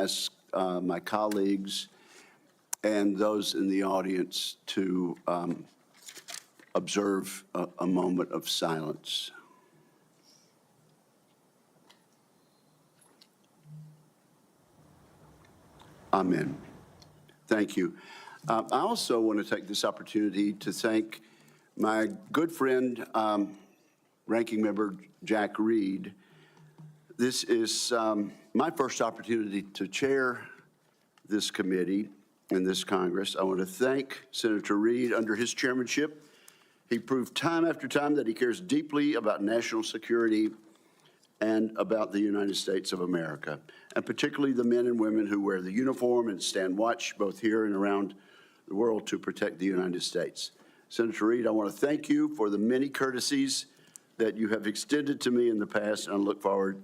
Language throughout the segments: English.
ask my colleagues and those in the audience to observe a moment of silence. Amen. Thank you. I also want to take this opportunity to thank my good friend, Ranking Member Jack Reed. This is my first opportunity to chair this committee in this Congress. I want to thank Senator Reed. Under his chairmanship, he proved time after time that he cares deeply about national security and about the United States of America, and particularly the men and women who wear the uniform and stand watch both here and around the world to protect the United States. Senator Reed, I want to thank you for the many courtesies that you have extended to me in the past, and I look forward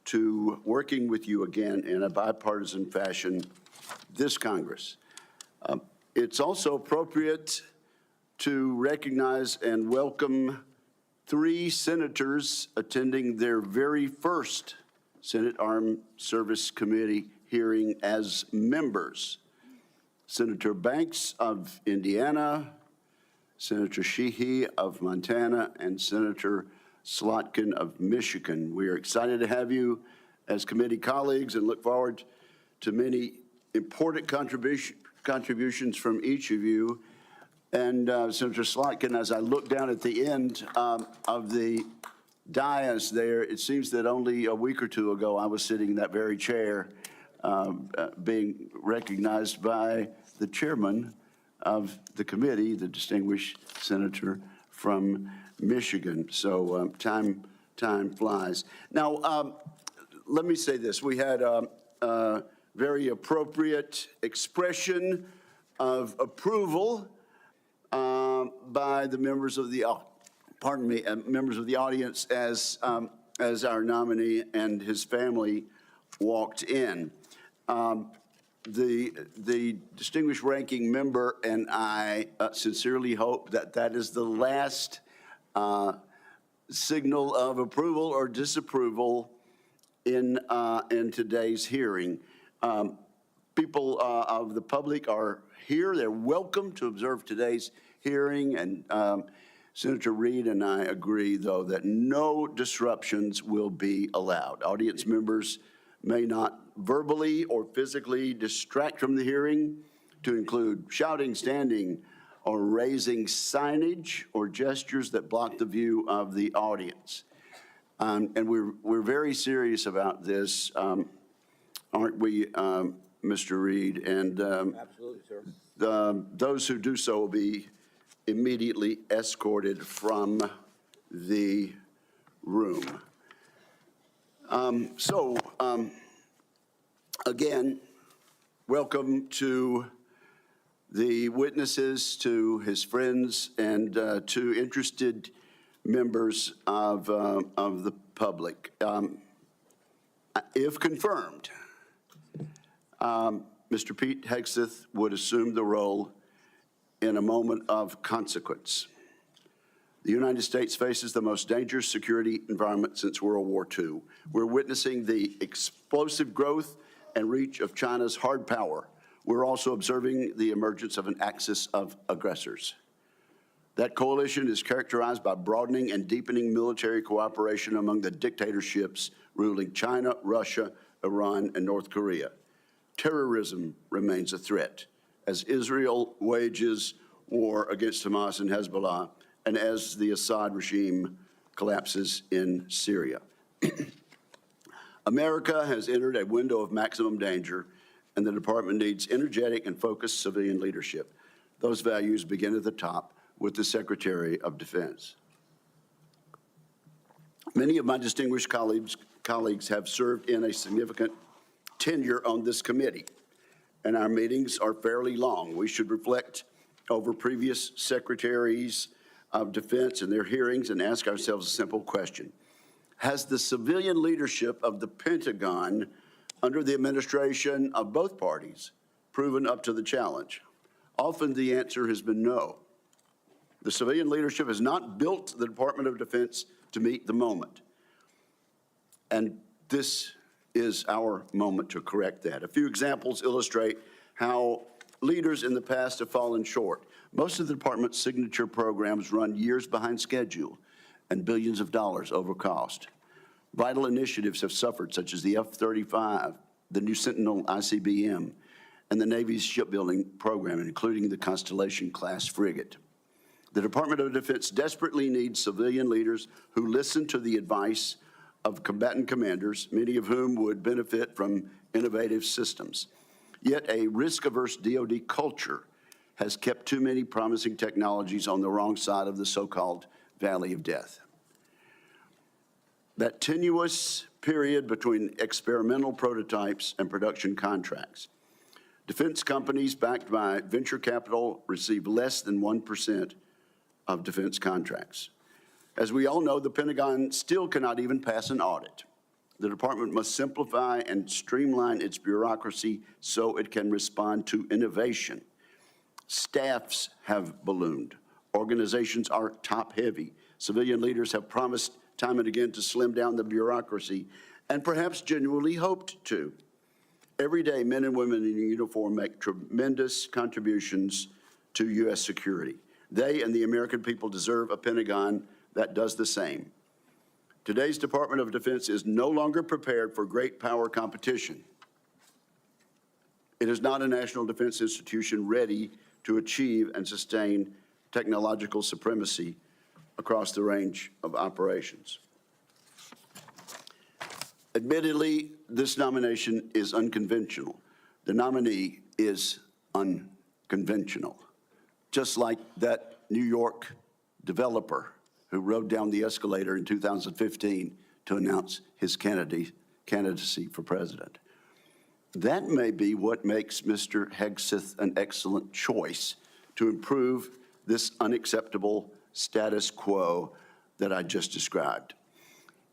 to working with you again in a bipartisan fashion this Congress. It's also appropriate to recognize and welcome 3 senators attending their very first Senate Armed Service Committee hearing as members. Senator Banks of Indiana, Senator Sheehy of Montana, and Senator Slotkin of Michigan. We are excited to have you as committee colleagues and look forward to many important contributions from each of you. And Senator Slotkin, as I look down at the end of the dais there, it seems that only a week or 2 ago I was sitting in that very chair being recognized by the chairman of the committee, the distinguished senator from Michigan. So time flies. Now, let me say this. We had a very appropriate expression of approval by the members of the, members of the audience as our nominee and his family walked in. The distinguished ranking member and I sincerely hope that that is the last signal of approval or disapproval in today's hearing. People of the public are here. They're welcome to observe today's hearing, and Senator Reed and I agree, though, that no disruptions will be allowed. Audience members may not verbally or physically distract from the hearing, to include shouting, standing, or raising signage or gestures that block the view of the audience. And we're very serious about this, aren't we, Mr. Reed? And absolutely, sir. Those who do so will be immediately escorted from the room. Again, welcome to the witnesses, to his friends, and to interested members of the public. If confirmed, Mr. Pete Hegseth would assume the role in a moment of consequence. The United States faces the most dangerous security environment since World War II. We're witnessing the explosive growth and reach of China's hard power. We're also observing the emergence of an axis of aggressors. That coalition is characterized by broadening and deepening military cooperation among the dictatorships ruling China, Russia, Iran, and North Korea. Terrorism remains a threat as Israel wages war against Hamas and Hezbollah, and as the Assad regime collapses in Syria. America has entered a window of maximum danger, and the department needs energetic and focused civilian leadership. Those values begin at the top with the Secretary of Defense. Many of my distinguished colleagues have served in a significant tenure on this committee, and our meetings are fairly long. We should reflect over previous secretaries of defense and their hearings and ask ourselves a simple question. Has the civilian leadership of the Pentagon under the administration of both parties proven up to the challenge? Often the answer has been no. The civilian leadership has not built the Department of Defense to meet the moment. And this is our moment to correct that. A few examples illustrate how leaders in the past have fallen short. Most of the department's signature programs run years behind schedule and billions of dollars over cost. Vital initiatives have suffered, such as the F-35, the new Sentinel ICBM, and the Navy's shipbuilding program, including the Constellation-class frigate. The Department of Defense desperately needs civilian leaders who listen to the advice of combatant commanders, many of whom would benefit from innovative systems. Yet a risk-averse DoD culture has kept too many promising technologies on the wrong side of the so-called valley of death. That tenuous period between experimental prototypes and production contracts. Defense companies backed by venture capital receive less than 1% of defense contracts. As we all know, the Pentagon still cannot even pass an audit. The department must simplify and streamline its bureaucracy so it can respond to innovation. Staffs have ballooned. Organizations are top-heavy. Civilian leaders have promised time and again to slim down the bureaucracy, and perhaps genuinely hoped to. Every day, men and women in uniform make tremendous contributions to U.S. security. They and the American people deserve a Pentagon that does the same. Today's Department of Defense is no longer prepared for great power competition. It is not a national defense institution ready to achieve and sustain technological supremacy across the range of operations. Admittedly, this nomination is unconventional. The nominee is unconventional, just like that New York developer who rode down the escalator in 2015 to announce his candidacy for president. That may be what makes Mr. Hegseth an excellent choice to improve this unacceptable status quo that I just described.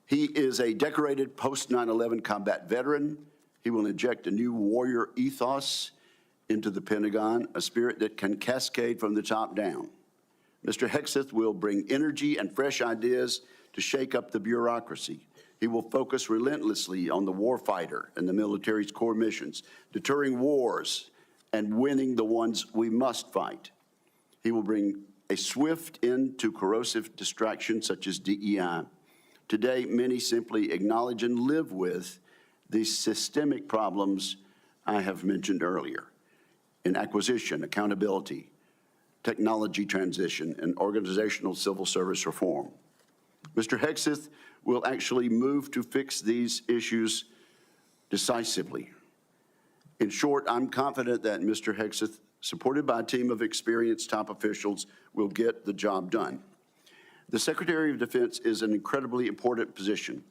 He is a decorated post-9/11 combat veteran. He will inject a new warrior ethos into the Pentagon, a spirit that can cascade from the top down. Mr. Hegseth will bring energy and fresh ideas to shake up the bureaucracy. He will focus relentlessly on the warfighter and the military's core missions, deterring wars and winning the ones we must fight. He will bring a swift end to corrosive distractions such as DEI. Today, many simply acknowledge and live with these systemic problems I have mentioned earlier in acquisition, accountability, technology transition, and organizational civil service reform. Mr. Hegseth will actually move to fix these issues decisively. In short, I'm confident that Mr. Hegseth, supported by a team of experienced top officials, will get the job done. The Secretary of Defense is an incredibly important position,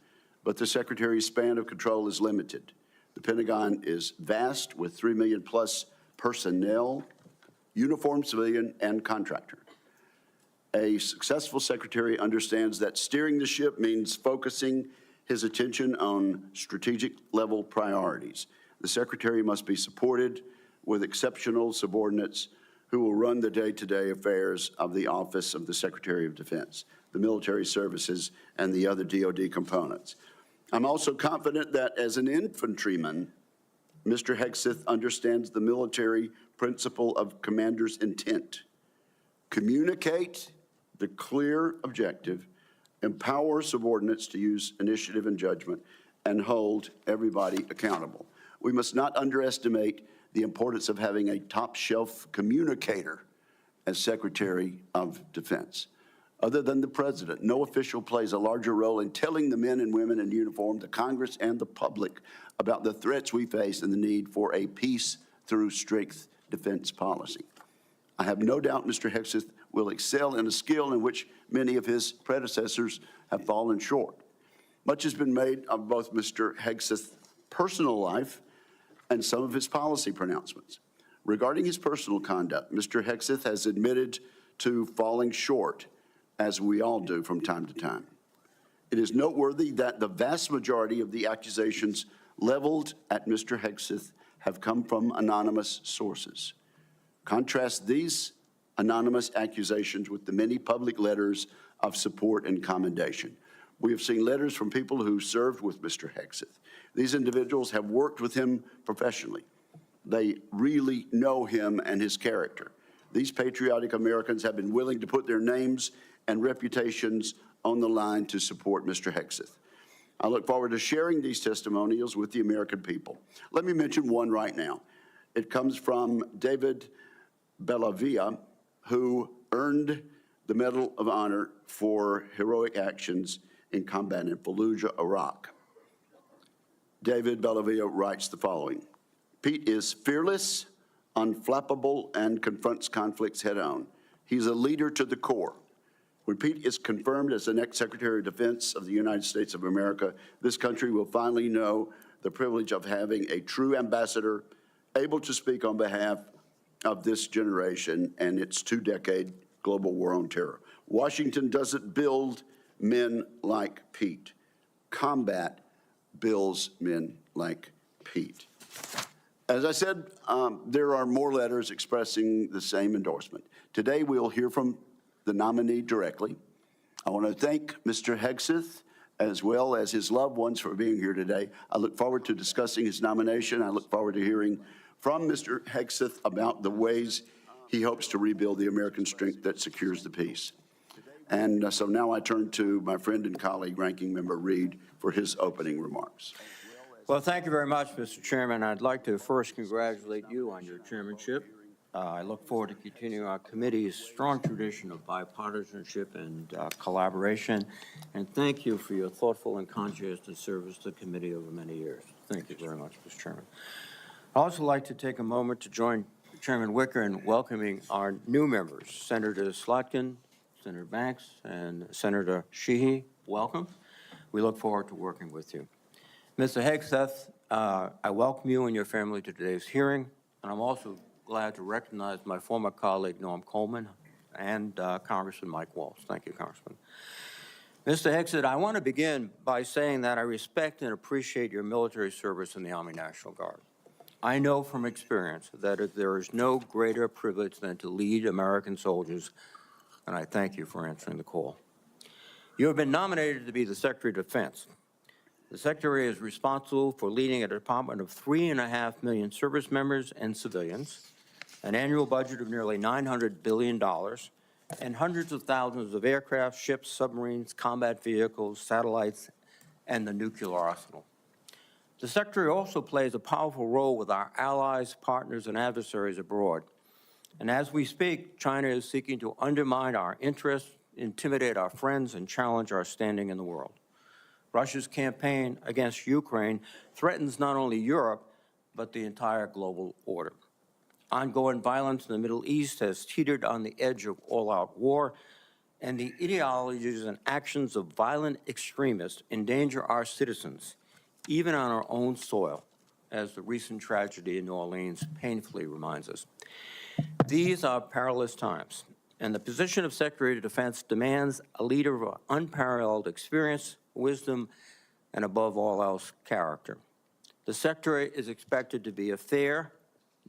but the Secretary's span of control is limited. The Pentagon is vast, with 3 million plus personnel, uniformed civilian and contractor. A successful secretary understands that steering the ship means focusing his attention on strategic level priorities. The secretary must be supported with exceptional subordinates who will run the day-to-day affairs of the Office of the Secretary of Defense, the military services, and the other DoD components. I'm also confident that as an infantryman, Mr. Hegseth understands the military principle of commander's intent. Communicate the clear objective, empower subordinates to use initiative and judgment, and hold everybody accountable. We must not underestimate the importance of having a top-shelf communicator as Secretary of Defense. Other than the President, no official plays a larger role in telling the men and women in uniform, the Congress, and the public about the threats we face and the need for a peace through strength defense policy. I have no doubt Mr. Hegseth will excel in a skill in which many of his predecessors have fallen short. Much has been made of both Mr. Hegseth's personal life and some of his policy pronouncements. Regarding his personal conduct, Mr. Hegseth has admitted to falling short, as we all do from time to time. It is noteworthy that the vast majority of the accusations leveled at Mr. Hegseth have come from anonymous sources. Contrast these anonymous accusations with the many public letters of support and commendation. We have seen letters from people who served with Mr. Hegseth. These individuals have worked with him professionally. They really know him and his character. These patriotic Americans have been willing to put their names and reputations on the line to support Mr. Hegseth. I look forward to sharing these testimonials with the American people. Let me mention one right now. It comes from David Bellavia, who earned the Medal of Honor for heroic actions in combat in Fallujah, Iraq. David Bellavia writes the following: Pete is fearless, unflappable, and confronts conflicts head-on. He's a leader to the core. When Pete is confirmed as the next Secretary of Defense of the United States of America, this country will finally know the privilege of having a true ambassador able to speak on behalf of this generation and its two-decade global war on terror. Washington doesn't build men like Pete. Combat builds men like Pete. As I said, there are more letters expressing the same endorsement. Today, we'll hear from the nominee directly. I want to thank Mr. Hegseth as well as his loved ones for being here today. I look forward to discussing his nomination. I look forward to hearing from Mr. Hegseth about the ways he hopes to rebuild the American strength that secures the peace. And so now I turn to my friend and colleague, Ranking Member Reed, for his opening remarks. Well, thank you very much, Mr. Chairman. I'd like to first congratulate you on your chairmanship. I look forward to continuing our committee's strong tradition of bipartisanship and collaboration. And thank you for your thoughtful and conscientious service to the committee over many years. Thank you very much, Mr. Chairman. I'd also like to take a moment to join Chairman Wicker in welcoming our new members, Senator Slotkin, Senator Banks, and Senator Sheehy. Welcome. We look forward to working with you. Mr. Hegseth, I welcome you and your family to today's hearing, and I'm also glad to recognize my former colleague, Norm Coleman, and Congressman Mike Waltz. Thank you, Congressman. Mr. Hegseth, I want to begin by saying that I respect and appreciate your military service in the Army National Guard. I know from experience that there is no greater privilege than to lead American soldiers, and I thank you for answering the call. You have been nominated to be the Secretary of Defense. The Secretary is responsible for leading a department of 3.5 million service members and civilians, an annual budget of nearly $900 billion, and hundreds of thousands of aircraft, ships, submarines, combat vehicles, satellites, and the nuclear arsenal. The Secretary also plays a powerful role with our allies, partners, and adversaries abroad. And as we speak, China is seeking to undermine our interests, intimidate our friends, and challenge our standing in the world. Russia's campaign against Ukraine threatens not only Europe, but the entire global order. Ongoing violence in the Middle East has teetered on the edge of all-out war, and the ideologies and actions of violent extremists endanger our citizens, even on our own soil, as the recent tragedy in New Orleans painfully reminds us. These are perilous times, and the position of Secretary of Defense demands a leader of unparalleled experience, wisdom, and above all else, character. The Secretary is expected to be a fair,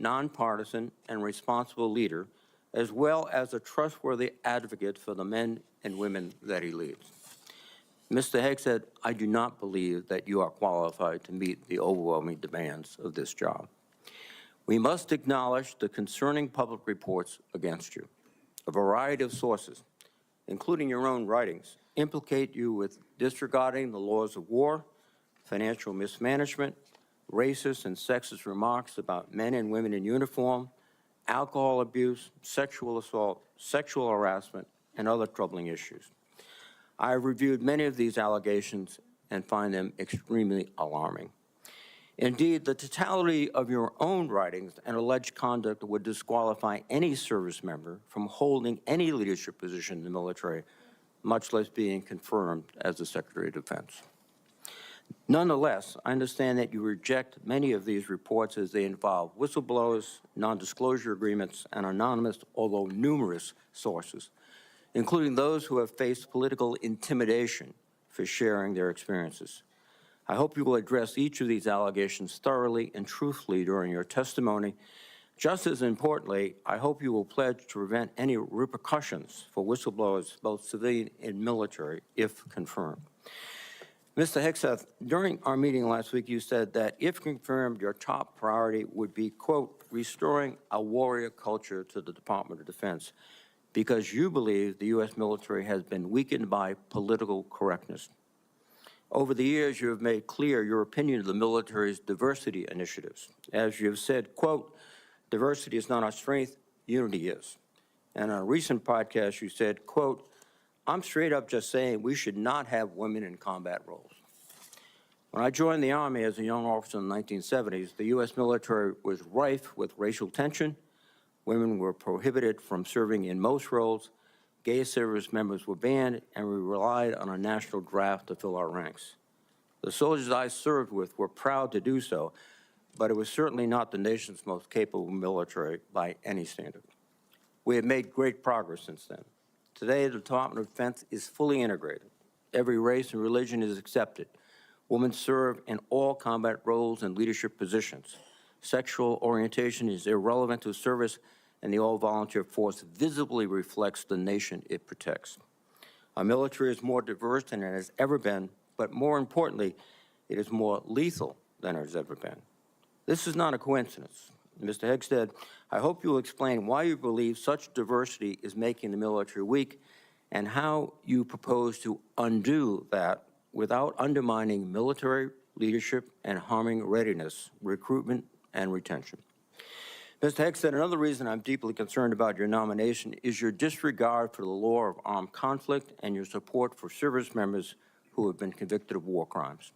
nonpartisan, and responsible leader, as well as a trustworthy advocate for the men and women that he leads. Mr. Hegseth, I do not believe that you are qualified to meet the overwhelming demands of this job. We must acknowledge the concerning public reports against you. A variety of sources, including your own writings, implicate you with disregarding the laws of war, financial mismanagement, racist and sexist remarks about men and women in uniform, alcohol abuse, sexual assault, sexual harassment, and other troubling issues. I have reviewed many of these allegations and find them extremely alarming. Indeed, the totality of your own writings and alleged conduct would disqualify any service member from holding any leadership position in the military, much less being confirmed as the Secretary of Defense. Nonetheless, I understand that you reject many of these reports as they involve whistleblowers, non-disclosure agreements, and anonymous, although numerous, sources, including those who have faced political intimidation for sharing their experiences. I hope you will address each of these allegations thoroughly and truthfully during your testimony. Just as importantly, I hope you will pledge to prevent any repercussions for whistleblowers, both civilian and military, if confirmed. Mr. Hegseth, during our meeting last week, you said that if confirmed, your top priority would be, quote, restoring a warrior culture to the Department of Defense, because you believe the U.S. military has been weakened by political correctness. Over the years, you have made clear your opinion of the military's diversity initiatives. As you have said, quote, diversity is not our strength, unity is. And on a recent podcast, you said, quote, I'm straight up just saying we should not have women in combat roles. When I joined the Army as a young officer in the 1970s, the U.S. military was rife with racial tension. Women were prohibited from serving in most roles. Gay service members were banned, and we relied on a national draft to fill our ranks. The soldiers I served with were proud to do so, but it was certainly not the nation's most capable military by any standard. We have made great progress since then. Today, the Department of Defense is fully integrated. Every race and religion is accepted. Women serve in all combat roles and leadership positions. Sexual orientation is irrelevant to service, and the all-volunteer force visibly reflects the nation it protects. Our military is more diverse than it has ever been, but more importantly, it is more lethal than it has ever been. This is not a coincidence. Mr. Hegseth, I hope you will explain why you believe such diversity is making the military weak and how you propose to undo that without undermining military leadership and harming readiness, recruitment, and retention. Mr. Hegseth, another reason I'm deeply concerned about your nomination is your disregard for the law of armed conflict and your support for service members who have been convicted of war crimes.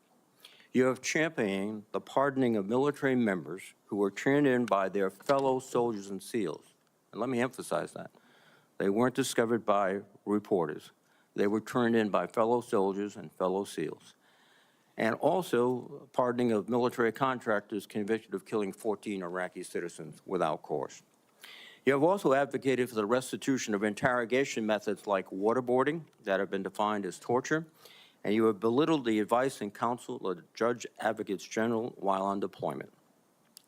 You have championed the pardoning of military members who were turned in by their fellow soldiers and SEALs. And let me emphasize that. They weren't discovered by reporters. They were turned in by fellow soldiers and fellow SEALs. And also pardoning of military contractors convicted of killing 14 Iraqi citizens without cause. You have also advocated for the restitution of interrogation methods like waterboarding that have been defined as torture, and you have belittled the advice and counsel of the Judge Advocates General while on deployment.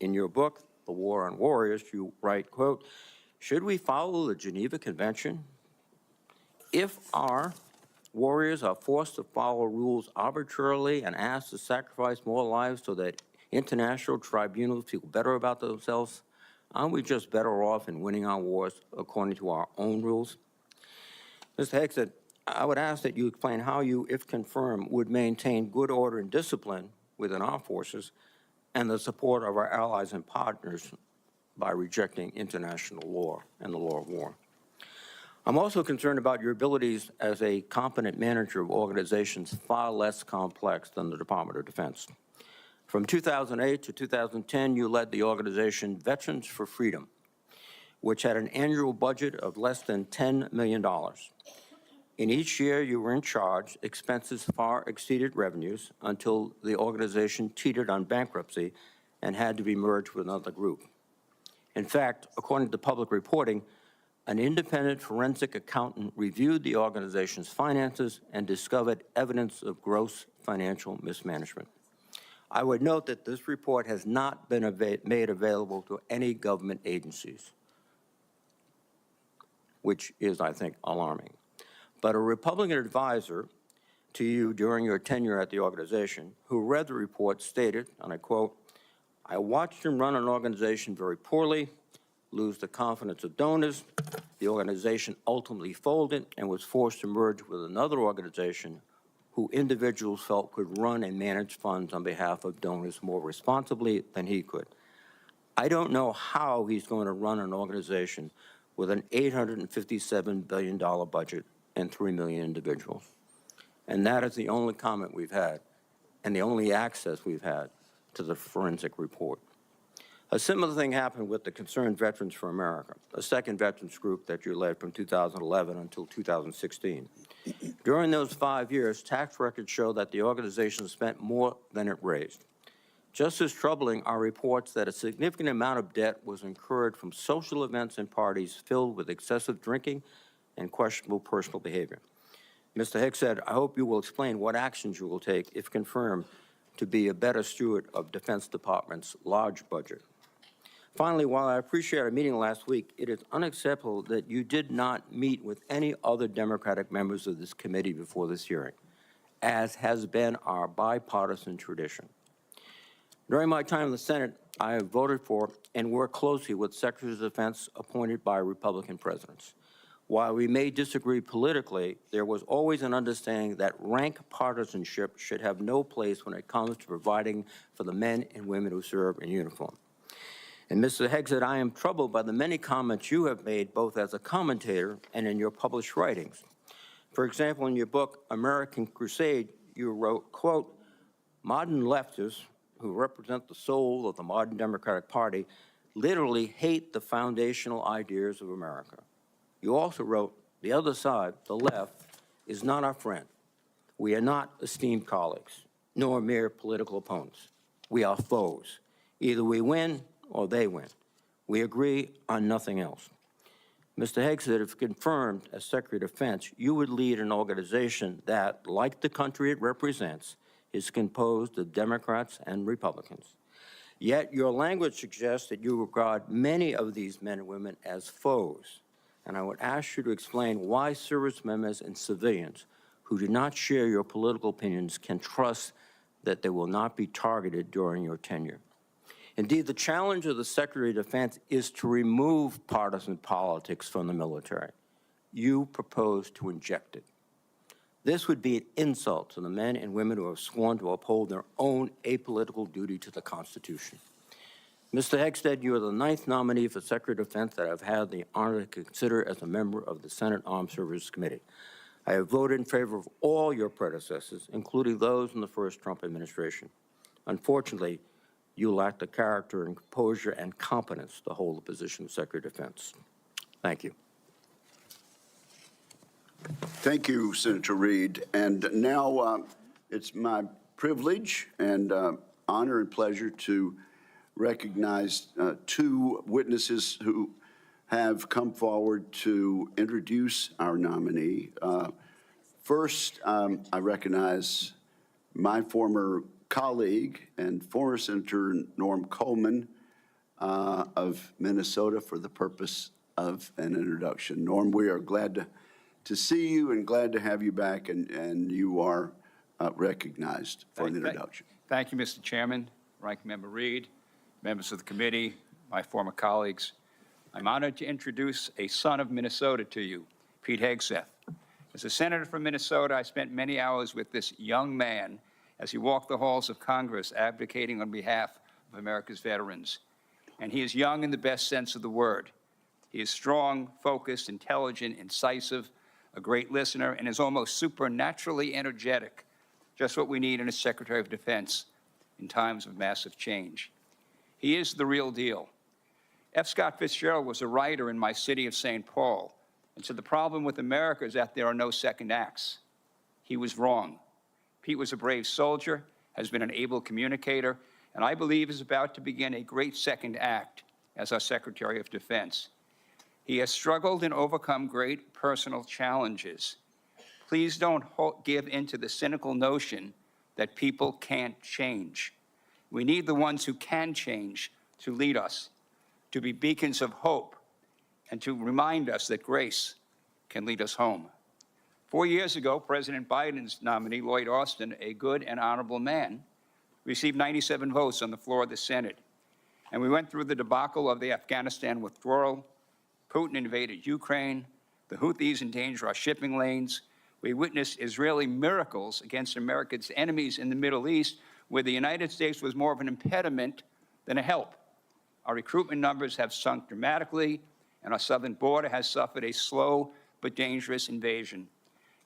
In your book, The War on Warriors, you write, quote, should we follow the Geneva Convention? If our warriors are forced to follow rules arbitrarily and asked to sacrifice more lives so that international tribunals feel better about themselves, aren't we just better off in winning our wars according to our own rules? Mr. Hegseth, I would ask that you explain how you, if confirmed, would maintain good order and discipline within our forces and the support of our allies and partners by rejecting international law and the law of war. I'm also concerned about your abilities as a competent manager of organizations far less complex than the Department of Defense. From 2008 to 2010, you led the organization Veterans for Freedom, which had an annual budget of less than $10 million. In each year you were in charge, expenses far exceeded revenues until the organization teetered on bankruptcy and had to be merged with another group. In fact, according to public reporting, an independent forensic accountant reviewed the organization's finances and discovered evidence of gross financial mismanagement. I would note that this report has not been made available to any government agencies, which is, I think, alarming. But a Republican advisor to you during your tenure at the organization who read the report stated, and I quote, I watched him run an organization very poorly, lose the confidence of donors. The organization ultimately folded and was forced to merge with another organization who individuals felt could run and manage funds on behalf of donors more responsibly than he could. I don't know how he's going to run an organization with an $857 billion budget and 3 million individuals. And that is the only comment we've had and the only access we've had to the forensic report. A similar thing happened with the Concerned Veterans for America, a second veterans group that you led from 2011 until 2016. During those 5 years, tax records show that the organization spent more than it raised. Just as troubling are reports that a significant amount of debt was incurred from social events and parties filled with excessive drinking and questionable personal behavior. Mr. Hegseth, I hope you will explain what actions you will take, if confirmed, to be a better steward of Defense Department's large budget. Finally, while I appreciate our meeting last week, it is unacceptable that you did not meet with any other Democratic members of this committee before this hearing. as has been our bipartisan tradition. During my time in the Senate, I have voted for and worked closely with Secretaries of Defense appointed by Republican presidents. While we may disagree politically, there was always an understanding that rank partisanship should have no place when it comes to providing for the men and women who serve in uniform. And Mr. Hegseth, I am troubled by the many comments you have made both as a commentator and in your published writings. For example, in your book, American Crusade, you wrote, quote, "Modern leftists who represent the soul of the modern Democratic Party literally hate the foundational ideas of America." You also wrote, "The other side, the left, is not our friend. We are not esteemed colleagues, nor mere political opponents. We are foes. Either we win or they win. We agree on nothing else." Mr. Hegseth, if confirmed as Secretary of Defense, you would lead an organization that, like the country it represents, is composed of Democrats and Republicans. Yet your language suggests that you regard many of these men and women as foes. And I would ask you to explain why service members and civilians who do not share your political opinions can trust that they will not be targeted during your tenure. Indeed, the challenge of the Secretary of Defense is to remove partisan politics from the military. You propose to inject it. This would be an insult to the men and women who have sworn to uphold their own apolitical duty to the Constitution. Mr. Hegseth, you are the 9th nominee for Secretary of Defense that I've had the honor to consider as a member of the Senate Armed Services Committee. I have voted in favor of all your predecessors, including those in the first Trump administration. Unfortunately, you lack the character and composure and competence to hold the position of Secretary of Defense. Thank you. Thank you, Senator Reid. And now it's my privilege and honor and pleasure to recognize two witnesses who have come forward to introduce our nominee. First, I recognize my former colleague and former Senator Norm Coleman of Minnesota for the purpose of an introduction. Norm, we are glad to see you and glad to have you back, and you are recognized for an introduction. Thank you, Mr. Chairman, Ranking Member Reid, members of the committee, my former colleagues. I'm honored to introduce a son of Minnesota to you, Pete Hegseth. As a senator from Minnesota, I spent many hours with this young man as he walked the halls of Congress advocating on behalf of America's veterans. And he is young in the best sense of the word. He is strong, focused, intelligent, incisive, a great listener, and is almost supernaturally energetic, just what we need in a Secretary of Defense in times of massive change. He is the real deal. F. Scott Fitzgerald was a writer in my city of St. Paul, and said the problem with America is that there are no second acts. He was wrong. Pete was a brave soldier, has been an able communicator, and I believe is about to begin a great second act as our Secretary of Defense. He has struggled and overcome great personal challenges. Please don't give in to the cynical notion that people can't change. We need the ones who can change to lead us, to be beacons of hope, and to remind us that grace can lead us home. 4 years ago, President Biden's nominee, Lloyd Austin, a good and honorable man, received 97 votes on the floor of the Senate. And we went through the debacle of the Afghanistan withdrawal. Putin invaded Ukraine. The Houthis endanger our shipping lanes. We witnessed Israeli miracles against America's enemies in the Middle East, where the United States was more of an impediment than a help. Our recruitment numbers have sunk dramatically, and our southern border has suffered a slow but dangerous invasion.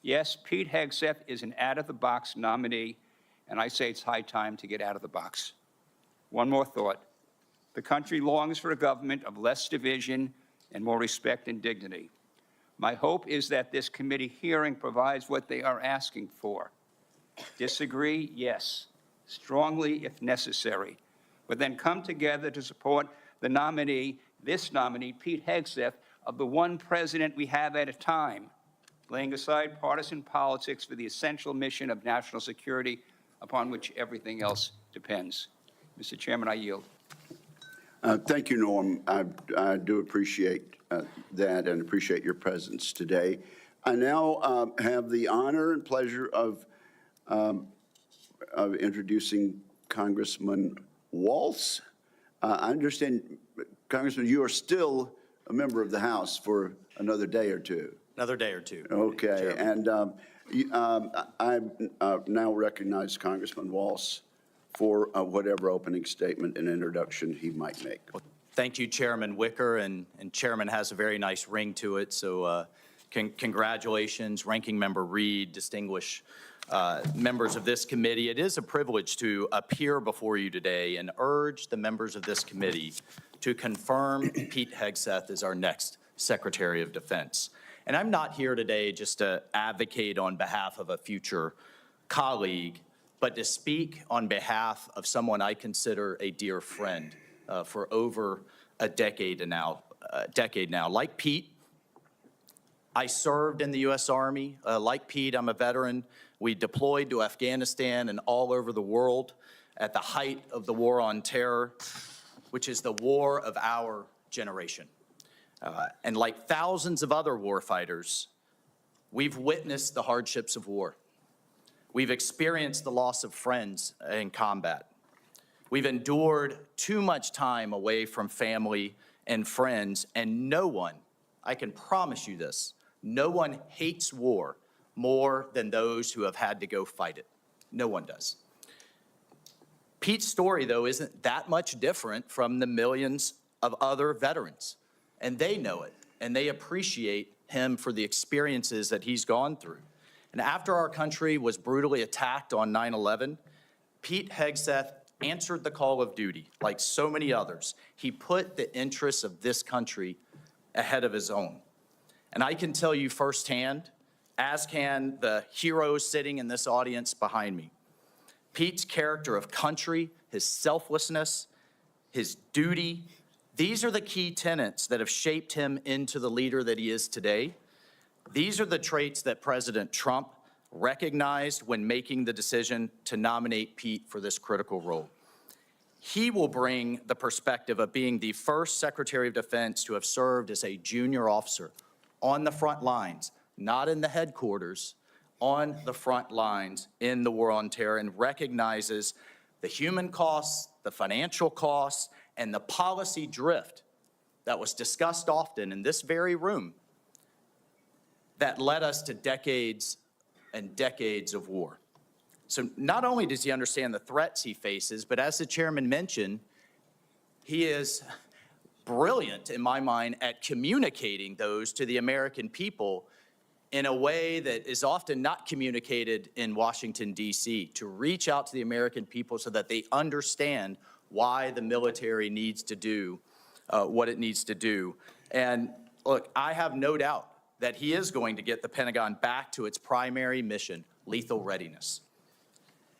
Yes, Pete Hegseth is an out-of-the-box nominee, and I say it's high time to get out of the box. One more thought. The country longs for a government of less division and more respect and dignity. My hope is that this committee hearing provides what they are asking for. Disagree? Yes. Strongly if necessary. But then come together to support the nominee, this nominee, Pete Hegseth, of the one president we have at a time, laying aside partisan politics for the essential mission of national security upon which everything else depends. Mr. Chairman, I yield. Thank you, Norm. I do appreciate that and appreciate your presence today. I now have the honor and pleasure of of introducing Congressman Waltz. I understand, Congressman, you are still a member of the House for another day or two. Another day or two. Okay, Chairman. and I now recognize Congressman Waltz for whatever opening statement and introduction he might make. Thank you, Chairman Wicker, and Chairman has a very nice ring to it, so congratulations, Ranking Member Reed, distinguished members of this committee. It is a privilege to appear before you today and urge the members of this committee to confirm Pete Hegseth as our next Secretary of Defense. And I'm not here today just to advocate on behalf of a future colleague, but to speak on behalf of someone I consider a dear friend for over a decade now. Like Pete, I served in the U.S. Army. Like Pete, I'm a veteran. We deployed to Afghanistan and all over the world at the height of the war on terror, which is the war of our generation. And like thousands of other warfighters, we've witnessed the hardships of war. We've experienced the loss of friends in combat. We've endured too much time away from family and friends, and no one, I can promise you this, no one hates war more than those who have had to go fight it. No one does. Pete's story, though, isn't that much different from the millions of other veterans, and they know it, and they appreciate him for the experiences that he's gone through. And after our country was brutally attacked on 9/11, Pete Hegseth answered the call of duty like so many others. He put the interests of this country ahead of his own. And I can tell you firsthand, as can the heroes sitting in this audience behind me, Pete's character of country, his selflessness, his duty, these are the key tenets that have shaped him into the leader that he is today. These are the traits that President Trump recognized when making the decision to nominate Pete for this critical role. He will bring the perspective of being the first Secretary of Defense to have served as a junior officer on the front lines, not in the headquarters, on the front lines in the war on terror, and recognizes the human costs, the financial costs, and the policy drift that was discussed often in this very room that led us to decades and decades of war. So not only does he understand the threats he faces, but as the chairman mentioned, he is brilliant, in my mind, at communicating those to the American people in a way that is often not communicated in Washington, D.C., to reach out to the American people so that they understand why the military needs to do what it needs to do. And look, I have no doubt that he is going to get the Pentagon back to its primary mission, lethal readiness.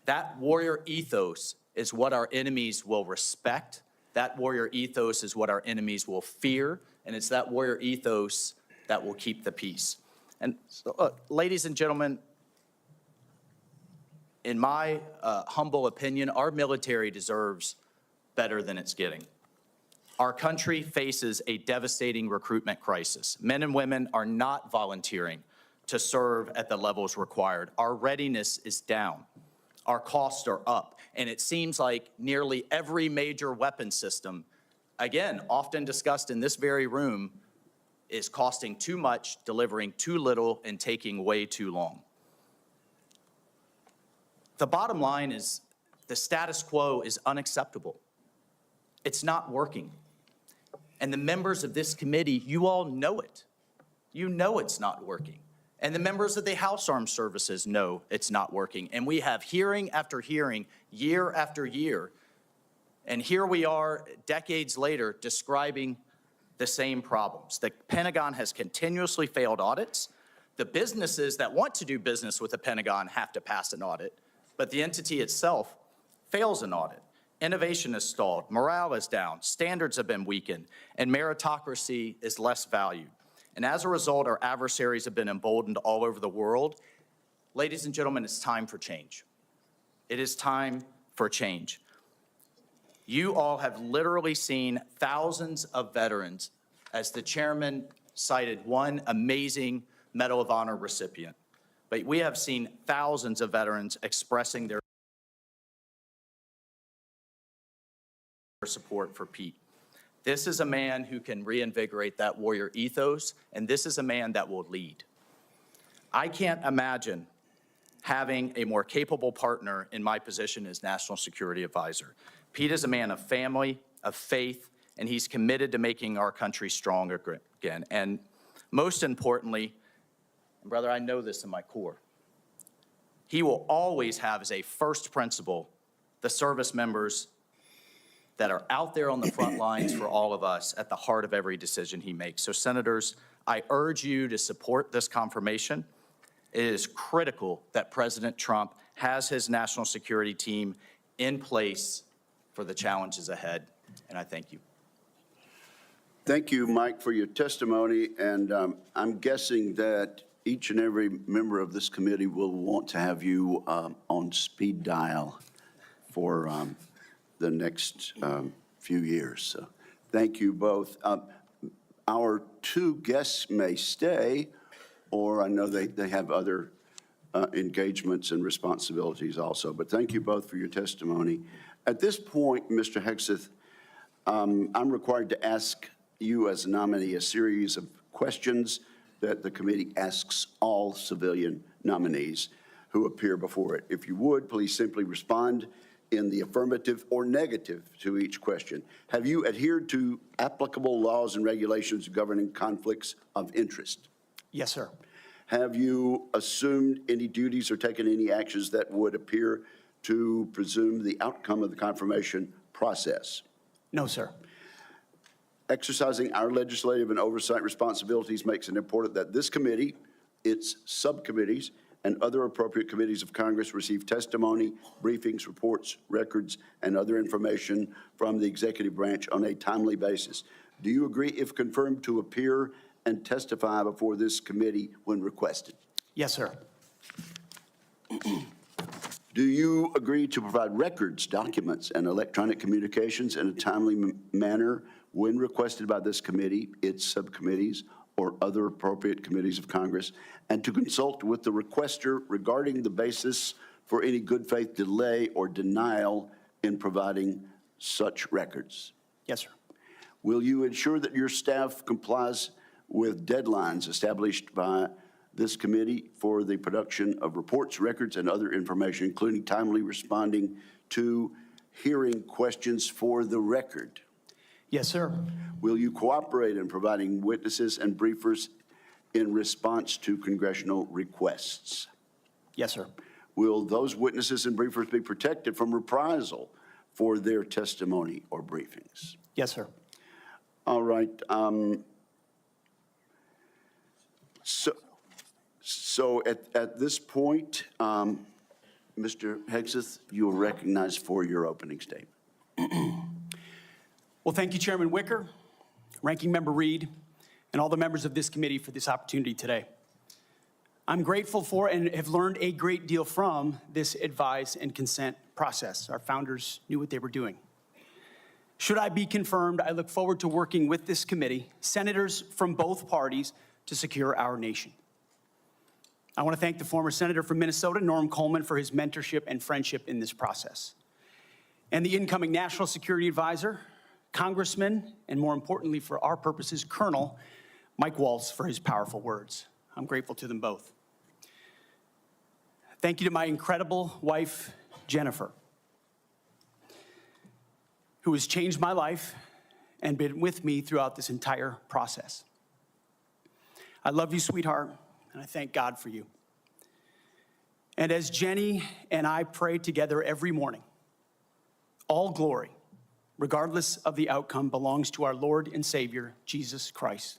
That warrior ethos is what our enemies will respect. That warrior ethos is what our enemies will fear, and it's that warrior ethos that will keep the peace. And so, ladies and gentlemen, in my humble opinion, our military deserves better than it's getting. Our country faces a devastating recruitment crisis. Men and women are not volunteering to serve at the levels required. Our readiness is down. Our costs are up. And it seems like nearly every major weapon system, again, often discussed in this very room, is costing too much, delivering too little, and taking way too long. The bottom line is the status quo is unacceptable. It's not working. And the members of this committee, you all know it. You know it's not working. And the members of the House Armed Services know it's not working. And we have hearing after hearing, year after year. And here we are decades later describing the same problems. The Pentagon has continuously failed audits. The businesses that want to do business with the Pentagon have to pass an audit, but the entity itself fails an audit. Innovation is stalled, morale is down, standards have been weakened, and meritocracy is less valued. And as a result, our adversaries have been emboldened all over the world. Ladies and gentlemen, it's time for change. It is time for change. You all have literally seen thousands of veterans, as the chairman cited one amazing Medal of Honor recipient, but we have seen thousands of veterans expressing their support for Pete. This is a man who can reinvigorate that warrior ethos, and this is a man that will lead. I can't imagine having a more capable partner in my position as National Security Advisor. Pete is a man of family, of faith, and he's committed to making our country strong again. And most importantly, brother, I know this in my core, he will always have as a first principle the service members that are out there on the front lines for all of us at the heart of every decision he makes. So, Senators, I urge you to support this confirmation. It is critical that President Trump has his national security team in place for the challenges ahead, and I thank you. Thank you, Mike, for your testimony, and I'm guessing that each and every member of this committee will want to have you on speed dial for the next few years. So thank you both. Our two guests may stay, or I know they have other engagements and responsibilities also, but thank you both for your testimony. At this point, Mr. Hegseth, I'm required to ask you as a nominee a series of questions that the committee asks all civilian nominees who appear before it. If you would, please simply respond in the affirmative or negative to each question. Have you adhered to applicable laws and regulations governing conflicts of interest? Yes, sir. Have you assumed any duties or taken any actions that would appear to presume the outcome of the confirmation process? No, sir. Exercising our legislative and oversight responsibilities makes it important that this committee, its subcommittees, and other appropriate committees of Congress receive testimony, briefings, reports, records, and other information from the executive branch on a timely basis. Do you agree, if confirmed, to appear and testify before this committee when requested? Yes, sir. Do you agree to provide records, documents, and electronic communications in a timely manner when requested by this committee, its subcommittees, or other appropriate committees of Congress, and to consult with the requester regarding the basis for any good faith delay or denial in providing such records? Yes, sir. Will you ensure that your staff complies with deadlines established by this committee for the production of reports, records, and other information, including timely responding to hearing questions for the record? Yes, sir. Will you cooperate in providing witnesses and briefers in response to congressional requests? Yes, sir. Will those witnesses and briefers be protected from reprisal for their testimony or briefings? Yes, sir. All right. So at this point, Mr. Hegseth, you are recognized for your opening statement. Well, thank you, Chairman Wicker, Ranking Member Reed, and all the members of this committee for this opportunity today. I'm grateful for and have learned a great deal from this advise and consent process. Our founders knew what they were doing. Should I be confirmed, I look forward to working with this committee, senators from both parties, to secure our nation. I want to thank the former senator from Minnesota, Norm Coleman, for his mentorship and friendship in this process, and the incoming National Security Advisor, Congressman, and more importantly for our purposes, Colonel Mike Waltz, for his powerful words. I'm grateful to them both. Thank you to my incredible wife, Jennifer, who has changed my life and been with me throughout this entire process. I love you, sweetheart, and I thank God for you. And as Jenny and I pray together every morning, all glory, regardless of the outcome, belongs to our Lord and Savior, Jesus Christ.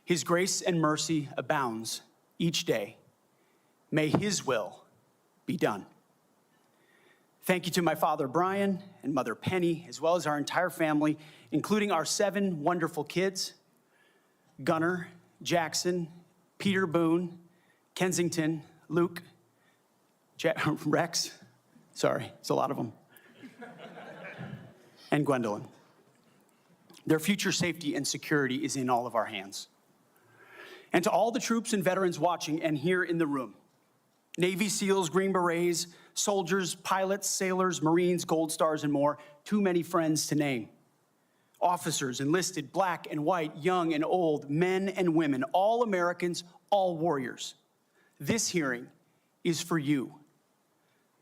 His grace and mercy abounds each day. May his will be done. Thank you to my father, Brian, and mother, Penny, as well as our entire family, including our 7 wonderful kids, Gunnar, Jackson, Peter Boone, Kensington, Luke, Rex, sorry, it's a lot of them, and Gwendolyn. Their future safety and security is in all of our hands. And to all the troops and veterans watching and here in the room, Navy SEALs, Green Berets, soldiers, pilots, sailors, Marines, Gold Stars, and more. Too many friends to name. Officers, enlisted, black and white, young and old, men and women, all Americans, all warriors. This hearing is for you.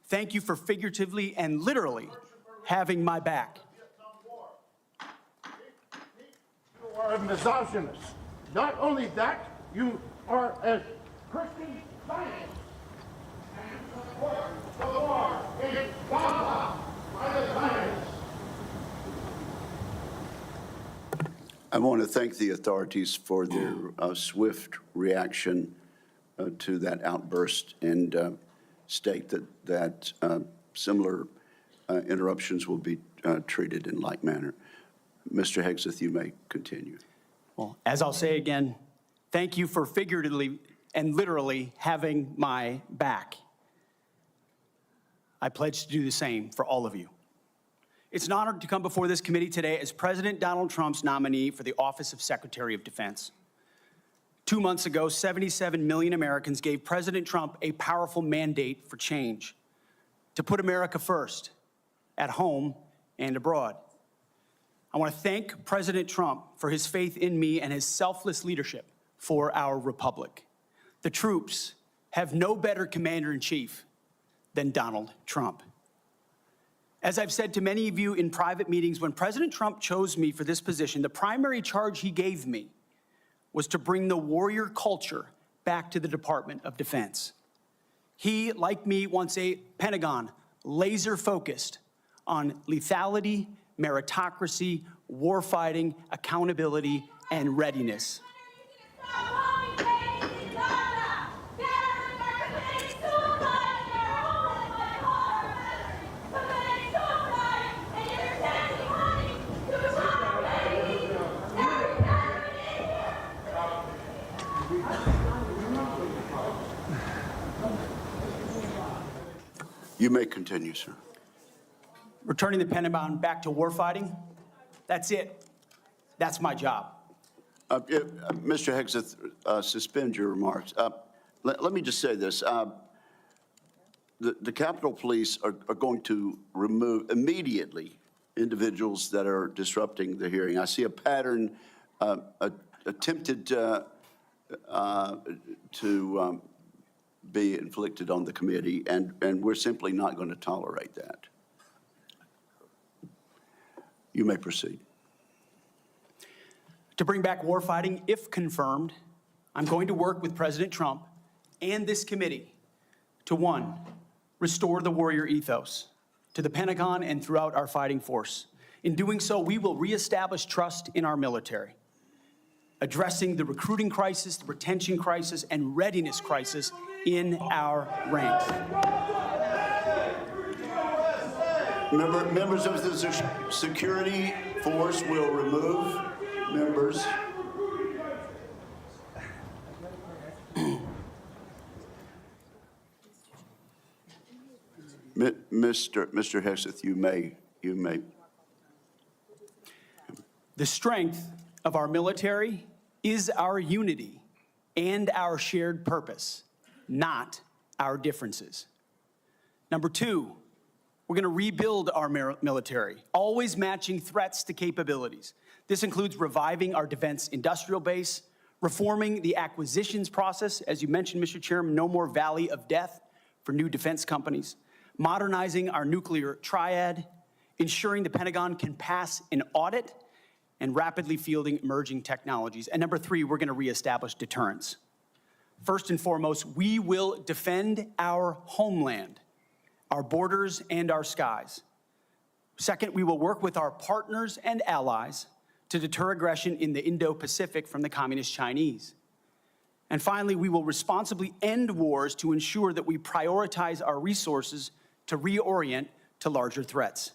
Thank you for figuratively and literally having my back. You are a misogynist. Not only that, you are a Christian Zionist. And you support the war in Gaza by the Zionists. I want to thank the authorities for their swift reaction to that outburst and state that similar interruptions will be treated in like manner. Mr. Hegseth, you may continue. Well, as I'll say again, thank you for figuratively and literally having my back. I pledge to do the same for all of you. It's an honor to come before this committee today as President Donald Trump's nominee for the office of Secretary of Defense. 2 months ago, 77 million Americans gave President Trump a powerful mandate for change, to put America first, at home and abroad. I want to thank President Trump for his faith in me and his selfless leadership for our republic. The troops have no better commander-in-chief than Donald Trump. As I've said to many of you in private meetings, when President Trump chose me for this position, the primary charge he gave me was to bring the warrior culture back to the Department of Defense. He, like me, wants a Pentagon laser-focused on lethality, meritocracy, warfighting, accountability, and readiness. You may continue, sir. Returning the Pentagon back to warfighting, that's it. That's my job. Mr. Hegseth, suspend your remarks. Let me just say this. The Capitol Police are going to remove immediately individuals that are disrupting the hearing. I see a pattern attempted to be inflicted on the committee, and we're simply not going to tolerate that. You may proceed. To bring back warfighting, if confirmed, I'm going to work with President Trump and this committee to, one, restore the warrior ethos to the Pentagon and throughout our fighting force. In doing so, we will reestablish trust in our military, addressing the recruiting crisis, the retention crisis, and readiness crisis in our ranks. Members of the security force will remove members. Mr. Hegseth, you may. The strength of our military is our unity and our shared purpose, not our differences. Number two, we're going to rebuild our military, always matching threats to capabilities. This includes reviving our defense industrial base, reforming the acquisitions process. As you mentioned, Mr. Chairman, no more valley of death for new defense companies, modernizing our nuclear triad, ensuring the Pentagon can pass an audit, and rapidly fielding emerging technologies. And number three, we're going to reestablish deterrence. First and foremost, we will defend our homeland, our borders, and our skies. Second, we will work with our partners and allies to deter aggression in the Indo-Pacific from the Communist Chinese. And finally, we will responsibly end wars to ensure that we prioritize our resources to reorient to larger threats.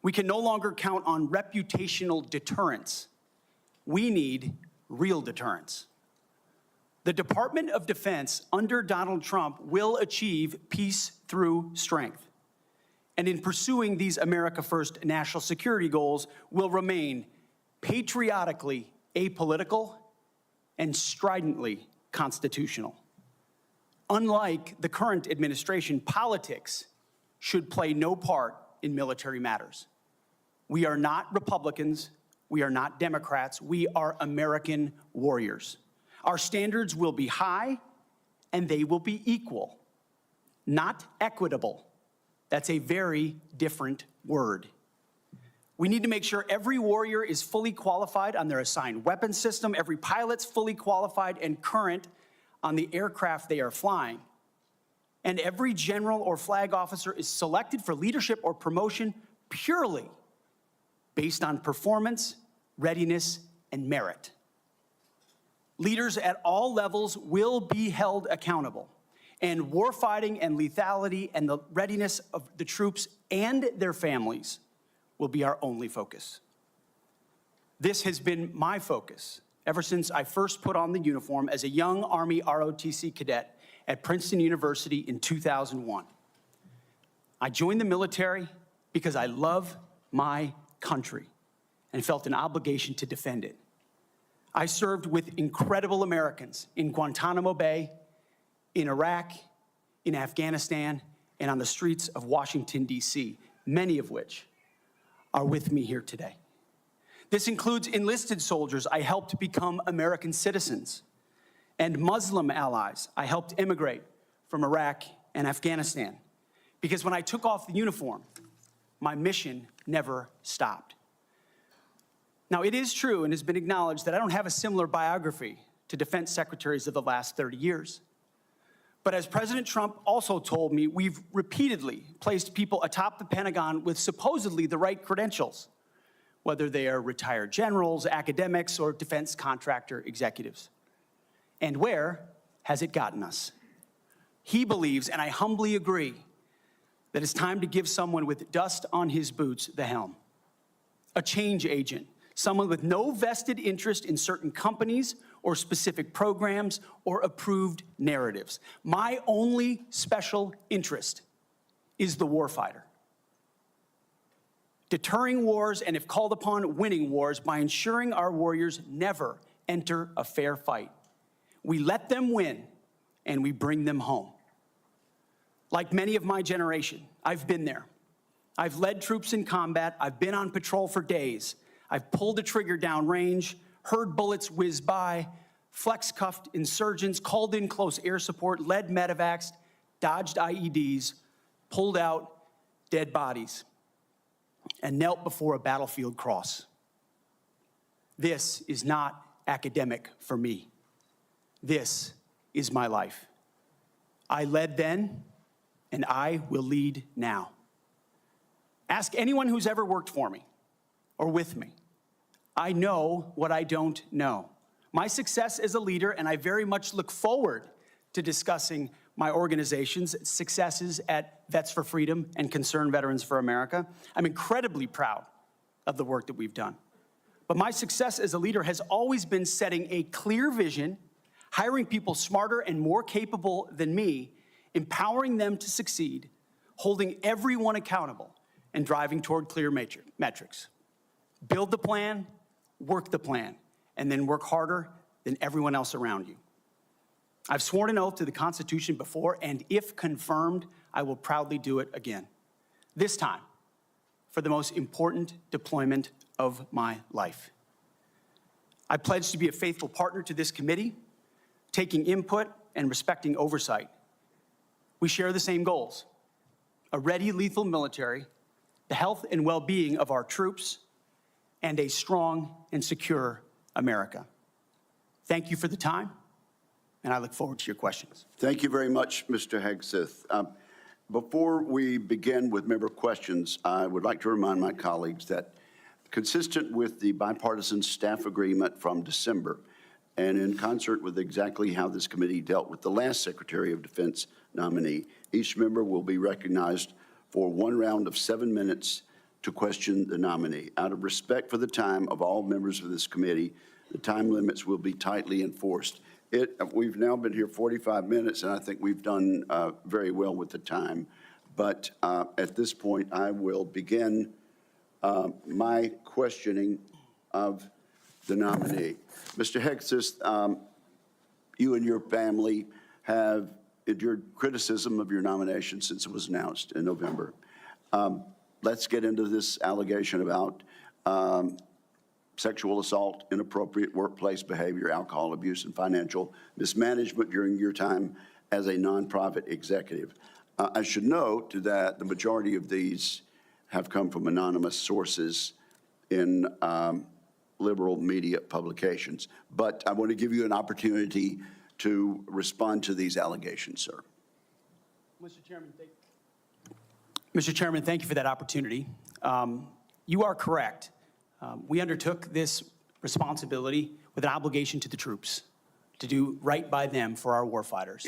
We can no longer count on reputational deterrence. We need real deterrence. The Department of Defense under Donald Trump will achieve peace through strength. And in pursuing these America First national security goals, will remain patriotically apolitical and stridently constitutional. Unlike the current administration, politics should play no part in military matters. We are not Republicans. We are not Democrats. We are American warriors. Our standards will be high, and they will be equal, not equitable. That's a very different word. We need to make sure every warrior is fully qualified on their assigned weapons system, every pilot's fully qualified and current on the aircraft they are flying, and every general or flag officer is selected for leadership or promotion purely based on performance, readiness, and merit. Leaders at all levels will be held accountable, and warfighting and lethality and the readiness of the troops and their families will be our only focus. This has been my focus ever since I first put on the uniform as a young Army ROTC cadet at Princeton University in 2001. I joined the military because I love my country and felt an obligation to defend it. I served with incredible Americans in Guantanamo Bay, in Iraq, in Afghanistan, and on the streets of Washington, D.C., many of which are with me here today. This includes enlisted soldiers I helped become American citizens, and Muslim allies I helped immigrate from Iraq and Afghanistan. Because when I took off the uniform, my mission never stopped. Now, it is true and has been acknowledged that I don't have a similar biography to defense secretaries of the last 30 years. But as President Trump also told me, we've repeatedly placed people atop the Pentagon with supposedly the right credentials, whether they are retired generals, academics, or defense contractor executives. And where has it gotten us? He believes, and I humbly agree, that it's time to give someone with dust on his boots the helm. A change agent, someone with no vested interest in certain companies or specific programs or approved narratives. My only special interest is the warfighter. Deterring wars, and if called upon, winning wars by ensuring our warriors never enter a fair fight. We let them win, and we bring them home. Like many of my generation, I've been there. I've led troops in combat. I've been on patrol for days. I've pulled a trigger down range, heard bullets whiz by, flex-cuffed insurgents, called in close air support, led medevacs, dodged IEDs, pulled out dead bodies, and knelt before a battlefield cross. This is not academic for me. This is my life. I led then, and I will lead now. Ask anyone who's ever worked for me or with me. I know what I don't know. My success as a leader, and I very much look forward to discussing my organization's successes at Vets for Freedom and Concerned Veterans for America. I'm incredibly proud of the work that we've done. But my success as a leader has always been setting a clear vision, hiring people smarter and more capable than me, empowering them to succeed, holding everyone accountable, and driving toward clear metrics. Build the plan, work the plan, and then work harder than everyone else around you. I've sworn an oath to the Constitution before, and if confirmed, I will proudly do it again. This time, for the most important deployment of my life. I pledge to be a faithful partner to this committee, taking input and respecting oversight. We share the same goals: a ready, lethal military, the health and well-being of our troops, and a strong and secure America. Thank you for the time, and I look forward to your questions. Thank you very much, Mr. Hegseth. Before we begin with member questions, I would like to remind my colleagues that, consistent with the bipartisan staff agreement from December, and in concert with exactly how this committee dealt with the last Secretary of Defense nominee, each member will be recognized for one round of 7 minutes to question the nominee. Out of respect for the time of all members of this committee, the time limits will be tightly enforced. We've now been here 45 minutes, and I think we've done very well with the time. But at this point, I will begin my questioning of the nominee. Mr. Hegseth, you and your family have endured criticism of your nomination since it was announced in November. Let's get into this allegation about sexual assault, inappropriate workplace behavior, alcohol abuse, and financial mismanagement during your time as a nonprofit executive. I should note that the majority of these have come from anonymous sources in liberal media publications. But I want to give you an opportunity to respond to these allegations, sir. Mr. Chairman, thank you for that opportunity. You are correct. We undertook this responsibility with an obligation to the troops to do right by them for our warfighters.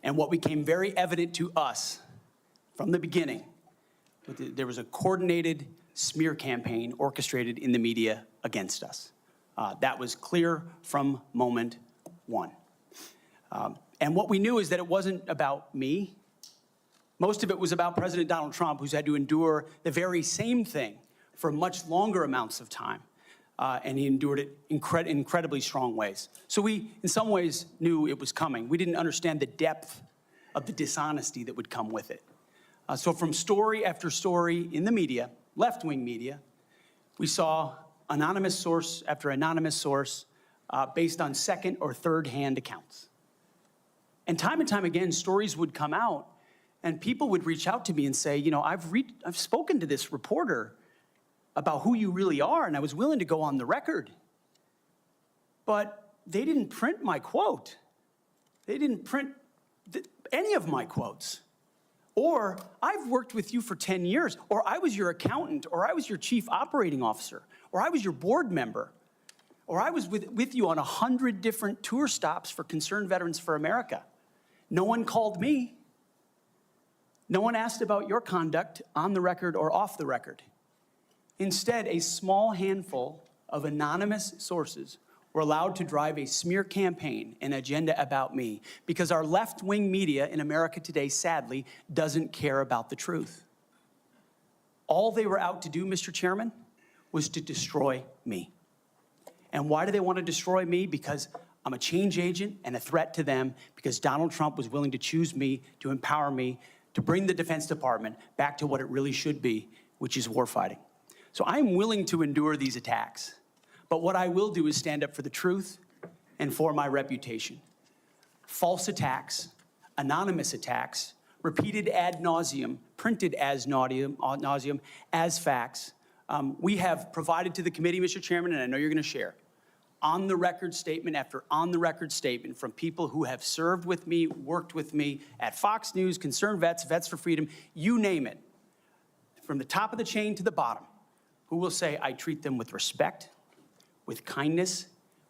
And what became very evident to us from the beginning, there was a coordinated smear campaign orchestrated in the media against us. That was clear from moment one. And what we knew is that it wasn't about me. Most of it was about President Donald Trump, who's had to endure the very same thing for much longer amounts of time. And he endured it in incredibly strong ways. So we, in some ways, knew it was coming. We didn't understand the depth of the dishonesty that would come with it. So from story after story in the media, left-wing media, we saw anonymous source after anonymous source based on second or third-hand accounts. And time again, stories would come out, and people would reach out to me and say, you know, I've spoken to this reporter about who you really are, and I was willing to go on the record. But they didn't print my quote. They didn't print any of my quotes. Or, I've worked with you for 10 years, or I was your accountant, or I was your chief operating officer, or I was your board member, or I was with you on 100 different tour stops for Concerned Veterans for America. No one called me. No one asked about your conduct on the record or off the record. Instead, a small handful of anonymous sources were allowed to drive a smear campaign, an agenda about me, because our left-wing media in America today, sadly, doesn't care about the truth. All they were out to do, Mr. Chairman, was to destroy me. And why do they want to destroy me? Because I'm a change agent and a threat to them, because Donald Trump was willing to choose me, to empower me, to bring the Defense Department back to what it really should be, which is warfighting. So I'm willing to endure these attacks. But what I will do is stand up for the truth and for my reputation. False attacks, anonymous attacks, repeated ad nauseum, printed as nauseum, as facts. We have provided to the committee, Mr. Chairman, and I know you're going to share, on-the-record statement after on-the-record statement from people who have served with me, worked with me at Fox News, Concerned Vets, Vets for Freedom, you name it, from the top of the chain to the bottom, who will say, I treat them with respect, with kindness,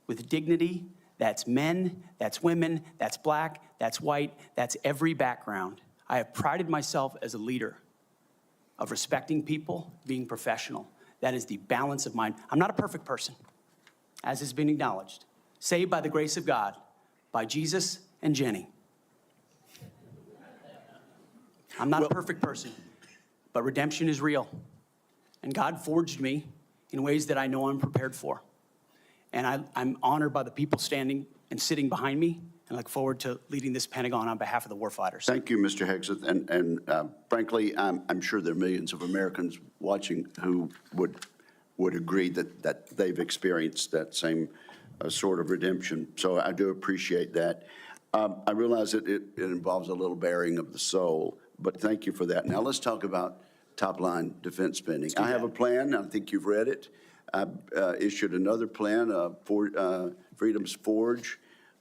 with dignity. That's men, that's women, that's black, that's white, that's every background. I have prided myself as a leader of respecting people, being professional. That is the balance of mine. I'm not a perfect person, as has been acknowledged. Saved by the grace of God, by Jesus and Jenny. I'm not a perfect person, but redemption is real. And God forged me in ways that I know I'm prepared for. And I'm honored by the people standing and sitting behind me, and look forward to leading this Pentagon on behalf of the warfighters. Thank you, Mr. Hegseth. And frankly, I'm sure there are millions of Americans watching who would agree that they've experienced that same sort of redemption. So I do appreciate that. I realize that it involves a little bearing of the soul, but thank you for that. Now let's talk about top-line defense spending. I have a plan. I think you've read it. I issued another plan, Freedom's Forge,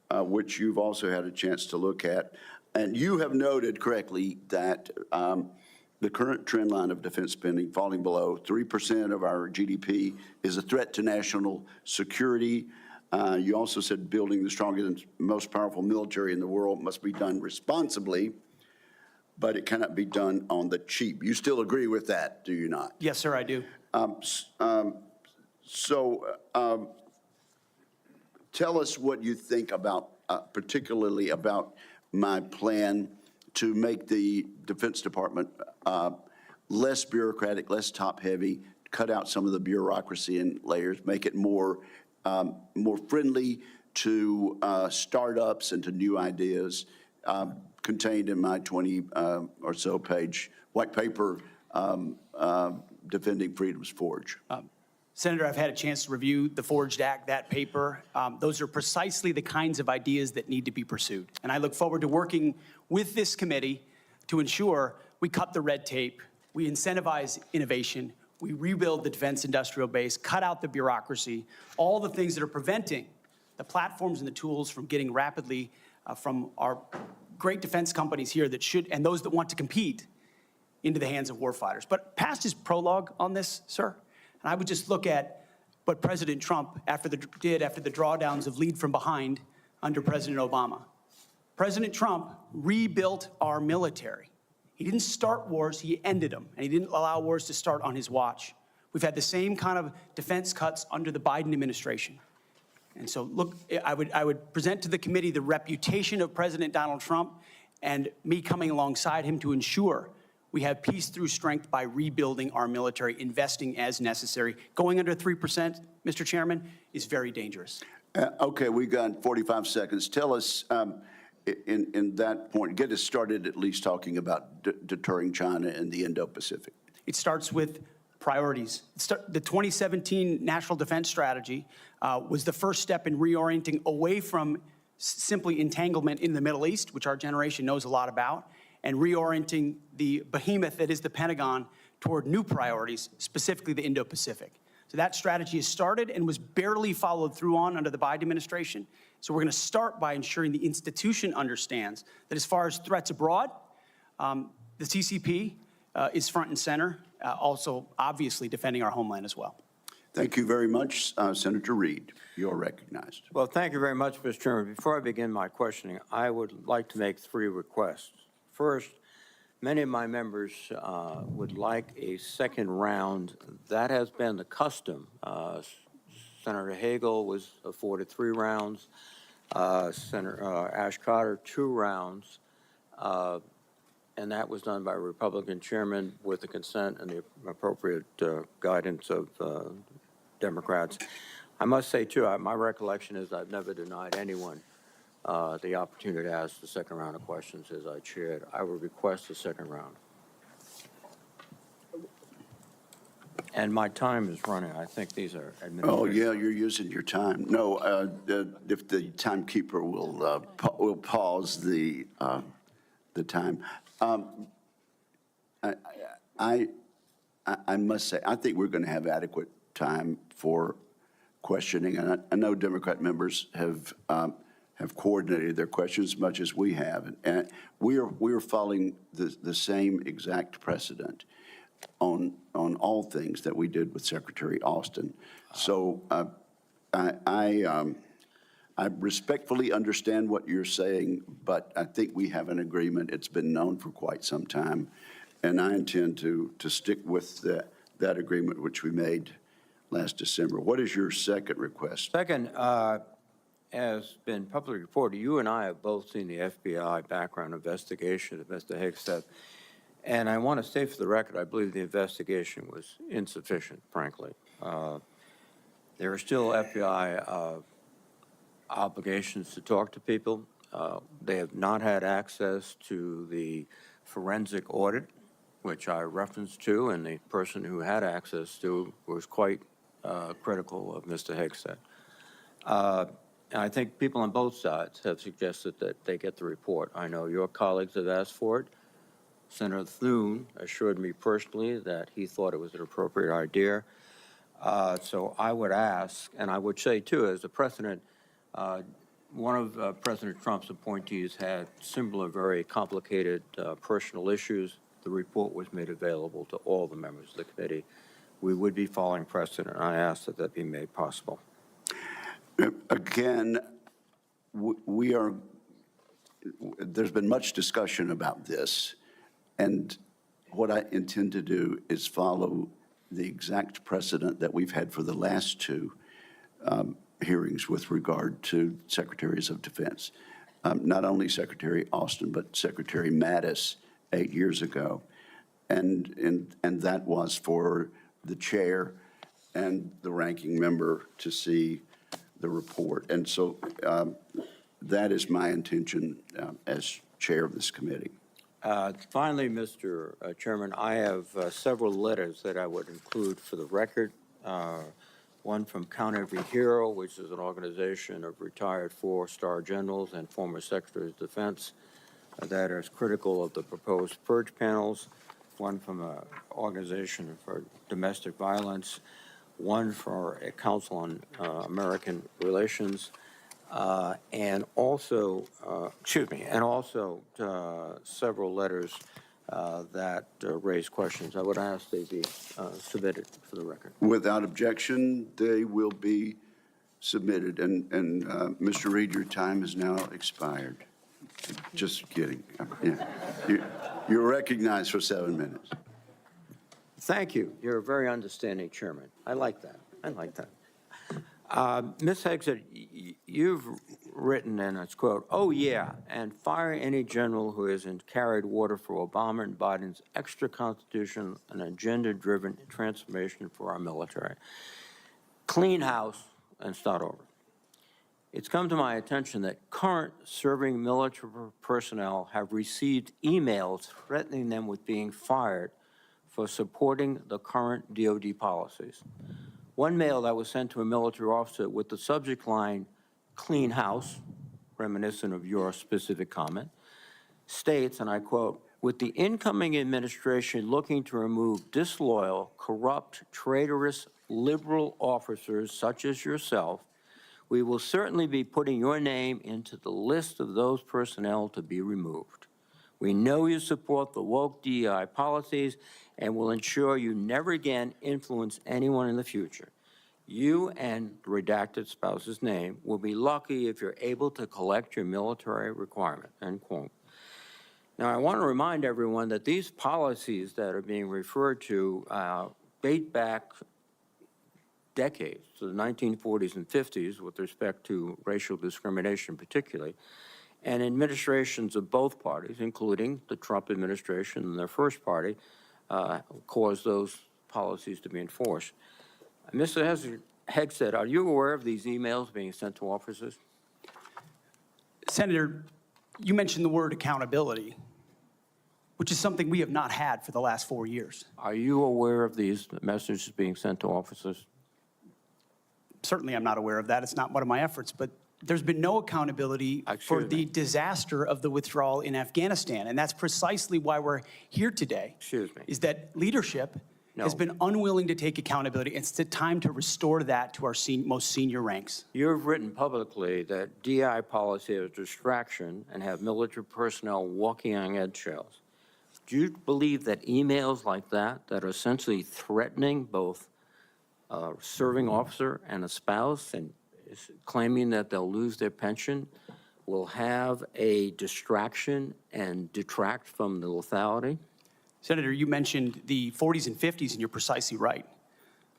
which you've also had a chance to look at. And you have noted correctly that the current trend line of defense spending falling below 3% of our GDP is a threat to national security. You also said building the strongest and most powerful military in the world must be done responsibly, but it cannot be done on the cheap. You still agree with that, do you not? Yes, sir, I do. Tell us what you think about, particularly about my plan to make the Defense Department less bureaucratic, less top-heavy, cut out some of the bureaucracy and layers, make it more friendly to startups and to new ideas. contained in my 20 or so page white paper defending freedom's forge. Senator, I've had a chance to review the Forged Act, that paper. Those are precisely the kinds of ideas that need to be pursued. And I look forward to working with this committee to ensure we cut the red tape, we incentivize innovation, we rebuild the defense industrial base, cut out the bureaucracy, all the things that are preventing the platforms and the tools from getting rapidly from our great defense companies here that should, and those that want to compete, into the hands of warfighters. But past his prologue on this, sir, and I would just look at what President Trump did after the drawdowns of lead from behind under President Obama. President Trump rebuilt our military. He didn't start wars, he ended them, and he didn't allow wars to start on his watch. We've had the same kind of defense cuts under the Biden administration. And so, look, I would present to the committee the reputation of President Donald Trump and me coming alongside him to ensure we have peace through strength by rebuilding our military, investing as necessary. Going under 3%, Mr. Chairman, is very dangerous. Okay, we got 45 seconds. Tell us, in that point, get us started at least talking about deterring China and the Indo-Pacific. It starts with priorities. The 2017 National Defense Strategy was the first step in reorienting away from simply entanglement in the Middle East, which our generation knows a lot about, and reorienting the behemoth that is the Pentagon toward new priorities, specifically the Indo-Pacific. So that strategy has started and was barely followed through on under the Biden administration. So we're going to start by ensuring the institution understands that as far as threats abroad, the CCP is front and center, also obviously defending our homeland as well. Thank you very much, Senator Reed. You're recognized. Well, thank you very much, Mr. Chairman. Before I begin my questioning, I would like to make 3 requests. First, many of my members would like a second round. That has been the custom. Senator Hagel was afforded 3 rounds. Senator Ash Carter, 2 rounds. And that was done by a Republican chairman with the consent and the appropriate guidance of Democrats. I must say, too, my recollection is I've never denied anyone the opportunity to ask the second round of questions as I chaired. I would request the second round. And my time is running. I think these are administrative. Oh, yeah, you're using your time. No, if the timekeeper will pause the time. I must say, I think we're going to have adequate time for questioning, and I know Democrat members have coordinated their questions as much as we have, and we are following the same exact precedent on all things that we did with Secretary Austin. So I respectfully understand what you're saying, but I think we have an agreement. It's been known for quite some time, and I intend to stick with that agreement which we made last December. What is your second request? Second, as been publicly reported, you and I have both seen the FBI background investigation of Mr. Hegseth. And I want to say for the record, I believe the investigation was insufficient, frankly. There are still FBI obligations to talk to people. They have not had access to the forensic audit, which I referenced to, and the person who had access to was quite critical of Mr. Hegseth. And I think people on both sides have suggested that they get the report. I know your colleagues have asked for it. Senator Thune assured me personally that he thought it was an appropriate idea. So I would ask, and I would say too, as a precedent, one of President Trump's appointees had similar, very complicated personal issues. The report was made available to all the members of the committee. We would be following precedent, and I ask that that be made possible. Again, there's been much discussion about this, and what I intend to do is follow the exact precedent that we've had for the last 2 hearings with regard to secretaries of defense. Not only Secretary Austin, but Secretary Mattis 8 years ago. And that was for the chair and the ranking member to see the report. And so that is my intention as chair of this committee. Finally, Mr. Chairman, I have several letters that I would include for the record. One from Count Every Hero, which is an organization of retired four-star generals and former secretaries of defense that is critical of the proposed purge panels. One from an organization for domestic violence. One for a Council on American Relations. And also several letters that raise questions. I would ask they be submitted for the record. Without objection, they will be submitted. And Mr. Reed, your time has now expired. Just kidding. Yeah. You're recognized for 7 minutes. Thank you. You're a very understanding chairman. I like that. I like that. Ms. Hegseth, you've written, and it's quote, "Oh yeah, and fire any general who hasn't carried water for Obama and Biden's extra constitution and agenda-driven transformation for our military. Clean house and start over." It's come to my attention that current serving military personnel have received emails threatening them with being fired for supporting the current DOD policies. One mail that was sent to a military officer with the subject line, "Clean house," reminiscent of your specific comment, states, and I quote, "With the incoming administration looking to remove disloyal, corrupt, traitorous, liberal officers such as yourself, we will certainly be putting your name into the list of those personnel to be removed. We know you support the woke DEI policies and will ensure you never again influence anyone in the future. You and the redacted spouse's name will be lucky if you're able to collect your military requirement," end quote. Now, I want to remind everyone that these policies that are being referred to date back decades, to the 1940s and 50s with respect to racial discrimination particularly, and administrations of both parties, including the Trump administration and their first party, caused those policies to be enforced. Mr. Hegseth, are you aware of these emails being sent to officers? Senator, you mentioned the word accountability, which is something we have not had for the last 4 years. Are you aware of these messages being sent to officers? Certainly, I'm not aware of that. It's not one of my efforts, but there's been no accountability for the disaster of the withdrawal in Afghanistan. And that's precisely why we're here today. Excuse me. Is that leadership has been unwilling to take accountability. It's the time to restore that to our most senior ranks. You've written publicly that DI policy is a distraction and have military personnel walking on eggshells. Do you believe that emails like that are essentially threatening both a serving officer and a spouse and claiming that they'll lose their pension will have a distraction and detract from the lethality? Senator, you mentioned the 40s and 50s, and you're precisely right.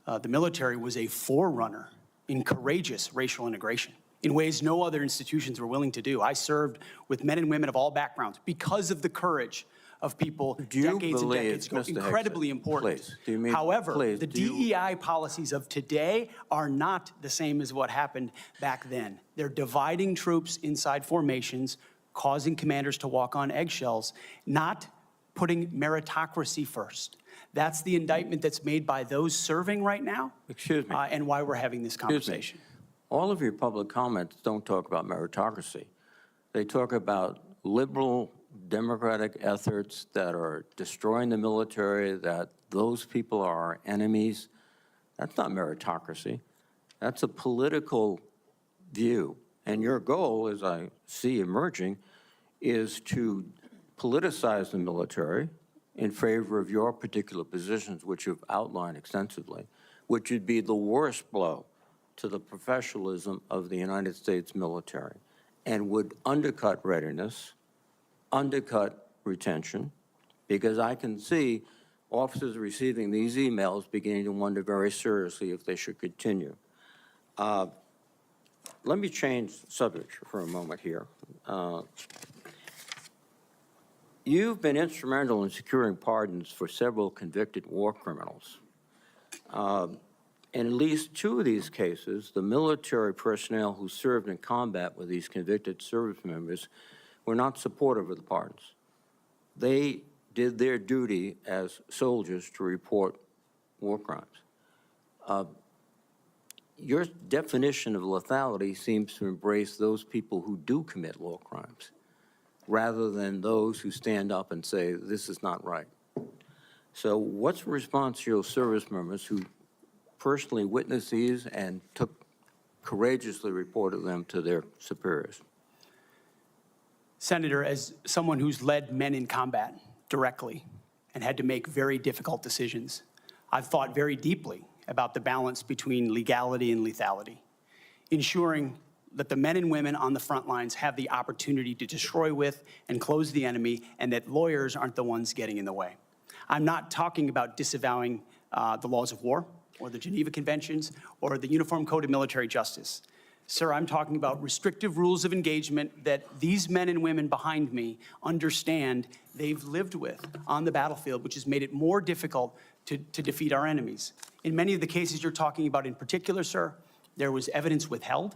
The military was a forerunner in courageous racial integration in ways no other institutions were willing to do. I served with men and women of all backgrounds because of the courage of people decades and decades ago. Incredibly important. However, the DEI policies of today are not the same as what happened back then. They're dividing troops inside formations, causing commanders to walk on eggshells, not putting meritocracy first. That's the indictment that's made by those serving right now. Excuse me. And why we're having this conversation. All of your public comments don't talk about meritocracy. They talk about liberal democratic efforts that are destroying the military, that those people are our enemies. That's not meritocracy. That's a political view. And your goal, as I see emerging, is to politicize the military in favor of your particular positions, which you've outlined extensively, which would be the worst blow to the professionalism of the United States military and would undercut readiness, undercut retention, because I can see officers receiving these emails beginning to wonder very seriously if they should continue. Let me change subject for a moment here. You've been instrumental in securing pardons for several convicted war criminals. In at least 2 of these cases, the military personnel who served in combat with these convicted service members were not supportive of the pardons. They did their duty as soldiers to report war crimes. Your definition of lethality seems to embrace those people who do commit war crimes, rather than those who stand up and say, this is not right. So what's the response to your service members who personally witnessed these and courageously reported them to their superiors? Senator, as someone who's led men in combat directly and had to make very difficult decisions, I've thought very deeply about the balance between legality and lethality, ensuring that the men and women on the front lines have the opportunity to destroy with and close the enemy, and that lawyers aren't the ones getting in the way. I'm not talking about disavowing the laws of war or the Geneva Conventions or the Uniform Code of Military Justice. Sir, I'm talking about restrictive rules of engagement that these men and women behind me understand they've lived with on the battlefield, which has made it more difficult to defeat our enemies. In many of the cases you're talking about in particular, sir, there was evidence withheld,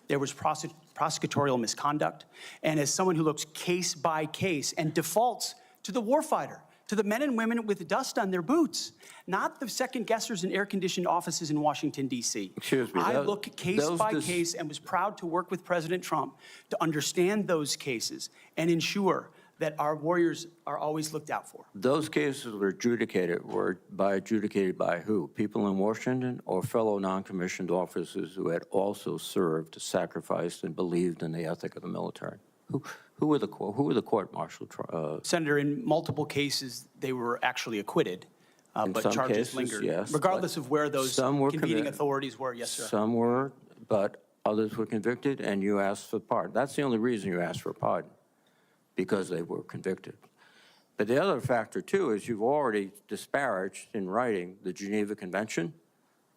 there was prosecutorial misconduct, and as someone who looks case by case and defaults to the warfighter, to the men and women with dust on their boots, not the second guessers in air-conditioned offices in Washington, D.C. Excuse me. I look case by case and was proud to work with President Trump to understand those cases and ensure that our warriors are always looked out for. Those cases were adjudicated by who? People in Washington or fellow non-commissioned officers who had also served, sacrificed, and believed in the ethic of the military? Who were the court-martial? Senator, in multiple cases, they were actually acquitted, but some charges cases, lingered. yes, Regardless of where those some were convening committed. authorities were, yes, sir. Some were, but others were convicted, and you asked for pardon. That's the only reason you asked for pardon, because they were convicted. But the other factor, too, is you've already disparaged in writing the Geneva Convention,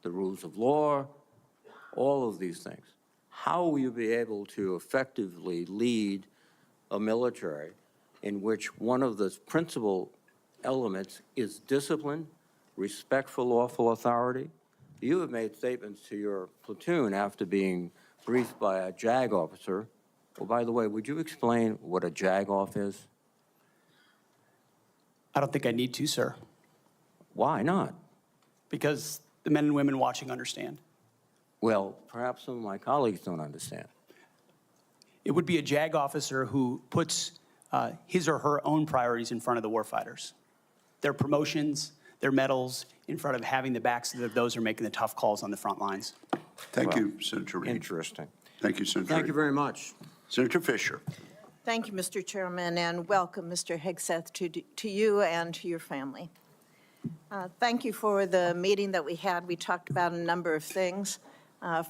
the rules of law, all of these things. How will you be able to effectively lead a military in which one of the principal elements is discipline, respect for lawful authority? You have made statements to your platoon after being briefed by a JAG officer. Well, by the way, would you explain what a JAG-off is? I don't think I need to, sir, Why not? because the men and women watching understand. Well, perhaps some of my colleagues don't understand. It would be a JAG officer who puts his or her own priorities in front of the warfighters. Their promotions, their medals, in front of having the backs of those who are making the tough calls on the front lines. Thank you, Senator Reid. Interesting. Thank you, Senator Thank Reid. you very much. Senator Fisher. Thank you, Mr. Chairman, and welcome, Mr. Hegseth, to you and to your family. Thank you for the meeting that we had. We talked about a number of things.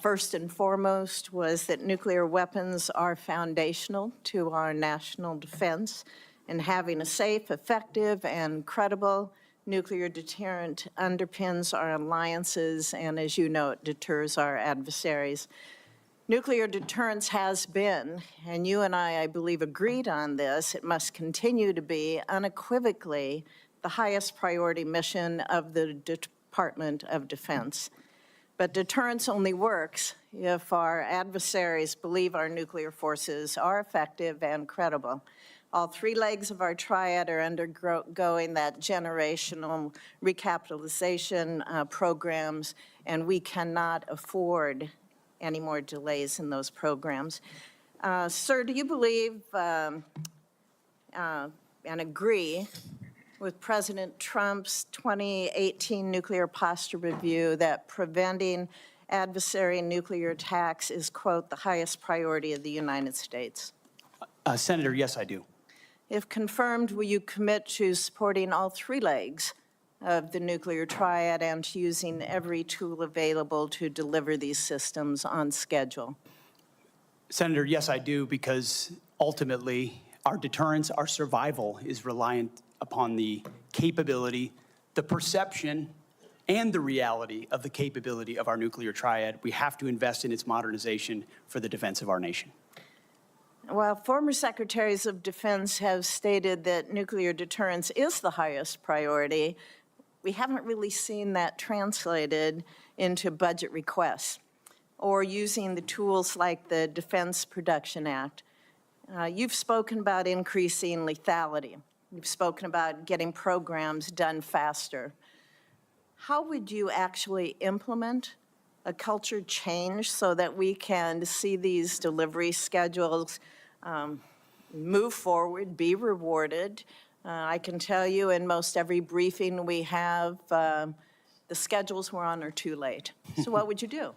First and foremost was that nuclear weapons are foundational to our national defense, and having a safe, effective, and credible nuclear deterrent underpins our alliances, and as you know, it deters our adversaries. Nuclear deterrence has been, and you and I believe, agreed on this, it must continue to be unequivocally the highest priority mission of the Department of Defense. But deterrence only works if our adversaries believe our nuclear forces are effective and credible. All three legs of our triad are undergoing that generational recapitalization programs, and we cannot afford any more delays in those programs. Sir, do you believe and agree with President Trump's 2018 nuclear posture review that preventing adversary nuclear attacks is, quote, the highest priority of the United States? Senator, yes, I do. If confirmed, will you commit to supporting all three legs of the nuclear triad and to using every tool available to deliver these systems on schedule? Senator, yes, I do, because ultimately our deterrence, our survival is reliant upon the capability, the perception, and the reality of the capability of our nuclear triad. We have to invest in its modernization for the defense of our nation. While former secretaries of defense have stated that nuclear deterrence is the highest priority, we haven't really seen that translated into budget requests or using the tools like the Defense Production Act. You've spoken about increasing lethality. You've spoken about getting programs done faster. How would you actually implement a culture change so that we can see these delivery schedules move forward, be rewarded? I can tell you in most every briefing we have, the schedules we're on are too late. So what would you do?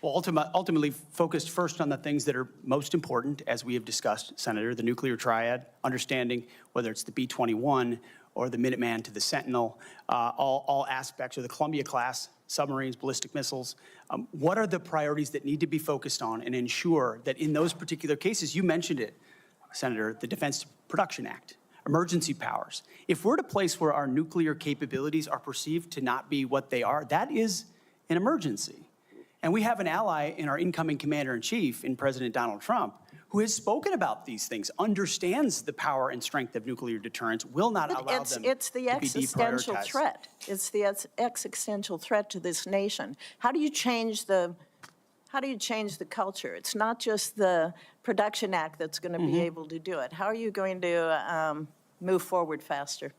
Well, ultimately focused first on the things that are most important, as we have discussed, Senator, the nuclear triad, understanding whether it's the B-21 or the Minuteman to the Sentinel, all aspects of the Columbia-class submarines, ballistic missiles. What are the priorities that need to be focused on and ensure that in those particular cases, you mentioned it, Senator, the Defense Production Act, emergency powers. If we're at a place where our nuclear capabilities are perceived to not be what they are, that is an emergency. And we have an ally in our incoming commander-in-chief, in President Donald Trump, who has spoken about these things, understands the power and strength of nuclear deterrence, will not allow them It's the to be existential deprioritized. threat. It's the existential threat to this nation. How do you change the culture? It's not just the Production Act that's going to be able to do it. How are you going to move forward faster?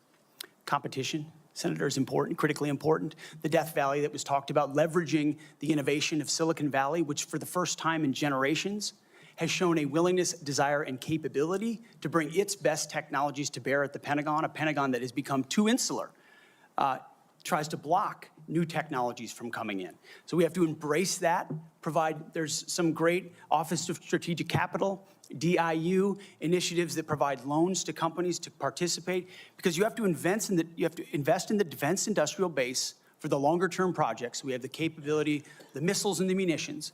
Competition, Senator, is important, critically important. The Death Valley that was talked about, leveraging the innovation of Silicon Valley, which for the first time in generations has shown a willingness, desire, and capability to bring its best technologies to bear at the Pentagon, a Pentagon that has become too insular, tries to block new technologies from coming in. So we have to embrace that, there's some great Office of Strategic Capital, DIU initiatives that provide loans to companies to participate, because you have to invest in the defense industrial base for the longer term projects. We have the capability, the missiles and the munitions,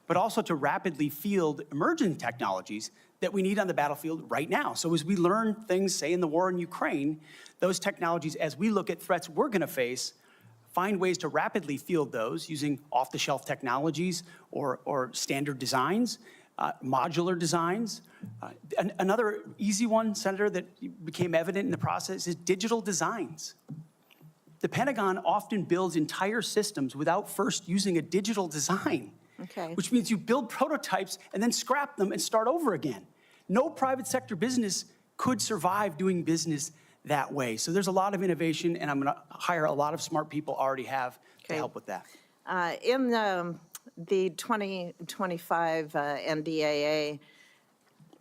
but also to rapidly field emerging technologies that we need on the battlefield right now. So as we learn things, say in the war in Ukraine, those technologies, as we look at threats we're gonna face, find ways to rapidly field those using off-the-shelf technologies or standard designs, modular designs. Another easy one, Senator, that became evident in the process is digital designs. The Pentagon often builds entire systems without first using a digital design. Okay. Which means you build prototypes and then scrap them and start over again. No private sector business could survive doing business that way. So there's a lot of innovation, and I'm going to hire a lot of smart people already have to Okay. help with that. In the 2025 NDAA,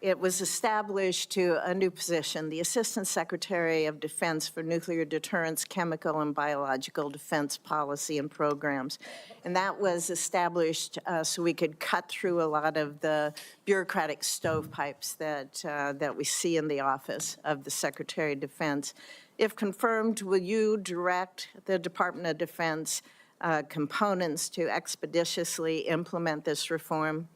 it was established to a new position, the Assistant Secretary of Defense for Nuclear Deterrence, Chemical and Biological Defense Policy and Programs. And that was established so we could cut through a lot of the bureaucratic stovepipes that we see in the office of the Secretary of Defense. If confirmed, will you direct the Department of Defense components to expeditiously implement this reform?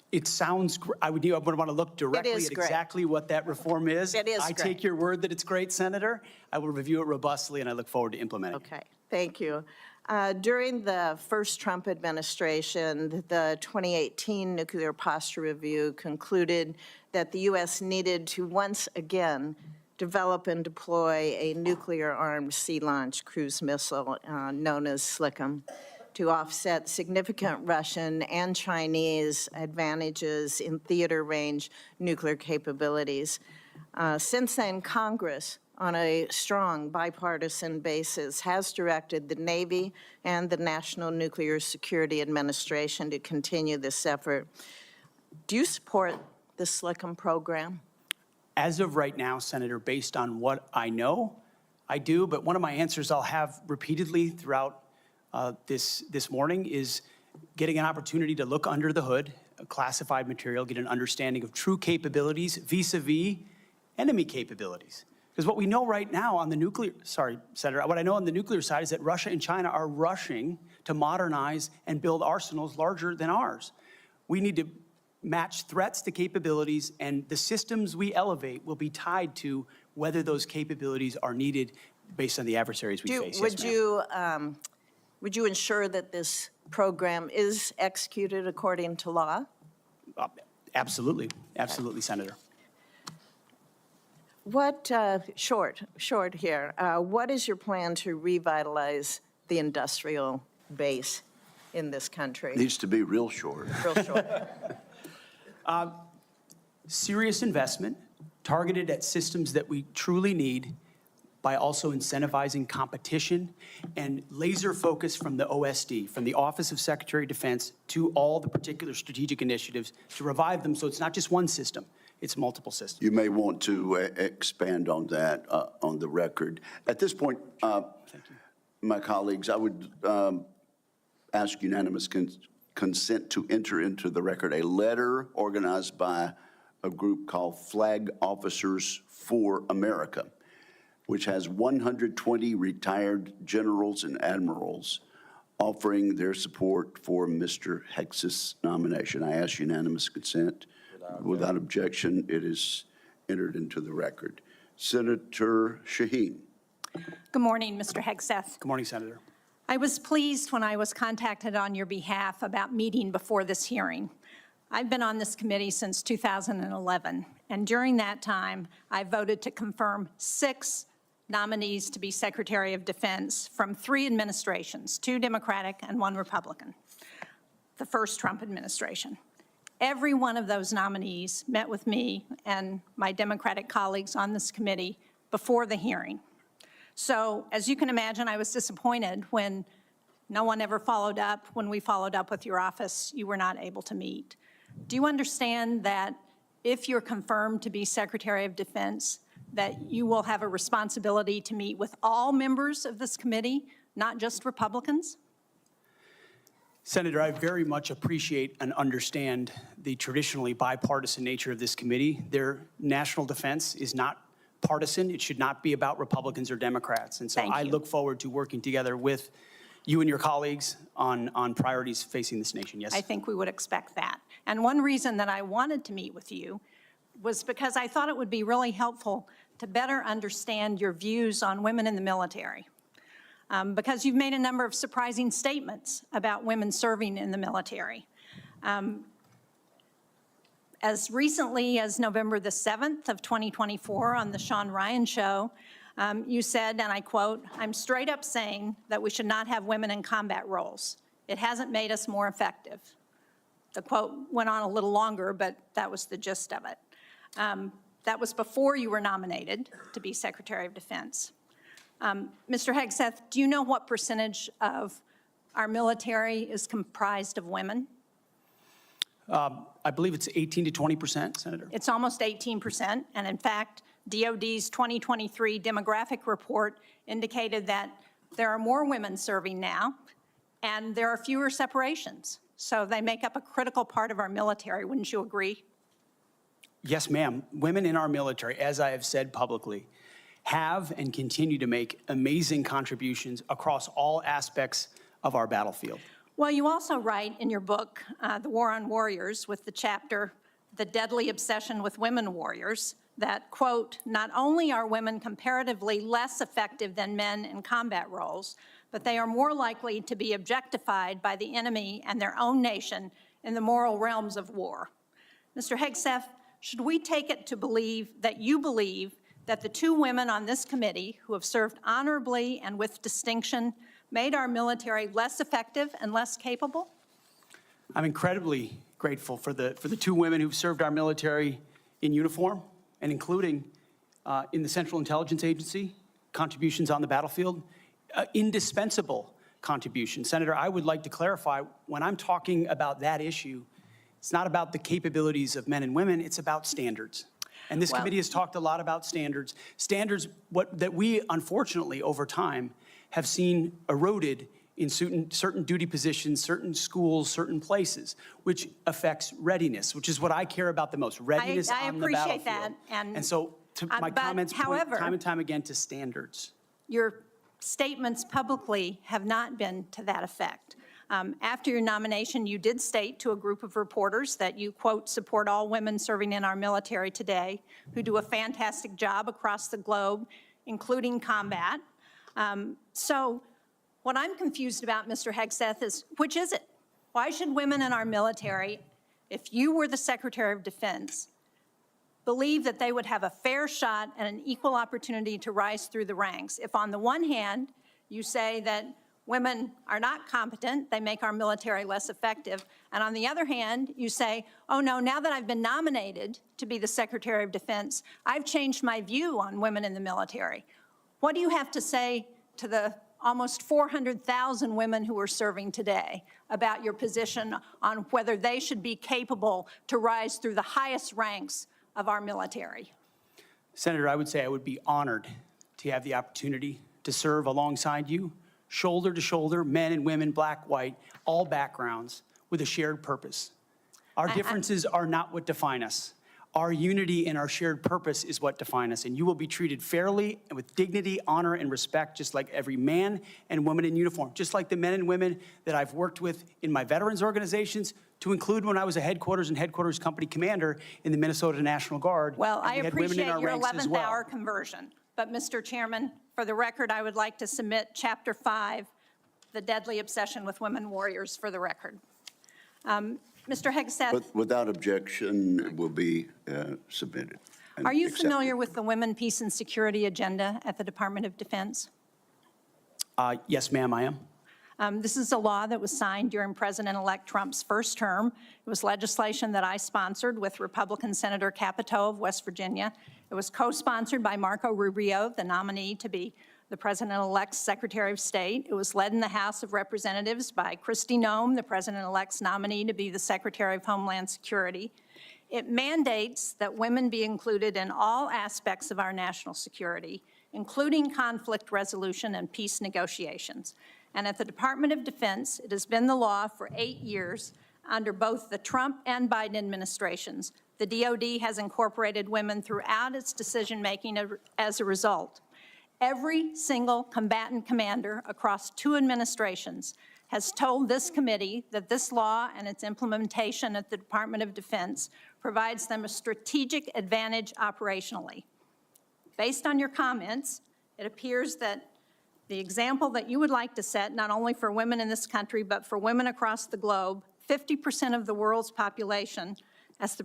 It sounds, I would want to look directly is at great. exactly what that reform is. It is I great. take your word that it's great, Senator. I will review it robustly, and I look forward to implementing it. Okay, thank you. During the first Trump administration, the 2018 Nuclear Posture Review concluded that the U.S. needed to once again develop and deploy a nuclear-armed sea-launched cruise missile known as SLCM to offset significant Russian and Chinese advantages in theater-range nuclear capabilities. Since then, Congress, on a strong bipartisan basis, has directed the Navy and the National Nuclear Security Administration to continue this effort. Do you support the SLCM program? As of right now, Senator, based on what I know, I do. But one of my answers I'll have repeatedly throughout this morning is getting an opportunity to look under the hood, classified material, get an understanding of true capabilities vis-a-vis enemy capabilities. Because what we know right now on the nuclear, Senator, what I know on the nuclear side is that Russia and China are rushing to modernize and build arsenals larger than ours. We need to match threats to capabilities, and the systems we elevate will be tied to whether those capabilities are needed based on the adversaries we face. Yes, ma'am. Would you ensure that this program is executed according to law? Absolutely, absolutely, Senator. What, short here, what is your plan to revitalize the industrial base in this country? Needs to be real short. Real short. Serious investment targeted at systems that we truly need by also incentivizing competition and laser focus from the OSD, from the Office of Secretary of Defense, to all the particular strategic initiatives to revive them so it's not just one system, it's multiple systems. You may want to expand on that on the record. At this point, my colleagues, I would ask unanimous consent to enter into the record a letter organized by a group called Flag Officers for America, which has 120 retired generals and admirals offering their support for Mr. Hegseth's nomination. I ask unanimous consent. Without objection, it is entered into the record. Senator Shaheen. Good morning, Mr. Hegseth. Good morning, Senator. I was pleased when I was contacted on your behalf about meeting before this hearing. I've been on this committee since 2011, and during that time, I voted to confirm 6 nominees to be Secretary of Defense from 3 administrations, 2 Democratic and 1 Republican, the first Trump administration. Every one of those nominees met with me and my Democratic colleagues on this committee before the hearing. So, as you can imagine, I was disappointed when no one ever followed up. When we followed up with your office, you were not able to meet. Do you understand that if you're confirmed to be Secretary of Defense, that you will have a responsibility to meet with all members of this committee, not just Republicans? Senator, I very much appreciate and understand the traditionally bipartisan nature of this committee. Their national defense is not partisan. It should not be about Republicans or Democrats. And so I look forward to working together with you and your colleagues on priorities facing this nation. Yes? I think we would expect that. And one reason that I wanted to meet with you was because I thought it would be really helpful to better understand your views on women in the military. Because you've made a number of surprising statements about women serving in the military. As recently as November the 7th of 2024 on the Sean Ryan Show, you said, and I quote, "I'm straight up saying that we should not have women in combat roles. It hasn't made us more effective." The quote went on a little longer, but that was the gist of it. That was before you were nominated to be Secretary of Defense. Mr. Hegseth, do you know what percentage of our military is comprised of women? I believe it's 18 to 20%, Senator. It's almost 18%, and in fact, DOD's 2023 demographic report indicated that there are more women serving now, and there are fewer separations. So they make up a critical part of our military, wouldn't you agree? Yes, ma'am. Women in our military, as I have said publicly, have and continue to make amazing contributions across all aspects of our battlefield. Well, you also write in your book, The War on Warriors, with the chapter, The Deadly Obsession with Women Warriors, that, quote, "Not only are women comparatively less effective than men in combat roles, but they are more likely to be objectified by the enemy and their own nation in the moral realms of war." Mr. Hegseth, should we take it to believe that you believe that the 2 women on this committee who have served honorably and with distinction made our military less effective and less capable? I'm incredibly grateful for the 2 women who've served our military in uniform and including in the Central Intelligence Agency, contributions on the battlefield, indispensable contributions. Senator, I would like to clarify, when I'm talking about that issue, it's not about the capabilities of men and women, it's about standards. And this committee has talked a lot about standards. Standards that we, unfortunately, over time, have seen eroded in certain duty positions, certain schools, certain places, which affects readiness, which is what I care about the most, readiness on the battlefield. I appreciate that. And so my comments point time and time again to standards. Your statements publicly have not been to that effect. After your nomination, you did state to a group of reporters that you, quote, "support all women serving in our military today who do a fantastic job across the globe, including combat." So what I'm confused about, Mr. Hegseth, is which is it? Why should women in our military, if you were the Secretary of Defense, believe that they would have a fair shot and an equal opportunity to rise through the ranks? If on the one hand, you say that women are not competent, they make our military less effective. And on the other hand, you say, oh no, now that I've been nominated to be the Secretary of Defense, I've changed my view on women in the military. What do you have to say to the almost 400,000 women who are serving today about your position on whether they should be capable to rise through the highest ranks of our military? Senator, I would say I would be honored to have the opportunity to serve alongside you, shoulder to shoulder, men and women, black, white, all backgrounds, with a shared purpose. Our differences are not what define us. Our unity and our shared purpose is what define us, and you will be treated fairly and with dignity, honor, and respect, just like every man and woman in uniform, just like the men and women that I've worked with in my veterans organizations, to include when I was a headquarters and headquarters company commander in the Minnesota National Guard. Well, and I we had women in appreciate our your ranks as 11th well. hour conversion. But, Mr. Chairman, for the record, I would like to submit Chapter 5, the deadly obsession with women warriors, for the record. Mr. Hegseth, But without objection, it will be submitted. and are you accepted. familiar with the Women, Peace, and Security agenda at the Department of Defense? Yes, ma'am, I am. This is a law that was signed during President-elect Trump's first term. It was legislation that I sponsored with Republican Senator Capito of West Virginia. It was co-sponsored by Marco Rubio, the nominee to be the President-elect's Secretary of State. It was led in the House of Representatives by Kristi Noem, the President-elect's nominee to be the Secretary of Homeland Security. It mandates that women be included in all aspects of our national security, including conflict resolution and peace negotiations. And at the Department of Defense, it has been the law for 8 years under both the Trump and Biden administrations. The DoD has incorporated women throughout its decision-making as a result. Every single combatant commander across 2 administrations has told this committee that this law and its implementation at the Department of Defense provides them a strategic advantage operationally. Based on your comments, it appears that the example that you would like to set, not only for women in this country, but for women across the globe, 50% of the world's population, as the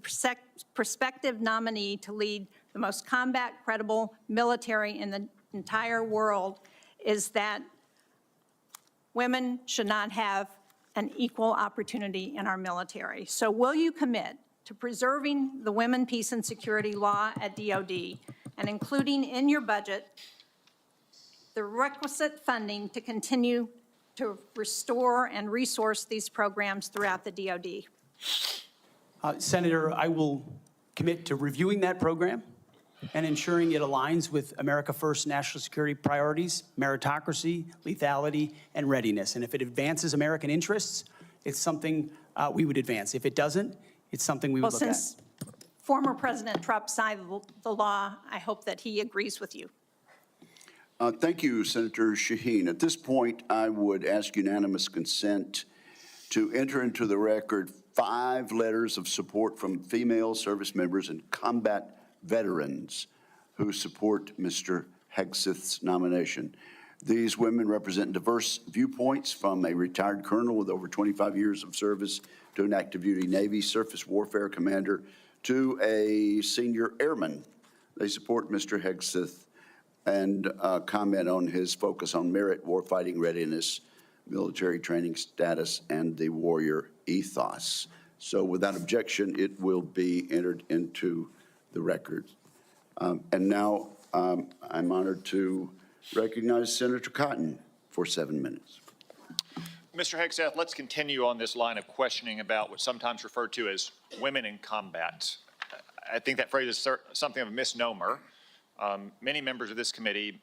prospective nominee to lead the most combat-credible military in the entire world, is that women should not have an equal opportunity in our military. So will you commit to preserving the Women, Peace, and Security law at DoD and including in your budget the requisite funding to continue to restore and resource these programs throughout the DoD? Senator, I will commit to reviewing that program and ensuring it aligns with America First national security priorities, meritocracy, lethality, and readiness. And if it advances American interests, it's something we would advance. If it doesn't, it's something we would Well, look at. since former President Trump signed the law, I hope that he agrees with you. Thank you, Senator Shaheen. At this point, I would ask unanimous consent to enter into the record 5 letters of support from female service members and combat veterans who support Mr. Hegseth's nomination. These women represent diverse viewpoints, from a retired colonel with over 25 years of service to an active duty Navy surface warfare commander to a senior airman. They support Mr. Hegseth and comment on his focus on merit, warfighting readiness, military training status, and the warrior ethos. So without objection, it will be entered into the record. And now I'm honored to recognize Senator Cotton for 7 minutes. Mr. Hegseth, let's continue on this line of questioning about what's sometimes referred to as women in combat. I think that phrase is something of a misnomer. Many members of this committee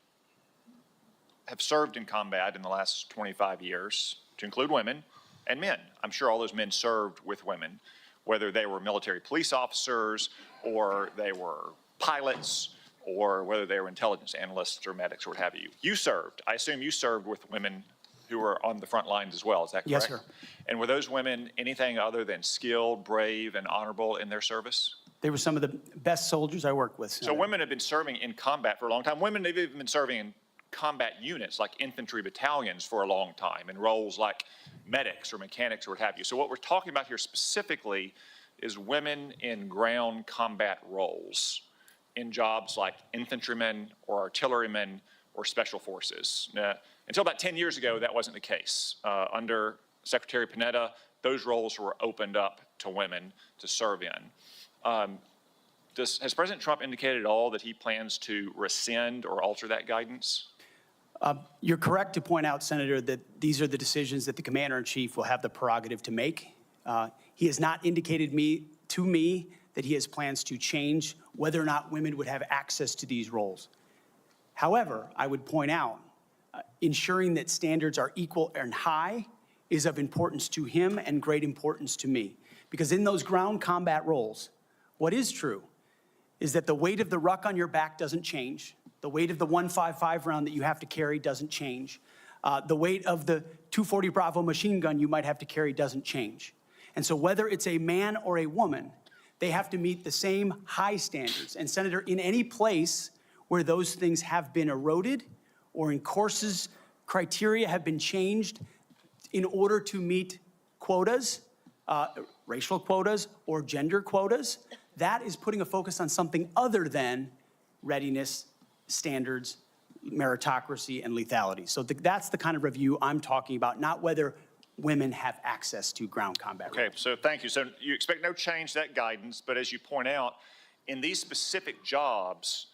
have served in combat in the last 25 years, to include women and men. I'm sure all those men served with women, whether they were military police officers or they were pilots or whether they were intelligence analysts or medics or what have you. You served. I assume you served with women who were on the front lines as well. Is that correct? Yes, sir. And were those women anything other than skilled, brave, and honorable in their service? They were some of the best soldiers I worked with. So women have been serving in combat for a long time. Women have even been serving in combat units like infantry battalions for a long time in roles like medics or mechanics or what have you. So what we're talking about here specifically is women in ground combat roles in jobs like infantrymen or artillerymen or special forces. Now, Until about 10 years ago, that wasn't the case. Under Secretary Panetta, those roles were opened up to women to serve in. Has President Trump indicated at all that he plans to rescind or alter that guidance? You're correct to point out, Senator, that these are the decisions that the Commander-in-Chief will have the prerogative to make. He has not indicated to me that he has plans to change whether or not women would have access to these roles. However, I would point out, ensuring that standards are equal and high is of importance to him and great importance to me. Because in those ground combat roles, what is true is that the weight of the ruck on your back doesn't change. The weight of the 155 round that you have to carry doesn't change. The weight of the 240 Bravo machine gun you might have to carry doesn't change. And so whether it's a man or a woman, they have to meet the same high standards. And Senator, in any place where those things have been eroded or in courses, criteria have been changed in order to meet quotas, racial quotas or gender quotas, that is putting a focus on something other than readiness, standards, meritocracy, and lethality. So that's the kind of review I'm talking about, not whether women have access to ground combat. Okay, so thank you. So you expect no change to that guidance, but as you point out, in these specific jobs,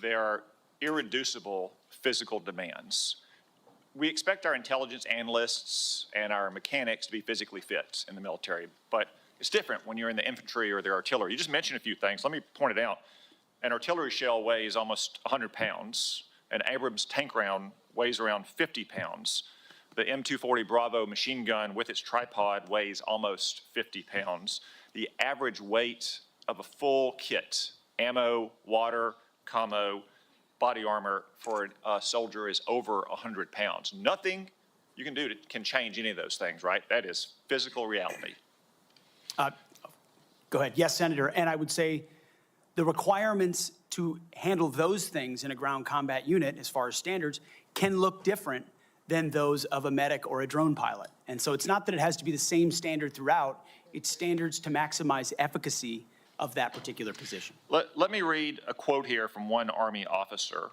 there are irreducible physical demands. We expect our intelligence analysts and our mechanics to be physically fit in the military, but it's different when you're in the infantry or the artillery. You just mentioned a few things. Let me point it out. An artillery shell weighs almost 100 pounds. An Abrams tank round weighs around 50 pounds. The M240 Bravo machine gun with its tripod weighs almost 50 pounds. The average weight of a full kit, ammo, water, commo, body armor for a soldier is over 100 pounds. Nothing you can do can change any of those things, right? That is physical reality. Go ahead. Yes, Senator. And I would say the requirements to handle those things in a ground combat unit, as far as standards, can look different than those of a medic or a drone pilot. And so it's not that it has to be the same standard throughout. It's standards to maximize efficacy of that particular position. Let me read a quote here from one Army officer.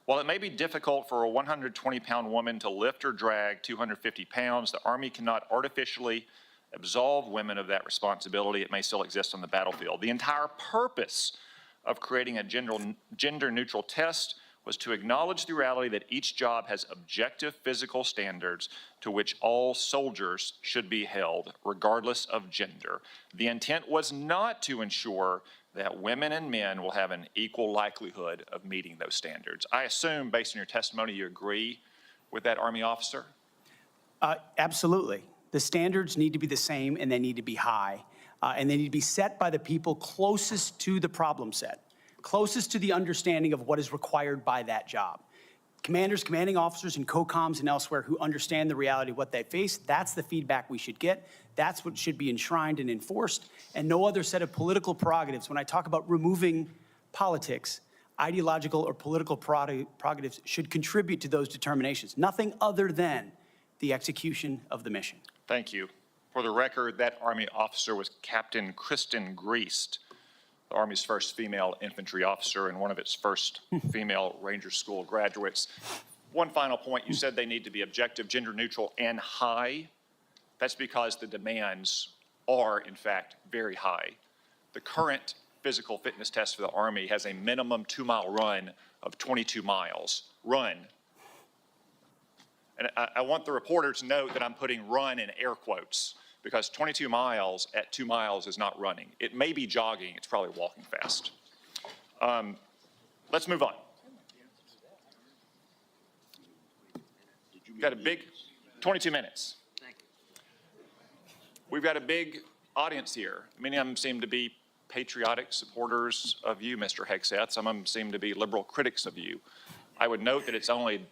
While it may be difficult for a 120-pound woman to lift or drag 250 pounds, the Army cannot artificially absolve women of that responsibility. It may still exist on the battlefield. The entire purpose of creating a gender-neutral test was to acknowledge the reality that each job has objective physical standards to which all soldiers should be held, regardless of gender. The intent was not to ensure that women and men will have an equal likelihood of meeting those standards. I assume, based on your testimony, you agree with that Army officer? Absolutely. The standards need to be the same and they need to be high. And they need to be set by the people closest to the problem set, closest to the understanding of what is required by that job. Commanders, commanding officers, and COCOMs and elsewhere who understand the reality of what they face, that's the feedback we should get. That's what should be enshrined and enforced, and no other set of political prerogatives. When I talk about removing politics, ideological or political prerogatives should contribute to those determinations, nothing other than the execution of the mission. Thank you. For the record, that Army officer was Captain Kristen Griest, the Army's first female infantry officer and one of its first female Ranger School graduates. One final point, you said they need to be objective, gender neutral, and high. That's because the demands are, in fact, very high. The current physical fitness test for the Army has a minimum 2-mile run of 22 miles. Run. And I want the reporter to note that I'm putting run in air quotes, because 22 miles at 2 miles is not running. It may be jogging, it's probably walking fast. Let's move on. We've got a big, 22 minutes. We've got a big audience here. Many of them seem to be patriotic supporters of you, Mr. Hegseth. Some of them seem to be liberal critics of you. I would note that it's only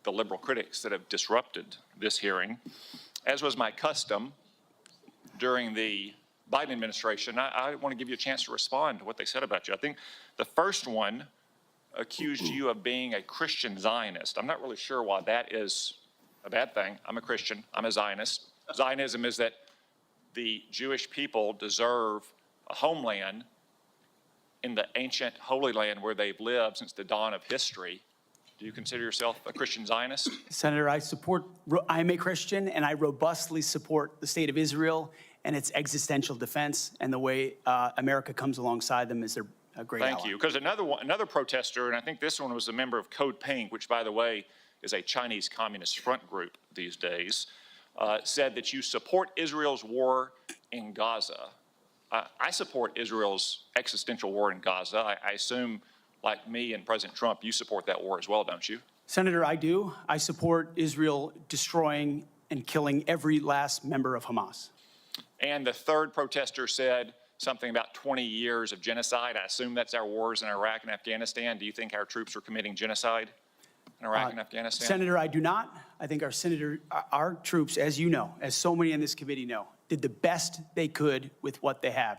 the liberal critics that have disrupted this hearing. As was my custom during the Biden administration, I want to give you a chance to respond to what they said about you. I think the first one accused you of being a Christian Zionist. I'm not really sure why that is a bad thing. I'm a Christian. I'm a Zionist. Zionism is that the Jewish people deserve a homeland in the ancient Holy Land where they've lived since the dawn of history. Do you consider yourself a Christian Zionist? Senator, I'm a Christian, and I robustly support the state of Israel and its existential defense, and the way America comes alongside them is a great ally. Thank you. Because another protester, and I think this one was a member of Code Pink, which, by the way, is a Chinese Communist front group these days, said that you support Israel's war in Gaza. I support Israel's existential war in Gaza. I assume, like me and President Trump, you support that war as well, don't you? Senator, I do. I support Israel destroying and killing every last member of Hamas. And the third protester said something about 20 years of genocide. I assume that's our wars in Iraq and Afghanistan. Do you think our troops are committing genocide in Iraq and Afghanistan? Senator, I do not. I think our troops, as you know, as so many in this committee know, did the best they could with what they had.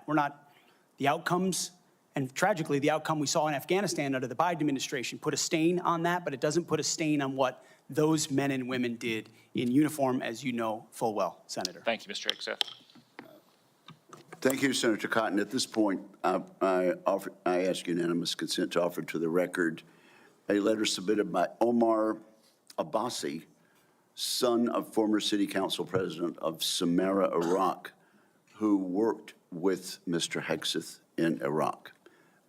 The outcomes, and tragically, the outcome we saw in Afghanistan under the Biden administration put a stain on that, but it doesn't put a stain on what those men and women did in uniform, as you know full well, Senator. Thank you, Mr. Hegseth. Thank you, Senator Cotton. At this point, I ask unanimous consent to offer to the record a letter submitted by Omar Abbasi, son of former city council president of Samarra, Iraq, who worked with Mr. Hegseth in Iraq.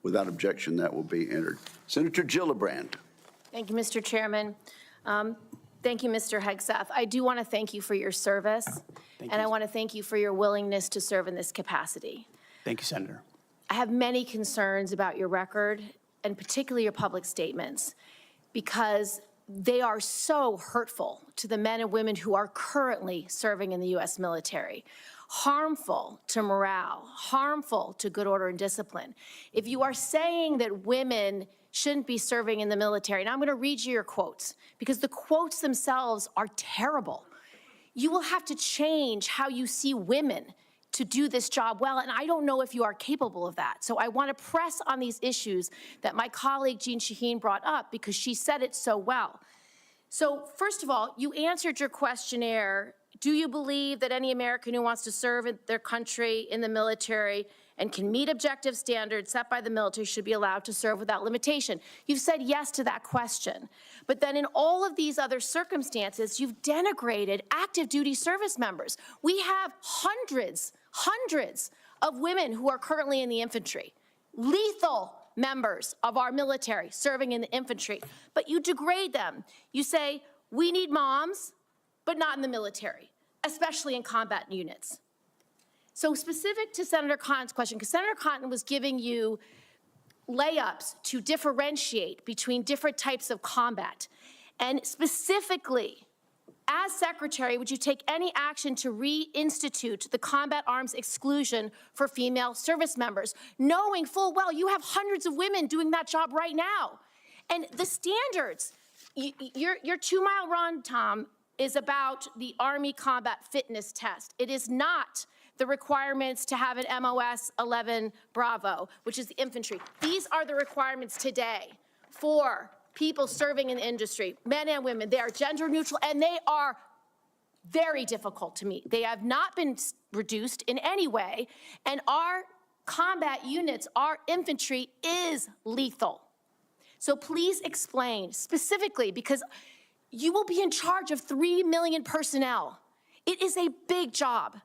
Without objection, that will be entered. Senator Gillibrand. Thank you, Mr. Chairman. Thank you, Mr. Hegseth. I do want to thank you for your service, and I want to thank you for your willingness to serve in this capacity. Thank you, Senator. I have many concerns about your record, and particularly your public statements, because they are so hurtful to the men and women who are currently serving in the U.S. military, harmful to morale, harmful to good order and discipline. If you are saying that women shouldn't be serving in the military, and I'm going to read you your quotes, because the quotes themselves are terrible. You will have to change how you see women to do this job well, and I don't know if you are capable of that. So I want to press on these issues that my colleague Jean Shaheen brought up, because she said it so well. So first of all, you answered your questionnaire. Do you believe that any American who wants to serve in their country in the military and can meet objective standards set by the military should be allowed to serve without limitation? You've said yes to that question. But then in all of these other circumstances, you've denigrated active duty service members. We have hundreds of women who are currently in the infantry, lethal members of our military serving in the infantry, but you degrade them. You say, we need moms, but not in the military, especially in combat units. So specific to Senator Cotton's question, because Senator Cotton was giving you layups to differentiate between different types of combat. And specifically, as Secretary, would you take any action to reinstitute the combat arms exclusion for female service members, knowing full well you have hundreds of women doing that job right now? And the standards, your 2-mile run, Tom, is about the Army Combat Fitness Test. It is not the requirements to have an MOS 11 Bravo, which is the infantry. These are the requirements today for people serving in the industry, men and women. They are gender neutral, and they are very difficult to meet. They have not been reduced in any way, and our combat units, our infantry is lethal. So please explain specifically, because you will be in charge of 3 million personnel. It is a big job.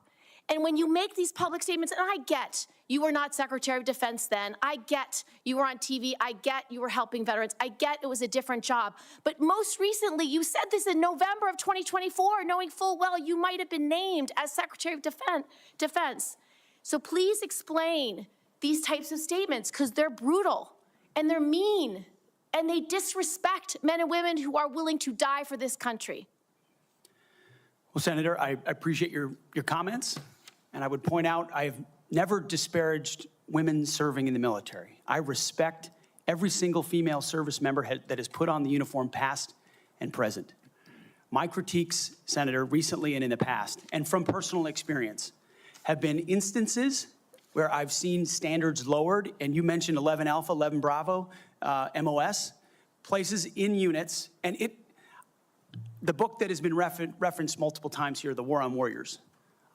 And when you make these public statements, and I get you were not Secretary of Defense then, I get you were on TV, I get you were helping veterans, I get it was a different job. But most recently, you said this in November of 2024, knowing full well you might have been named as Secretary of Defense. So please explain these types of statements, because they're brutal and they're mean and they disrespect men and women who are willing to die for this country. Well, Senator, I appreciate your comments, and I would point out I have never disparaged women serving in the military. I respect every single female service member that has put on the uniform, past and present. My critiques, Senator, recently and in the past, and from personal experience, have been instances where I've seen standards lowered, and you mentioned 11 Alpha, 11 Bravo, MOS, places in units, and the book that has been referenced multiple times here, The War on Warriors.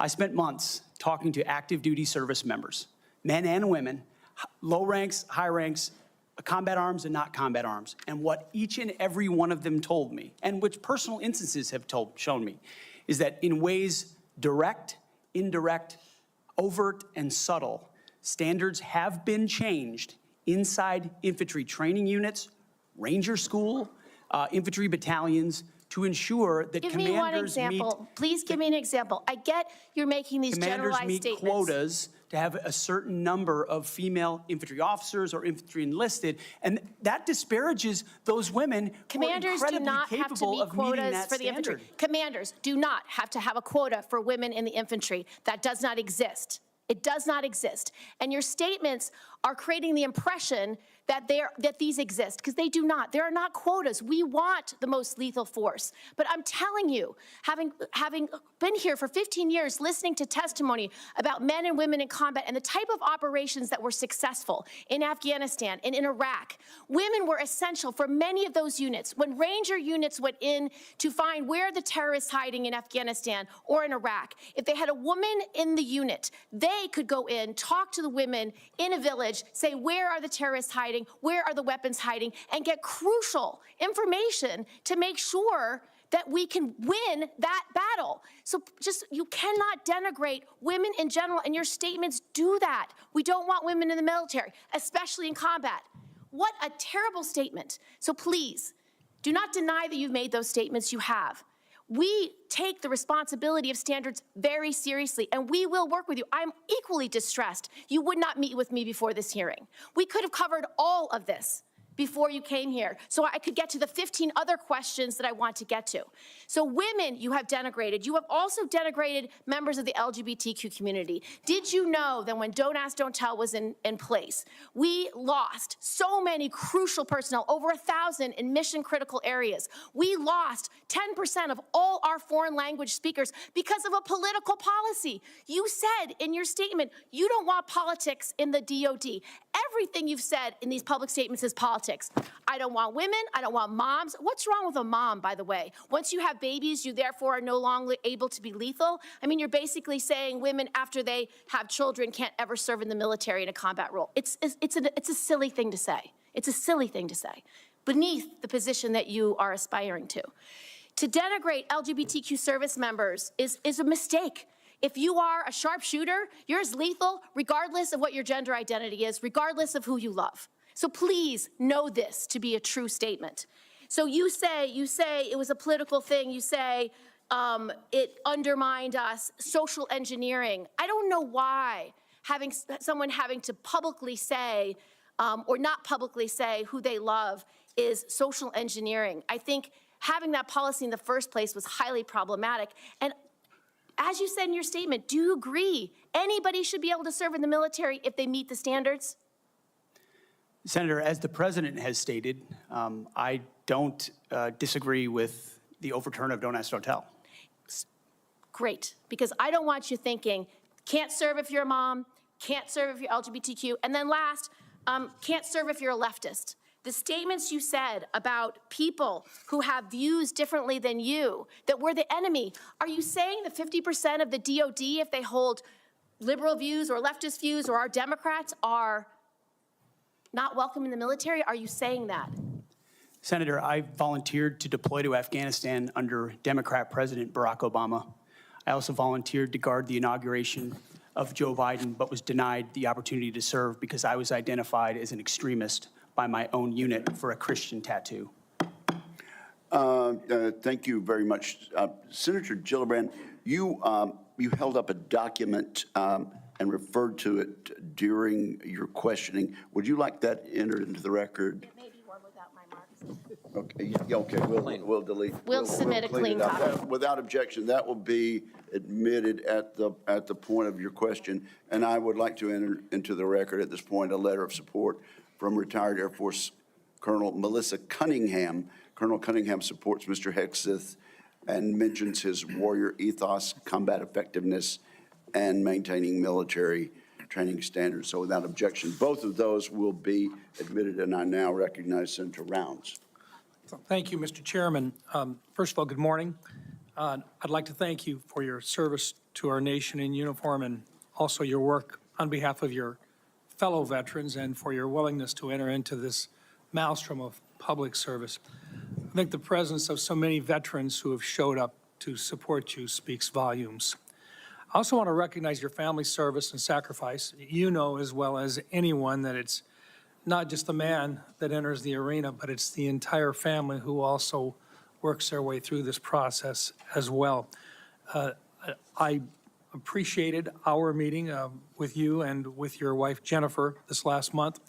I spent months talking to active duty service members, men and women, low ranks, high ranks, combat arms and not combat arms. And what each and every one of them told me, and which personal instances have shown me, is that in ways direct, indirect, overt, and subtle, standards have been changed inside infantry training units, ranger school, infantry battalions, to ensure that Give me one commanders meet. example. Please give me an example. I get you're making these generalized Commanders meet statements. quotas to have a certain number of female infantry officers or infantry enlisted, and that disparages those women who are Commanders do incredibly not have to capable meet of meeting quotas that for the infantry. standard. Commanders do not have to have a quota for women in the infantry. That does not exist. It does not exist. And your statements are creating the impression that these exist, because they do not. There are not quotas. We want the most lethal force. But I'm telling you, having been here for 15 years, listening to testimony about men and women in combat and the type of operations that were successful in Afghanistan and in Iraq, women were essential for many of those units. When Ranger units went in to find where the terrorists hiding in Afghanistan or in Iraq, if they had a woman in the unit, they could go in, talk to the women in a village, say, where are the terrorists hiding? Where are the weapons hiding? And get crucial information to make sure that we can win that battle. So you cannot denigrate women in general, and your statements do that. We don't want women in the military, especially in combat. What a terrible statement. So please, do not deny that you've made those statements. You have. We take the responsibility of standards very seriously, and we will work with you. I'm equally distressed you would not meet with me before this hearing. We could have covered all of this before you came here, so I could get to the 15 other questions that I want to get to. So women you have denigrated. You have also denigrated members of the LGBTQ community. Did you know that when Don't Ask, Don't Tell was in place, we lost so many crucial personnel, over 1,000 in mission-critical areas. We lost 10% of all our foreign language speakers because of a political policy. You said in your statement, you don't want politics in the DOD. Everything you've said in these public statements is politics. I don't want women. I don't want moms. What's wrong with a mom, by the way? Once you have babies, you therefore are no longer able to be lethal. I mean, you're basically saying women, after they have children, can't ever serve in the military in a combat role. It's a silly thing to say. It's a silly thing to say, beneath the position that you are aspiring to. To denigrate LGBTQ service members is a mistake. If you are a sharpshooter, you're as lethal regardless of what your gender identity is, regardless of who you love. So please know this to be a true statement. So you say it was a political thing. You say it undermined us, social engineering. I don't know why someone having to publicly say or not publicly say who they love is social engineering. I think having that policy in the first place was highly problematic. And as you said in your statement, do you agree anybody should be able to serve in the military if they meet the standards? Senator, as the president has stated, I don't disagree with the overturn of Don't Ask, Don't Tell. Great, because I don't want you thinking, can't serve if you're a mom, can't serve if you're LGBTQ, and then last, can't serve if you're a leftist. The statements you said about people who have views differently than you, that we're the enemy, are you saying that 50% of the DOD, if they hold liberal views or leftist views or are Democrats, are not welcome in the military? Are you saying that? Senator, I volunteered to deploy to Afghanistan under Democrat President Barack Obama. I also volunteered to guard the inauguration of Joe Biden, but was denied the opportunity to serve because I was identified as an extremist by my own unit for a Christian tattoo. Thank you very much. Senator Gillibrand, you held up a document and referred to it during your questioning. Would you like that entered into the record? It may be one without my marks. Okay, yeah, okay, we'll delete. We'll submit a clean clean it up. copy. Without objection, that will be admitted at the point of your question. And I would like to enter into the record at this point a letter of support from retired Air Force Colonel Melissa Cunningham. Colonel Cunningham supports Mr. Hegseth and mentions his warrior ethos, combat effectiveness, and maintaining military training standards. So without objection, both of those will be admitted, and I now recognize Senator Rounds. Thank you, Mr. Chairman. First of all, good morning. I'd like to thank you for your service to our nation in uniform and also your work on behalf of your fellow veterans and for your willingness to enter into this maelstrom of public service. I think the presence of so many veterans who have showed up to support you speaks volumes. I also want to recognize your family's service and sacrifice. You know as well as anyone that it's not just the man that enters the arena, but it's the entire family who also works their way through this process as well. I appreciated our meeting with you and with your wife Jennifer this last month.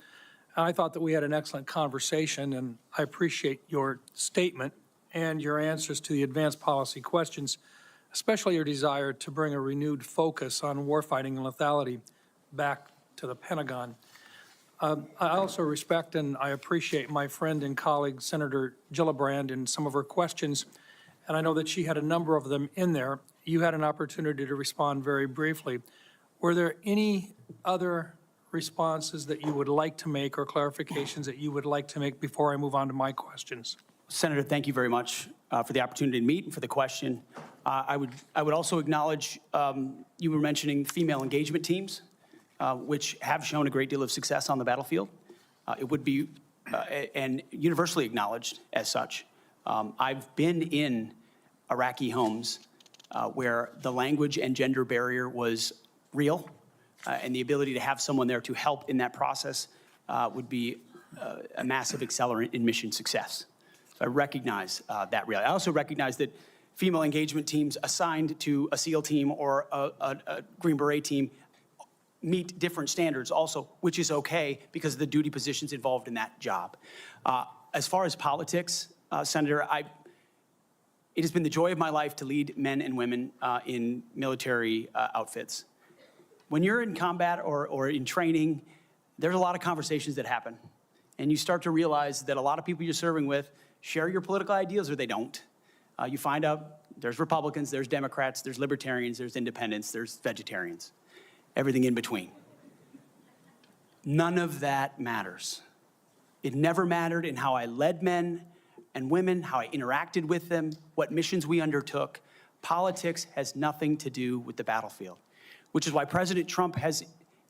I thought that we had an excellent conversation, and I appreciate your statement and your answers to the advanced policy questions, especially your desire to bring a renewed focus on warfighting and lethality back to the Pentagon. I also respect and I appreciate my friend and colleague, Senator Gillibrand, and some of her questions, and I know that she had a number of them in there. You had an opportunity to respond very briefly. Were there any other responses that you would like to make or clarifications that you would like to make before I move on to my questions? Senator, thank you very much for the opportunity to meet and for the question. I would also acknowledge you were mentioning female engagement teams, which have shown a great deal of success on the battlefield. It would be and universally acknowledged as such. I've been in Iraqi homes where the language and gender barrier was real, and the ability to have someone there to help in that process would be a massive accelerant in mission success. So I recognize that reality. I also recognize that female engagement teams assigned to a SEAL team or a Green Beret team meet different standards also, which is okay because of the duty positions involved in that job. As far as politics, Senator, it has been the joy of my life to lead men and women in military outfits. When you're in combat or in training, there's a lot of conversations that happen. And you start to realize that a lot of people you're serving with share your political ideals or they don't. You find out there's Republicans, there's Democrats, there's Libertarians, there's Independents, there's Vegetarians, everything in between. None of that matters. It never mattered in how I led men and women, how I interacted with them, what missions we undertook. Politics has nothing to do with the battlefield, which is why President Trump has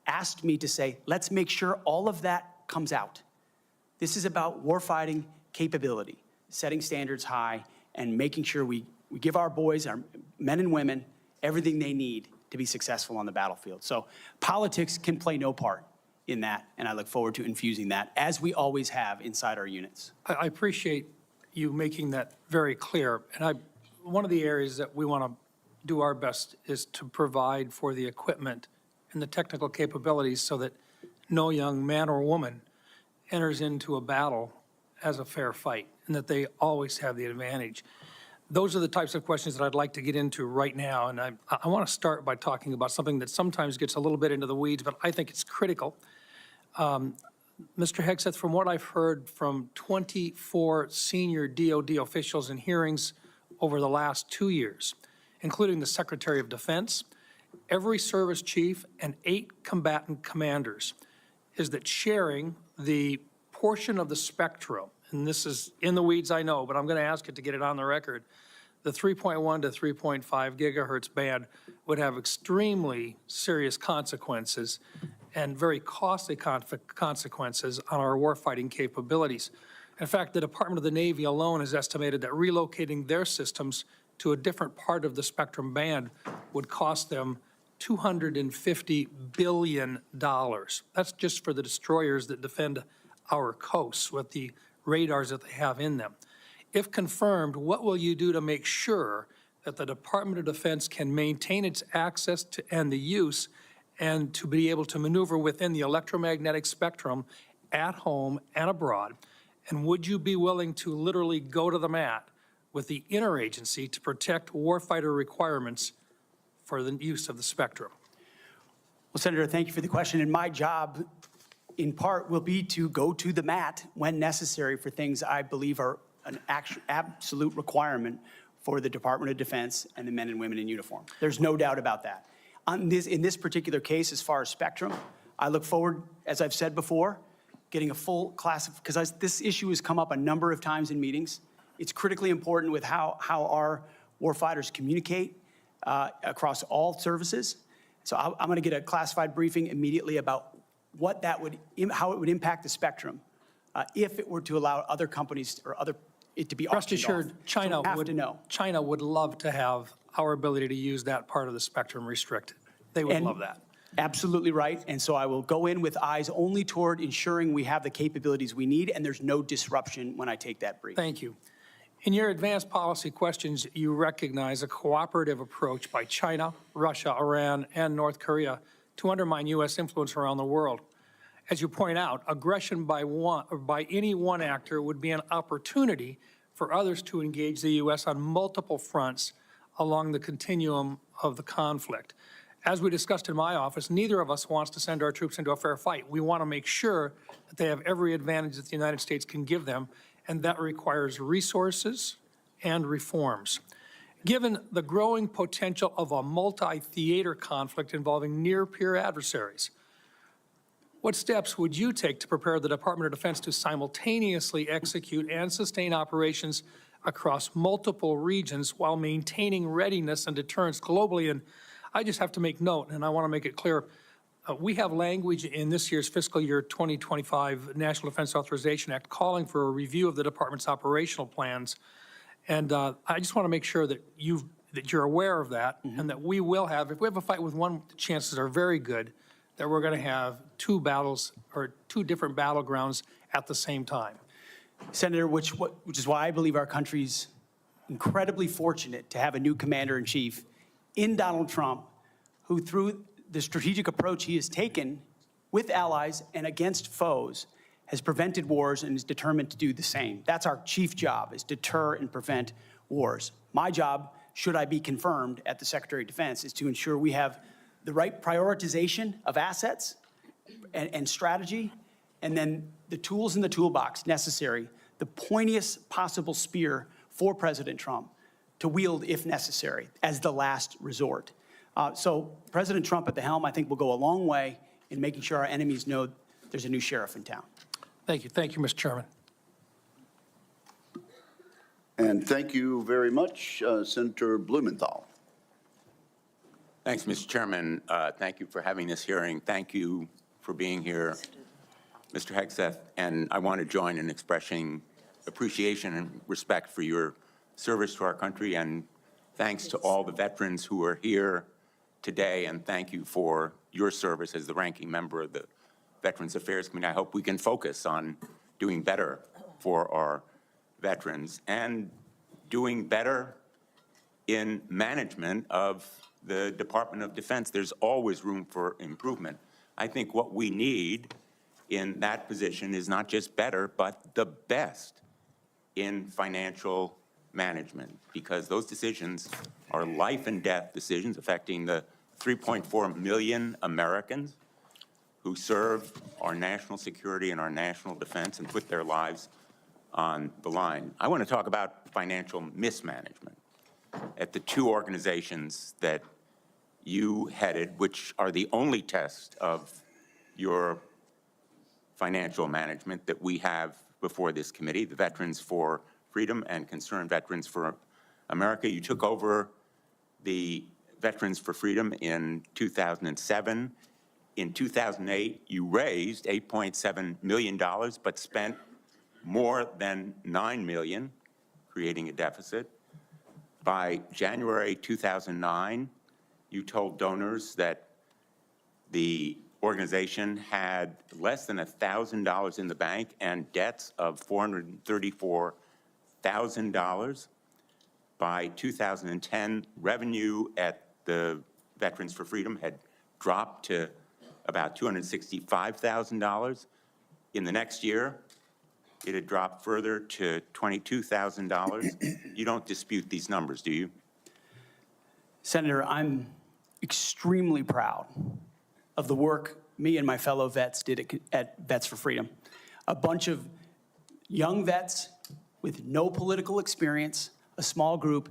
asked me to say, let's make sure all of that comes out. This is about warfighting capability, setting standards high, and making sure we give our boys, our men and women, everything they need to be successful on the battlefield. So politics can play no part in that, and I look forward to infusing that, as we always have inside our units. I appreciate you making that very clear. And one of the areas that we want to do our best is to provide for the equipment and the technical capabilities so that no young man or woman enters into a battle as a fair fight, and that they always have the advantage. Those are the types of questions that I'd like to get into right now, and I want to start by talking about something that sometimes gets a little bit into the weeds, but I think it's critical. Mr. Hegseth, from what I've heard from 24 senior DOD officials in hearings over the last 2 years, including the Secretary of Defense, every service chief, and 8 combatant commanders, is that sharing the portion of the spectrum, and this is in the weeds, I know, but I'm going to ask it to get it on the record, the 3.1 to 3.5 gigahertz band would have extremely serious consequences and very costly consequences on our warfighting capabilities. In fact, the Department of the Navy alone has estimated that relocating their systems to a different part of the spectrum band would cost them $250 billion. That's just for the destroyers that defend our coasts with the radars that they have in them. If confirmed, what will you do to make sure that the Department of Defense can maintain its access to and the use and to be able to maneuver within the electromagnetic spectrum at home and abroad? And would you be willing to literally go to the mat with the interagency to protect warfighter requirements for the use of the spectrum? Well, Senator, thank you for the question. And my job, in part, will be to go to the mat when necessary for things I believe are an absolute requirement for the Department of Defense and the men and women in uniform. There's no doubt about that. In this particular case, as far as spectrum, I look forward, as I've said before, getting a full class of, because this issue has come up a number of times in meetings. It's critically important with how our warfighters communicate across all services. So I'm going to get a classified briefing immediately about how it would impact the spectrum if it were to allow other companies or it to be Rest auctioned off. assured, So we have to know. China would love to have our ability to use that part of the spectrum restricted. They would And love that. Absolutely right. And so I will go in with eyes only toward ensuring we have the capabilities we need and there's no disruption when I take that brief. Thank you. In your advanced policy questions, you recognize a cooperative approach by China, Russia, Iran, and North Korea to undermine U.S. influence around the world. As you point out, aggression by any one actor would be an opportunity for others to engage the U.S. on multiple fronts along the continuum of the conflict. As we discussed in my office, neither of us wants to send our troops into a fair fight. We want to make sure that they have every advantage that the United States can give them, and that requires resources and reforms. Given the growing potential of a multi-theater conflict involving near-peer adversaries, what steps would you take to prepare the Department of Defense to simultaneously execute and sustain operations across multiple regions while maintaining readiness and deterrence globally? And I just have to make note, and I want to make it clear, we have language in this year's fiscal year 2025 National Defense Authorization Act calling for a review of the department's operational plans. And I just want to make sure that you're aware of that, and that we will have, if we have a fight with one, the chances are very good that we're going to have two battles or two different battlegrounds at the same time. Senator, which is why I believe our country's incredibly fortunate to have a new commander-in-chief in Donald Trump, who through the strategic approach he has taken with allies and against foes has prevented wars and is determined to do the same. That's our chief job, is deter and prevent wars. My job, should I be confirmed at the Secretary of Defense, is to ensure we have the right prioritization of assets and strategy, and then the tools in the toolbox necessary, the pointiest possible spear for President Trump to wield if necessary as the last resort. So President Trump at the helm, I think, will go a long way in making sure our enemies know there's a new sheriff in town. Thank you. Thank you, Mr. Chairman. And thank you very much, Senator Blumenthal. Thanks, Mr. Chairman. Thank you for having this hearing. Thank you for being here, Mr. Hegseth. And I want to join in expressing appreciation and respect for your service to our country, and thanks to all the veterans who are here today, and thank you for your service as the ranking member of the Veterans Affairs Committee. I hope we can focus on doing better for our veterans and doing better in management of the Department of Defense. There's always room for improvement. I think what we need in that position is not just better, but the best in financial management, because those decisions are life and death decisions affecting the 3.4 million Americans who serve our national security and our national defense and put their lives on the line. I want to talk about financial mismanagement at the two organizations that you headed, which are the only test of your financial management that we have before this committee, the Veterans for Freedom and Concerned Veterans for America. You took over the Veterans for Freedom in 2007. In 2008, you raised $8.7 million, but spent more than $9 million, creating a deficit. By January 2009, you told donors that the organization had less than $1,000 in the bank and debts of $434,000. By 2010, revenue at the Veterans for Freedom had dropped to about $265,000. In the next year, it had dropped further to $22,000. You don't dispute these numbers, do you? Senator, I'm extremely proud of the work me and my fellow vets did at Vets for Freedom. A bunch of young vets with no political experience, a small group,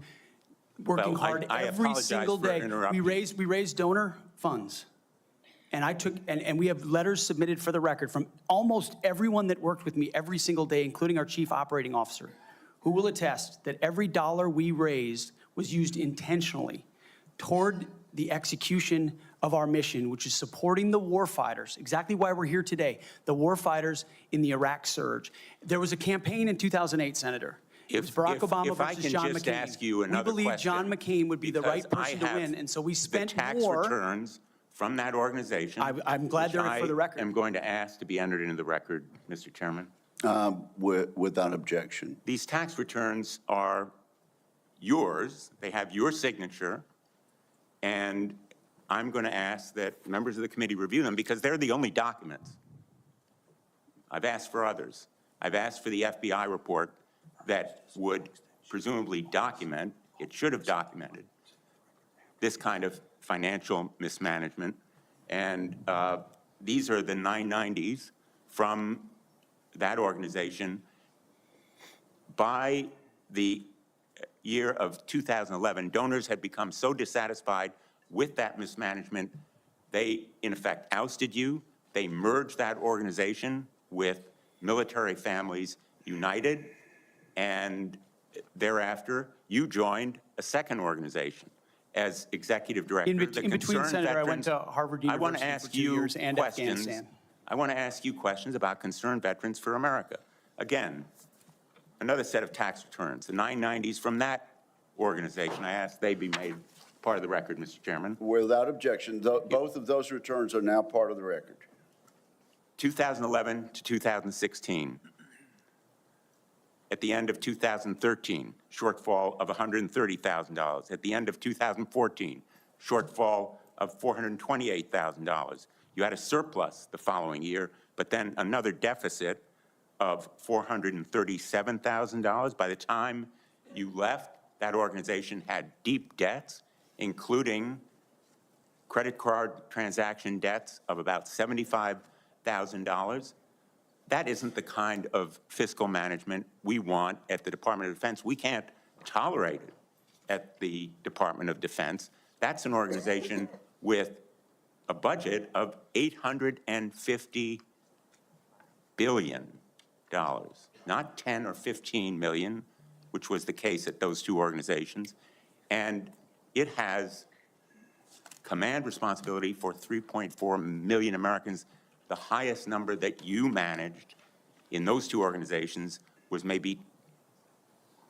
working hard every single day. We raised donor funds. And we have letters submitted for the record from almost everyone that worked with me every single day, including our chief operating officer, who will attest that every dollar we raised was used intentionally toward the execution of our mission, which is supporting the warfighters, exactly why we're here today, the warfighters in the Iraq surge. There was a campaign in 2008, Senator. It was Barack Obama if I versus can John just McCain. ask you another We believe John question, McCain would be the right because I person to have win, and so we spent the tax more. returns from that organization. I'm glad they're for the record. I am going to ask to be entered into the record, Mr. Chairman. Without objection. These tax returns are yours. They have your signature. And I'm going to ask that members of the committee review them because they're the only documents. I've asked for others. I've asked for the FBI report that would presumably document, it should have documented, this kind of financial mismanagement. And these are the 990s from that organization. By the year of 2011, donors had become so dissatisfied with that mismanagement, they, in effect, ousted you. They merged that organization with Military Families United, and thereafter, you joined a second organization as executive director. In between, Senator, I went to Harvard I want to University ask for 2 you years and questions. Afghanistan. I want to ask you questions about Concerned Veterans for America. Again, another set of tax returns, the 990s from that organization. I ask they be made part of the record, Mr. Chairman. Without objection, both of those returns are now part of the record. 2011 to 2016. At the end of 2013, shortfall of $130,000. At the end of 2014, shortfall of $428,000. You had a surplus the following year, but then another deficit of $437,000. By the time you left, that organization had deep debts, including credit card transaction debts of about $75,000. That isn't the kind of fiscal management we want at the Department of Defense. We can't tolerate it at the Department of Defense. That's an organization with a budget of $850 billion, not 10 or 15 million, which was the case at those two organizations. And it has command responsibility for 3.4 million Americans. The highest number that you managed in those two organizations was maybe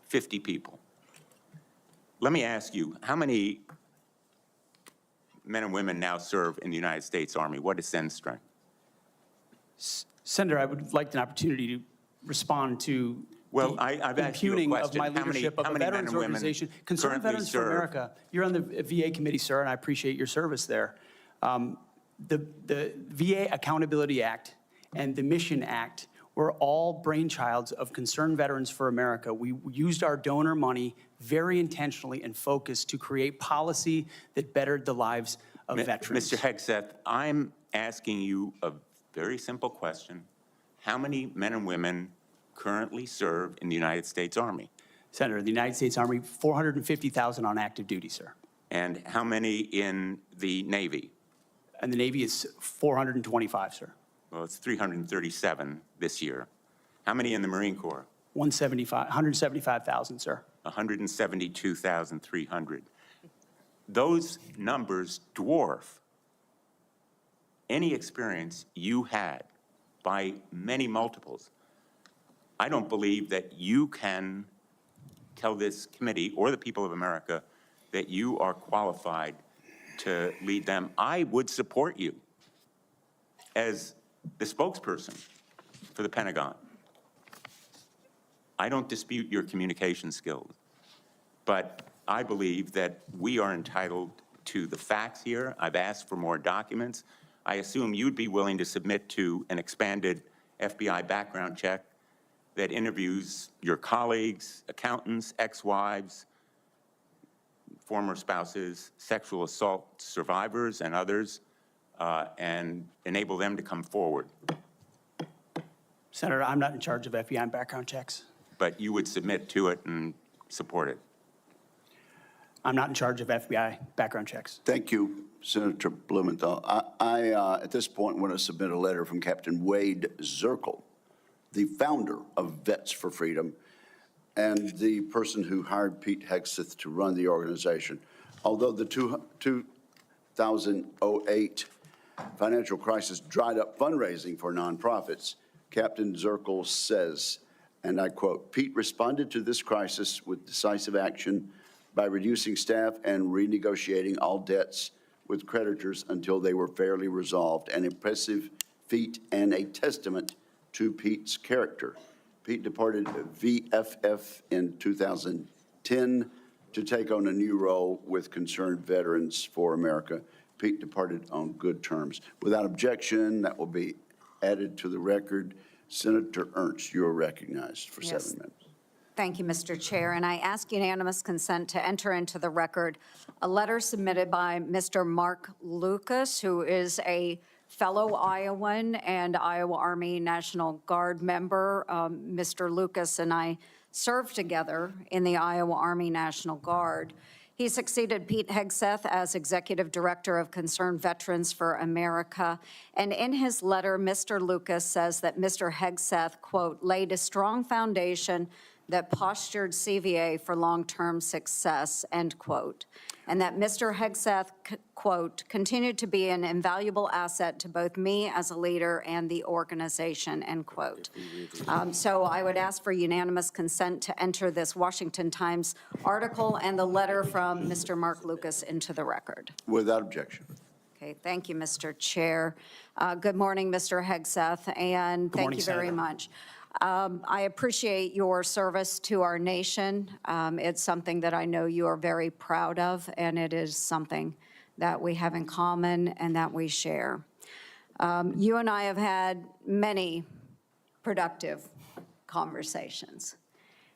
50 people. Let me ask you, how many men and women now serve in the United States Army? What is Send Strength? Senator, I would like an opportunity to respond to Well, the I've asked you a impugning of question. my How many- leadership of how a many men veterans and women organization. Concerned currently Veterans for serve? America, you're on the VA committee, sir, and I appreciate your service there. The VA Accountability Act and the Mission Act were all brainchilds of Concerned Veterans for America. We used our donor money very intentionally and focused to create policy that bettered the lives of veterans. Mr. Hegseth, I'm asking you a very simple question. How many men and women currently serve in the United States Army? Senator, the United States Army, 450,000 on active duty, sir. And how many in the Navy? And the Navy is 425, sir. Well, it's 337 this year. How many in the Marine Corps? 175,000, sir. 172,300. Those numbers dwarf any experience you had by many multiples. I don't believe that you can tell this committee or the people of America that you are qualified to lead them. I would support you as the spokesperson for the Pentagon. I don't dispute your communication skills, but I believe that we are entitled to the facts here. I've asked for more documents. I assume you'd be willing to submit to an expanded FBI background check that interviews your colleagues, accountants, ex-wives, former spouses, sexual assault survivors, and others, and enable them to come forward. Senator, I'm not in charge of FBI background checks. But you would submit to it and support it. I'm not in charge of FBI background checks. Thank you, Senator Blumenthal. I at this point, want to submit a letter from Captain Wade Zirkle, the founder of Vets for Freedom and the person who hired Pete Hegseth to run the organization. Although the two 2008 financial crisis dried up fundraising for nonprofits, Captain Zirkle says, and I quote, "Pete responded to this crisis with decisive action by reducing staff and renegotiating all debts with creditors until they were fairly resolved, an impressive feat and a testament to Pete's character." Pete departed VFF in 2010 to take on a new role with Concerned Veterans for America. Pete departed on good terms. Without objection, that will be added to the record. Senator Ernst, you are recognized for Yes. 7 minutes. Thank you, Mr. Chair, and I ask unanimous consent to enter into the record a letter submitted by Mr. Mark Lucas, who is a fellow Iowan and Iowa Army National Guard member. Mr. Lucas and I served together in the Iowa Army National Guard. He succeeded Pete Hegseth as Executive Director of Concerned Veterans for America. And in his letter, Mr. Lucas says that Mr. Hegseth, quote, laid a strong foundation that postured CVA for long-term success, end quote. And that Mr. Hegseth, quote, continued to be an invaluable asset to both me as a leader and the organization, end quote. So I would ask for unanimous consent to enter this Washington Times article and the letter from Mr. Mark Lucas into the record. Without objection. Okay, thank you, Mr. Chair. Good morning, Mr. Hegseth, and thank morning, you very Senator. much. I appreciate your service to our nation. It's something that I know you are very proud of, and it is something that we have in common and that we share. You and I have had many productive conversations.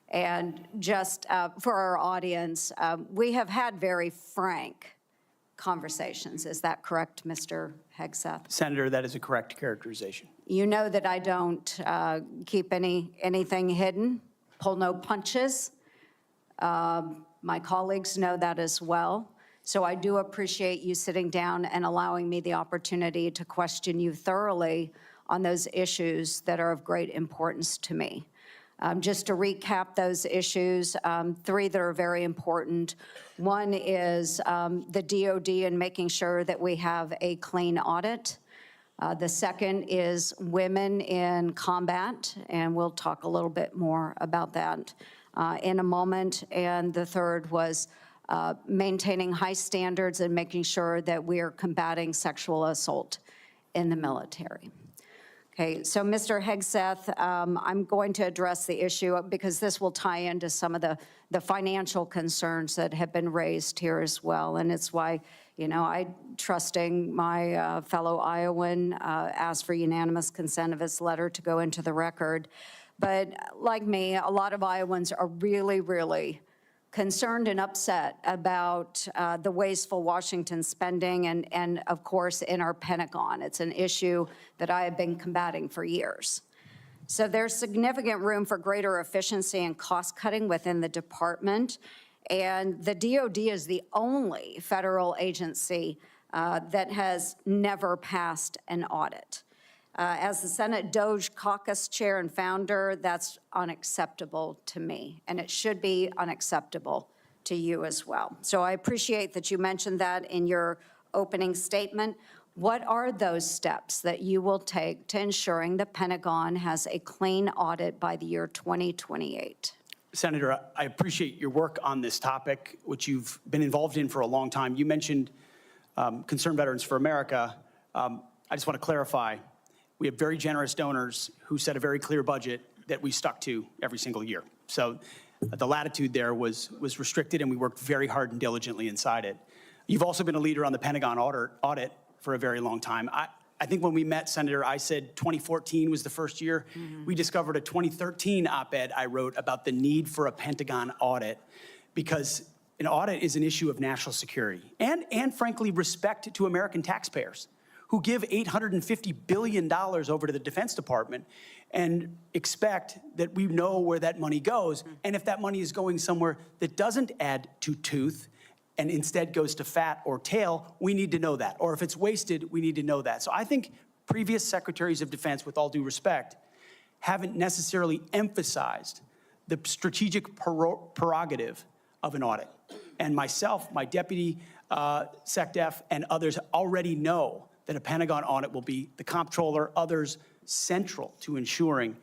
And just for our audience, we have had very frank conversations. Is that correct, Mr. Hegseth? Senator, that is a correct characterization. You know that I don't keep anything hidden, pull no punches. My colleagues know that as well. So I do appreciate you sitting down and allowing me the opportunity to question you thoroughly on those issues that are of great importance to me. Just to recap those issues, 3 that are very important. One is the DOD and making sure that we have a clean audit. The second is women in combat, and we'll talk a little bit more about that in a moment. And the third was maintaining high standards and making sure that we are combating sexual assault in the military. Okay, so Mr. Hegseth, I'm going to address the issue because this will tie into some of the financial concerns that have been raised here as well. And it's why, you know, I, trusting my fellow Iowan, asked for unanimous consent of his letter to go into the record. But like me, a lot of Iowans are really concerned and upset about the wasteful Washington spending and of course, in our Pentagon. It's an issue that I have been combating for years. So there's significant room for greater efficiency and cost cutting within the department. And the DOD is the only federal agency that has never passed an audit. As the Senate DOJ caucus chair and founder, that's unacceptable to me, and it should be unacceptable to you as well. So I appreciate that you mentioned that in your opening statement. What are those steps that you will take to ensuring the Pentagon has a clean audit by the year 2028? Senator, I appreciate your work on this topic, which you've been involved in for a long time. You mentioned Concerned Veterans for America. I just want to clarify. We have very generous donors who set a very clear budget that we stuck to every single year. So the latitude there was restricted, and we worked very hard and diligently inside it. You've also been a leader on the Pentagon audit for a very long time. I think when we met, Senator, I said 2014 was the first year. Mm-hmm. We discovered a 2013 op-ed I wrote about the need for a Pentagon audit because an audit is an issue of national security and frankly, respect to American taxpayers who give $850 billion over to the Defense Department and expect that we know where that money goes. And if that money is going somewhere that doesn't add to tooth and instead goes to fat or tail, we need to know that. Or if it's wasted, we need to know that. So I think previous secretaries of defense, with all due respect, haven't necessarily emphasized the strategic prerogative of an audit. And myself, my deputy SecDef and others already know that a Pentagon audit will be the comptroller, others central to ensuring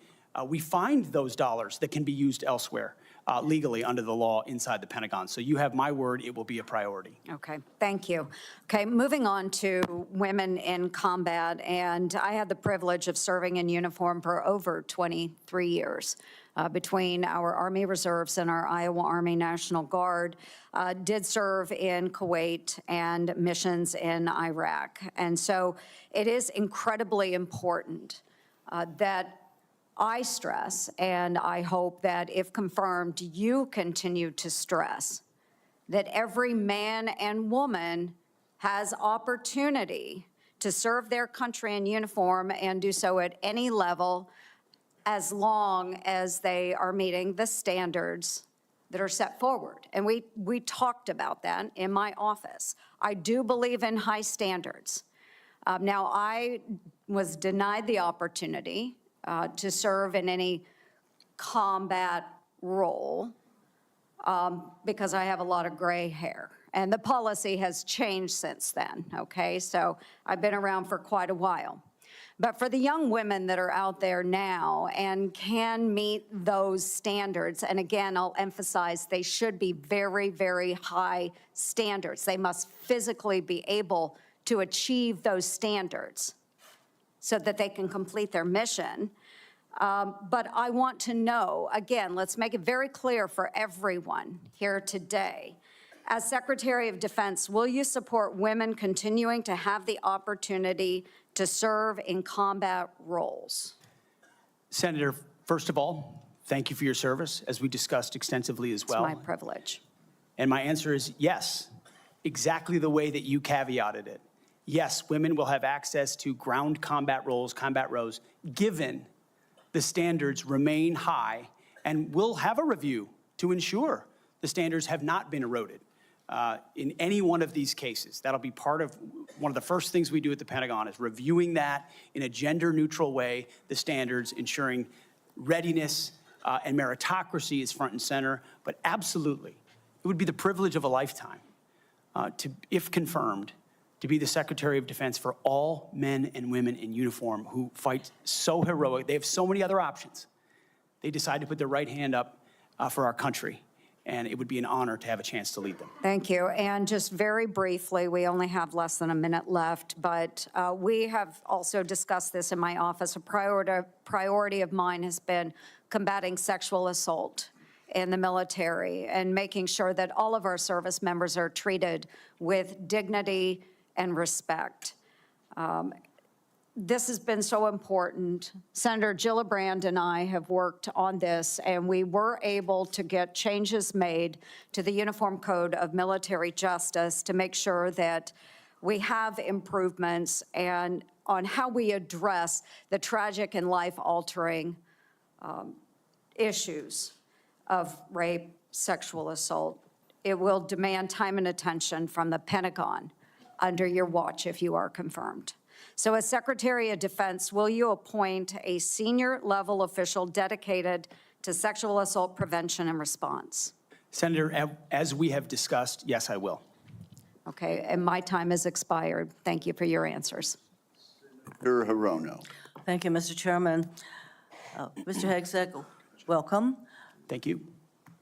we find those dollars that can be used elsewhere legally under the law inside the Pentagon. So you have my word, it will be a priority. Okay, thank you. Okay, moving on to women in combat, and I had the privilege of serving in uniform for over 23 years between our Army Reserves and our Iowa Army National Guard. Did serve in Kuwait and missions in Iraq. And so it is incredibly important that I stress, and I hope that if confirmed, you continue to stress, that every man and woman has opportunity to serve their country in uniform and do so at any level as long as they are meeting the standards that are set forward. And we talked about that in my office. I do believe in high standards. Now, I was denied the opportunity to serve in any combat role because I have a lot of gray hair. And the policy has changed since then, okay? So I've been around for quite a while. But for the young women that are out there now and can meet those standards, and again, I'll emphasize they should be very, very high standards. They must physically be able to achieve those standards so that they can complete their mission. But I want to know, again, let's make it very clear for everyone here today. As Secretary of Defense, will you support women continuing to have the opportunity to serve in combat roles? Senator, first of all, thank you for your service, as we discussed extensively as well. It's my privilege. And my answer is yes, exactly the way that you caveated it. Yes, women will have access to ground combat roles, given the standards remain high, and we'll have a review to ensure the standards have not been eroded in any one of these cases. That'll be part of one of the first things we do at the Pentagon is reviewing that in a gender-neutral way, the standards, ensuring readiness and meritocracy is front and center. But absolutely, it would be the privilege of a lifetime to, if confirmed, to be the Secretary of Defense for all men and women in uniform who fight so heroic. They have so many other options. They decide to put their right hand up for our country, and it would be an honor to have a chance to lead them. Thank you. And just very briefly, we only have less than a minute left, but we have also discussed this in my office. A priority of mine has been combating sexual assault in the military and making sure that all of our service members are treated with dignity and respect. This has been so important. Senator Gillibrand and I have worked on this, and we were able to get changes made to the Uniform Code of Military Justice to make sure that we have improvements and on how we address the tragic and life-altering issues of rape, sexual assault. It will demand time and attention from the Pentagon under your watch if you are confirmed. So as Secretary of Defense, will you appoint a senior-level official dedicated to sexual assault prevention and response? Senator, as we have discussed, yes, I will. Okay, and my time has expired. Thank you for your answers. Senator Hirono. Thank you, Mr. Chairman. Mr. Hegseth, welcome. Thank you.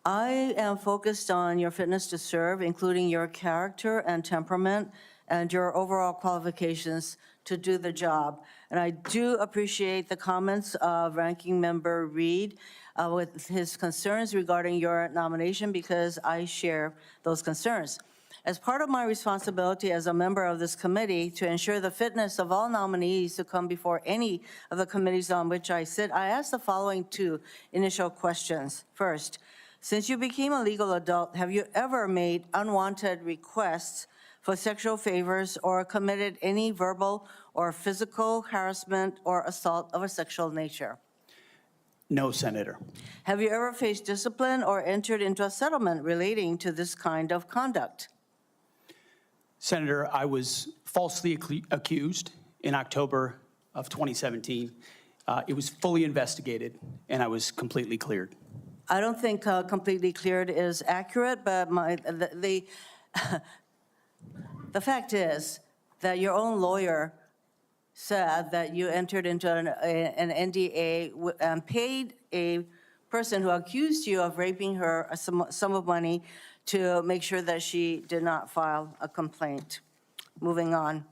I am focused on your fitness to serve, including your character and temperament and your overall qualifications to do the job. And I do appreciate the comments of Ranking Member Reed with his concerns regarding your nomination, because I share those concerns. As part of my responsibility as a member of this committee to ensure the fitness of all nominees to come before any of the committees on which I sit, I ask the following two initial questions. First, since you became a legal adult, have you ever made unwanted requests for sexual favors or committed any verbal or physical harassment or assault of a sexual nature? No, Senator. Have you ever faced discipline or entered into a settlement relating to this kind of conduct? Senator, I was falsely accused in October of 2017. It was fully investigated, and I was completely cleared. I don't think completely cleared is accurate, but The fact is that your own lawyer said that you entered into an NDA and paid a person who accused you of raping her a sum of money to make sure that she did not file a complaint. Moving on.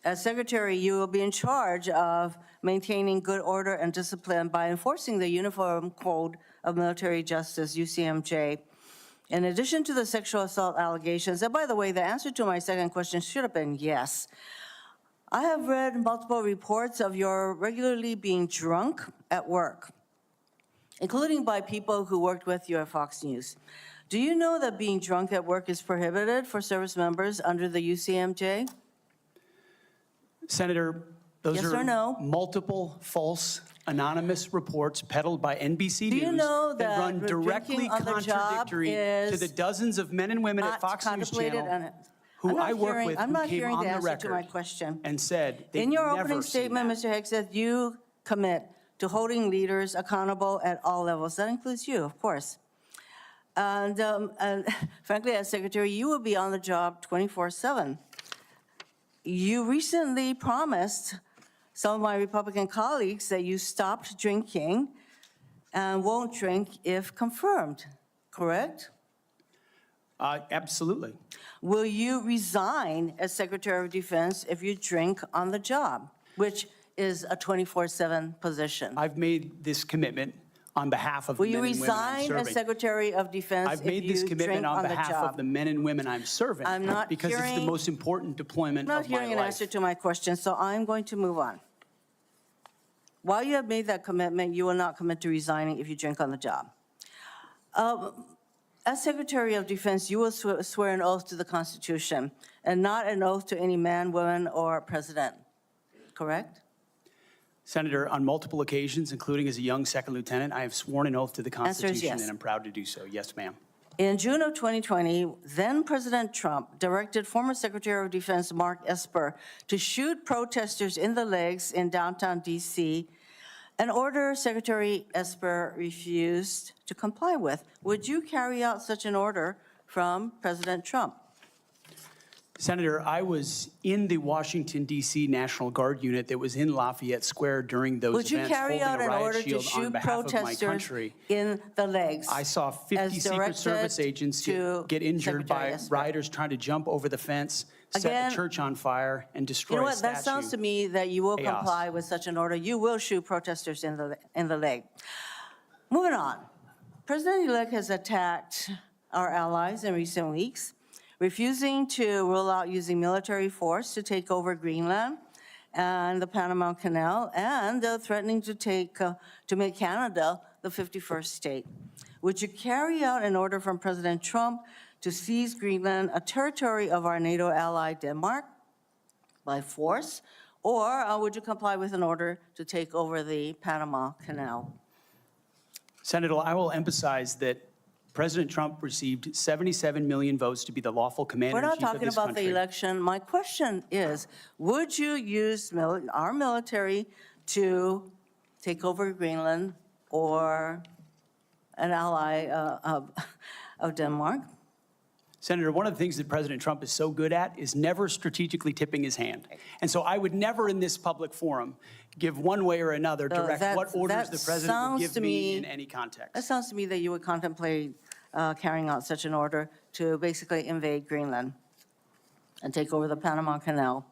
As secretary, you will be in charge of maintaining good order and discipline by enforcing the Uniform Code of Military Justice, UCMJ. In addition to the sexual assault allegations, and by the way, the answer to my second question should have been yes. I have read multiple reports of your regularly being drunk at work, including by people who worked with you at Fox News. Do you know that being drunk at work is prohibited for service members under the UCMJ? Senator, those Yes or no? are multiple false anonymous reports peddled by NBC Do you News know that that run directly drinking on the job contradictory to is the dozens of men and women at Not Fox News contemplated Channel and- who I'm not I work hearing- with, I'm who not came hearing on the the answer to my record question. and said they've In your never opening seen statement, that. Mr. Hegseth, you commit to holding leaders accountable at all levels. That includes you, of course. And frankly, as secretary, you will be on the job 24/7. You recently promised some of my Republican colleagues that you stopped drinking and won't drink if confirmed, correct? Absolutely. Will you resign as Secretary of Defense if you drink on the job, which is a 24/7 position? I've made this commitment on behalf of the Will you men and women I'm resign serving. as Secretary of Defense I've if made this you commitment drink on on the behalf of job? the men and women I'm serving. I'm not because it's the hearing- most important deployment I'm not of my hearing an life. answer to my question, so I'm going to move on. While you have made that commitment, you will not commit to resigning if you drink on the job. As Secretary of Defense, you will swear an oath to the Constitution and not an oath to any man, woman, or president, correct? Senator, on multiple occasions, including as a young second lieutenant, I have sworn an oath to the Answer is Constitution, yes. and I'm proud to do so. Yes, ma'am. In June of 2020, then President Trump directed former Secretary of Defense Mark Esper to shoot protesters in the legs in downtown D.C., an order Secretary Esper refused to comply with. Would you carry out such an order from President Trump? Senator, I was in the Washington, D.C. National Guard unit that was in Lafayette Square during those Would you events, carry holding out a an riot order to shield on shoot behalf of my protesters country. in the legs? I saw 50 as Secret directed Service agents to get injured Secretary by Esper? rioters trying to jump over the fence, set Again, the church on fire, and destroy You know a what, statue. that sounds to me that you will Chaos. comply with such an order. You will shoot protesters in the leg. Moving on. President-elect has attacked our allies in recent weeks, refusing to rule out using military force to take over Greenland and the Panama Canal, and threatening to make Canada the 51st state. Would you carry out an order from President Trump to seize Greenland, a territory of our NATO ally Denmark, by force, or would you comply with an order to take over the Panama Canal? Senator, I will emphasize that President Trump received 77 million votes to be the lawful We're commander-in-chief not of talking this about country. the election. My question is, would you use our military to take over Greenland or an ally of Denmark? Senator, one of the things that President Trump is so good at is never strategically tipping his hand. And so I would never in this public forum give one way or another direct what orders the president would give me in any context. That sounds to me that you would contemplate carrying out such an order to basically invade Greenland and take over the Panama Canal.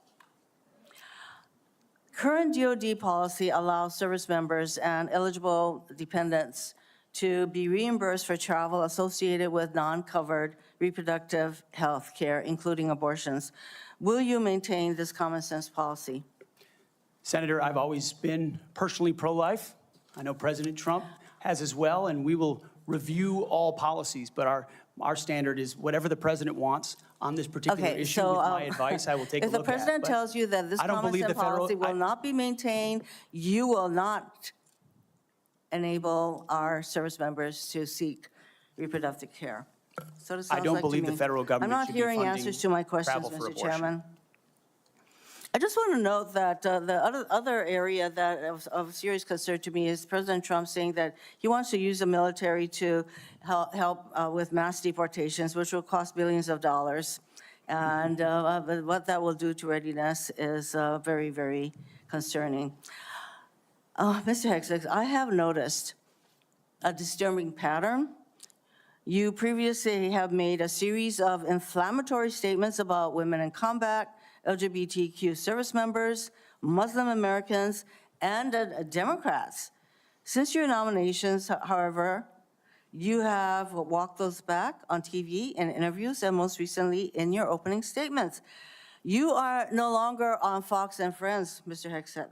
Current DoD policy allows service members and eligible dependents to be reimbursed for travel associated with non-covered reproductive health care, including abortions. Will you maintain this common sense policy? Senator, I've always been personally pro-life. I know President Trump has as well, and we will review all policies, but our standard is whatever the president wants on this particular Okay, issue. so With my advice, I will take a if look the at. president but tells you that this I don't common believe sense the federal- policy will I- not be maintained, you will not enable our service members to seek reproductive care. So it I sounds don't like to believe the me. federal government I'm should not be hearing funding answers to my questions, travel for Mr. abortion. Chairman. I just want to note that the other area that of serious concern to me is President Trump saying that he wants to use the military to help with mass deportations, which will cost billions of dollars. And what that will do to readiness is very, very concerning. Mr. Hegseth, I have noticed a disturbing pattern. You previously have made a series of inflammatory statements about women in combat, LGBTQ service members, Muslim Americans, and Democrats. Since your nominations, however, you have walked those back on TV in interviews and most recently in your opening statements. You are no longer on Fox and Friends, Mr. Hegseth.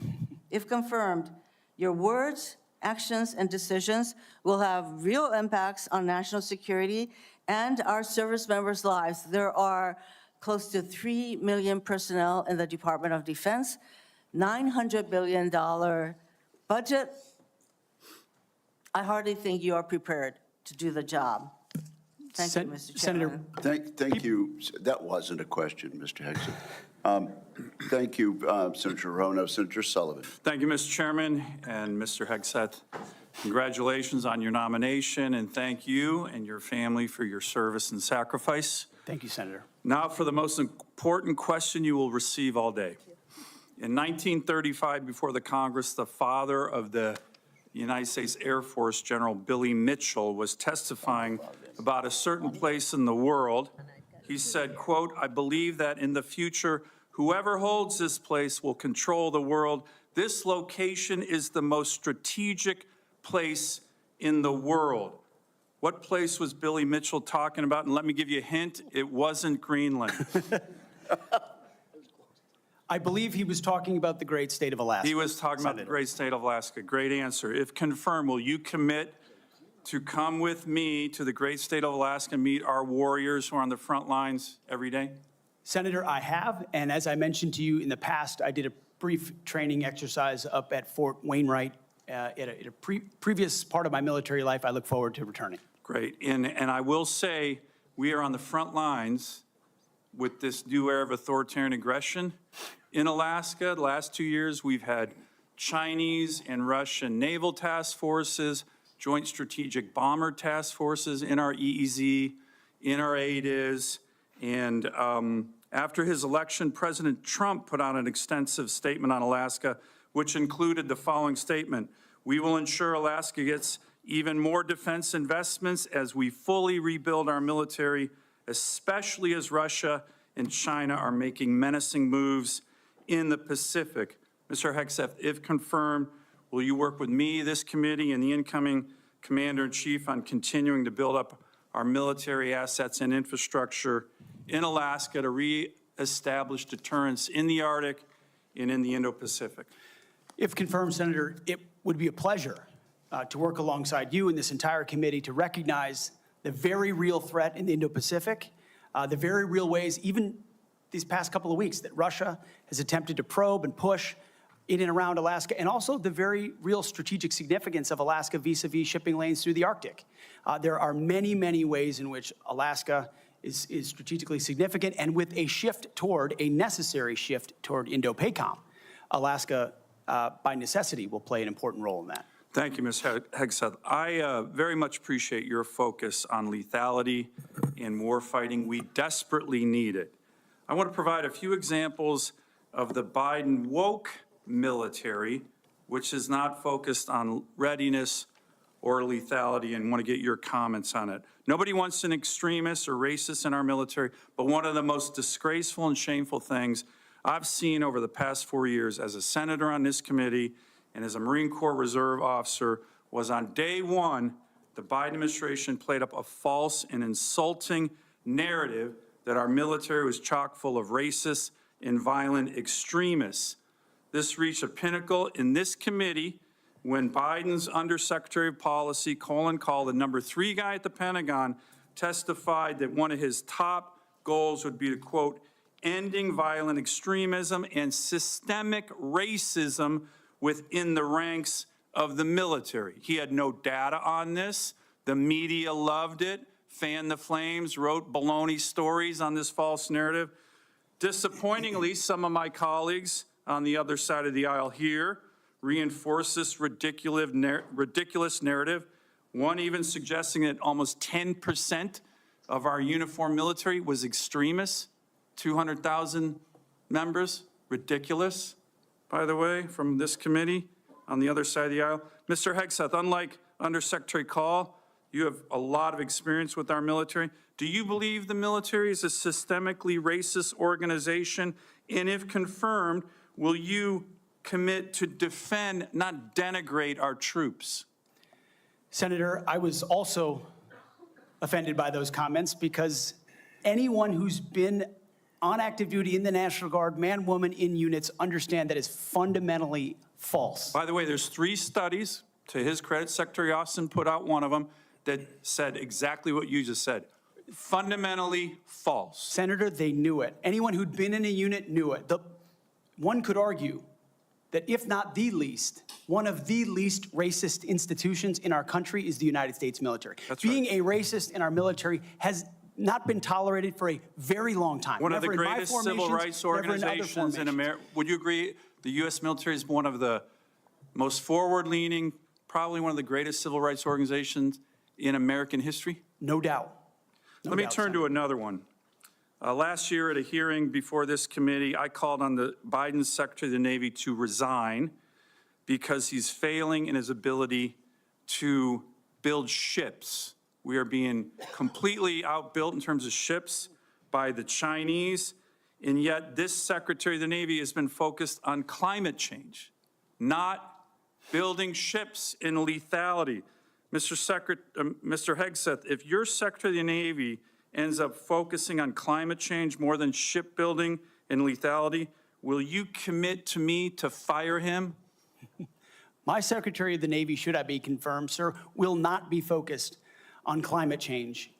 If confirmed, your words, actions, and decisions will have real impacts on national security and our service members' lives. There are close to 3 million personnel in the Department of Defense, $900 billion budget. I hardly think you are prepared to do the job. Thank you, Mr. Chairman. Thank you. That wasn't a question, Mr. Hegseth. Thank you, Senator Rono. Senator Sullivan. Thank you, Mr. Chairman and Mr. Hegseth. Congratulations on your nomination, and thank you and your family for your service and sacrifice. Thank you, Senator. Now for the most important question you will receive all day. In 1935, before the Congress, the father of the United States Air Force, General Billy Mitchell, was testifying about a certain place in the world. He said, quote, "I believe that in the future, whoever holds this place will control the world. This location is the most strategic place in the world." What place was Billy Mitchell talking about? And let me give you a hint, it wasn't Greenland. I believe he was talking about the great state of Alaska. He was talking about the Senator. great state of Alaska. Great answer. If confirmed, will you commit to come with me to the great state of Alaska and meet our warriors who are on the front lines every day? Senator, I have, and as I mentioned to you in the past, I did a brief training exercise up at Fort Wainwright at a previous part of my military life. I look forward to returning. Great. And I will say, we are on the front lines with this new era of authoritarian aggression. In Alaska, the last 2 years, we've had Chinese and Russian naval task forces, joint strategic bomber task forces in our EEZ, in our ADIZ, and after his election, President Trump put out an extensive statement on Alaska, which included the following statement: "We will ensure Alaska gets even more defense investments as we fully rebuild our military, especially as Russia and China are making menacing moves in the Pacific." Mr. Hegseth, if confirmed, will you work with me, this committee, and the incoming Commander-in-Chief on continuing to build up our military assets and infrastructure in Alaska to reestablish deterrence in the Arctic and in the Indo-Pacific? If confirmed, Senator, it would be a pleasure to work alongside you and this entire committee to recognize the very real threat in the Indo-Pacific, the very real ways, even these past couple of weeks, that Russia has attempted to probe and push in and around Alaska, and also the very real strategic significance of Alaska vis-a-vis shipping lanes through the Arctic. There are many, many ways in which Alaska is strategically significant, and with a necessary shift toward Indo-PACOM, Alaska, by necessity, will play an important role in that. Thank you, Ms. Hegseth. I very much appreciate your focus on lethality and warfighting. We desperately need it. I want to provide a few examples of the Biden woke military, which is not focused on readiness or lethality, and want to get your comments on it. Nobody wants an extremist or racist in our military, but one of the most disgraceful and shameful things I've seen over the past 4 years as a senator on this committee and as a Marine Corps Reserve officer was on day one, the Biden administration played up a false and insulting narrative that our military was chock full of racists and violent extremists. This reached a pinnacle in this committee when Biden's Undersecretary of Policy, Colin Kahl, the #3 guy at the Pentagon, testified that one of his top goals would be to, quote, ending violent extremism and systemic racism within the ranks of the military. He had no data on this. The media loved it, fanned the flames, wrote baloney stories on this false narrative. Disappointingly, some of my colleagues on the other side of the aisle here reinforce this ridiculous narrative, one even suggesting that almost 10% of our uniformed military was extremists. 200,000 members. Ridiculous, by the way, from this committee on the other side of the aisle. Mr. Hegseth, unlike Undersecretary Call, you have a lot of experience with our military. Do you believe the military is a systemically racist organization? And if confirmed, will you commit to defend, not denigrate our troops? Senator, I was also offended by those comments because anyone who's been on active duty in the National Guard, man, woman, in units, understand that is fundamentally false. By the way, there's 3 studies, to his credit, Secretary Austin put out one of them, that said exactly what you just said. Fundamentally false. Senator, they knew it. Anyone who'd been in a unit knew it. One could argue that if not the least, one of the least racist institutions in our country is the United States military. That's Being a racist in our military has not been tolerated for a very long time. One of the Never in my greatest civil formations, rights never in other organizations in formations. America. Would you agree the U.S. military is one of the most forward-leaning, probably one of the greatest civil rights organizations in American history? No doubt. No Let me doubt, turn to another one. Last year at a hearing before this committee, I called on the Biden Secretary of the Navy to resign because he's failing in his ability to build ships. We are being completely outbuilt in terms of ships by the Chinese, and yet this Secretary of the Navy has been focused on climate change, not building ships in lethality. Mr. Hegseth, if your Secretary of the Navy ends up focusing on climate change more than shipbuilding and lethality, will you commit to me to fire him? My Secretary of the Navy, should I be confirmed, sir, will not be focused on climate change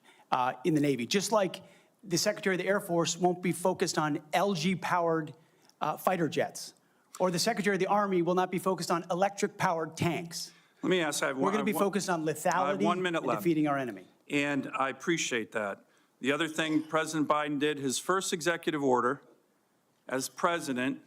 in the Navy, just like the Secretary of the Air Force won't be focused on LG-powered fighter jets, or the Secretary of the Army will not be focused on electric-powered tanks. Let me ask, We're going to be focused on lethality 1 minute and left. defeating our enemy. And I appreciate that. The other thing President Biden did, his first executive order as president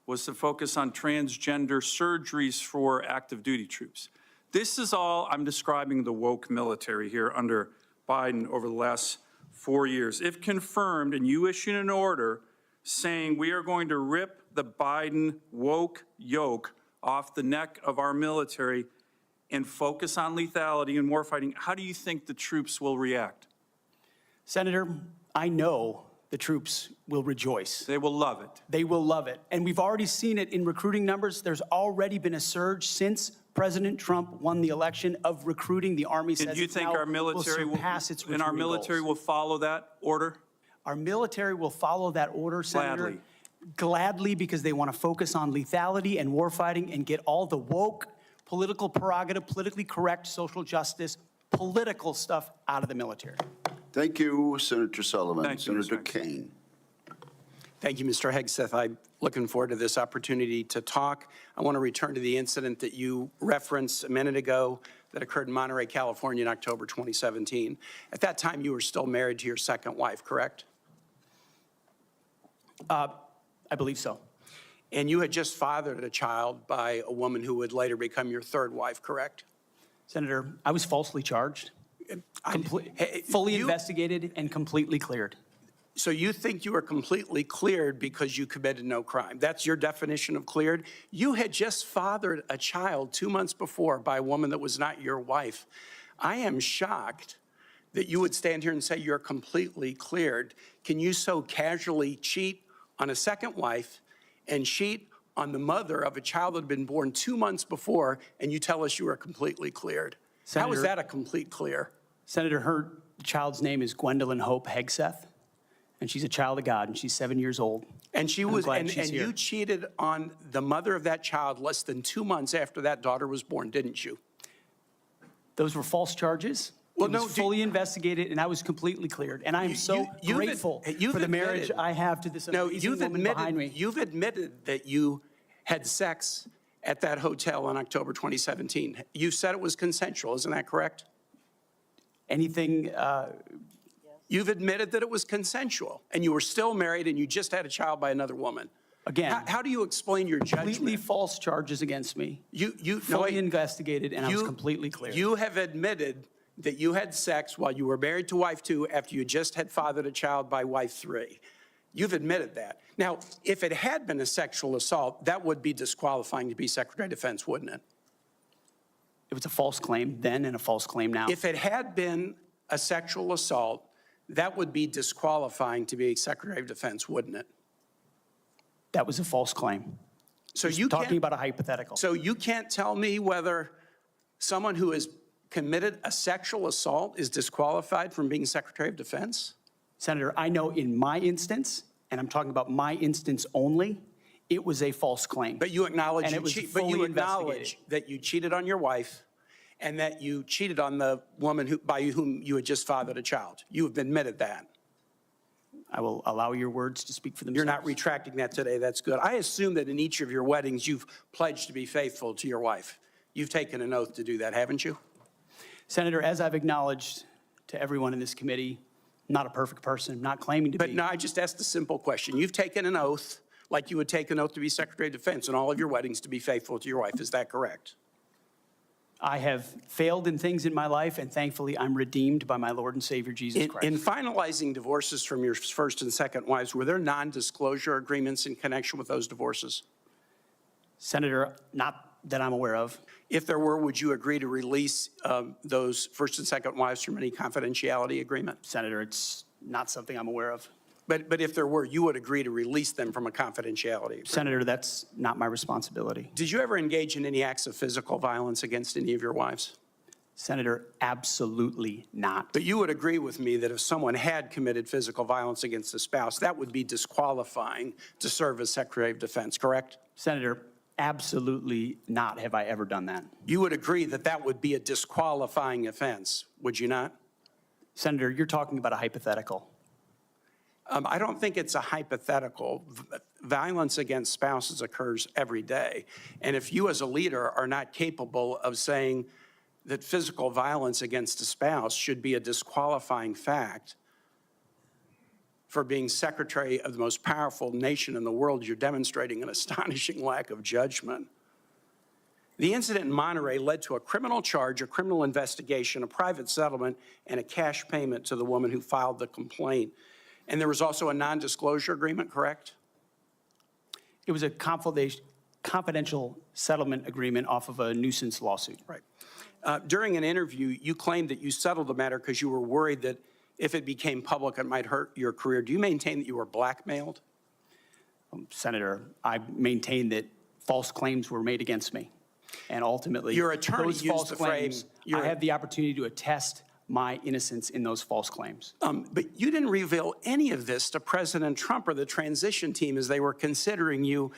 was to focus on transgender surgeries for active duty troops. This is all, I'm describing the woke military here under Biden over the last 4 years. If confirmed and you issue an order saying we are going to rip the Biden woke yoke off the neck of our military and focus on lethality and warfighting, how do you think the troops will react? Senator, I know the troops will rejoice. They will love it. They will love it. And we've already seen it in recruiting numbers. There's already been a surge since President Trump won the election of recruiting. The Army says And do you think our military will surpass its and our recruiting military goals. will follow that order? Our military will follow that order, Senator. Gladly. Gladly, because they want to focus on lethality and warfighting and get all the woke, political prerogative, politically correct, social justice, political stuff out of the military. Thank you, Senator Sullivan. Thank you, Senator Mr. Kane. Thank you, Mr. Hegseth. I'm looking forward to this opportunity to talk. I want to return to the incident that you referenced a minute ago that occurred in Monterey, California in October 2017. At that time, you were still married to your second wife, correct? I believe so. And you had just fathered a child by a woman who would later become your third wife, correct? Senator, I was falsely charged, fully investigated, and completely cleared. So you think you were completely cleared because you committed no crime? That's your definition of cleared? You had just fathered a child 2 months before by a woman that was not your wife. I am shocked that you would stand here and say you're completely cleared. Can you so casually cheat on a second wife and cheat on the mother of a child that had been born 2 months before, and you tell us you are completely cleared? How is that a complete clear? Senator, her child's name is Gwendolyn Hope Hegseth, and she's a child of God, and she's 7 years old. And she I'm was, glad and she's here. you cheated on the mother of that child less than 2 months after that daughter was born, didn't you? Those were false charges. Well, It no, was fully investigated, and I was completely cleared. And I am so grateful for the marriage I have to this amazing woman behind me. You've admitted that you had sex at that hotel in October 2017. You said it was consensual, isn't that correct? Anything, You've admitted that it was consensual, and you were still married, and you just had a child by another woman. again, How do you explain your completely judgment? false charges against me, You fully investigated, and I was you- completely cleared. You have admitted that you had sex while you were married to wife 2 after you just had fathered a child by wife 3. You've admitted that. Now, if it had been a sexual assault, that would be disqualifying to be Secretary of Defense, wouldn't it? It was a false claim then and a false claim now. If it had been a sexual assault, that would be disqualifying to be Secretary of Defense, wouldn't it? That was a false claim. So Just you talking can't, about a hypothetical. so you can't tell me whether someone who has committed a sexual assault is disqualified from being Secretary of Defense? Senator, I know in my instance, and I'm talking about my instance only, it was a false claim. But you acknowledge, And it was but you fully acknowledge investigated. that you cheated on your wife and that you cheated on the woman by whom you had just fathered a child. You have admitted that. I will allow your words to speak for themselves. You're not retracting that today. That's good. I assume that in each of your weddings, you've pledged to be faithful to your wife. You've taken an oath to do that, haven't you? Senator, as I've acknowledged to everyone in this committee, not a perfect person, not claiming to be. But no, I just asked a simple question. You've taken an oath, like you would take an oath to be Secretary of Defense in all of your weddings to be faithful to your wife. Is that correct? I have failed in things in my life, and thankfully, I'm redeemed by my Lord and Savior, Jesus Christ. In finalizing divorces from your first and second wives, were there non-disclosure agreements in connection with those divorces? Senator, not that I'm aware of. If there were, would you agree to release those first and second wives from any confidentiality agreement? Senator, it's not something I'm aware of. But if there were, you would agree to release them from a confidentiality agreement? Senator, that's not my responsibility. Did you ever engage in any acts of physical violence against any of your wives? Senator, absolutely not. But you would agree with me that if someone had committed physical violence against a spouse, that would be disqualifying to serve as Secretary of Defense, correct? Senator, absolutely not have I ever done that. You would agree that that would be a disqualifying offense, would you not? Senator, you're talking about a hypothetical. I don't think it's a hypothetical. Violence against spouses occurs every day. And if you as a leader are not capable of saying that physical violence against a spouse should be a disqualifying fact for being secretary of the most powerful nation in the world, you're demonstrating an astonishing lack of judgment. The incident in Monterey led to a criminal charge, a criminal investigation, a private settlement, and a cash payment to the woman who filed the complaint. And there was also a non-disclosure agreement, correct? It was a confidential settlement agreement off of a nuisance lawsuit. Right. During an interview, you claimed that you settled the matter because you were worried that if it became public, it might hurt your career. Do you maintain that you were blackmailed? Senator, I maintain that false claims were made against me. And ultimately, Your attorney those used false the claims, phrase, I have the opportunity to attest my innocence in those false claims. But you didn't reveal any of this to President Trump or the transition team as they were considering you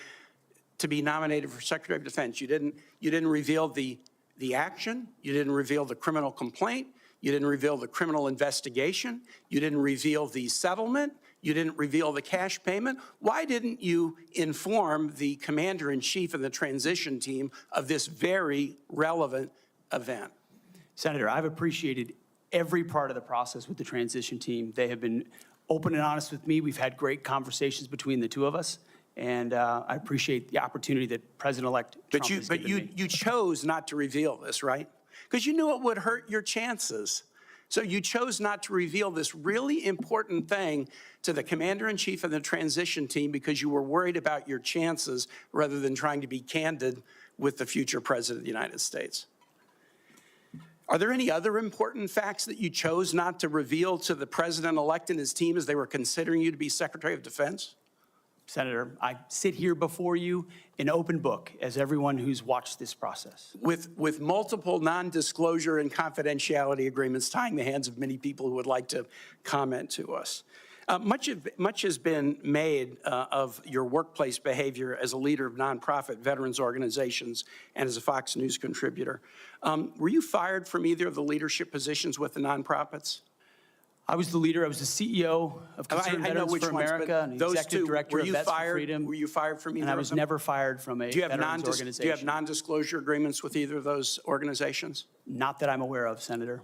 to be nominated for Secretary of Defense. You didn't reveal the action. You didn't reveal the criminal complaint. You didn't reveal the criminal investigation. You didn't reveal the settlement. You didn't reveal the cash payment. Why didn't you inform the commander-in-chief and the transition team of this very relevant event? Senator, I've appreciated every part of the process with the transition team. They have been open and honest with me. We've had great conversations between the two of us, and I appreciate the opportunity that President-elect Trump has given me. You chose not to reveal this, right? Because you knew it would hurt your chances. So you chose not to reveal this really important thing to the commander-in-chief and the transition team because you were worried about your chances rather than trying to be candid with the future president of the United States. Are there any other important facts that you chose not to reveal to the president-elect and his team as they were considering you to be Secretary of Defense? Senator, I sit here before you an open book, as everyone who's watched this process. With multiple non-disclosure and confidentiality agreements tying the hands of many people who would like to comment to us. Much has been made of your workplace behavior as a leader of nonprofit veterans organizations and as a Fox News contributor. Were you fired from either of the leadership positions with the nonprofits? I was the leader. I was the CEO of Concerned Veterans for America and the executive director of Vets for Freedom. Were you fired from either of them? And I was never fired from a veterans organization. Do you have non-disclosure agreements with either of those organizations? Not that I'm aware of, Senator.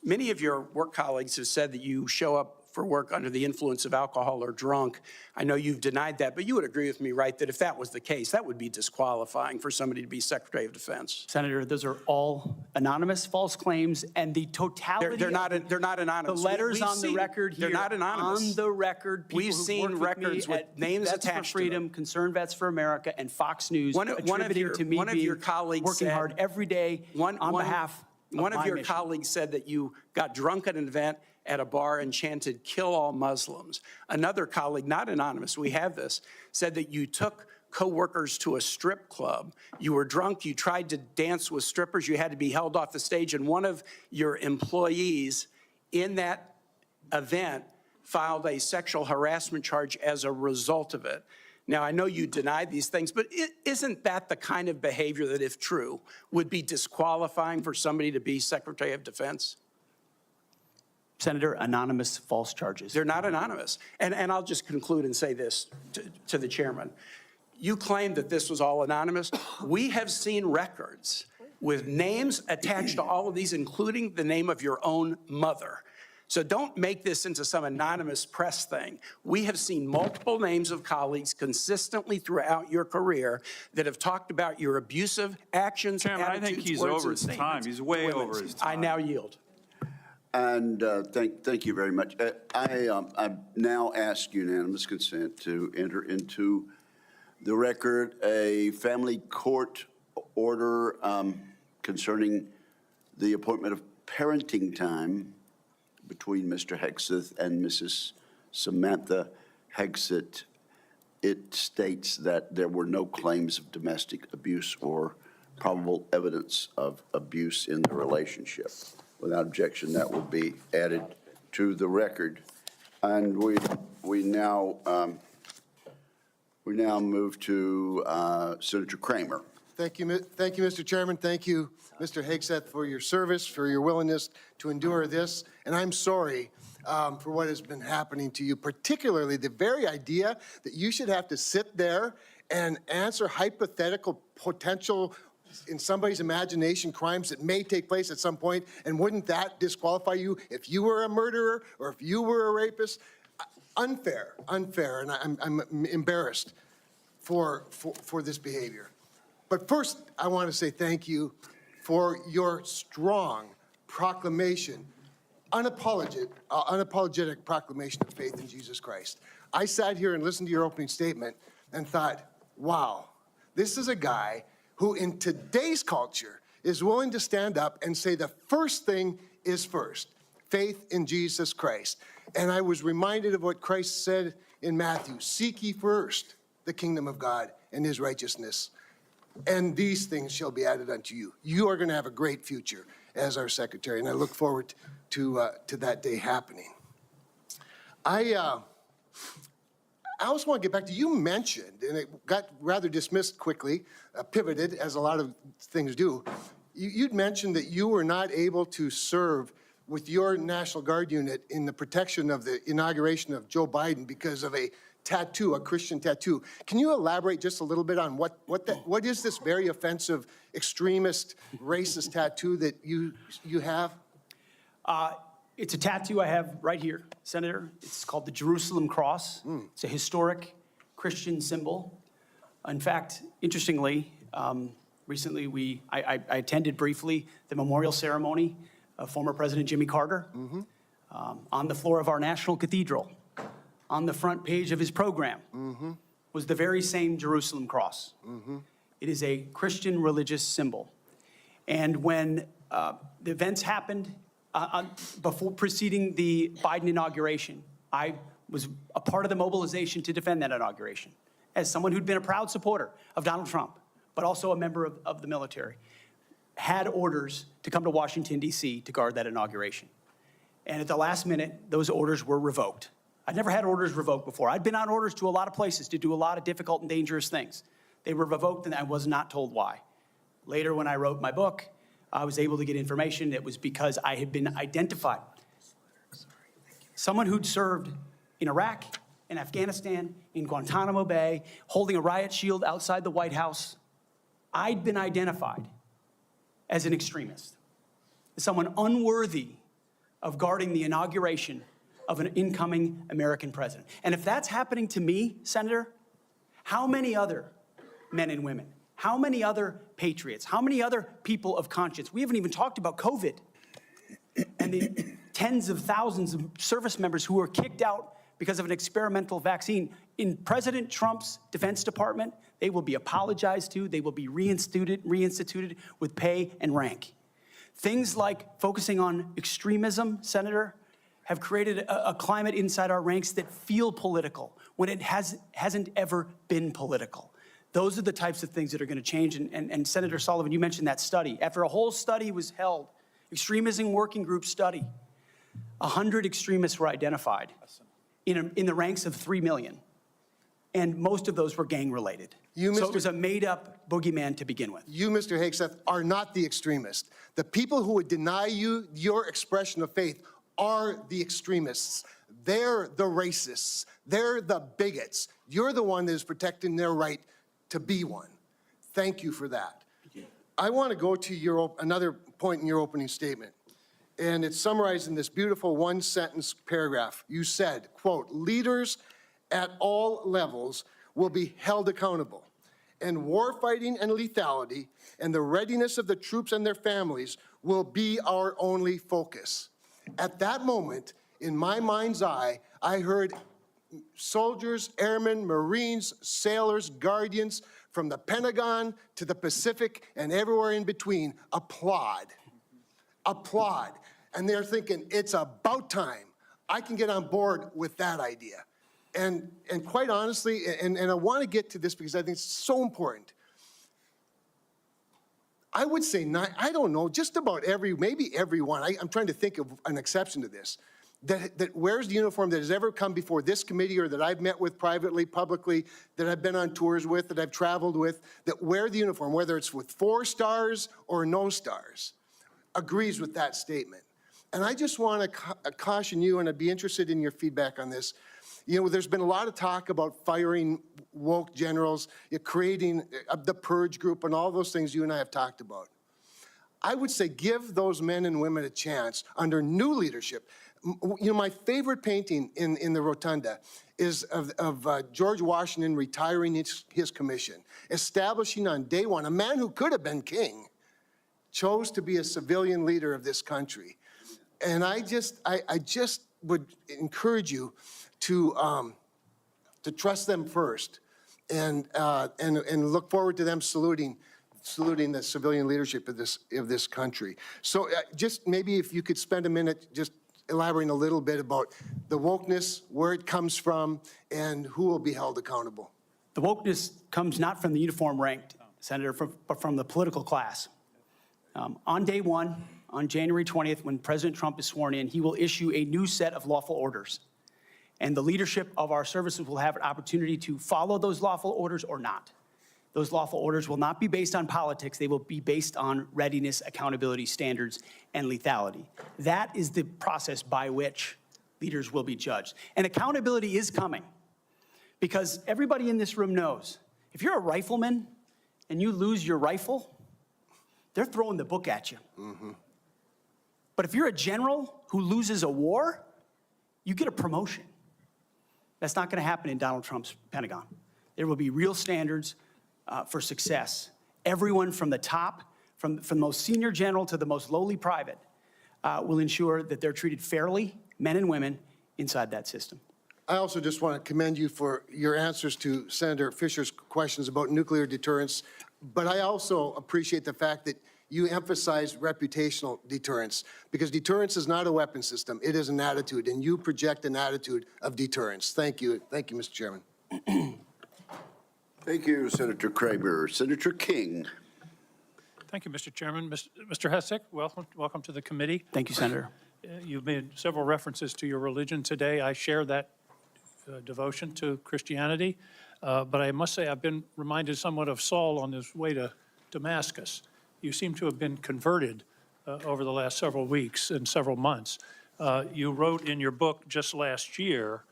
Many of your work colleagues have said that you show up for work under the influence of alcohol or drunk. I know you've denied that, but you would agree with me, right, that if that was the case, that would be disqualifying for somebody to be Secretary of Defense? Senator, those are all anonymous false claims, and the totality. They're not anonymous. The letters We've on the seen- record here. They're not anonymous. On the record, people We've who've seen worked with records me with at names Vets attached for to them. Freedom, Concerned Vets for America, and Fox News One of attributing your- to me one of your being colleagues working said- hard every day on behalf of One of my your mission. colleagues said that you got drunk at an event at a bar and chanted, "Kill all Muslims." Another colleague, not anonymous, we have this, said that you took coworkers to a strip club. You were drunk, you tried to dance with strippers, you had to be held off the stage, and one of your employees in that event filed a sexual harassment charge as a result of it. Now, I know you denied these things, but isn't that the kind of behavior that, if true, would be disqualifying for somebody to be Secretary of Defense? Senator, anonymous false charges. They're not anonymous. And I'll just conclude and say this to the chairman. You claim that this was all anonymous. We have seen records with names attached to all of these, including the name of your own mother. So don't make this into some anonymous press thing. We have seen multiple names of colleagues consistently throughout your career that have talked about your abusive actions, Chairman, I think attitudes, he's words, over and his time. statements He's to way women. over his time. I now yield. And thank you very much. I now ask unanimous consent to enter into the record a family court order concerning the appointment of parenting time between Mr. Hegseth and Mrs. Samantha Hegseth. It states that there were no claims of domestic abuse or probable evidence of abuse in the relationship. Without objection, that will be added to the record. And we now move to Senator Kramer. Thank you, Mr. Chairman. Thank you, Mr. Hegseth, for your service, for your willingness to endure this. And I'm sorry for what has been happening to you, particularly the very idea that you should have to sit there and answer hypothetical potential, in somebody's imagination, crimes that may take place at some point. And wouldn't that disqualify you if you were a murderer or if you were a rapist? Unfair. And I'm embarrassed for this behavior. But first, I want to say thank you for your strong proclamation, unapologetic proclamation of faith in Jesus Christ. I sat here and listened to your opening statement and thought, wow, this is a guy who in today's culture is willing to stand up and say the first thing is first, faith in Jesus Christ. And I was reminded of what Christ said in Matthew, seek ye first the kingdom of God and his righteousness, and these things shall be added unto you. You are going to have a great future as our secretary, and I look forward to that day happening. I also want to get back to, you mentioned, and it got rather dismissed quickly, pivoted, as a lot of things do. You'd mentioned that you were not able to serve with your National Guard unit in the protection of the inauguration of Joe Biden because of a tattoo, a Christian tattoo. Can you elaborate just a little bit on what is this very offensive, extremist, racist tattoo that you have? It's a tattoo I have right here, Senator. It's called the Jerusalem Cross. It's a historic Christian symbol. In fact, interestingly, recently I attended briefly the memorial ceremony of former President Jimmy Carter on the floor of our National Cathedral. On the front page of his program was the very same Jerusalem Cross. It is a Christian religious symbol. And when the events happened before preceding the Biden inauguration, I was a part of the mobilization to defend that inauguration as someone who'd been a proud supporter of Donald Trump, but also a member of the military, had orders to come to Washington, D.C. to guard that inauguration. And at the last minute, those orders were revoked. I'd never had orders revoked before. I'd been on orders to a lot of places to do a lot of difficult and dangerous things. They were revoked, and I was not told why. Later, when I wrote my book, I was able to get information. It was because I had been identified. Someone who'd served in Iraq, in Afghanistan, in Guantanamo Bay, holding a riot shield outside the White House. I'd been identified as an extremist, as someone unworthy of guarding the inauguration of an incoming American president. And if that's happening to me, Senator, how many other men and women, how many other patriots, how many other people of conscience? We haven't even talked about COVID and the tens of thousands of service members who were kicked out because of an experimental vaccine. In President Trump's Defense Department, they will be apologized to, they will be reinstituted with pay and rank. Things like focusing on extremism, Senator, have created a climate inside our ranks that feel political when it hasn't ever been political. Those are the types of things that are going to change. And Senator Sullivan, you mentioned that study. After a whole study was held, extremism working group study, 100 extremists were identified in the ranks of 3 million. And most of those were gang-related. So it was a made-up boogeyman to begin with. You, Mr. Hegseth, are not the extremist. The people who would deny you your expression of faith are the extremists. They're the racists. They're the bigots. You're the one that is protecting their right to be one. Thank you for that. I want to go to another point in your opening statement, and it's summarized in this beautiful one-sentence paragraph. You said, quote, "Leaders at all levels will be held accountable, and warfighting and lethality and the readiness of the troops and their families will be our only focus." At that moment, in my mind's eye, I heard soldiers, airmen, Marines, sailors, guardians, from the Pentagon to the Pacific and everywhere in between, applaud. And they're thinking, it's about time. I can get on board with that idea. And quite honestly, and I want to get to this because I think it's so important. I would say, I don't know, just about maybe everyone, I'm trying to think of an exception to this, that wears the uniform that has ever come before this committee or that I've met with privately, publicly, that I've been on tours with, that I've traveled with, that wear the uniform, whether it's with 4 stars or no stars, agrees with that statement. And I just want to caution you, and I'd be interested in your feedback on this. You know, there's been a lot of talk about firing woke generals, creating the purge group, and all those things you and I have talked about. I would say give those men and women a chance under new leadership. You know, my favorite painting in the rotunda is of George Washington retiring his commission, establishing on day one, a man who could have been king, chose to be a civilian leader of this country. And I just would encourage you to trust them first, and look forward to them saluting the civilian leadership of this country. So just maybe if you could spend a minute just elaborating a little bit about the wokeness, where it comes from, and who will be held accountable. The wokeness comes not from the uniform ranked, Senator, but from the political class. On day one, on January 20th, when President Trump is sworn in, he will issue a new set of lawful orders. And the leadership of our services will have an opportunity to follow those lawful orders or not. Those lawful orders will not be based on politics. They will be based on readiness, accountability, standards, and lethality. That is the process by which leaders will be judged. And accountability is coming, because everybody in this room knows if you're a rifleman and you lose your rifle, they're throwing the book at you. Mm-hmm. But if you're a general who loses a war, you get a promotion. That's not going to happen in Donald Trump's Pentagon. There will be real standards for success. Everyone from the top, from the most senior general to the most lowly private, will ensure that they're treated fairly, men and women, inside that system. I also just want to commend you for your answers to Senator Fisher's questions about nuclear deterrence, but I also appreciate the fact that you emphasize reputational deterrence, because deterrence is not a weapon system, it is an attitude, and you project an attitude of deterrence. Thank you. Thank you, Mr. Chairman. Thank you, Senator Kramer. Senator King. Thank you, Mr. Chairman. Mr. Hegseth, welcome to the committee. Thank you, Senator. You've made several references to your religion today. I share that devotion to Christianity, but I must say I've been reminded somewhat of Saul on his way to Damascus. You seem to have been converted over the last several weeks and several months. You wrote in your book just last year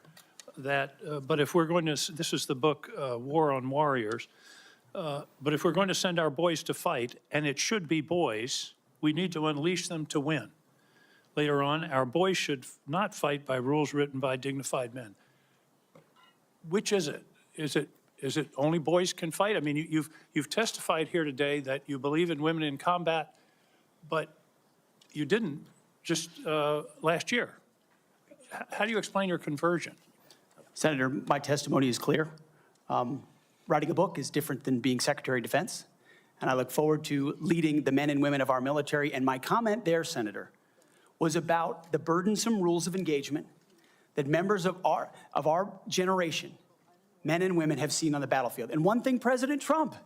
that, but if we're going to, this is the book, War on Warriors, but if we're going to send our boys to fight, and it should be boys, we need to unleash them to win. later on, our boys should not fight by rules written by dignified men. Which is it? Is it only boys can fight? I mean, you've testified here today that you believe in women in combat, but you didn't just last year. How do you explain your conversion? Senator, my testimony is clear. Writing a book is different than being Secretary of Defense, and I look forward to leading the men and women of our military. And my comment there, Senator, was about the burdensome rules of engagement that members of our generation, men and women, have seen on the battlefield. And one thing President Trump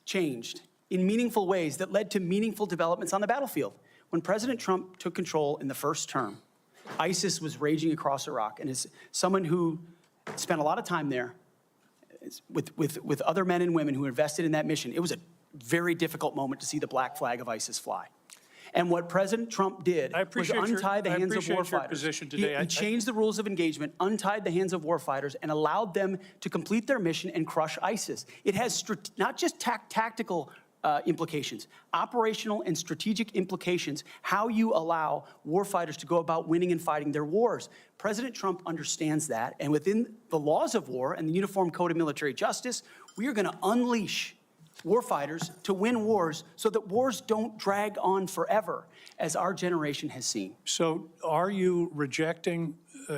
changed in meaningful ways that led to meaningful developments on the battlefield. When President Trump took control in the first term, ISIS was raging across Iraq. And as someone who spent a lot of time there with other men and women who invested in that mission, it was a very difficult moment to see the black flag of ISIS fly. And what President Trump did was untie the hands of warfighters. He changed the rules of engagement, untied the hands of warfighters, and allowed them to complete their mission and crush ISIS. It has not just tactical implications, operational and strategic implications, how you allow warfighters to go about winning and fighting their wars. President Trump understands that, and within the laws of war and the Uniform Code of Military Justice, we are going to unleash warfighters to win wars so that wars don't drag on forever, as our generation has seen. So are you rejecting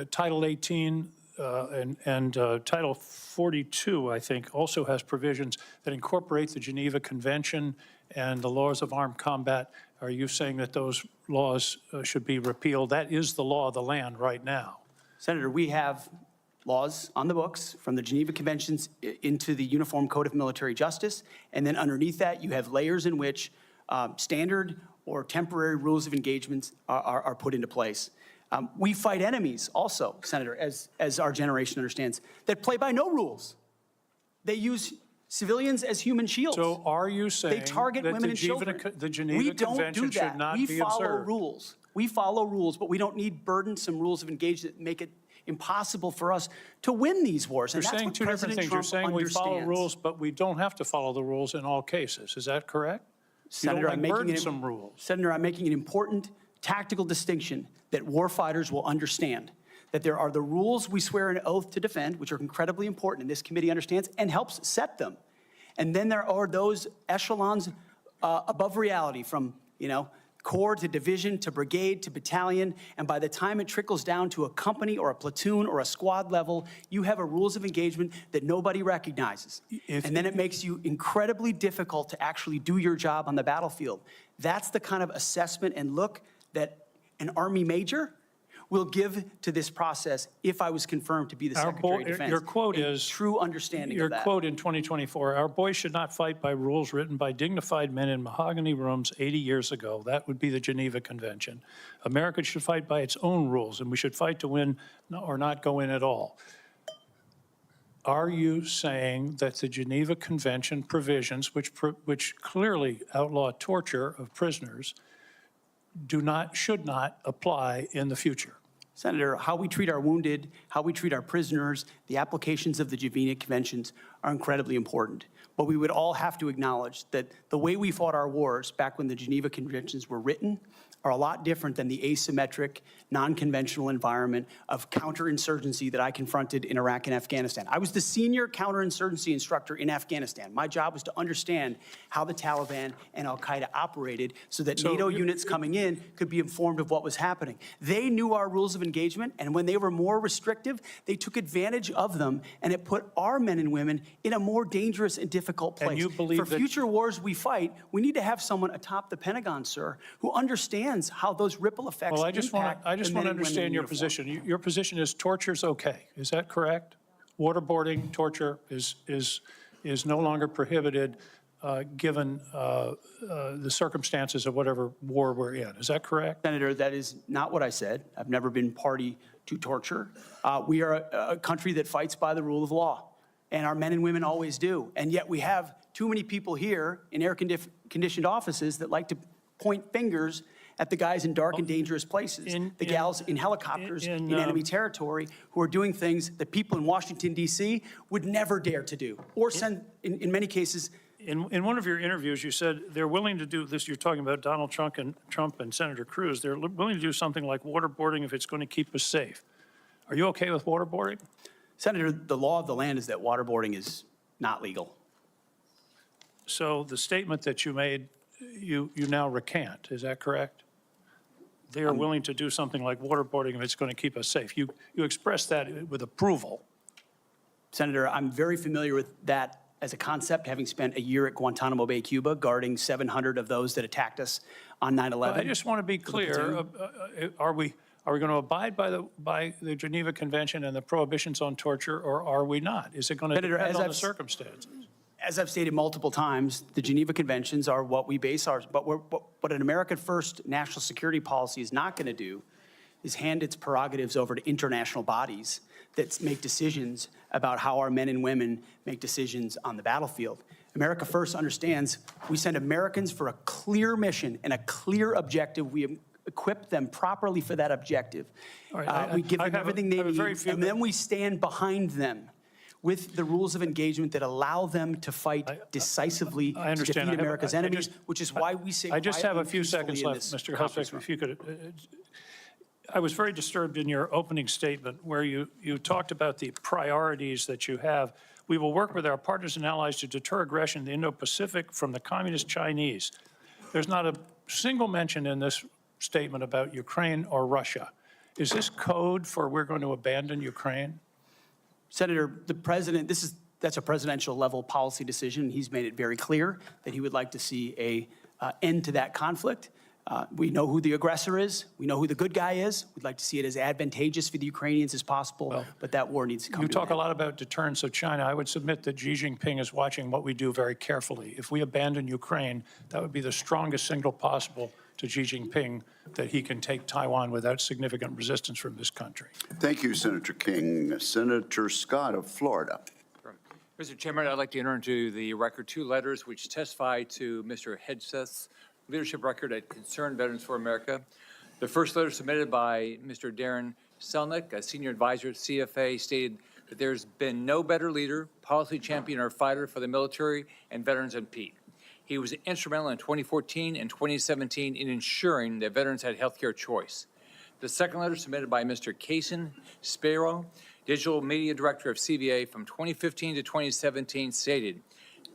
Title 18 and Title 42, I think, also has provisions that incorporate the Geneva Convention and the laws of armed combat? Are you saying that those laws should be repealed? That is the law of the land right now. Senator, we have laws on the books from the Geneva Conventions into the Uniform Code of Military Justice, and then underneath that you have layers in which standard or temporary rules of engagement are put into place. We fight enemies also, Senator, as our generation understands, that play by no rules. They use civilians as human shields. So are you saying they target that women and children? The Geneva Convention should not be observed? We follow rules. We follow rules, but we don't need burdensome rules of engagement that make it impossible for us to win these wars. You're saying two different things. You're saying we follow rules, but we don't have to follow the rules in all cases. Is that correct? Senator, I'm making some rules. Senator, I'm making an important tactical distinction that warfighters will understand. That there are the rules we swear an oath to defend, which are incredibly important, and this committee understands and helps set them. And then there are those echelons above reality, from, corps to division to brigade to battalion, and by the time it trickles down to a company or a platoon or a squad level, you have a rules of engagement that nobody recognizes. And then it makes you incredibly difficult to actually do your job on the battlefield. That's the kind of assessment and look that an Army major will give to this process if I was confirmed to be the Secretary of Defense. Your quote is, true understanding of that. Your quote in 2024, our boys should not fight by rules written by dignified men in mahogany rooms 80 years ago. That would be the Geneva Convention. America should fight by its own rules, and we should fight to win or not go in at all. Are you saying that the Geneva Convention provisions, which clearly outlaw torture of prisoners, should not apply in the future? Senator, how we treat our wounded, how we treat our prisoners, the applications of the Geneva Conventions are incredibly important. But we would all have to acknowledge that the way we fought our wars back when the Geneva Conventions were written are a lot different than the asymmetric, non-conventional environment of counterinsurgency that I confronted in Iraq and Afghanistan. I was the senior counterinsurgency instructor in Afghanistan. My job was to understand how the Taliban and Al-Qaeda operated so that NATO units coming in could be informed of what was happening. They knew our rules of engagement, and when they were more restrictive, they took advantage of them, and it put our men and women in a more dangerous and difficult place. And you believe For future wars we fight, we need to have someone atop the Pentagon, sir, who understands how those ripple effects Well, I just want to understand your position. Your position is torture's okay. Is that correct? Waterboarding, torture is no longer prohibited given the circumstances of whatever war we're in. Is that correct? Senator, that is not what I said. I've never been party to torture. We are a country that fights by the rule of law, and our men and women always do. And yet we have too many people here in air-conditioned offices that like to point fingers at the guys in dark and dangerous places, the gals in helicopters in enemy territory who are doing things that people in Washington, D.C. would never dare to do, or send, in many cases, In one of your interviews, you said they're willing to do this, you're talking about Donald Trump and Senator Cruz, they're willing to do something like waterboarding if it's going to keep us safe. Are you okay with waterboarding? Senator, the law of the land is that waterboarding is not legal. So the statement that you made, you now recant, is that correct? They are willing to do something like waterboarding if it's going to keep us safe. You expressed that with approval. Senator, I'm very familiar with that as a concept, having spent a year at Guantanamo Bay, Cuba, guarding 700 of those that attacked us on 9/11. I just want to be clear, are we going to abide by the Geneva Convention and the prohibitions on torture, or are we not? Is it going to Senator, depend on the circumstances? As I've stated multiple times, the Geneva Conventions are what we base ours, but what an American first national security policy is not going to do is hand its prerogatives over to international bodies that make decisions about how our men and women make decisions on the battlefield. America First understands we send Americans for a clear mission and a clear objective. We equip them properly for that objective. All right, We give them everything they need, and then we stand behind them with the rules of engagement that allow them to fight decisively I to understand. defeat America's enemies, which is why we say I just have a quietly few and peacefully seconds in left, this Mr. conference Hegseth, room. if you could. I was very disturbed in your opening statement where you talked about the priorities that you have. We will work with our partners and allies to deter aggression in the Indo-Pacific from the Communist Chinese. There's not a single mention in this statement about Ukraine or Russia. Is this code for we're going to abandon Ukraine? Senator, the president, that's a presidential level policy decision. He's made it very clear that he would like to see a end to that conflict. We know who the aggressor is. We know who the good guy is. We'd like to see it as advantageous for the Ukrainians as possible, but that war needs to come to an end. You talk a lot about deterrence of China. I would submit that Xi Jinping is watching what we do very carefully. If we abandon Ukraine, that would be the strongest signal possible to Xi Jinping that he can take Taiwan without significant resistance from this country. Thank you, Senator King. Senator Scott of Florida. Mr. Chairman, I'd like to enter into the record 2 letters which testify to Mr. Hegseth's leadership record at Concerned Veterans for America. The first letter submitted by Mr. Darren Selnick, a senior advisor at CFA, stated that there's been no better leader, policy champion, or fighter for the military and veterans than Pete. He was instrumental in 2014 and 2017 in ensuring that veterans had health care choice. The second letter submitted by Mr. Kason Spiro, digital media director of CVA from 2015 to 2017, stated,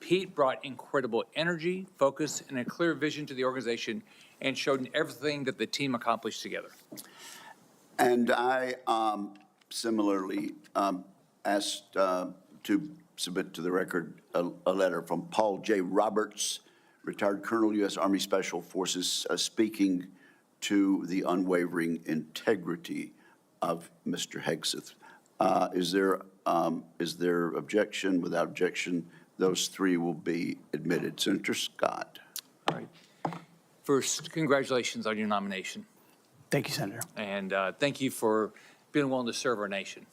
Pete brought incredible energy, focus, and a clear vision to the organization and showed everything that the team accomplished together. And I similarly asked to submit to the record a letter from Paul J. Roberts, retired Colonel, U.S. Army Special Forces, speaking to the unwavering integrity of Mr. Hegseth. Is there objection? Without objection, those 3 will be admitted. Senator Scott. All right. First, congratulations on your nomination. Thank you, Senator. And thank you for being willing to serve our nation.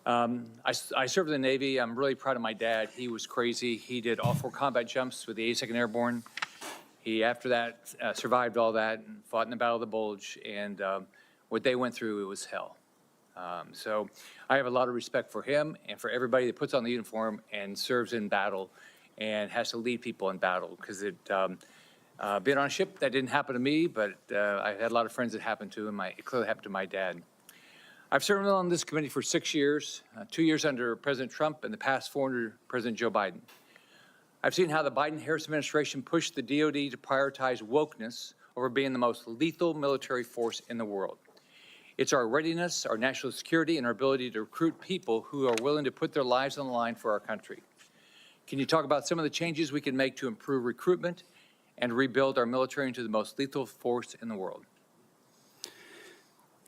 I served in the Navy. I'm really proud of my dad. He was crazy. He did all 4 combat jumps with the 82nd Airborne. He, after that, survived all that and fought in the Battle of the Bulge. And what they went through, it was hell. So I have a lot of respect for him and for everybody that puts on the uniform and serves in battle and has to lead people in battle, because being on a ship, that didn't happen to me, but I had a lot of friends that happened to, and it clearly happened to my dad. I've served on this committee for 6 years, 2 years under President Trump and the past 4 under President Joe Biden. I've seen how the Biden-Harris administration pushed the DOD to prioritize wokeness over being the most lethal military force in the world. It's our readiness, our national security, and our ability to recruit people who are willing to put their lives on the line for our country. Can you talk about some of the changes we can make to improve recruitment and rebuild our military into the most lethal force in the world?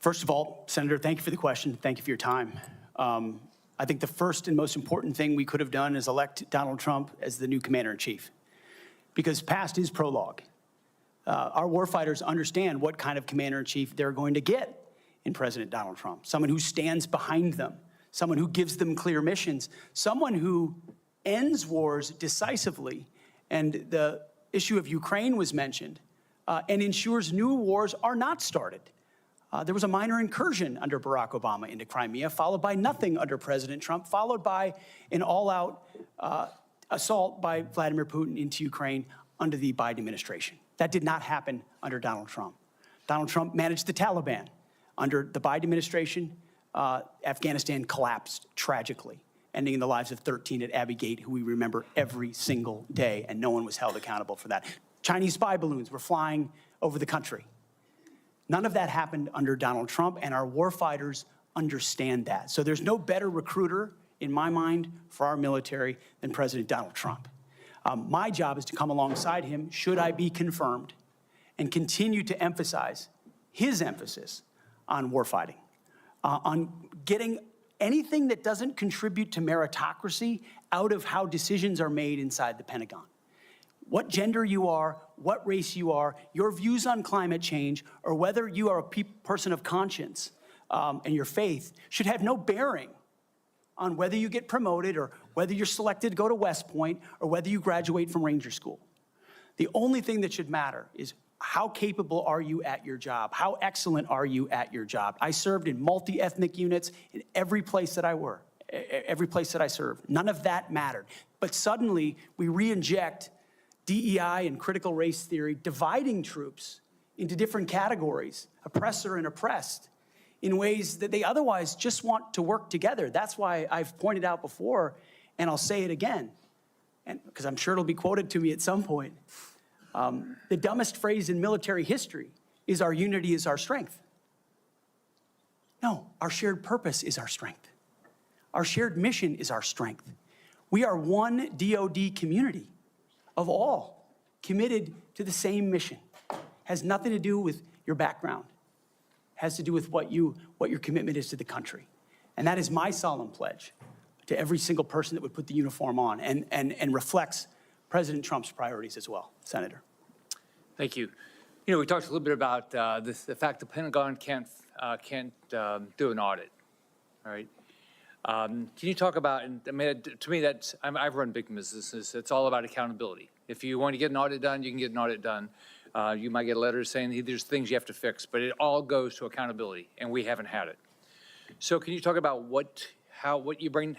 First of all, Senator, thank you for the question. Thank you for your time. I think the first and most important thing we could have done is elect Donald Trump as the new commander-in-chief, because past is prologue. Our warfighters understand what kind of commander-in-chief they're going to get in President Donald Trump, someone who stands behind them, someone who gives them clear missions, someone who ends wars decisively, and the issue of Ukraine was mentioned, and ensures new wars are not started. There was a minor incursion under Barack Obama into Crimea, followed by nothing under President Trump, followed by an all-out assault by Vladimir Putin into Ukraine under the Biden administration. That did not happen under Donald Trump. Donald Trump managed the Taliban. Under the Biden administration, Afghanistan collapsed tragically, ending in the lives of 13 at Abbey Gate, who we remember every single day, and no one was held accountable for that. Chinese spy balloons were flying over the country. None of that happened under Donald Trump, and our warfighters understand that. So there's no better recruiter, in my mind, for our military than President Donald Trump. My job is to come alongside him, should I be confirmed, and continue to emphasize his emphasis on warfighting, on getting anything that doesn't contribute to meritocracy out of how decisions are made inside the Pentagon. What gender you are, what race you are, your views on climate change, or whether you are a person of conscience and your faith should have no bearing on whether you get promoted or whether you're selected to go to West Point or whether you graduate from Ranger School. The only thing that should matter is how capable are you at your job? How excellent are you at your job? I served in multi-ethnic units in every place that I served. None of that mattered. But suddenly we re-inject DEI and critical race theory, dividing troops into different categories, oppressor and oppressed, in ways that they otherwise just want to work together. That's why I've pointed out before, and I'll say it again, and because I'm sure it'll be quoted to me at some point. The dumbest phrase in military history is our unity is our strength. No, our shared purpose is our strength. Our shared mission is our strength. We are one DoD community of all committed to the same mission. Has nothing to do with your background. Has to do with what your commitment is to the country. And that is my solemn pledge to every single person that would put the uniform on and reflects President Trump's priorities as well, Senator. Thank you. You know, we talked a little bit about the fact the Pentagon can't do an audit, all right? Can you talk about, and I mean, to me, I've run big businesses. It's all about accountability. If you want to get an audit done, you can get an audit done. You might get a letter saying hey, there's things you have to fix, but it all goes to accountability, and we haven't had it. So can you talk about how you bring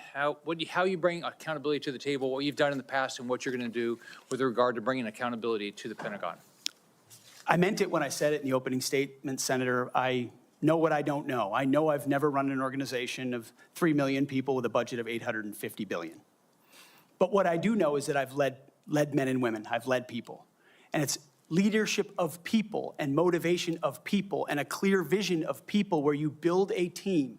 accountability to the table, what you've done in the past, and what you're going to do with regard to bringing accountability to the Pentagon? I meant it when I said it in the opening statement, Senator. I know what I don't know. I know I've never run an organization of 3 million people with a budget of $850 billion. But what I do know is that I've led men and women. I've led people. And it's leadership of people and motivation of people and a clear vision of people where you build a team,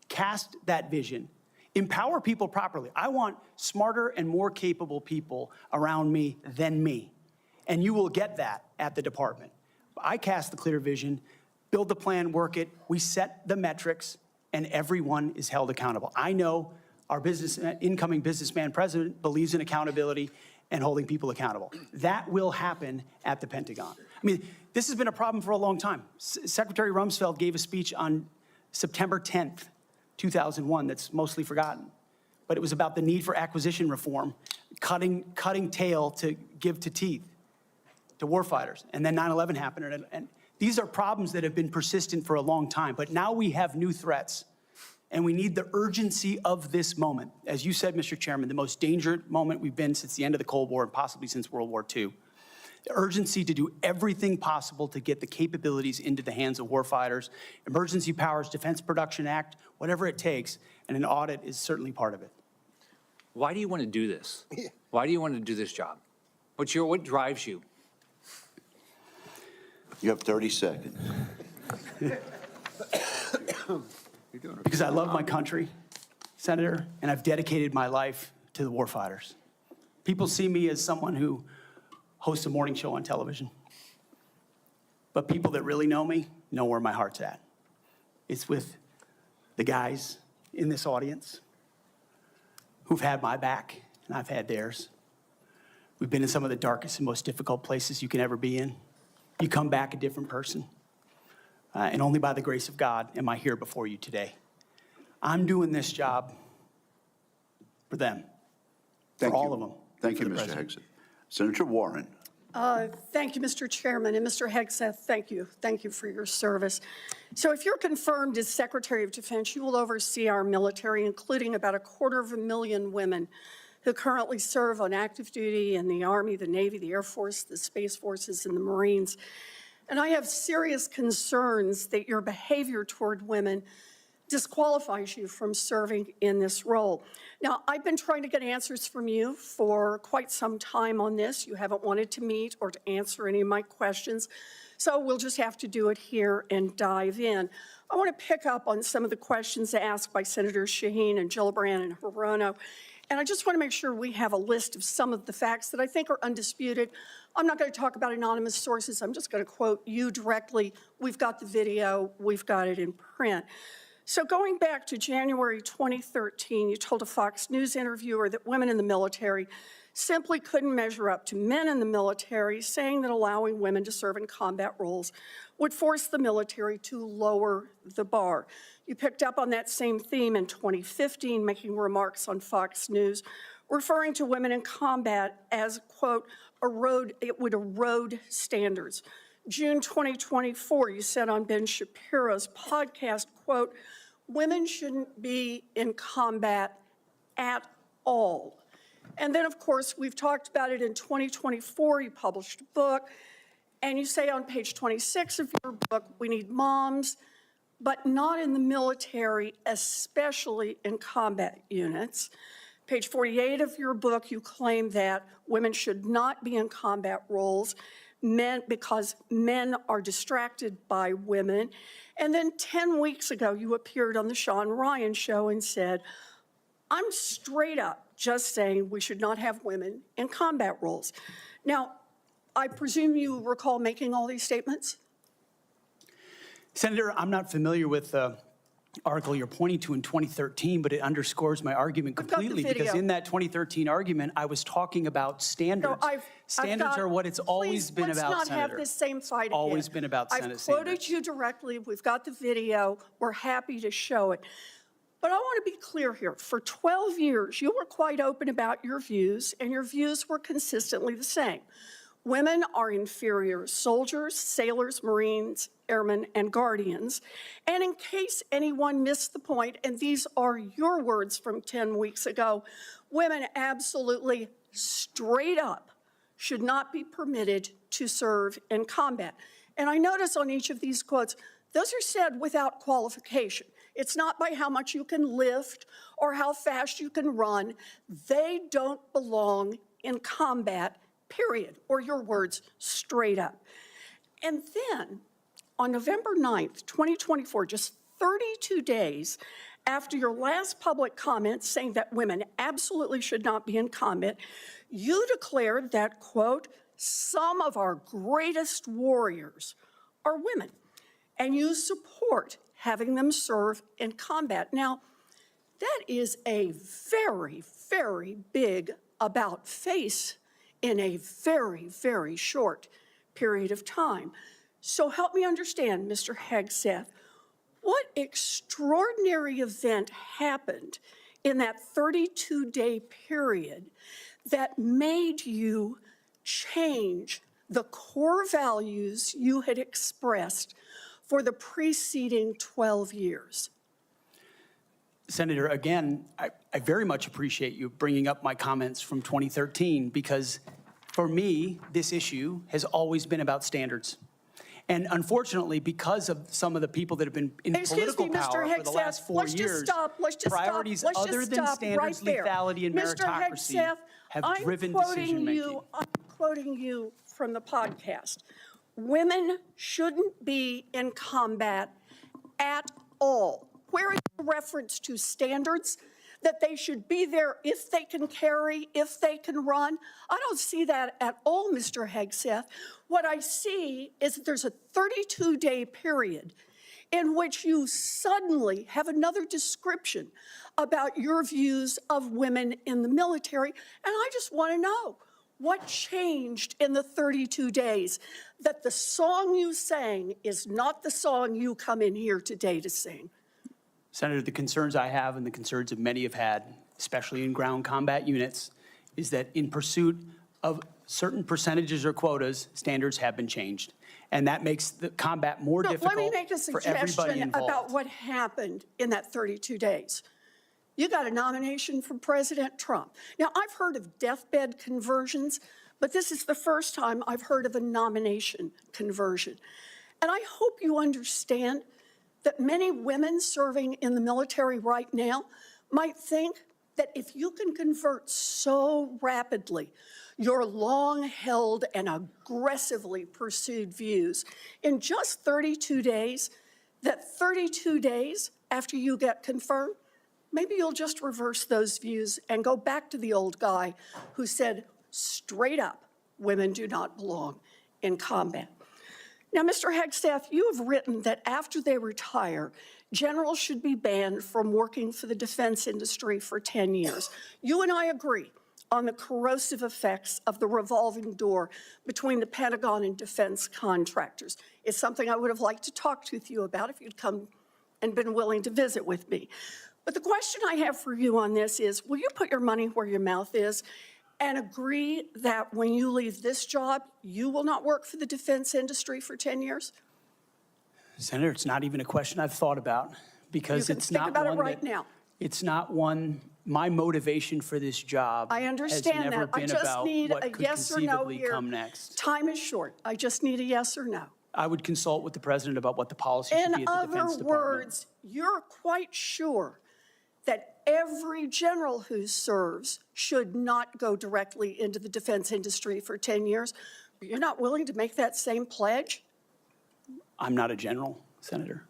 cast that vision, empower people properly. I want smarter and more capable people around me than me. And you will get that at the department. I cast the clear vision, build the plan, work it, we set the metrics, and everyone is held accountable. I know our incoming businessman president believes in accountability and holding people accountable. That will happen at the Pentagon. I mean, this has been a problem for a long time. Secretary Rumsfeld gave a speech on September 10th, 2001 that's mostly forgotten. But it was about the need for acquisition reform, cutting tail to give to teeth to warfighters. And then 9/11 happened. And these are problems that have been persistent for a long time. But now we have new threats. And we need the urgency of this moment. As you said, Mr. Chairman, the most dangerous moment we've been since the end of the Cold War and possibly since World War II. The urgency to do everything possible to get the capabilities into the hands of warfighters, Emergency Powers Defense Production Act, whatever it takes, and an audit is certainly part of it. Why do you want to do this? Why do you want to do this job? What drives you? You have 30 seconds. Because I love my country, Senator, and I've dedicated my life to the warfighters. People see me as someone who hosts a morning show on television. But people that really know me know where my heart's at. It's with the guys in this audience who've had my back, and I've had theirs. We've been in some of the darkest and most difficult places you can ever be in. You come back a different person. And only by the grace of God am I here before you today. I'm doing this job for them, for all of them. Thank you, Mr. Hegseth. Senator Warren. Thank you, Mr. Chairman. And Mr. Hegseth, thank you. Thank you for your service. So if you're confirmed as Secretary of Defense, you will oversee our military, including about 250,000 women who currently serve on active duty in the Army, the Navy, the Air Force, the Space Forces, and the Marines. And I have serious concerns that your behavior toward women disqualifies you from serving in this role. Now, I've been trying to get answers from you for quite some time on this. You haven't wanted to meet or to answer any of my questions, so we'll just have to do it here and dive in. I want to pick up on some of the questions asked by Senators Shaheen and Gillibrand and Hirono, and I just want to make sure we have a list of some of the facts that I think are undisputed. I'm not going to talk about anonymous sources. I'm just going to quote you directly. We've got the video. We've got it in print. So going back to January 2013, you told a Fox News interviewer that women in the military simply couldn't measure up to men in the military, saying that allowing women to serve in combat roles would force the military to lower the bar. You picked up on that same theme in 2015, making remarks on Fox News, referring to women in combat as, quote, it would erode standards. June 2024, you said on Ben Shapiro's podcast, quote, women shouldn't be in combat at all. And then, of course, we've talked about it in 2024. You published a book, and you say on page 26 of your book, we need moms, but not in the military, especially in combat units. Page 48 of your book, you claim that women should not be in combat roles because men are distracted by women. And then 10 weeks ago, you appeared on the Sean Ryan show and said, I'm straight up just saying we should not have women in combat roles. Now, I presume you recall making all these statements? Senator, I'm not familiar with the article you're pointing to in 2013, but it underscores my argument completely, because in that 2013 argument, I was talking about standards. Standards are what it's always been about, Let's not Senator. have this same fight again. Always been about Senate I've quoted standards. you directly. We've got the video. We're happy to show it. But I want to be clear here. For 12 years, you were quite open about your views, and your views were consistently the same. Women are inferior soldiers, sailors, Marines, airmen, and guardians. And in case anyone missed the point, and these are your words from 10 weeks ago, women absolutely straight up should not be permitted to serve in combat. And I notice on each of these quotes, those are said without qualification. It's not by how much you can lift or how fast you can run. They don't belong in combat, period, or your words, straight up. And then on November 9th, 2024, just 32 days after your last public comment saying that women absolutely should not be in combat, you declared that, quote, some of our greatest warriors are women, and you support having them serve in combat. Now, that is a very, very big about face in a very, very short period of time. So help me understand, Mr. Hegseth, what extraordinary event happened in that 32-day period that made you change the core values you had expressed for the preceding 12 years? Senator, again, I very much appreciate you bringing up my comments from 2013, because for me, this issue has always been about standards. And unfortunately, because of some of the people that have been in political power for the last 4 years, priorities other than standards, lethality, and meritocracy have driven decision-making. I'm quoting you from the podcast. Women shouldn't be in combat at all. Where is the reference to standards, that they should be there if they can carry, if they can run? I don't see that at all, Mr. Hegseth. What I see is that there's a 32-day period in which you suddenly have another description about your views of women in the military. And I just want to know, what changed in the 32 days that the song you sang is not the song you come in here today to sing? Senator, the concerns I have, and the concerns that many have had, especially in ground combat units, is that in pursuit of certain percentages or quotas, standards have been changed. And that makes the combat more difficult for everybody involved. Let me make a suggestion about what happened in that 32 days. You got a nomination from President Trump. Now, I've heard of deathbed conversions, but this is the first time I've heard of a nomination conversion. And I hope you understand that many women serving in the military right now might think that if you can convert so rapidly your long-held and aggressively pursued views in just 32 days, that 32 days after you get confirmed, maybe you'll just reverse those views and go back to the old guy who said straight up, women do not belong in combat. Now, Mr. Hegseth, you have written that after they retire, generals should be banned from working for the defense industry for 10 years. You and I agree on the corrosive effects of the revolving door between the Pentagon and defense contractors. It's something I would have liked to talk with you about if you'd come and been willing to visit with me. But the question I have for you on this is, will you put your money where your mouth is and agree that when you leave this job, you will not work for the defense industry for 10 years? Senator, it's not even a question I've thought about because You can it's think not about it one right that, now. it's not one, my motivation for this job I understand has never that. I been just about need what a could yes or no conceivably here. come next. Time is short. I just need a yes or no. I would consult with the president about what the policy should be In at the Defense other Department. words, you're quite sure that every general who serves should not go directly into the defense industry for 10 years, but you're not willing to make that same pledge? I'm not a general, Senator.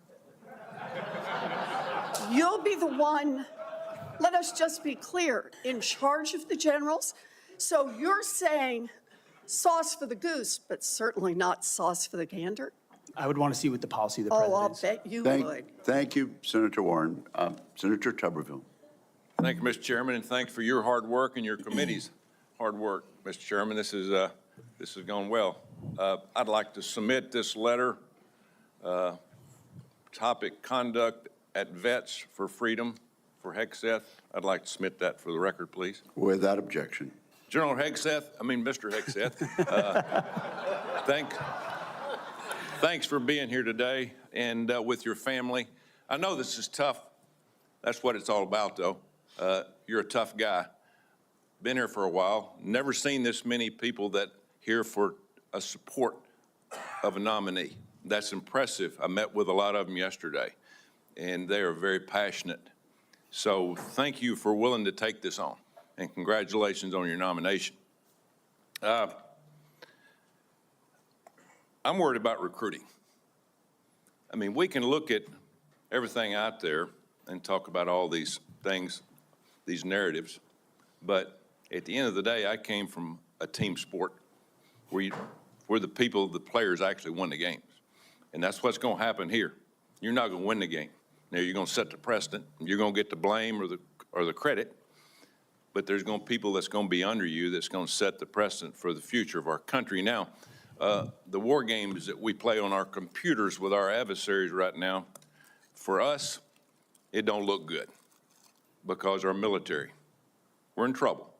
You'll be the one, let us just be clear, in charge of the generals. So you're saying sauce for the goose, but certainly not sauce for the gander? I would want to see what the policy of the Oh, president I'll is. bet you would. Thank you, Senator Warren. Senator Tuberville. Thank you, Mr. Chairman, and thanks for your hard work and your committee's hard work, Mr. Chairman. This has gone well. I'd like to submit this letter, topic conduct at Vets for Freedom for Hegseth. I'd like to submit that for the record, please. Without objection. General Hegseth, Mr. Hegseth, thanks for being here today and with your family. I know this is tough. That's what it's all about, though. You're a tough guy. Been here for a while. Never seen this many people that here for a support of a nominee. That's impressive. I met with a lot of them yesterday, and they are very passionate. So thank you for willing to take this on, and congratulations on your nomination. I'm worried about recruiting. We can look at everything out there and talk about all these things, these narratives, but at the end of the day, I came from a team sport where the players actually won the games. And that's what's going to happen here. You're not going to win the game. Now, you're going to set the precedent. You're going to get the blame or the credit, but there's going to be people that's going to be under you that's going to set the precedent for the future of our country. Now, the war games that we play on our computers with our adversaries right now, for us, it don't look good because our military, we're in trouble.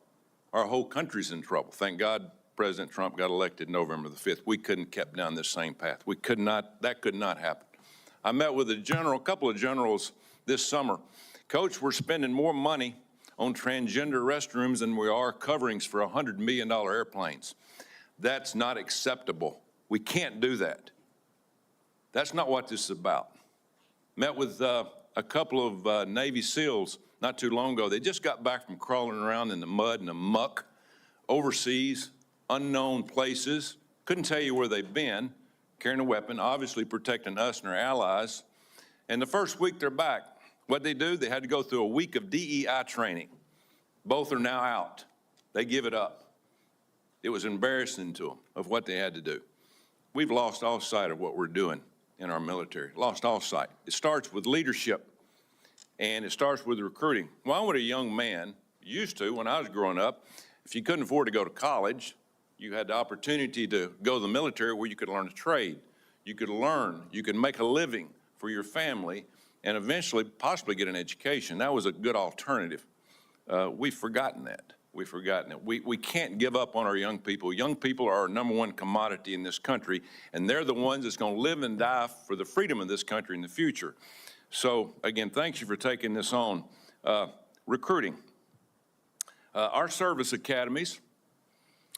Our whole country's in trouble. Thank God President Trump got elected November the 5th. We couldn't have kept down this same path. That could not happen. I met with a couple of generals this summer. Coach, we're spending more money on transgender restrooms than we are coverings for $100 million airplanes. That's not acceptable. We can't do that. That's not what this is about. Met with a couple of Navy SEALs not too long ago. They just got back from crawling around in the mud and the muck overseas, unknown places. Couldn't tell you where they've been, carrying a weapon, obviously protecting us and our allies. And the first week they're back. What'd they do? They had to go through a week of DEI training. Both are now out. They give it up. It was embarrassing to them of what they had to do. We've lost all sight of what we're doing in our military, lost all sight. It starts with leadership, and it starts with recruiting. Well, I was a young man, used to when I was growing up, if you couldn't afford to go to college, you had the opportunity to go to the military where you could learn a trade. You could learn, you could make a living for your family, and eventually possibly get an education. That was a good alternative. We've forgotten that. We've forgotten it. We can't give up on our young people. Young people are our number one commodity in this country, and they're the ones that's going to live and die for the freedom of this country in the future. So, again, thank you for taking this on. recruiting. Our service academies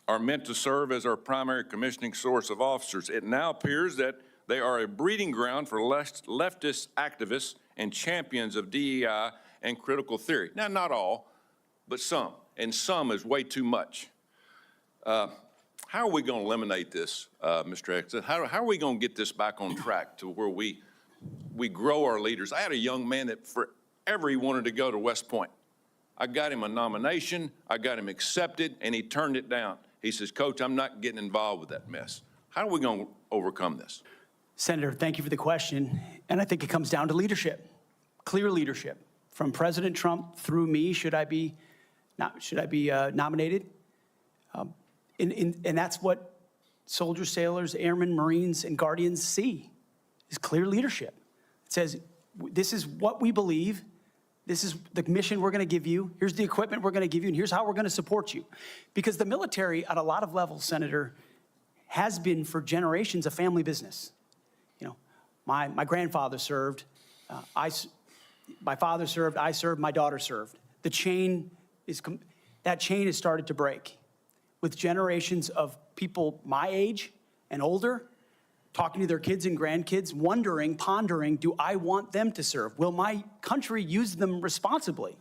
are meant to serve as our primary commissioning source of officers. It now appears that they are a breeding ground for leftist activists and champions of DEI and critical theory. Now, not all, but some, and some is way too much. How are we going to eliminate this, Mr. Hegseth? How are we going to get this back on track to where we grow our leaders? I had a young man that forever he wanted to go to West Point. I got him a nomination, I got him accepted, and he turned it down. He says, Coach, I'm not getting involved with that mess. How are we going to overcome this? Senator, thank you for the question. And I think it comes down to leadership, clear leadership. From President Trump through me, should I be nominated? And that's what soldiers, sailors, airmen, Marines, and Guardians see, is clear leadership. It says, this is what we believe. This is the mission we're going to give you. Here's the equipment we're going to give you, and here's how we're going to support you. Because the military, at a lot of levels, Senator, has been for generations a family business. You know, my grandfather served, my father served, I served, my daughter served. That chain has started to break with generations of people my age and older talking to their kids and grandkids, wondering, pondering, do I want them to serve? Will my country use them responsibly?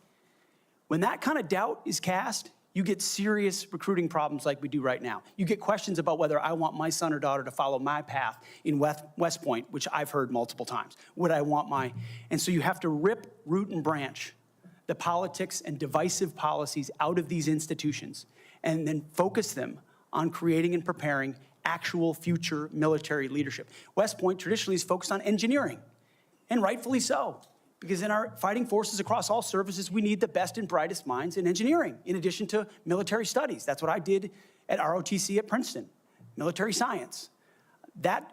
When that kind of doubt is cast, you get serious recruiting problems like we do right now. You get questions about whether I want my son or daughter to follow my path in West Point, which I've heard multiple times. Would I want my, and so you have to rip, root, and branch the politics and divisive policies out of these institutions and then focus them on creating and preparing actual future military leadership. West Point traditionally is focused on engineering, and rightfully so, because in our fighting forces across all services, we need the best and brightest minds in engineering, in addition to military studies. That's what I did at ROTC at Princeton, military science.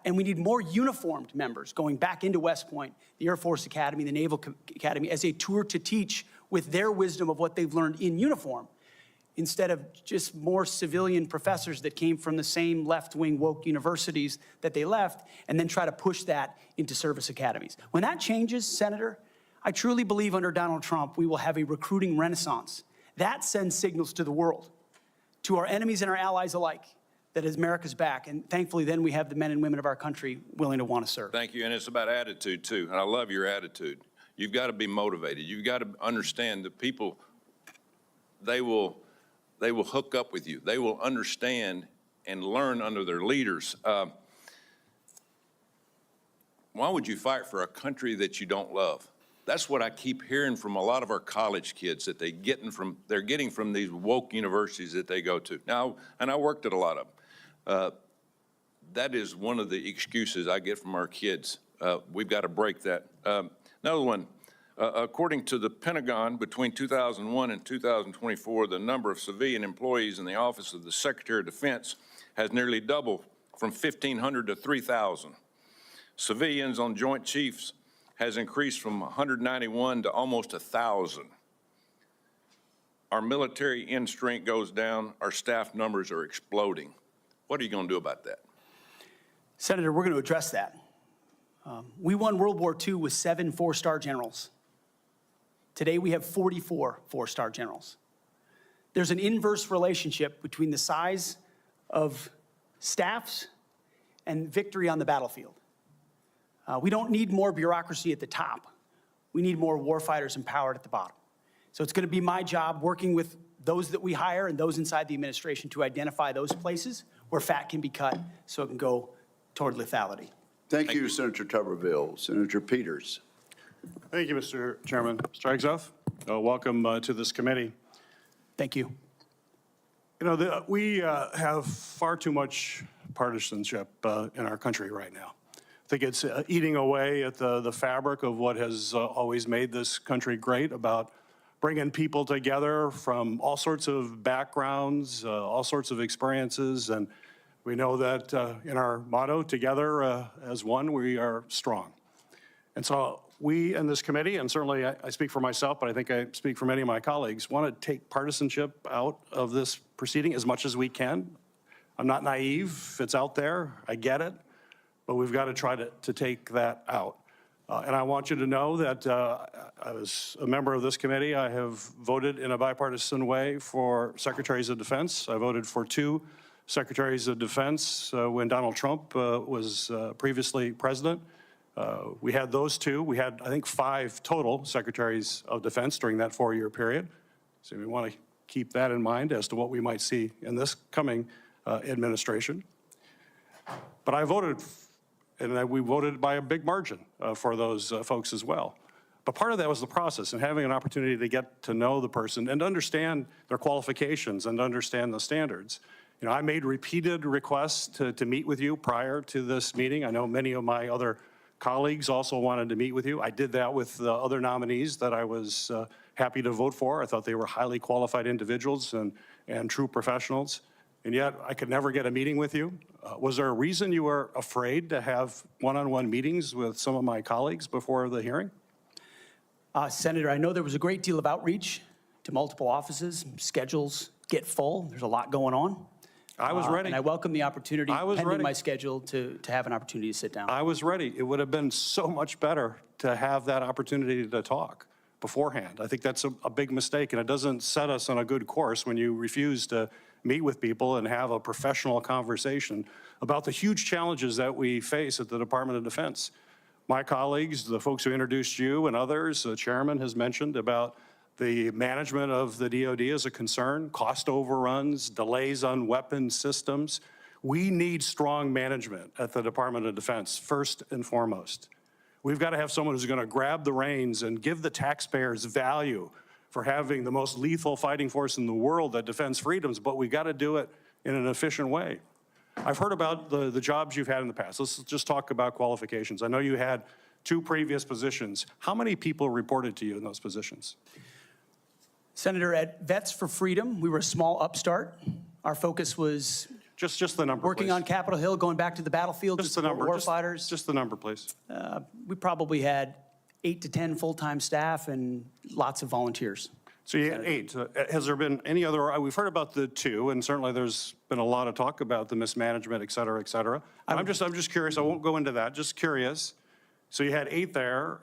And we need more uniformed members going back into West Point, the Air Force Academy, the Naval Academy, as a tour to teach with their wisdom of what they've learned in uniform, instead of just more civilian professors that came from the same left-wing woke universities that they left, and then try to push that into service academies. When that changes, Senator, I truly believe under Donald Trump, we will have a recruiting renaissance. That sends signals to the world, to our enemies and our allies alike, that America's back. And thankfully, then we have the men and women of our country willing to want to serve. Thank you, and it's about attitude, too, and I love your attitude. You've got to be motivated. You've got to understand that people, they will hook up with you. They will understand and learn under their leaders. Why would you fight for a country that you don't love? That's what I keep hearing from a lot of our college kids that they're getting from these woke universities that they go to. Now, and I worked at a lot of them. That is one of the excuses I get from our kids. We've got to break that. Another one. According to the Pentagon, between 2001 and 2024, the number of civilian employees in the Office of the Secretary of Defense has nearly doubled from 1,500 to 3,000. Civilians on Joint Chiefs has increased from 191 to almost 1,000. Our military end strength goes down. Our staff numbers are exploding. What are you going to do about that? Senator, we're going to address that. We won World War II with 7 four-star generals. Today, we have 44 four-star generals. There's an inverse relationship between the size of staffs and victory on the battlefield. We don't need more bureaucracy at the top. We need more warfighters empowered at the bottom. So it's going to be my job working with those that we hire and those inside the administration to identify those places where fat can be cut so it can go toward lethality. Thank you, Senator Tuberville. Senator Peters. Thank you, Mr. Chairman. Mr. Hegseth, welcome to this committee. Thank you. You know, we have far too much partisanship in our country right now. I think it's eating away at the fabric of what has always made this country great, about bringing people together from all sorts of backgrounds, all sorts of experiences. And we know that in our motto, together as one, we are strong. And so we in this committee, and certainly I speak for myself, but I think I speak for many of my colleagues, want to take partisanship out of this proceeding as much as we can. I'm not naive. It's out there. I get it. But we've got to try to take that out. And I want you to know that as a member of this committee, I have voted in a bipartisan way for secretaries of defense. I voted for 2 secretaries of defense when Donald Trump was previously president. We had those 2. We had, I think, 5 total secretaries of defense during that 4-year period. So we want to keep that in mind as to what we might see in this coming administration. But I voted, and we voted by a big margin for those folks as well. But part of that was the process and having an opportunity to get to know the person and understand their qualifications and understand the standards. You know, I made repeated requests to meet with you prior to this meeting. I know many of my other colleagues also wanted to meet with you. I did that with the other nominees that I was happy to vote for. I thought they were highly qualified individuals and true professionals. And yet I could never get a meeting with you. Was there a reason you were afraid to have one-on-one meetings with some of my colleagues before the hearing? Senator, I know there was a great deal of outreach to multiple offices. Schedules get full. There's a lot going on. I was ready. And I welcome the opportunity, pending ready. my schedule, to have an opportunity to sit down. I was ready. It would have been so much better to have that opportunity to talk beforehand. I think that's a big mistake, and it doesn't set us on a good course when you refuse to meet with people and have a professional conversation about the huge challenges that we face at the Department of Defense. My colleagues, the folks who introduced you and others, the chairman has mentioned about the management of the DoD is a concern, cost overruns, delays on weapon systems. We need strong management at the Department of Defense, first and foremost. We've got to have someone who's going to grab the reins and give the taxpayers value for having the most lethal fighting force in the world that defends freedoms, but we've got to do it in an efficient way. I've heard about the jobs you've had in the past. Let's just talk about qualifications. I know you had 2 previous positions. How many people reported to you in those positions? Senator, at Vets for Freedom, we were a small upstart. Our focus was just the number, working please. on Capitol Hill, going back to the battlefield Just to the support number. warfighters. Just the number, please. We probably had 8 to 10 full-time staff and lots of volunteers. So you had 8. Has there been any other, we've heard about the 2, and certainly there's been a lot of talk about the mismanagement, et cetera, et cetera. I'm just curious, I won't go into that, just curious. So you had 8 there.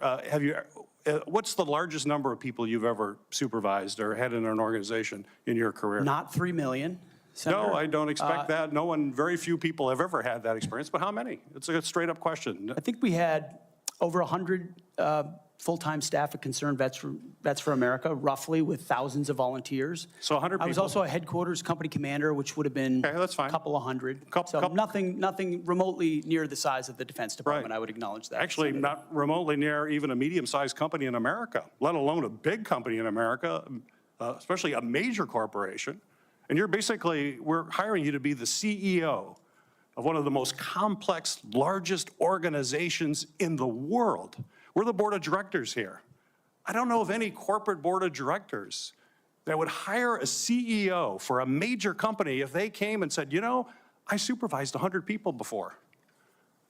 What's the largest number of people you've ever supervised or had in an organization in your career? Not 3 million, Senator. No, I don't expect that. No one, very few people have ever had that experience, but how many? It's a straight up question. I think we had over 100 full-time staff at Concerned Vets for America, roughly, with thousands of volunteers. So 100 people. I was also a headquarters company commander, which would have been Okay, that's fine. a couple of hundred. So nothing remotely near the size of the Defense Department, I would acknowledge that. Actually, Senator. not remotely near even a medium-sized company in America, let alone a big company in America, especially a major corporation. And we're hiring you to be the CEO of one of the most complex, largest organizations in the world. We're the board of directors here. I don't know of any corporate board of directors that would hire a CEO for a major company if they came and said, you know, I supervised 100 people before.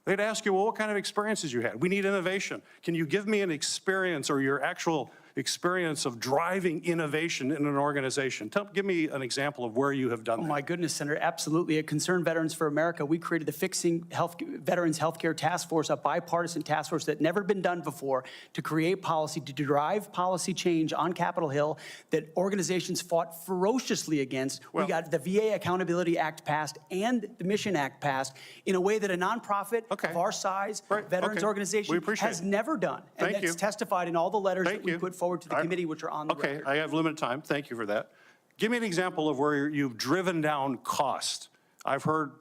They'd ask you, well, what kind of experiences you had? We need innovation. Can you give me an experience or your actual experience of driving innovation in an organization? Give me an example of where you have done that. Oh, my goodness, Senator, absolutely. At Concerned Veterans for America, we created the Fixing Veterans Healthcare Task Force, a bipartisan task force that had never been done before, to create policy, to drive policy change on Capitol Hill that organizations fought ferociously against. We got the VA Accountability Act passed and the Mission Act passed in a way that a nonprofit of our size, veterans organization, has never done. And Thank you. that's testified in all the letters that we put forward to the committee, which are on the record. Okay, I have limited time. Thank you for that. Give me an example of where you've driven down cost. I've heard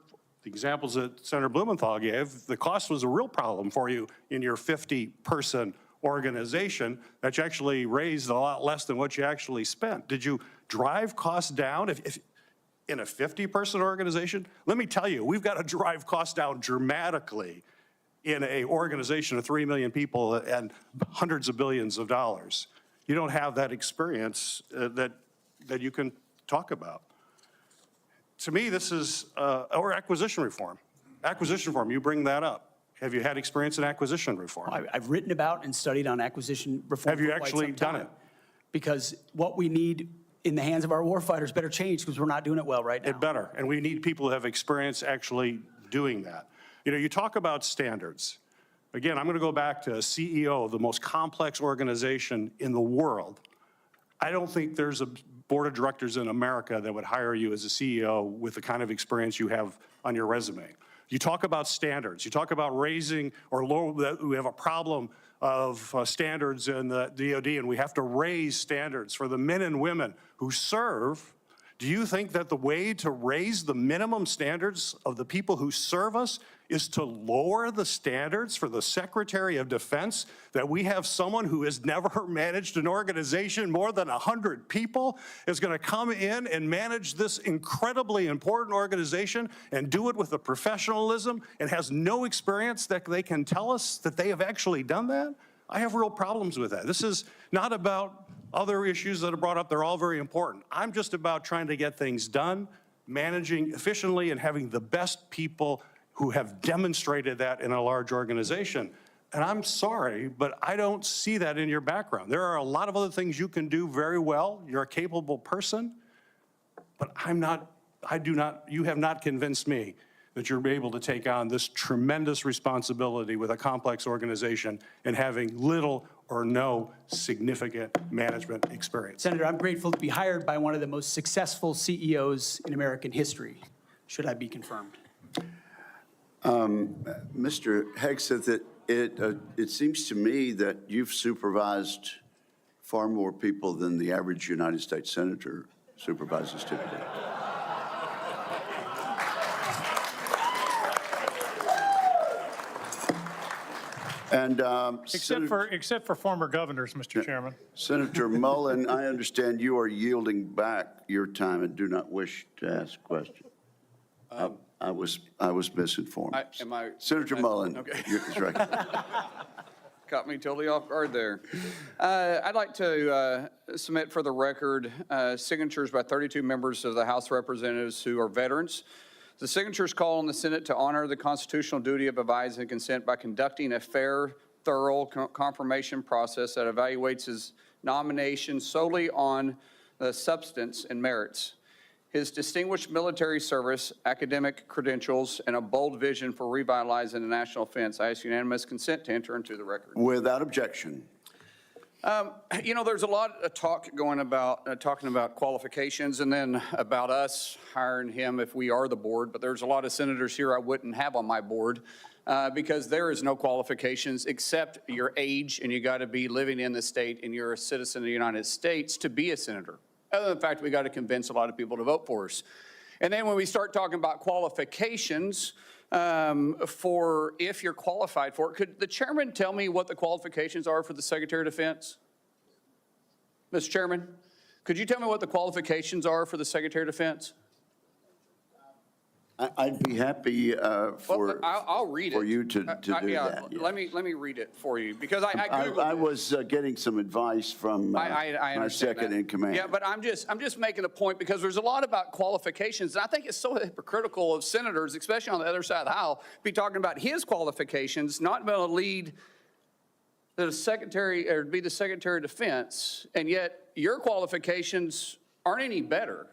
the examples that Senator Blumenthal gave. The cost was a real problem for you in your 50-person organization that you actually raised a lot less than what you actually spent. Did you drive costs down? If in a 50-person organization, let me tell you, we've got to drive costs down dramatically in an organization of 3 million people and hundreds of billions of dollars. You don't have that experience that you can talk about. To me, this is, or acquisition reform. Acquisition reform, you bring that up. Have you had experience in acquisition reform? I've written about and studied on acquisition reform. Have you for quite actually some done time. it? Because what we need in the hands of our warfighters better change because we're not doing it well right now. It better, and we need people who have experience actually doing that. You know, you talk about standards. Again, I'm going to go back to CEO of the most complex organization in the world. I don't think there's a board of directors in America that would hire you as a CEO with the kind of experience you have on your resume. You talk about standards. You talk about raising or lower, that we have a problem of standards in the DOD, and we have to raise standards for the men and women who serve. Do you think that the way to raise the minimum standards of the people who serve us is to lower the standards for the Secretary of Defense? That we have someone who has never managed an organization more than 100 people is going to come in and manage this incredibly important organization and do it with a professionalism and has no experience that they can tell us that they have actually done that? I have real problems with that. This is not about other issues that are brought up. They're all very important. I'm just about trying to get things done, managing efficiently, and having the best people who have demonstrated that in a large organization. And I'm sorry, but I don't see that in your background. There are a lot of other things you can do very well. You're a capable person, but you have not convinced me that you're able to take on this tremendous responsibility with a complex organization and having little or no significant management experience. Senator, I'm grateful to be hired by one of the most successful CEOs in American history, should I be confirmed. Mr. Hegseth, it seems to me that you've supervised far more people than the average United States senator supervises typically. And Except for former governors, Mr. Chairman. Senator Mullen, I understand you are yielding back your time and do not wish to ask a question. I was misinformed. Senator Mullen, Okay. that's right. Caught me totally off guard there. I'd like to submit for the record signatures by 32 members of the House of Representatives who are veterans. The signatures call on the Senate to honor the constitutional duty of advise and consent by conducting a fair, thorough confirmation process that evaluates his nomination solely on the substance and merits. His distinguished military service, academic credentials, and a bold vision for revitalizing the national defense. I ask unanimous consent to enter into the record. Without objection. You know, there's a lot of talk going about, talking about qualifications and then about us hiring him if we are the board, but there's a lot of senators here I wouldn't have on my board because there is no qualifications except your age, and you got to be living in the state and you're a citizen of the United States to be a senator. Other than the fact we got to convince a lot of people to vote for us. And then when we start talking about qualifications, for if you're qualified for it, could the chairman tell me what the qualifications are for the Secretary of Defense? Mr. Chairman, could you tell me what the qualifications are for the Secretary of Defense? I'd be happy I'll read it. for you to do that. Yeah. Let me read it for you because I Googled I it. was getting some advice from my second in command. Yeah, but I'm just making a point because there's a lot about qualifications, and I think it's so hypocritical of senators, especially on the other side of the aisle, be talking about his qualifications, not being able to lead the secretary or be the Secretary of Defense, and yet your qualifications aren't any better.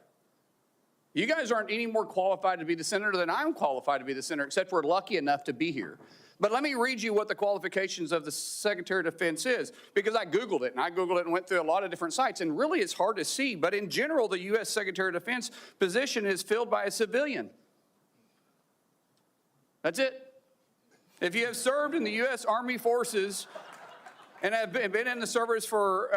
You guys aren't any more qualified to be the senator than I'm qualified to be the senator, except we're lucky enough to be here. But let me read you what the qualifications of the Secretary of Defense is, because I Googled it, and went through a lot of different sites, and really it's hard to see. But in general, the U.S. Secretary of Defense position is filled by a civilian. That's it. If you have served in the U.S. Army Forces and have been in the service for,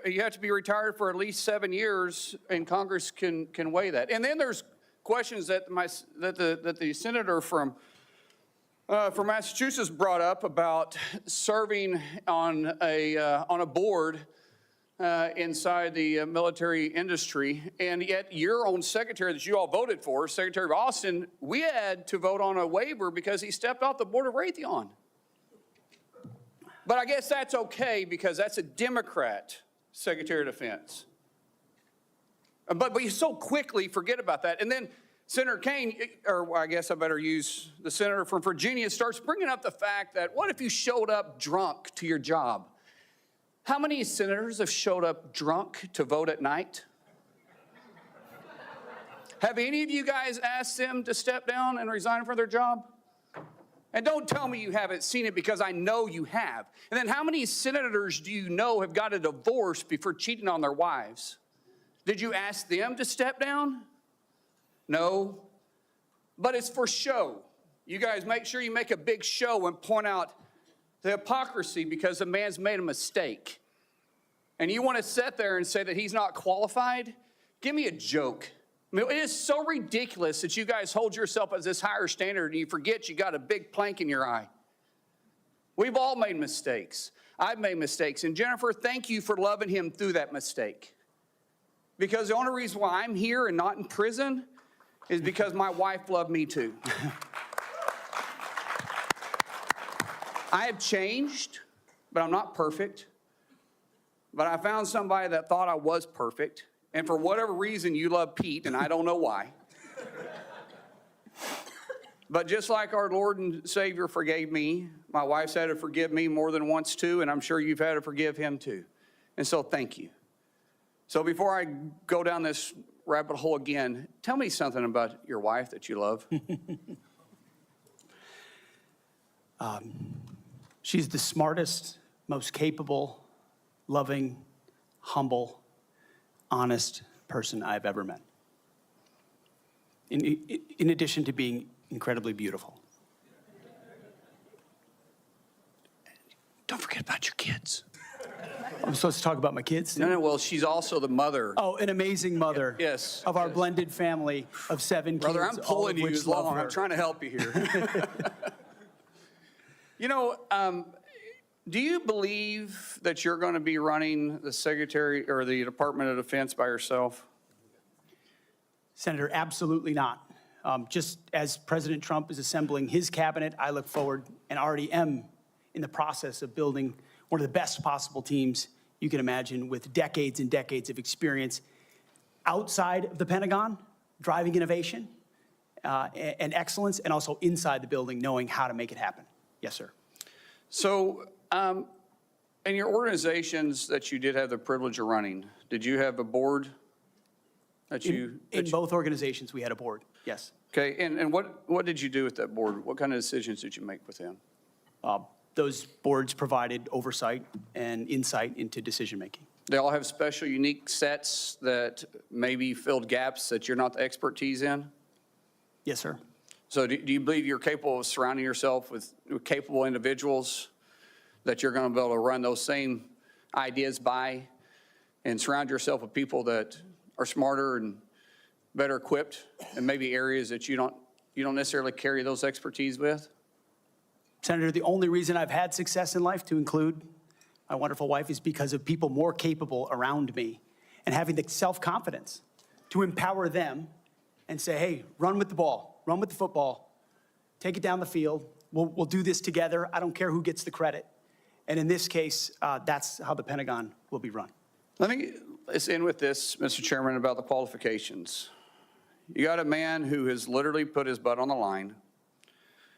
you have to be retired for at least 7 years, and Congress can weigh that. And then there's questions that the senator from Massachusetts brought up about serving on a board inside the military industry, and yet your own secretary that you all voted for, Secretary of Austin, we had to vote on a waiver because he stepped off the board of Raytheon. But I guess that's okay because that's a Democrat Secretary of Defense. But we so quickly forget about that. And then Senator Kaine, or I guess I better use the senator from Virginia, starts bringing up the fact that what if you showed up drunk to your job? How many senators have showed up drunk to vote at night? Have any of you guys asked them to step down and resign from their job? And don't tell me you haven't seen it, because I know you have. And then how many senators do you know have got a divorce before cheating on their wives? Did you ask them to step down? No. But it's for show. You guys make sure you make a big show and point out the hypocrisy because the man's made a mistake. And you want to sit there and say that he's not qualified? Give me a joke. I mean, it is so ridiculous that you guys hold yourself as this higher standard and you forget you got a big plank in your eye. We've all made mistakes. I've made mistakes. And Jennifer, thank you for loving him through that mistake. Because the only reason why I'm here and not in prison is because my wife loved me too. I have changed, but I'm not perfect. But I found somebody that thought I was perfect. And for whatever reason, you love Pete, and I don't know why. But just like our Lord and Savior forgave me, my wife's had to forgive me more than once too, and I'm sure you've had to forgive him too. And so thank you. So before I go down this rabbit hole again, tell me something about your wife that you love. She's the smartest, most capable, loving, humble, honest person I've ever met. In addition to being incredibly beautiful. Don't forget about your kids. I'm supposed to talk about my kids? No, well, she's also the mother. Oh, an amazing mother. Yes. Of our blended family of 7 kids. Brother, I'm pulling you which love along. her. I'm trying to help you here. You know, do you believe that you're going to be running the Secretary or the Department of Defense by yourself? Senator, absolutely not. Just as President Trump is assembling his cabinet, I look forward and already am in the process of building one of the best possible teams you can imagine, with decades and decades of experience outside of the Pentagon, driving innovation and excellence, and also inside the building, knowing how to make it happen. Yes, sir. So, in your organizations that you did have the privilege of running, did you have a board that you? In both organizations, we had a board, yes. Okay, and what did you do with that board? What kind of decisions did you make with them? Those boards provided oversight and insight into decision-making. They all have special, unique sets that maybe filled gaps that you're not the expertise in? Yes, sir. So do you believe you're capable of surrounding yourself with capable individuals that you're going to be able to run those same ideas by, and surround yourself with people that are smarter and better equipped in maybe areas that you don't necessarily carry those expertise with? Senator, the only reason I've had success in life, to include my wonderful wife, is because of people more capable around me and having the self-confidence to empower them and say, hey, run with the ball, run with the football, take it down the field. We'll do this together. I don't care who gets the credit. And in this case, that's how the Pentagon will be run. Let's end with this, Mr. Chairman, about the qualifications. You got a man who has literally put his butt on the line,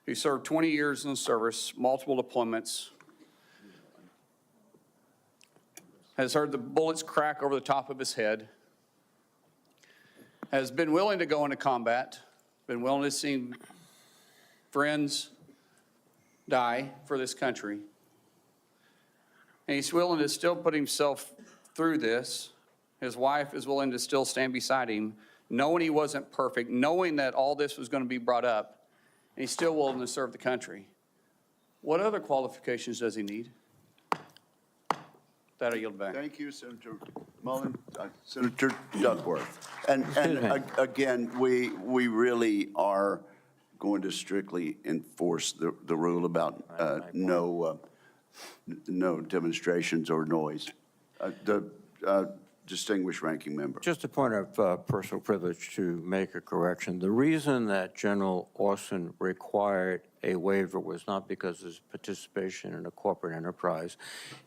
who served 20 years in the service, multiple deployments, has heard the bullets crack over the top of his head, has been willing to go into combat, been willing to see friends die for this country, and he's willing to still put himself through this. His wife is willing to still stand beside him, knowing he wasn't perfect, knowing that all this was going to be brought up, and he's still willing to serve the country. What other qualifications does he need? That I yield back. Thank you, Senator Mullen. Senator Duckworth. And again, we really are going to strictly enforce the rule about no demonstrations or noise. The distinguished ranking member. Just a point of personal privilege to make a correction. The reason that General Austin required a waiver was not because of his participation in a corporate enterprise.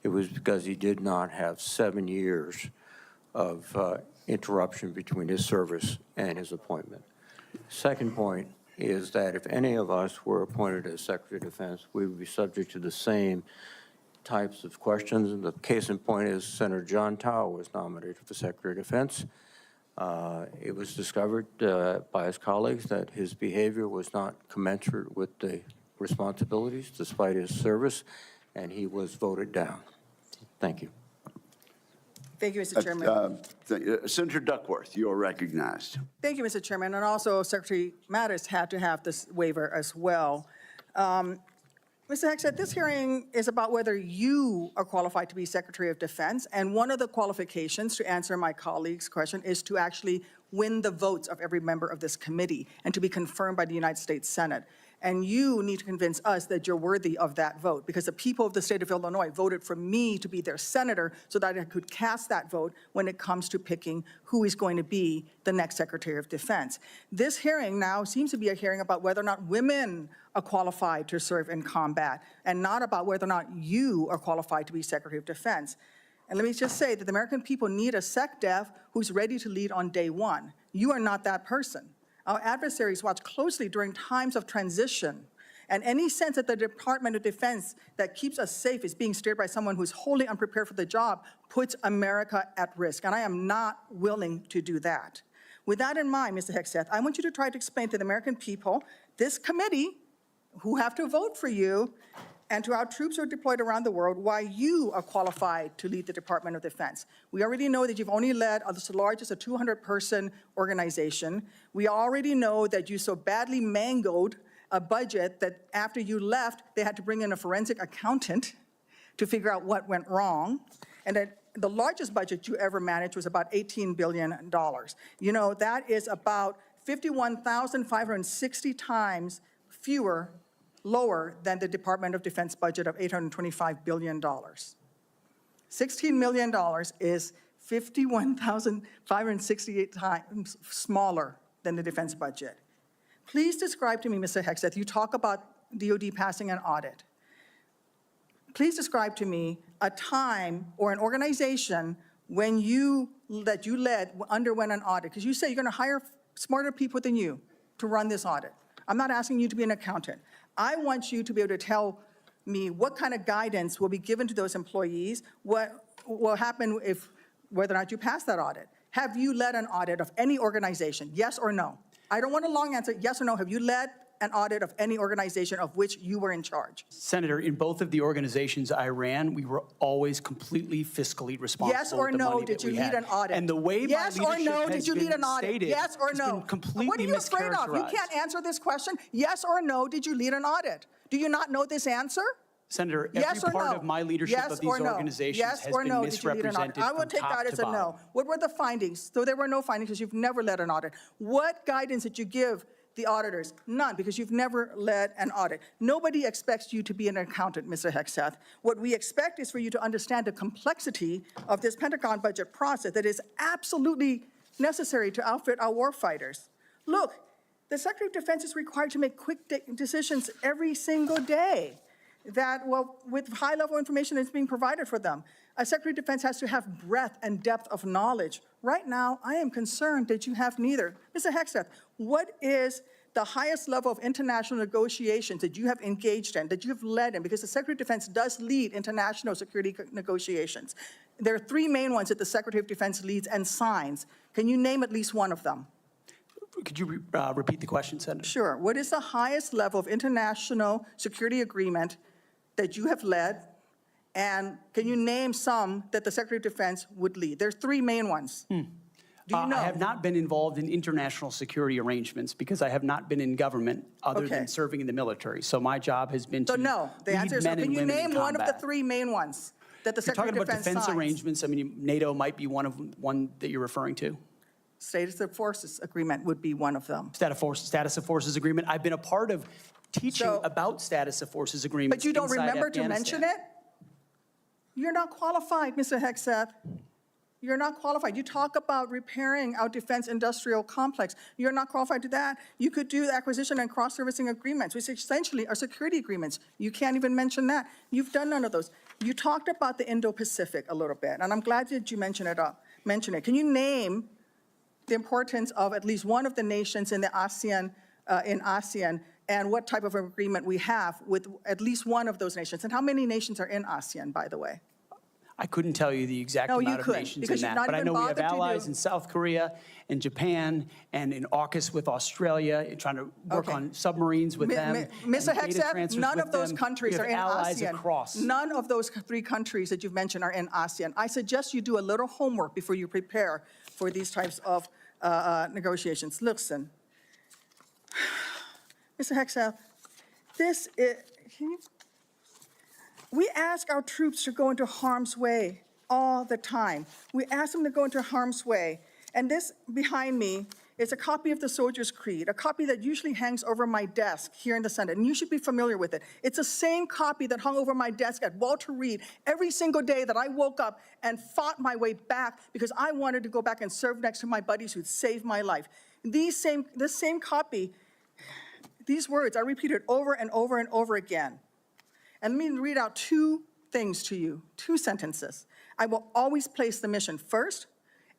It was because he did not have 7 years of interruption between his service and his appointment. Second point is that if any of us were appointed as Secretary of Defense, we would be subject to the same types of questions. And the case in point is Senator John Tower was nominated for Secretary of Defense. It was discovered by his colleagues that his behavior was not commensurate with the responsibilities despite his service, and he was voted down. Thank you. Thank you, Mr. Chairman. Senator Duckworth, you are recognized. Thank you, Mr. Chairman. And also, Secretary Mattis had to have this waiver as well. Mr. Hegseth, this hearing is about whether you are qualified to be Secretary of Defense. And one of the qualifications, to answer my colleague's question, is to actually win the votes of every member of this committee and to be confirmed by the United States Senate. And you need to convince us that you're worthy of that vote, because the people of the state of Illinois voted for me to be their senator so that I could cast that vote when it comes to picking who is going to be the next Secretary of Defense. This hearing now seems to be a hearing about whether or not women are qualified to serve in combat, and not about whether or not you are qualified to be Secretary of Defense. And let me just say that the American people need a SecDef who's ready to lead on day one. You are not that person. Our adversaries watch closely during times of transition, and any sense that the Department of Defense that keeps us safe is being steered by someone who's wholly unprepared for the job puts America at risk, and I am not willing to do that. With that in mind, Mr. Hegseth, I want you to try to explain to the American people, this committee, who have to vote for you, and to our troops who are deployed around the world, why you are qualified to lead the Department of Defense. We already know that you've only led as large as a 200-person organization. We already know that you so badly mangled a budget that after you left, they had to bring in a forensic accountant to figure out what went wrong, and that the largest budget you ever managed was about $18 billion. You know, that is about 51,560 times lower than the Department of Defense budget of $825 billion. $16 million is 51,568 times smaller than the defense budget. Please describe to me, Mr. Hegseth, you talk about DOD passing an audit. Please describe to me a time or an organization when that you led underwent an audit, because you say you're going to hire smarter people than you to run this audit. I'm not asking you to be an accountant. I want you to be able to tell me what kind of guidance will be given to those employees, what will happen whether or not you pass that audit. Have you led an audit of any organization, yes or no? I don't want a long answer, yes or no. Have you led an audit of any organization of which you were in charge? Senator, in both of the organizations I ran, we were always completely fiscally responsible. Yes or no, did you lead an audit? And the way my leadership has been stated, did you lead an audit? Yes or no? Completely what are you afraid of? You can't answer this question. Yes or no, did you lead an audit? Do you not know this answer? Senator, every part of my leadership of these organizations has been misrepresented. I will take that as a no. What were the findings? So there were no findings because you've never led an audit. What guidance did you give the auditors? None, because you've never led an audit. Nobody expects you to be an accountant, Mr. Hegseth. What we expect is for you to understand the complexity of this Pentagon budget process that is absolutely necessary to outfit our warfighters. Look, the Secretary of Defense is required to make quick decisions every single day with high-level information that's being provided for them. A Secretary of Defense has to have breadth and depth of knowledge. Right now, I am concerned that you have neither. Mr. Hegseth, what is the highest level of international negotiations that you have engaged in, that you have led in? Because the Secretary of Defense does lead international security negotiations. There are three main ones that the Secretary of Defense leads and signs. Can you name at least one of them? Could you repeat the question, Senator? Sure. What is the highest level of international security agreement that you have led? And can you name some that the Secretary of Defense would lead? There's three main ones. Do you know? I have not been involved in international security arrangements because I have not been in government other than serving in the military. So my job has been to lead men and women in combat. So no, the answer is no. Can you name one of the three main ones that the Secretary of Defense signs? You're talking about defense arrangements. I mean, NATO might be one that you're referring to. Status of Forces Agreement would be one of them. Status of Forces Agreement. I've been a part of teaching about Status of Forces Agreements. But you don't remember to mention it? You're not qualified, Mr. Hegseth. You're not qualified. You talk about repairing our defense industrial complex. You're not qualified to that. You could do acquisition and cross-servicing agreements, which essentially are security agreements. You can't even mention that. You've done none of those. You talked about the Indo-Pacific a little bit, and I'm glad that you mentioned it. Can you name the importance of at least one of the nations in the ASEAN, and what type of agreement we have with at least one of those nations? And how many nations are in ASEAN, by the way? I couldn't tell you the exact No, you amount of couldn't, nations in because you've that. not But I even know we have bothered to allies do- in South Korea and Japan and in AUKUS with Australia, trying to work Okay. on submarines with them. Mr. and data Hegseth, transfers none with of those them. countries We are have in allies ASEAN. across. None of those 3 countries that you've mentioned are in ASEAN. I suggest you do a little homework before you prepare for these types of negotiations. Listen, Mr. Hegseth, this is, we ask our troops to go into harm's way all the time. We ask them to go into harm's way. And this behind me is a copy of the Soldier's Creed, a copy that usually hangs over my desk here in the Senate, and you should be familiar with it. It's the same copy that hung over my desk at Walter Reed every single day that I woke up and fought my way back because I wanted to go back and serve next to my buddies who'd saved my life. This same copy, these words are repeated over and over and over again. And let me read out 2 things to you, 2 sentences. I will always place the mission first,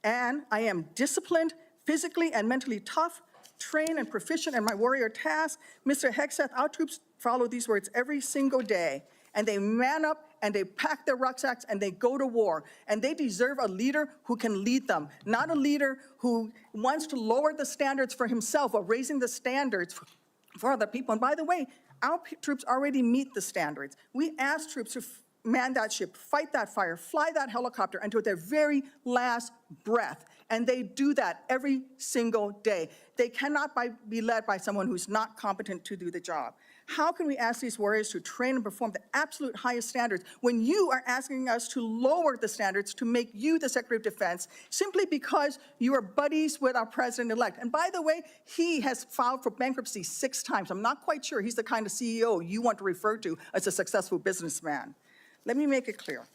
and I am disciplined, physically and mentally tough, trained and proficient in my warrior task. Mr. Hegseth, our troops follow these words every single day, and they man up and they pack their rucksacks and they go to war. And they deserve a leader who can lead them, not a leader who wants to lower the standards for himself or raising the standards for other people. And by the way, our troops already meet the standards. We ask troops to man that ship, fight that fire, fly that helicopter until their very last breath. And they do that every single day. They cannot be led by someone who's not competent to do the job. How can we ask these warriors to train and perform the absolute highest standards when you are asking us to lower the standards to make you the Secretary of Defense simply because you are buddies with our president-elect? And by the way, he has filed for bankruptcy 6 times. I'm not quite sure he's the kind of CEO you want to refer to as a successful businessman. Let me make it clear.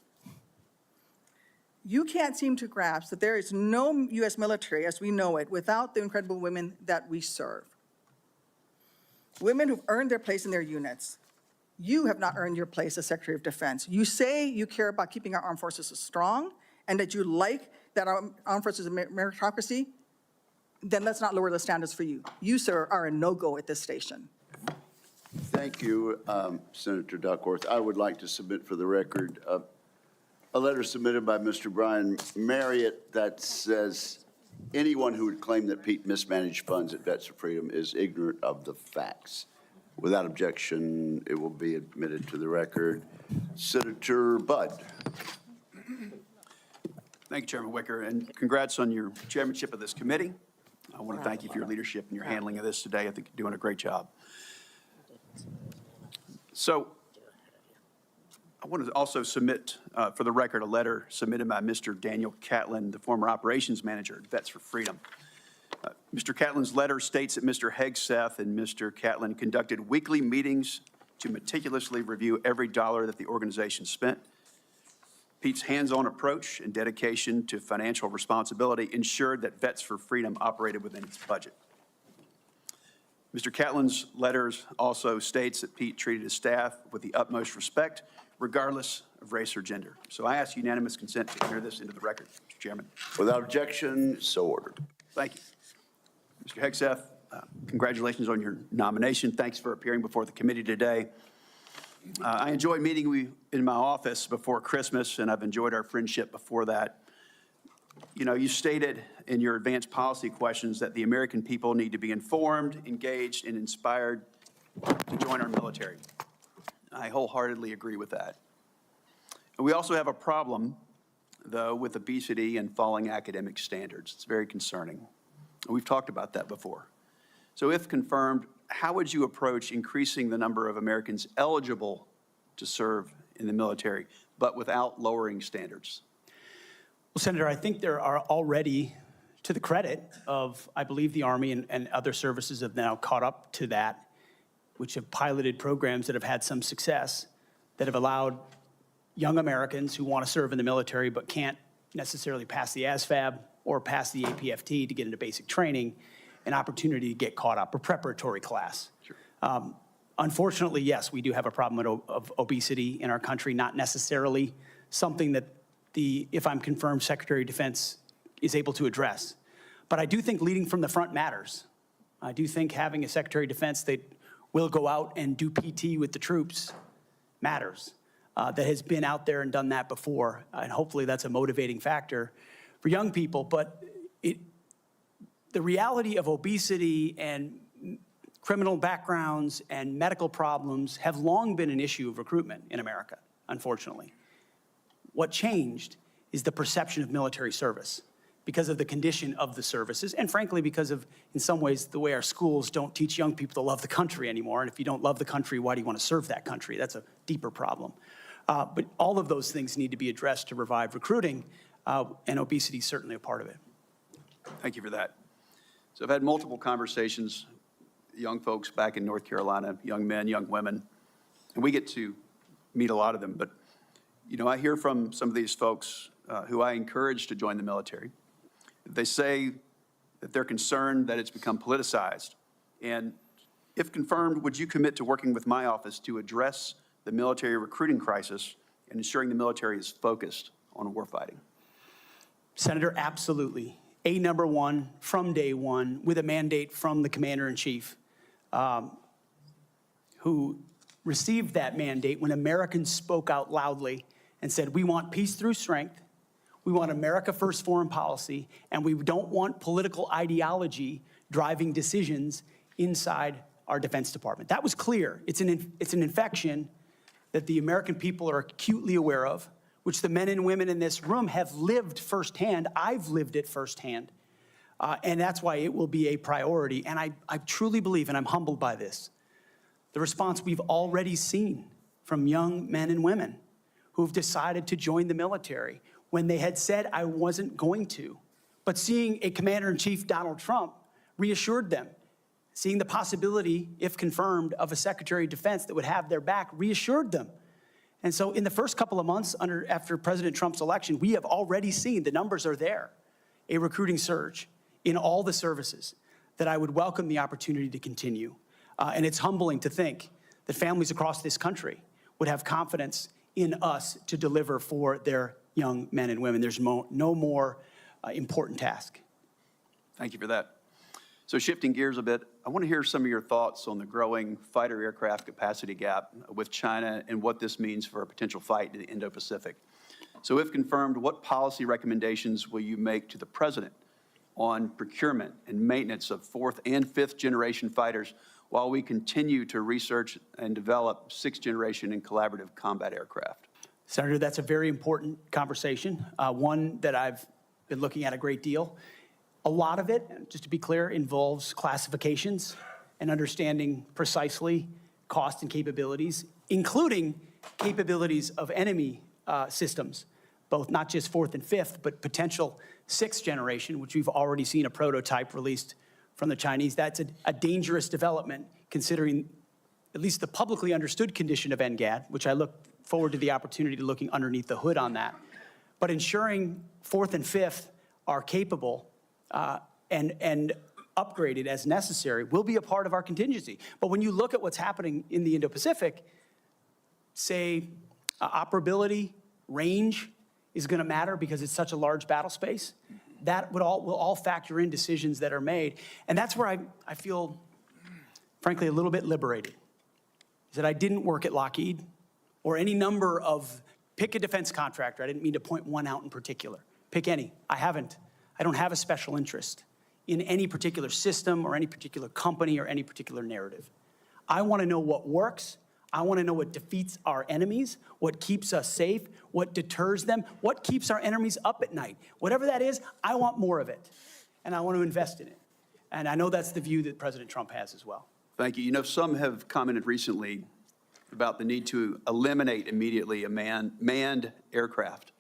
You can't seem to grasp that there is no U.S. military as we know it without the incredible women that we serve. Women who've earned their place in their units. You have not earned your place as Secretary of Defense. You say you care about keeping our armed forces strong and that you like that our armed forces are meritocracy, then let's not lower the standards for you. You, sir, are a no-go at this station. Thank you, Senator Duckworth. I would like to submit for the record a letter submitted by Mr. Brian Marriott that says anyone who would claim that Pete mismanaged funds at Vets for Freedom is ignorant of the facts. Without objection, it will be admitted to the record. Senator Budd. Thank you, Chairman Wicker, and congrats on your chairmanship of this committee. I want to thank you for your leadership and your handling of this today. I think you're doing a great job. So I want to also submit for the record a letter submitted by Mr. Daniel Catlin, the former operations manager at Vets for Freedom. Mr. Catlin's letter states that Mr. Hegseth and Mr. Catlin conducted weekly meetings to meticulously review every dollar that the organization spent. Pete's hands-on approach and dedication to financial responsibility ensured that Vets for Freedom operated within its budget. Mr. Catlin's letters also states that Pete treated his staff with the utmost respect, regardless of race or gender. So I ask unanimous consent to enter this into the record, Mr. Chairman. Without objection, so ordered. Thank you. Mr. Hegseth, congratulations on your nomination. Thanks for appearing before the committee today. I enjoyed meeting you in my office before Christmas, and I've enjoyed our friendship before that. You know, you stated in your advanced policy questions that the American people need to be informed, engaged, and inspired to join our military. I wholeheartedly agree with that. And we also have a problem, though, with obesity and falling academic standards. It's very concerning. And we've talked about that before. So if confirmed, how would you approach increasing the number of Americans eligible to serve in the military, but without lowering standards? Well, Senator, I think there are already, to the credit of, I believe, the Army and other services have now caught up to that, which have piloted programs that have had some success, that have allowed young Americans who want to serve in the military but can't necessarily pass the ASVAB or pass the APFT to get into basic training, an opportunity to get caught up, a preparatory class. Sure. Unfortunately, yes, we do have a problem of obesity in our country, not necessarily something that the, if I'm confirmed, Secretary of Defense is able to address. But I do think leading from the front matters. I do think having a Secretary of Defense that will go out and do PT with the troops matters. that has been out there and done that before. And hopefully that's a motivating factor for young people. But the reality of obesity and criminal backgrounds and medical problems have long been an issue of recruitment in America, unfortunately. What changed is the perception of military service because of the condition of the services, and frankly, because of, in some ways, the way our schools don't teach young people to love the country anymore. And if you don't love the country, why do you want to serve that country? That's a deeper problem. But all of those things need to be addressed to revive recruiting, and obesity is certainly a part of it. Thank you for that. So I've had multiple conversations, young folks back in North Carolina, young men, young women, and we get to meet a lot of them. But, you know, I hear from some of these folks who I encourage to join the military. They say that they're concerned that it's become politicized. And if confirmed, would you commit to working with my office to address the military recruiting crisis and ensuring the military is focused on warfighting? Senator, absolutely. Number one, from day one, with a mandate from the Commander-in-Chief, who received that mandate when Americans spoke out loudly and said, we want peace through strength, we want America first foreign policy, and we don't want political ideology driving decisions inside our Defense Department. That was clear. It's an infection that the American people are acutely aware of, which the men and women in this room have lived firsthand. I've lived it firsthand. And that's why it will be a priority. And I truly believe, and I'm humbled by this, the response we've already seen from young men and women who've decided to join the military when they had said, I wasn't going to. But seeing a Commander-in-Chief, Donald Trump, reassured them. Seeing the possibility, if confirmed, of a Secretary of Defense that would have their back reassured them. And so in the first couple of months after President Trump's election, we have already seen, the numbers are there, a recruiting surge in all the services that I would welcome the opportunity to continue. And it's humbling to think that families across this country would have confidence in us to deliver for their young men and women. There's no more important task. Thank you for that. So shifting gears a bit, I want to hear some of your thoughts on the growing fighter aircraft capacity gap with China and what this means for a potential fight in the Indo-Pacific. So if confirmed, what policy recommendations will you make to the President on procurement and maintenance of 4th and 5th generation fighters while we continue to research and develop 6th generation and collaborative combat aircraft? Senator, that's a very important conversation, one that I've been looking at a great deal. A lot of it, just to be clear, involves classifications and understanding precisely cost and capabilities, including capabilities of enemy systems, both not just 4th and 5th, but potential 6th generation, which we've already seen a prototype released from the Chinese. That's a dangerous development, considering at least the publicly understood condition of NGAD, which I look forward to the opportunity to looking underneath the hood on that. But ensuring 4th and 5th are capable and upgraded as necessary will be a part of our contingency. But when you look at what's happening in the Indo-Pacific, say operability, range is going to matter because it's such a large battle space. That will all factor in decisions that are made. And that's where I feel, frankly, a little bit liberated, is that I didn't work at Lockheed or any number of, pick a defense contractor. I didn't mean to point one out in particular. Pick any. I don't have a special interest in any particular system or any particular company or any particular narrative. I want to know what works. I want to know what defeats our enemies, what keeps us safe, what deters them, what keeps our enemies up at night. Whatever that is, I want more of it, and I want to invest in it. And I know that's the view that President Trump has as well. Thank you. You know, some have commented recently about the need to eliminate immediately a manned aircraft.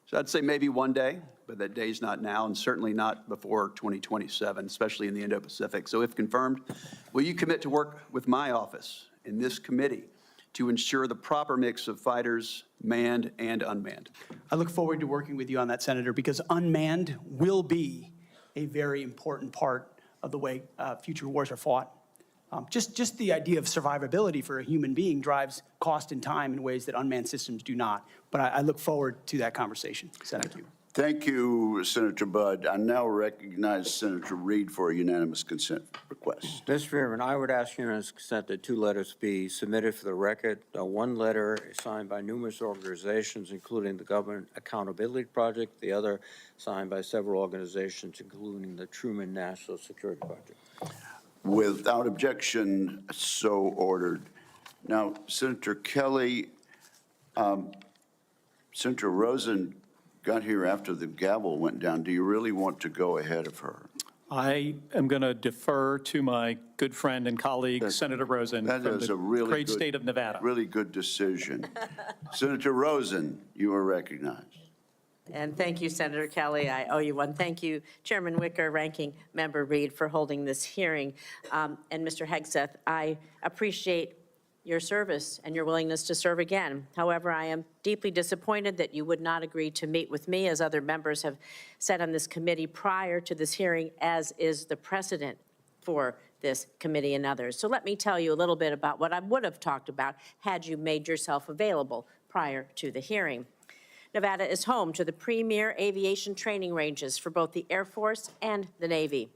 So I'd say maybe one day, but that day's not now, and certainly not before 2027, especially in the Indo-Pacific. So if confirmed, will you commit to work with my office in this committee to ensure the proper mix of fighters, manned and unmanned? I look forward to working with you on that, Senator, because unmanned will be a very important part of the way future wars are fought. Just the idea of survivability for a human being drives cost and time in ways that unmanned systems do not. But I look forward to that conversation, Senator. Thank you, Senator Budd. I now recognize Senator Reed for a unanimous consent request. Mr. Chairman, I would ask unanimous consent that 2 letters be submitted for the record. One letter is signed by numerous organizations, including the Government Accountability Project, the other signed by several organizations, including the Truman National Security Project. Without objection, so ordered. Now, Senator Kelly, Senator Rosen got here after the gavel went down. Do you really want to go ahead of her? I am going to defer to my good friend and colleague, Senator Rosen, That from is the a really great good, state of Nevada. Really good decision. Senator Rosen, you are recognized. And thank you, Senator Kelly. I owe you one. Thank you, Chairman Wicker, Ranking Member Reed, for holding this hearing. And Mr. Hegseth, I appreciate your service and your willingness to serve again. However, I am deeply disappointed that you would not agree to meet with me, as other members have said on this committee prior to this hearing, as is the precedent for this committee and others. So let me tell you a little bit about what I would have talked about had you made yourself available prior to the hearing. Nevada is home to the premier aviation training ranges for both the Air Force and the Navy,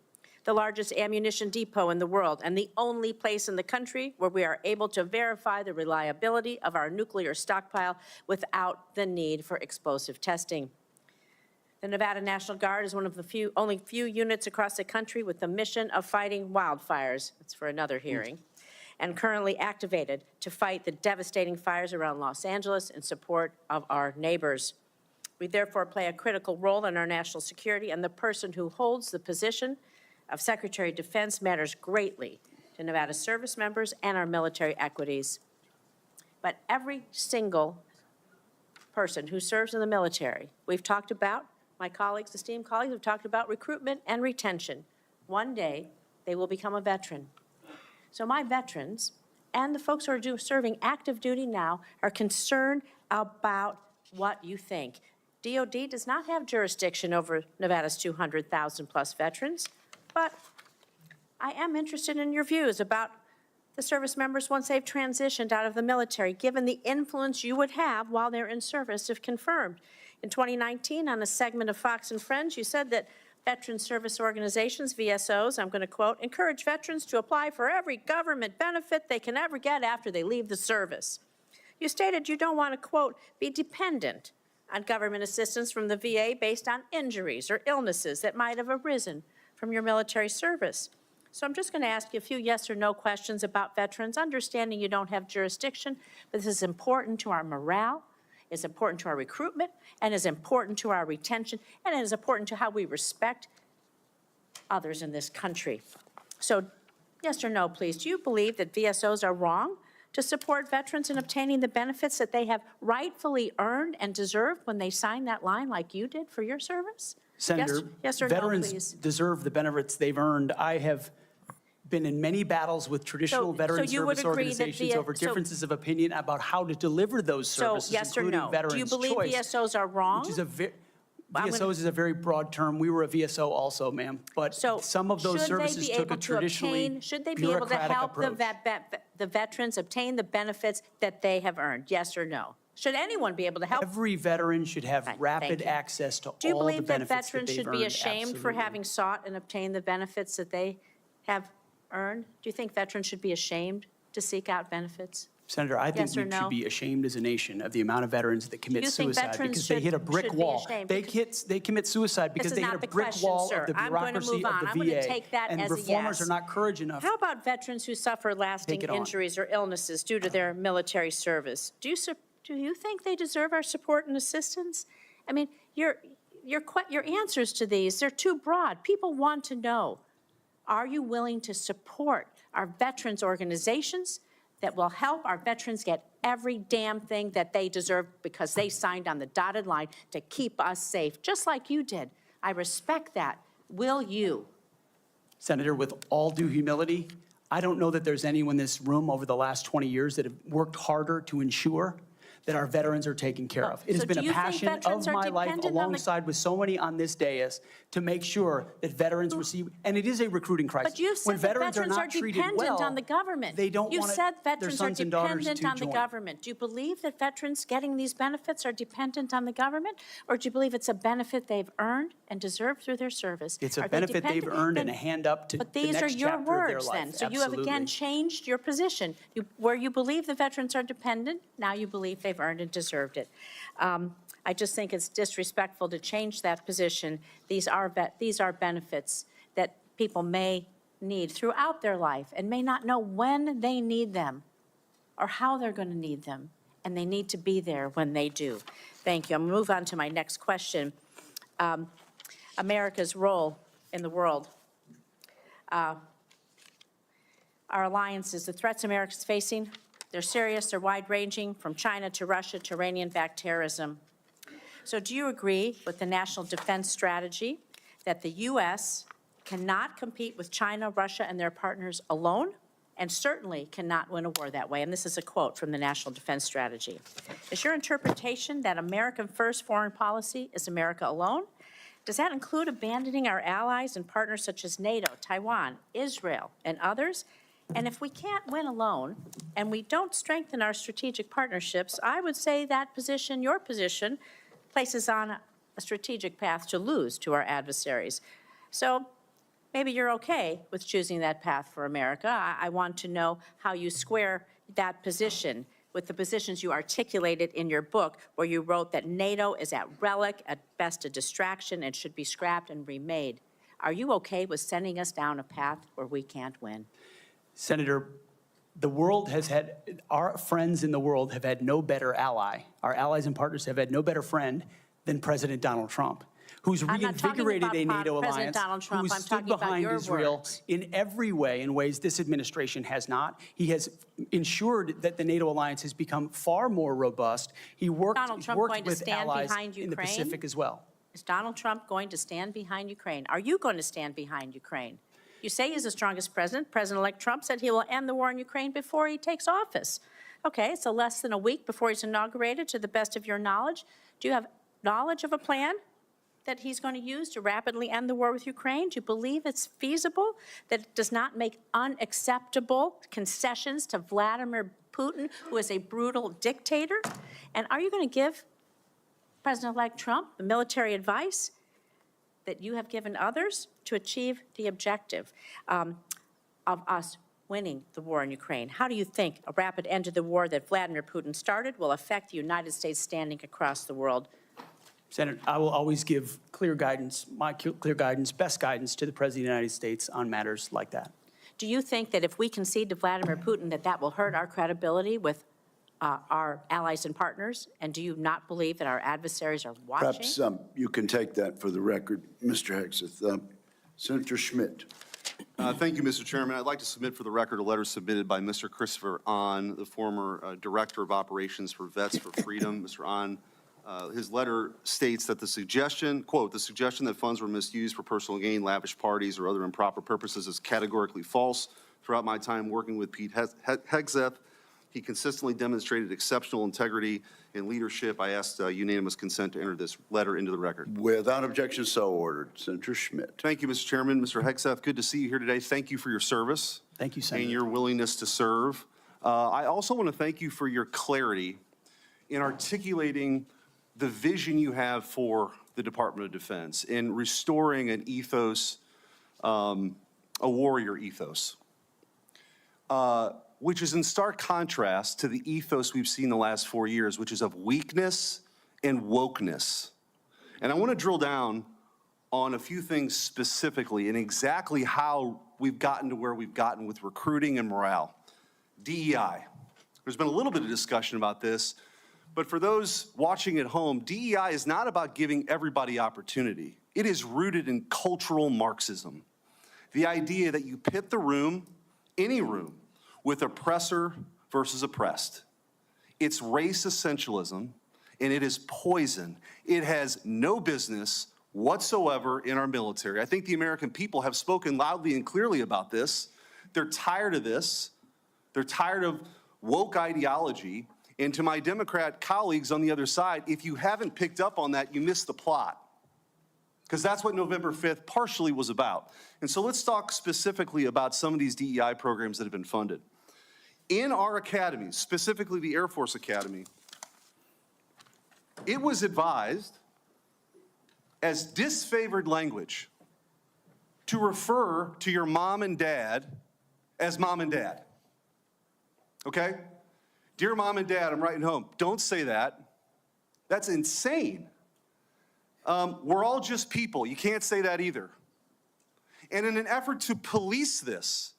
the largest ammunition depot in the world, and the only place in the country where we are able to verify the reliability of our nuclear stockpile without the need for explosive testing. The Nevada National Guard is one of the only few units across the country with the mission of fighting wildfires. That's for another hearing. And currently activated to fight the devastating fires around Los Angeles in support of our neighbors. We therefore play a critical role in our national security, and the person who holds the position of Secretary of Defense matters greatly to Nevada service members and our military equities. But every single person who serves in the military, we've talked about, my colleagues, esteemed colleagues, have talked about recruitment and retention. One day, they will become a veteran. So my veterans and the folks who are serving active duty now are concerned about what you think. DOD does not have jurisdiction over Nevada's 200,000 plus veterans, but I am interested in your views about the service members once they've transitioned out of the military, given the influence you would have while they're in service if confirmed. In 2019, on a segment of Fox and Friends, you said that veteran service organizations, VSOs, I'm going to quote, encourage veterans to apply for every government benefit they can ever get after they leave the service. You stated you don't want to, quote, be dependent on government assistance from the VA based on injuries or illnesses that might have arisen from your military service. So I'm just going to ask you a few yes or no questions about veterans, understanding you don't have jurisdiction, but this is important to our morale, it's important to our recruitment, and is important to our retention, and it is important to how we respect others in this country. So yes or no, please. Do you believe that VSOs are wrong to support veterans in obtaining the benefits that they have rightfully earned and deserved when they signed that line like you did for your service? Senator, yes or no, veterans please. deserve the benefits they've earned. I have been in many battles with traditional veteran you would service agree that organizations over differences of opinion about how to deliver those services, So yes or including no? Veterans Do you believe Choice, VSOs are wrong? which is a I'm gonna- VSOs is a very broad term. We were a VSO also, ma'am, but some of those services took a traditionally should they be able to bureaucratic help approach. the veterans obtain the benefits that they have earned? Yes or no? Should anyone be able to help? Every veteran should have Right, rapid thank you. access to Do you all the believe that benefits that veterans they've should earned. be ashamed for Absolutely. having sought and obtained the benefits that they have earned? Do you think veterans should be ashamed to seek out benefits? Senator, I think Yes or we no? should be ashamed as a nation of the amount of veterans that commit you think suicide veterans because they hit a brick should be wall. ashamed? They commit suicide because This is they hit not a the brick question, wall sir. of the I'm going to bureaucracy move on. of the I'm going to VA. take that And as a reformers yes. are not courage enough. How about veterans who suffer lasting Take it on. injuries or illnesses due to their military service? Do you think they deserve our support and assistance? I mean, your answers to these, they're too broad. People want to know, are you willing to support our veterans organizations that will help our veterans get every damn thing that they deserve because they signed on the dotted line to keep us safe, just like you did? I respect that. Will you? Senator, with all due humility, I don't know that there's anyone in this room over the last 20 years that have worked harder to ensure that our veterans are taken care of. It has So been do a you think passion veterans of are my life, dependent on the- alongside with so many on this dais, to make sure that veterans receive, and it is a recruiting crisis. But you've When said that veterans are veterans are not treated dependent well, on the government. they don't You've want said their veterans are sons and daughters dependent to on the join. government. Do you believe that veterans getting these benefits are dependent on the government? Or do you believe it's a benefit they've earned and deserved through their service? It's a Are they benefit they've dependent? earned and Then- a hand up to But the these are next your chapter of their words then. life. So you have again Absolutely. changed your position. Where you believe the veterans are dependent, now you believe they've earned and deserved it. I just think it's disrespectful to change that position. These are benefits that people may need throughout their life and may not know when they need them or how they're going to need them, and they need to be there when they do. Thank you. I'm going to move on to my next question. America's role in the world. Our alliances, the threats America's facing, they're serious, they're wide-ranging, from China to Russia to Iranian-backed terrorism. So do you agree with the National Defense Strategy that the U.S. cannot compete with China, Russia, and their partners alone, and certainly cannot win a war that way? And this is a quote from the National Defense Strategy. Is your interpretation that American first foreign policy is America alone? Does that include abandoning our allies and partners such as NATO, Taiwan, Israel, and others? And if we can't win alone and we don't strengthen our strategic partnerships, I would say that position, your position, places on a strategic path to lose to our adversaries. So maybe you're okay with choosing that path for America. I want to know how you square that position with the positions you articulated in your book, where you wrote that NATO is at relic, at best a distraction, and should be scrapped and remade. Are you okay with sending us down a path where we can't win? Senator, the world has had, our friends in the world have had no better ally. Our allies and partners have had no better friend than President Donald Trump, who's I'm not talking reinvigorated a about NATO President alliance, Donald Trump. who's I'm stood talking about behind your Israel words. in every way, in ways this administration has not. He has ensured that the NATO alliance has become far more robust. He worked, Donald Trump worked going to with stand allies behind in the Ukraine? Pacific as well. Is Donald Trump going to stand behind Ukraine? Are you going to stand behind Ukraine? You say he's the strongest president. President-elect Trump said he will end the war in Ukraine before he takes office. Okay, so less than a week before he's inaugurated, to the best of your knowledge. Do you have knowledge of a plan that he's going to use to rapidly end the war with Ukraine? Do you believe it's feasible, that it does not make unacceptable concessions to Vladimir Putin, who is a brutal dictator? And are you going to give President-elect Trump the military advice that you have given others to achieve the objective of us winning the war in Ukraine? How do you think a rapid end to the war that Vladimir Putin started will affect the United States standing across the world? Senator, I will always give clear guidance, my clear guidance, best guidance to the President of the United States on matters like that. Do you think that if we concede to Vladimir Putin that will hurt our credibility with our allies and partners? And do you not believe that our adversaries are watching? Perhaps you can take that for the record, Mr. Hegseth. Senator Schmidt. Thank you, Mr. Chairman. I'd like to submit for the record a letter submitted by Mr. Christopher Ahn, the former Director of Operations for Vets for Freedom. Mr. Ahn, his letter states that the suggestion, quote, the suggestion that funds were misused for personal gain, lavish parties, or other improper purposes is categorically false. Throughout my time working with Pete Hegseth, he consistently demonstrated exceptional integrity and leadership. I asked unanimous consent to enter this letter into the record. Without objection, so ordered. Senator Schmidt. Thank you, Mr. Chairman. Mr. Hegseth, good to see you here today. Thank you for your service. Thank you, Senator. And your willingness to serve. I also want to thank you for your clarity in articulating the vision you have for the Department of Defense in restoring an ethos, a warrior ethos. Which is in stark contrast to the ethos we've seen the last 4 years, which is of weakness and wokeness. And I want to drill down on a few things specifically and exactly how we've gotten to where we've gotten with recruiting and morale. DEI. There's been a little bit of discussion about this, but for those watching at home, DEI is not about giving everybody opportunity. It is rooted in cultural Marxism. The idea that you pit the room, any room, with oppressor versus oppressed. It's race essentialism, and it is poison. It has no business whatsoever in our military. I think the American people have spoken loudly and clearly about this. They're tired of this. They're tired of woke ideology, And to my Democrat colleagues on the other side, if you haven't picked up on that, you missed the plot. Because that's what November 5th partially was about. And so let's talk specifically about some of these DEI programs that have been funded. In our academies, specifically the Air Force Academy, it was advised as disfavored language to refer to your mom and dad as mom and dad. Okay? Dear mom and dad, I'm writing home. Don't say that. That's insane. We're all just people. You can't say that either. And in an effort to police this,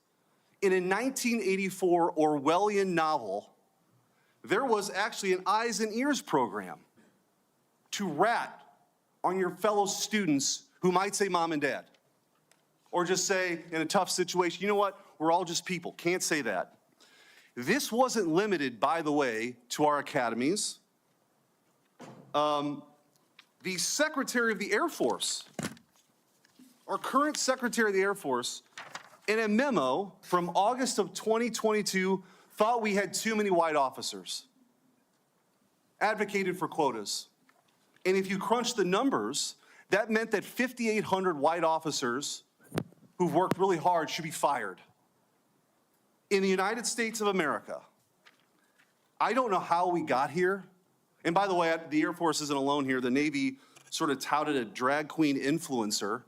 in a 1984 Orwellian novel, there was actually an eyes and ears program to rat on your fellow students who might say mom and dad. Or just say, in a tough situation, you know what? We're all just people. Can't say that. This wasn't limited, by the way, to our academies. The Secretary of the Air Force, our current Secretary of the Air Force, in a memo from August of 2022, thought we had too many white officers, advocated for quotas. And if you crunch the numbers, that meant that 5,800 white officers who've worked really hard should be fired. In the United States of America, I don't know how we got here. And by the way, the Air Force isn't alone here. The Navy sort of touted a drag queen influencer.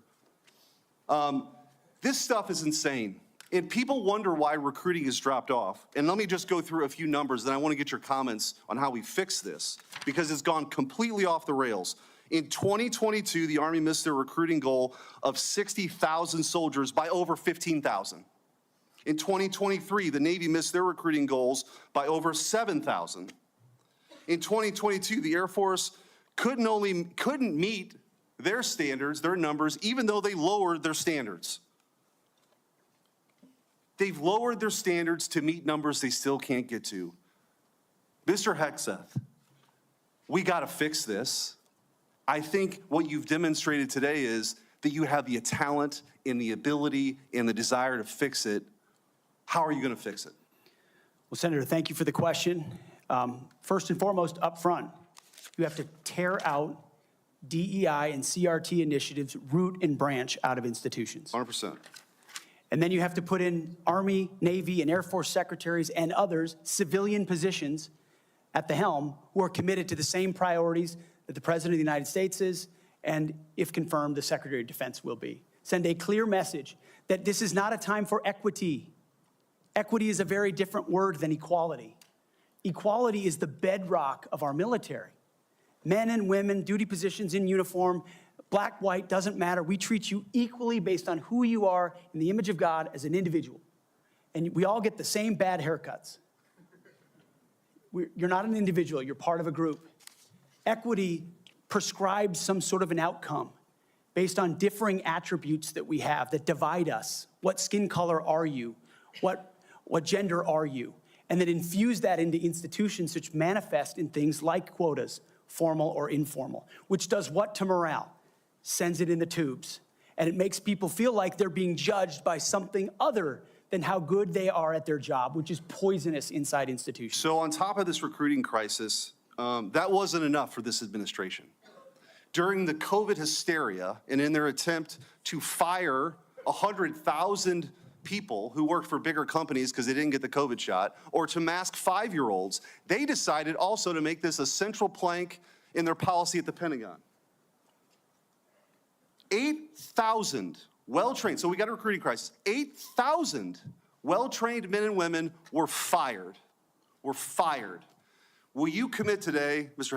This stuff is insane. And people wonder why recruiting has dropped off. And let me just go through a few numbers, then I want to get your comments on how we fix this, because it's gone completely off the rails. In 2022, the Army missed their recruiting goal of 60,000 soldiers by over 15,000. In 2023, the Navy missed their recruiting goals by over 7,000. In 2022, the Air Force couldn't meet their standards, their numbers, even though they lowered their standards. They've lowered their standards to meet numbers they still can't get to. Mr. Hegseth, we got to fix this. I think what you've demonstrated today is that you have the talent and the ability and the desire to fix it. How are you going to fix it? Well, Senator, thank you for the question. First and foremost, up front, you have to tear out DEI and CRT initiatives root and branch out of institutions. 100%. And then you have to put in Army, Navy, and Air Force secretaries and others, civilian positions at the helm, who are committed to the same priorities that the President of the United States is, and if confirmed, the Secretary of Defense will be. Send a clear message that this is not a time for equity. Equity is a very different word than equality. Equality is the bedrock of our military. Men and women, duty positions in uniform, black, white, doesn't matter. We treat you equally based on who you are in the image of God as an individual. And we all get the same bad haircuts. You're not an individual, you're part of a group. Equity prescribes some sort of an outcome based on differing attributes that we have that divide us. What skin color are you? What gender are you? And then infuse that into institutions which manifest in things like quotas, formal or informal, which does what to morale? Sends it in the tubes. And it makes people feel like they're being judged by something other than how good they are at their job, which is poisonous inside institutions. So on top of this recruiting crisis, that wasn't enough for this administration. During the COVID hysteria and in their attempt to fire 100,000 people who worked for bigger companies because they didn't get the COVID shot, or to mask 5-year-olds, they decided also to make this a central plank in their policy at the Pentagon. 8,000 well-trained, so we got a recruiting crisis, 8,000 well-trained men and women were fired. Will you commit today, Mr.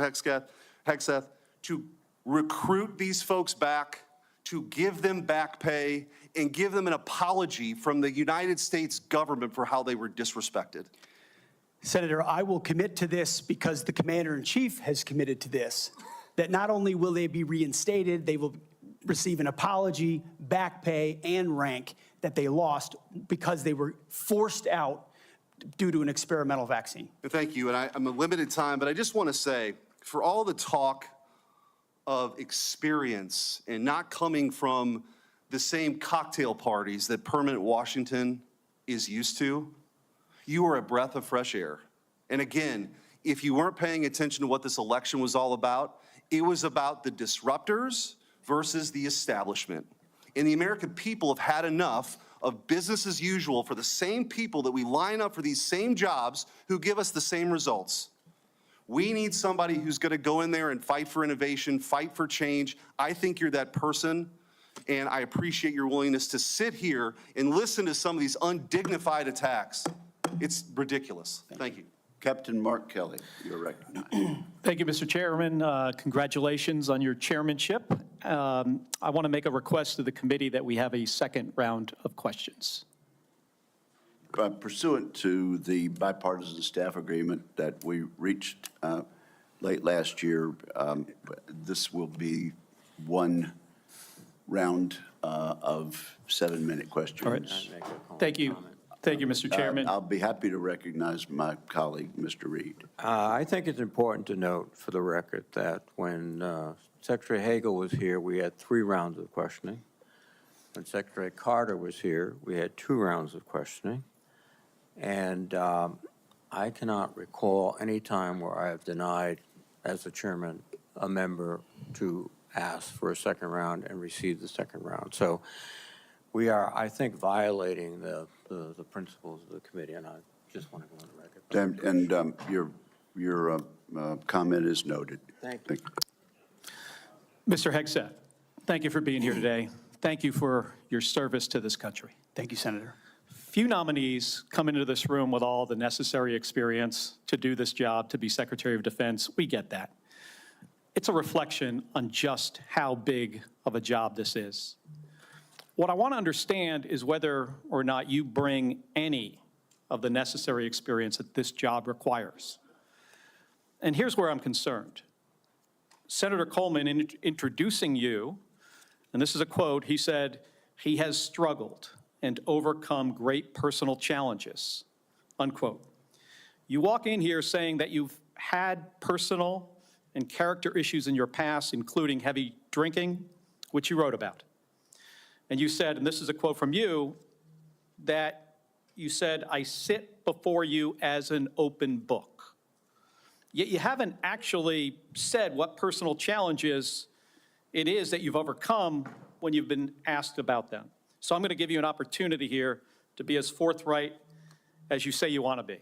Hegseth, to recruit these folks back, to give them back pay, and give them an apology from the United States government for how they were disrespected? Senator, I will commit to this because the Commander-in-Chief has committed to this, that not only will they be reinstated, they will receive an apology, back pay, and rank that they lost because they were forced out due to an experimental vaccine. Thank you, and I'm a limited time, but I just want to say, for all the talk of experience and not coming from the same cocktail parties that permanent Washington is used to, you are a breath of fresh air. And again, if you weren't paying attention to what this election was all about, it was about the disruptors versus the establishment. And the American people have had enough of business as usual for the same people that we line up for these same jobs who give us the same results. We need somebody who's going to go in there and fight for innovation, fight for change. I think you're that person, and I appreciate your willingness to sit here and listen to some of these undignified attacks. It's ridiculous. Thank you. Captain Mark Kelly, you're recognized. Thank you, Mr. Chairman. Congratulations on your chairmanship. I want to make a request to the committee that we have a second round of questions. Pursuant to the bipartisan staff agreement that we reached late last year, this will be one round of 7-minute questions. All right. Thank you. Thank you, Mr. Chairman. I'll be happy to recognize my colleague, Mr. Reed. I think it's important to note for the record that when Secretary Hagel was here, we had 3 rounds of questioning. When Secretary Carter was here, we had 2 rounds of questioning. And I cannot recall any time where I have denied, as the chairman, a member to ask for a second round and receive the second round. So we are, I think, violating the principles of the committee, and I just want to go on the record. And your comment is noted. Thank you. Mr. Hegseth, thank you for being here today. Thank you for your service to this country. Thank you, Senator. Few nominees come into this room with all the necessary experience to do this job, to be Secretary of Defense. We get that. It's a reflection on just how big of a job this is. What I want to understand is whether or not you bring any of the necessary experience that this job requires. And here's where I'm concerned. Senator Coleman, in introducing you, and this is a quote, he said, "He has struggled and overcome great personal challenges," unquote. You walk in here saying that you've had personal and character issues in your past, including heavy drinking, which you wrote about. And you said, and this is a quote from you, that you said, "I sit before you as an open book." Yet you haven't actually said what personal challenges it is that you've overcome when you've been asked about them. So I'm going to give you an opportunity here to be as forthright as you say you want to be.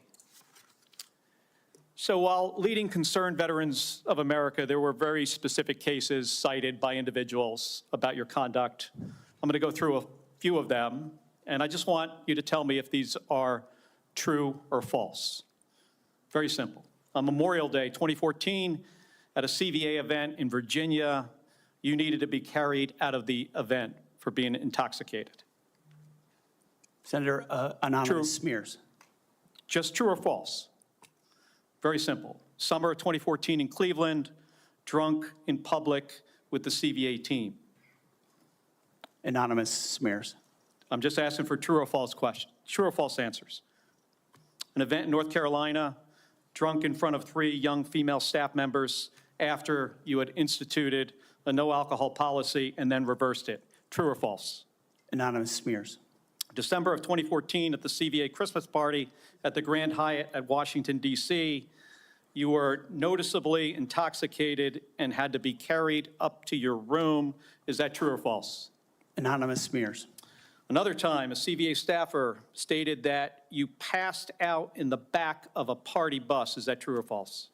So while leading Concerned Veterans of America, there were very specific cases cited by individuals about your conduct. I'm going to go through a few of them, and I just want you to tell me if these are true or false. Very simple. On Memorial Day 2014, at a CVA event in Virginia, you needed to be carried out of the event for being intoxicated. Senator, anonymous True. smears. Just true or false? Very simple. Summer of 2014 in Cleveland, drunk in public with the CVA team. Anonymous smears. I'm just asking for true or false questions, true or false answers. An event in North Carolina, drunk in front of 3 young female staff members after you had instituted a no alcohol policy and then reversed it. True or false? Anonymous smears. December of 2014 at the CVA Christmas party at the Grand Hyatt at Washington, D.C., you were noticeably intoxicated and had to be carried up to your room. Is that true or false? Anonymous smears. Another time, a CVA staffer stated that you passed out in the back of a party bus. Is that true or false?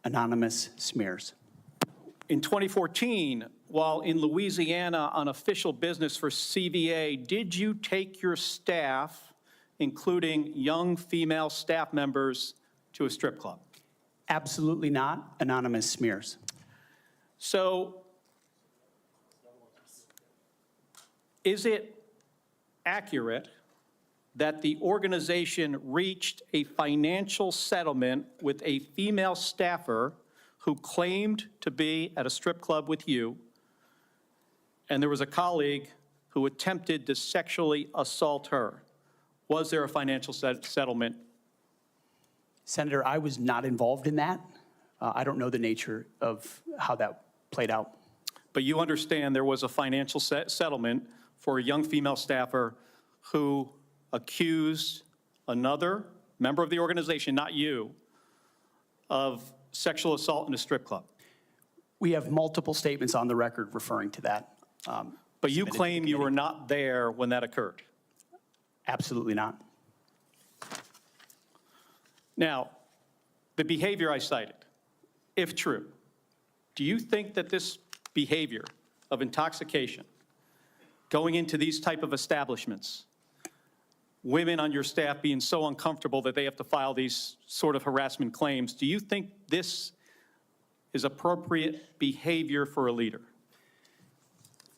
Anonymous smears. In 2014, while in Louisiana on official business for CVA, did you take your staff, including young female staff members, to a strip club? Absolutely not. Anonymous smears. So is it accurate that the organization reached a financial settlement with a female staffer who claimed to be at a strip club with you, and there was a colleague who attempted to sexually assault her? Was there a financial settlement? Senator, I was not involved in that. I don't know the nature of how that played out. But you understand there was a financial settlement for a young female staffer who accused another member of the organization, not you, of sexual assault in a strip club. We have multiple statements on the record referring to that. But you submitted to the claim you were committee. not there when that occurred. Absolutely not. Now, the behavior I cited, if true, do you think that this behavior of intoxication, going into these type of establishments, women on your staff being so uncomfortable that they have to file these sort of harassment claims, do you think this is appropriate behavior for a leader?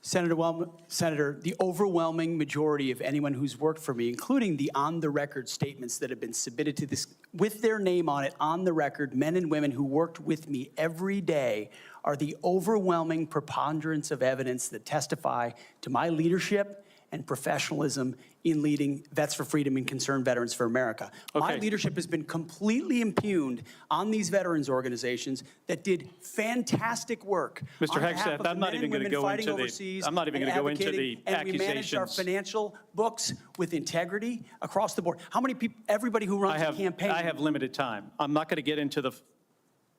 Senator, the overwhelming majority of anyone who's worked for me, including the on-the-record statements that have been submitted to this, with their name on it, on the record, men and women who worked with me every day, are the overwhelming preponderance of evidence that testify to my leadership and professionalism in leading Vets for Freedom and Concerned Veterans for America. My Okay. leadership has been completely impugned on these veterans organizations that did fantastic work. Mr. on behalf Hegseth, of the I'm not men even and gonna women go fighting into the- overseas I'm not even and gonna go into advocating, the and we managed our accusations. financial books with integrity across the board. How many people, everybody who runs a campaign. I have limited time. I'm not going to get into the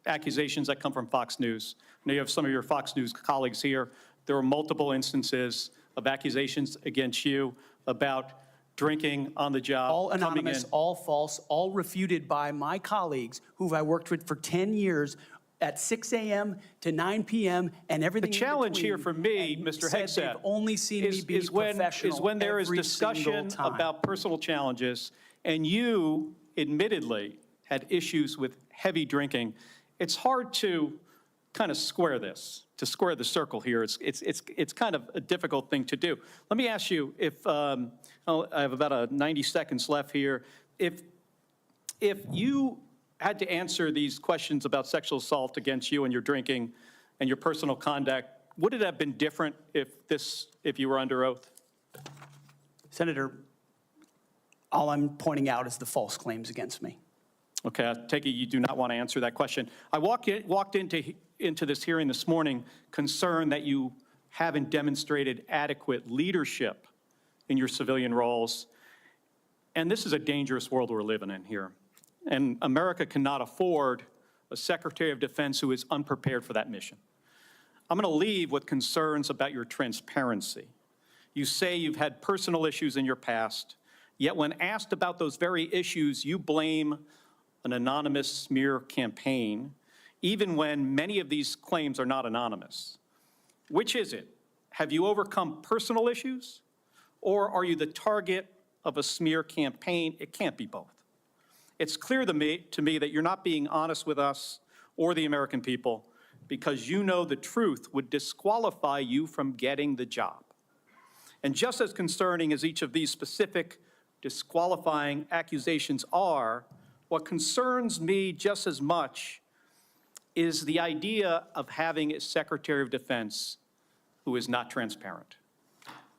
accusations that come from Fox News. I know you have some of your Fox News colleagues here. There were multiple instances of accusations against you about drinking on the job. All coming anonymous, in. all false, all refuted by my colleagues who I worked with for 10 years at 6 a.m. to 9 p.m. and everything The in challenge between, here for me, and Mr. said Hegseth, they've only seen me be is professional when there is every single discussion time. about personal challenges, and you admittedly had issues with heavy drinking. It's hard to kind of square this, to square the circle here. It's kind of a difficult thing to do. Let me ask you, if I have about 90 seconds left here, if you had to answer these questions about sexual assault against you and your drinking and your personal conduct, would it have been different if you were under oath? Senator, all I'm pointing out is the false claims against me. Okay, I take it you do not want to answer that question. I walked into this hearing this morning concerned that you haven't demonstrated adequate leadership in your civilian roles. And this is a dangerous world we're living in here. And America cannot afford a Secretary of Defense who is unprepared for that mission. I'm going to leave with concerns about your transparency. You say you've had personal issues in your past, yet when asked about those very issues, you blame an anonymous smear campaign, even when many of these claims are not anonymous. Which is it? Have you overcome personal issues, or are you the target of a smear campaign? It can't be both. It's clear to me that you're not being honest with us or the American people because you know the truth would disqualify you from getting the job. And just as concerning as each of these specific disqualifying accusations are, what concerns me just as much is the idea of having a Secretary of Defense who is not transparent.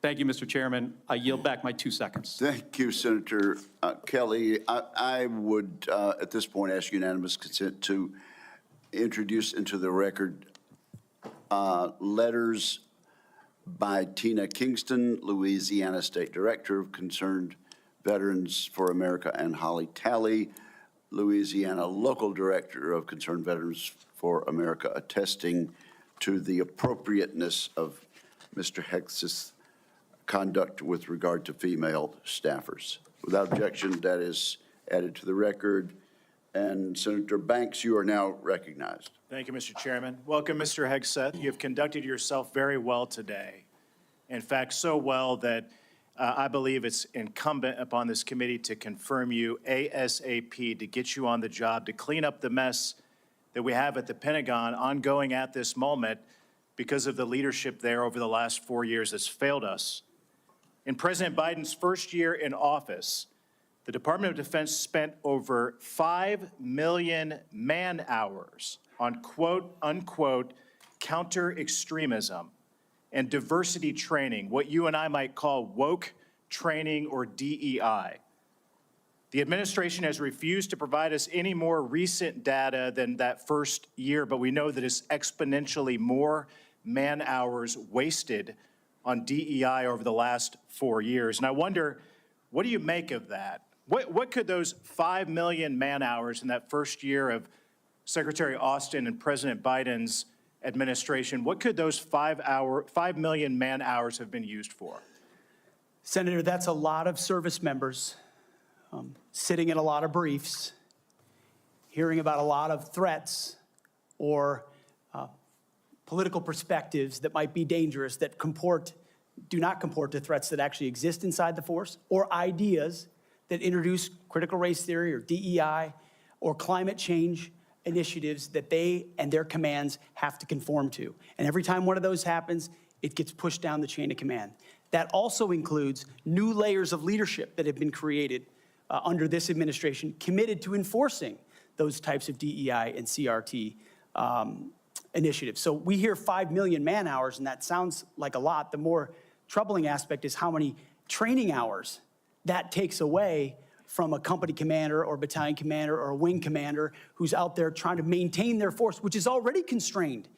Thank you, Mr. Chairman. I yield back my 2 seconds. Thank you, Senator Kelly. I would, at this point, ask unanimous consent to introduce into the record letters by Tina Kingston, Louisiana State Director of Concerned Veterans for America, and Holly Talley, Louisiana Local Director of Concerned Veterans for America, attesting to the appropriateness of Mr. Hegseth's conduct with regard to female staffers. Without objection, that is added to the record. And Senator Banks, you are now recognized. Thank you, Mr. Chairman. Welcome, Mr. Hegseth. You have conducted yourself very well today. In fact, so well that I believe it's incumbent upon this committee to confirm you ASAP to get you on the job to clean up the mess that we have at the Pentagon ongoing at this moment because of the leadership there over the last 4 years that's failed us. In President Biden's first year in office, the Department of Defense spent over 5 million man-hours on quote-unquote counter-extremism and diversity training, what you and I might call woke training or DEI. The administration has refused to provide us any more recent data than that first year, but we know that it's exponentially more man-hours wasted on DEI over the last 4 years. And I wonder, what do you make of that? What could those 5 million man-hours in that first year of Secretary Austin and President Biden's administration, what could those 5 million man-hours have been used for? Senator, that's a lot of service members sitting in a lot of briefs, hearing about a lot of threats or political perspectives that might be dangerous, that do not comport to threats that actually exist inside the force, or ideas that introduce critical race theory or DEI or climate change initiatives that they and their commands have to conform to. And every time one of those happens, it gets pushed down the chain of command. That also includes new layers of leadership that have been created under this administration, committed to enforcing those types of DEI and CRT initiatives. So we hear 5 million man-hours, and that sounds like a lot. The more troubling aspect is how many training hours that takes away from a company commander or battalion commander or a wing commander who's out there trying to maintain their force, which is already constrained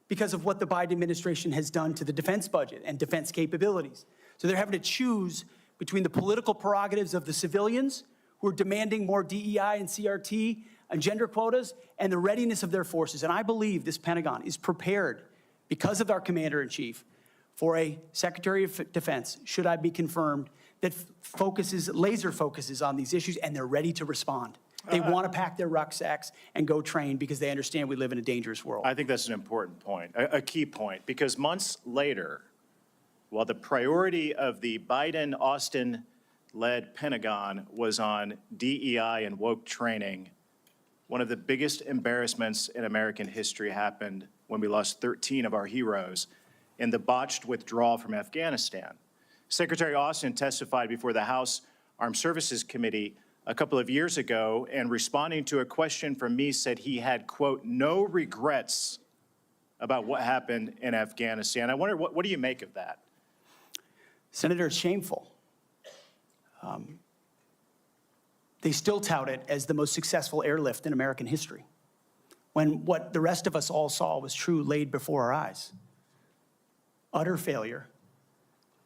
because of what the Biden administration has done to the defense budget and defense capabilities. So they're having to choose between the political prerogatives of the civilians who are demanding more DEI and CRT and gender quotas and the readiness of their forces. And I believe this Pentagon is prepared, because of our commander-in-chief, for a Secretary of Defense, should I be confirmed, that laser focuses on these issues, and they're ready to respond. They want to pack their rucksacks and go train because they understand we live in a dangerous world. I think that's an important point, a key point, because months later, while the priority of the Biden-Austin-led Pentagon was on DEI and woke training, one of the biggest embarrassments in American history happened when we lost 13 of our heroes in the botched withdrawal from Afghanistan. Secretary Austin testified before the House Armed Services Committee a couple of years ago, and responding to a question from me said he had, quote, no regrets about what happened in Afghanistan. I wonder, what do you make of that? Senator, it's shameful. They still tout it as the most successful airlift in American history, when what the rest of us all saw was true laid before our eyes. Utter failure,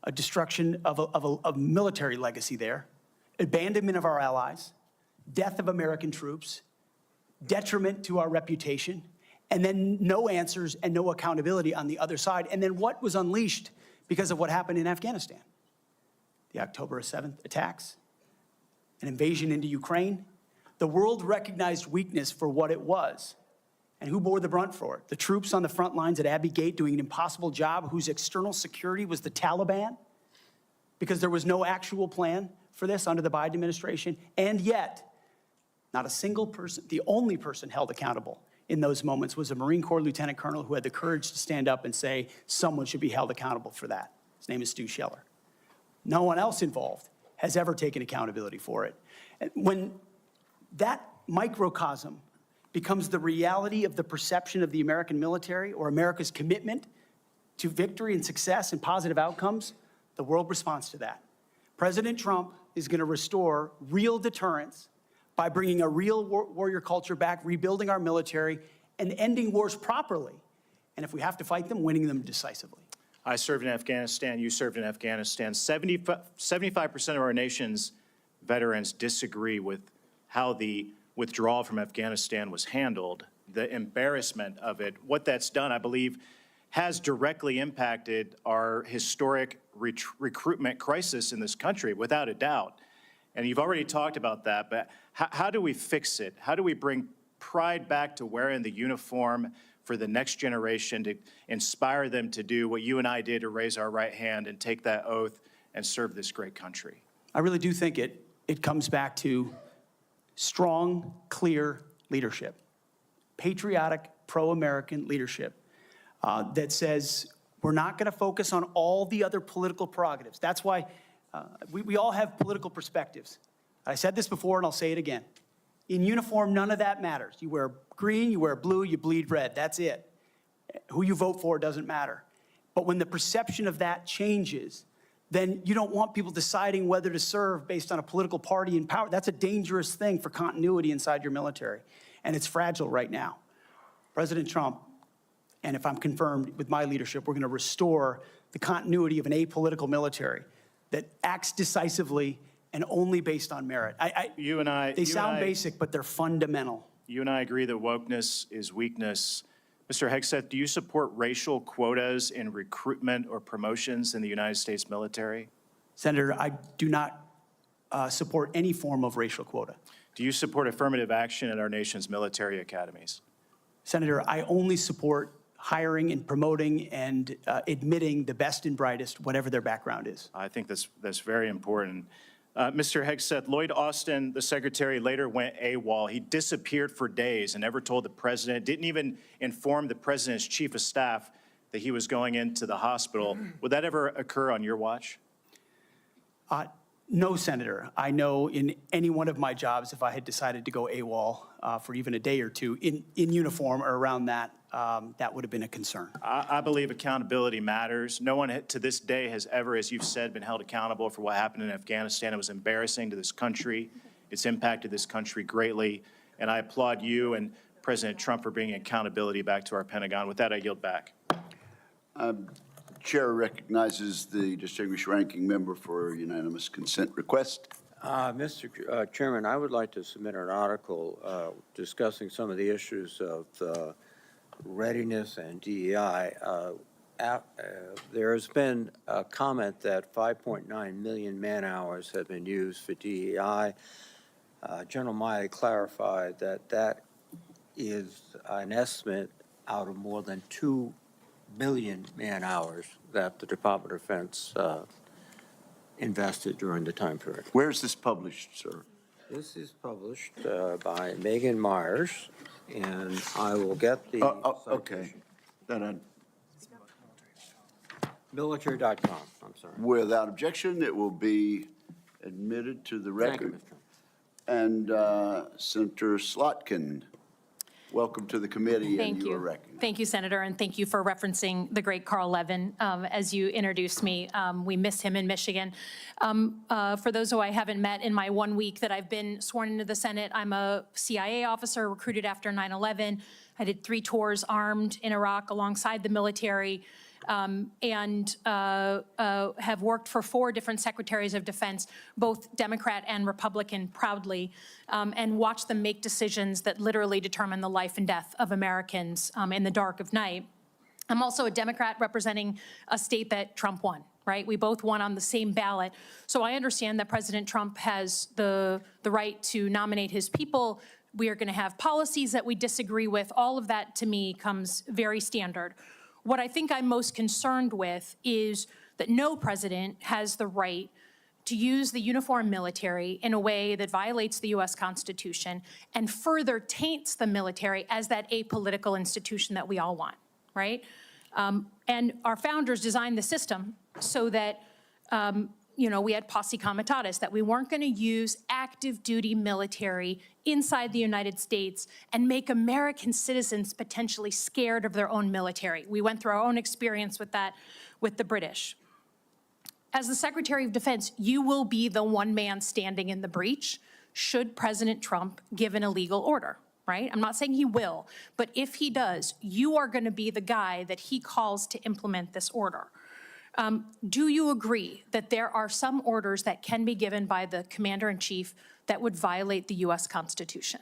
a destruction of a military legacy there, abandonment of our allies, death of American troops, detriment to our reputation, and then no answers and no accountability on the other side. And then what was unleashed because of what happened in Afghanistan? The October 7th attacks, an invasion into Ukraine. The world recognized weakness for what it was. And who bore the brunt for it? The troops on the front lines at Abbey Gate doing an impossible job, whose external security was the Taliban, because there was no actual plan for this under the Biden administration. And yet, not a single person, the only person held accountable in those moments was a Marine Corps lieutenant colonel who had the courage to stand up and say someone should be held accountable for that. His name is Stu Scheller. No one else involved has ever taken accountability for it. And when that microcosm becomes the reality of the perception of the American military or America's commitment to victory and success and positive outcomes, the world responds to that. President Trump is going to restore real deterrence by bringing a real warrior culture back, rebuilding our military, and ending wars properly. And if we have to fight them, winning them decisively. I served in Afghanistan, you served in Afghanistan. 75% of our nation's veterans disagree with how the withdrawal from Afghanistan was handled, the embarrassment of it. What that's done, I believe, has directly impacted our historic recruitment crisis in this country, without a doubt. And you've already talked about that, but how do we fix it? How do we bring pride back to wearing the uniform for the next generation, to inspire them to do what you and I did, to raise our right hand and take that oath and serve this great country? I really do think it comes back to strong, clear leadership, patriotic, pro-American leadership that says we're not going to focus on all the other political prerogatives. That's why we all have political perspectives. I said this before and I'll say it again. In uniform, none of that matters. You wear green, you wear blue, you bleed red. That's it. Who you vote for doesn't matter. But when the perception of that changes, then you don't want people deciding whether to serve based on a political party in power. That's a dangerous thing for continuity inside your military, and it's fragile right now. President Trump, and if I'm confirmed with my leadership, we're going to restore the continuity of an apolitical military that acts decisively and only based on merit. You and I They sound basic, but they're fundamental. You and I agree that wokeness is weakness. Mr. Hegseth, do you support racial quotas in recruitment or promotions in the United States military? Senator, I do not support any form of racial quota. Do you support affirmative action in our nation's military academies? Senator, I only support hiring and promoting and admitting the best and brightest, whatever their background is. I think that's very important. Mr. Hegseth, Lloyd Austin, the secretary, later went AWOL. He disappeared for days and never told the president, didn't even inform the president's chief of staff that he was going into the hospital. Would that ever occur on your watch? No, Senator. I know in any one of my jobs, if I had decided to go AWOL for even a day or two in uniform or around that, that would have been a concern. I believe accountability matters. No one to this day has ever, as you've said, been held accountable for what happened in Afghanistan. It was embarrassing to this country. It's impacted this country greatly. And I applaud you and President Trump for bringing accountability back to our Pentagon. With that, I yield back. Chair recognizes the distinguished ranking member for a unanimous consent request. Mr. Chairman, I would like to submit an article discussing some of the issues of readiness and DEI. There has been a comment that 5.9 million man-hours have been used for DEI. General Milley clarified that that is an estimate out of more than 2 billion man-hours that the Department of Defense invested during the time period. Where is this published, sir? This is published by Megan Myers, and I will get the Okay. Then military.com, I'm sorry. without objection, it will be admitted to the Thank you, record. Mr. Chairman. And Senator Slotkin, welcome to the committee. Thank and you. are recognized. Thank you, Senator, and thank you for referencing the great Carl Levin as you introduced me. We miss him in Michigan. For those who I haven't met in my 1 week that I've been sworn into the Senate, I'm a CIA officer recruited after 9/11. I did 3 tours armed in Iraq alongside the military. And have worked for 4 different secretaries of defense, both Democrat and Republican, proudly, and watched them make decisions that literally determine the life and death of Americans in the dark of night. I'm also a Democrat representing a state that Trump won, right? We both won on the same ballot. So I understand that President Trump has the right to nominate his people. We are going to have policies that we disagree with. All of that, to me, comes very standard. What I think I'm most concerned with is that no president has the right to use the uniformed military in a way that violates the U.S. Constitution and further taints the military as that apolitical institution that we all want, right? And our founders designed the system so that, we had posse comitatus, that we weren't going to use active duty military inside the United States and make American citizens potentially scared of their own military. We went through our own experience with that with the British. As the Secretary of Defense, you will be the one man standing in the breach should President Trump give an illegal order, right? I'm not saying he will, but if he does, you are going to be the guy that he calls to implement this order. Do you agree that there are some orders that can be given by the Commander-in-Chief that would violate the U.S. Constitution?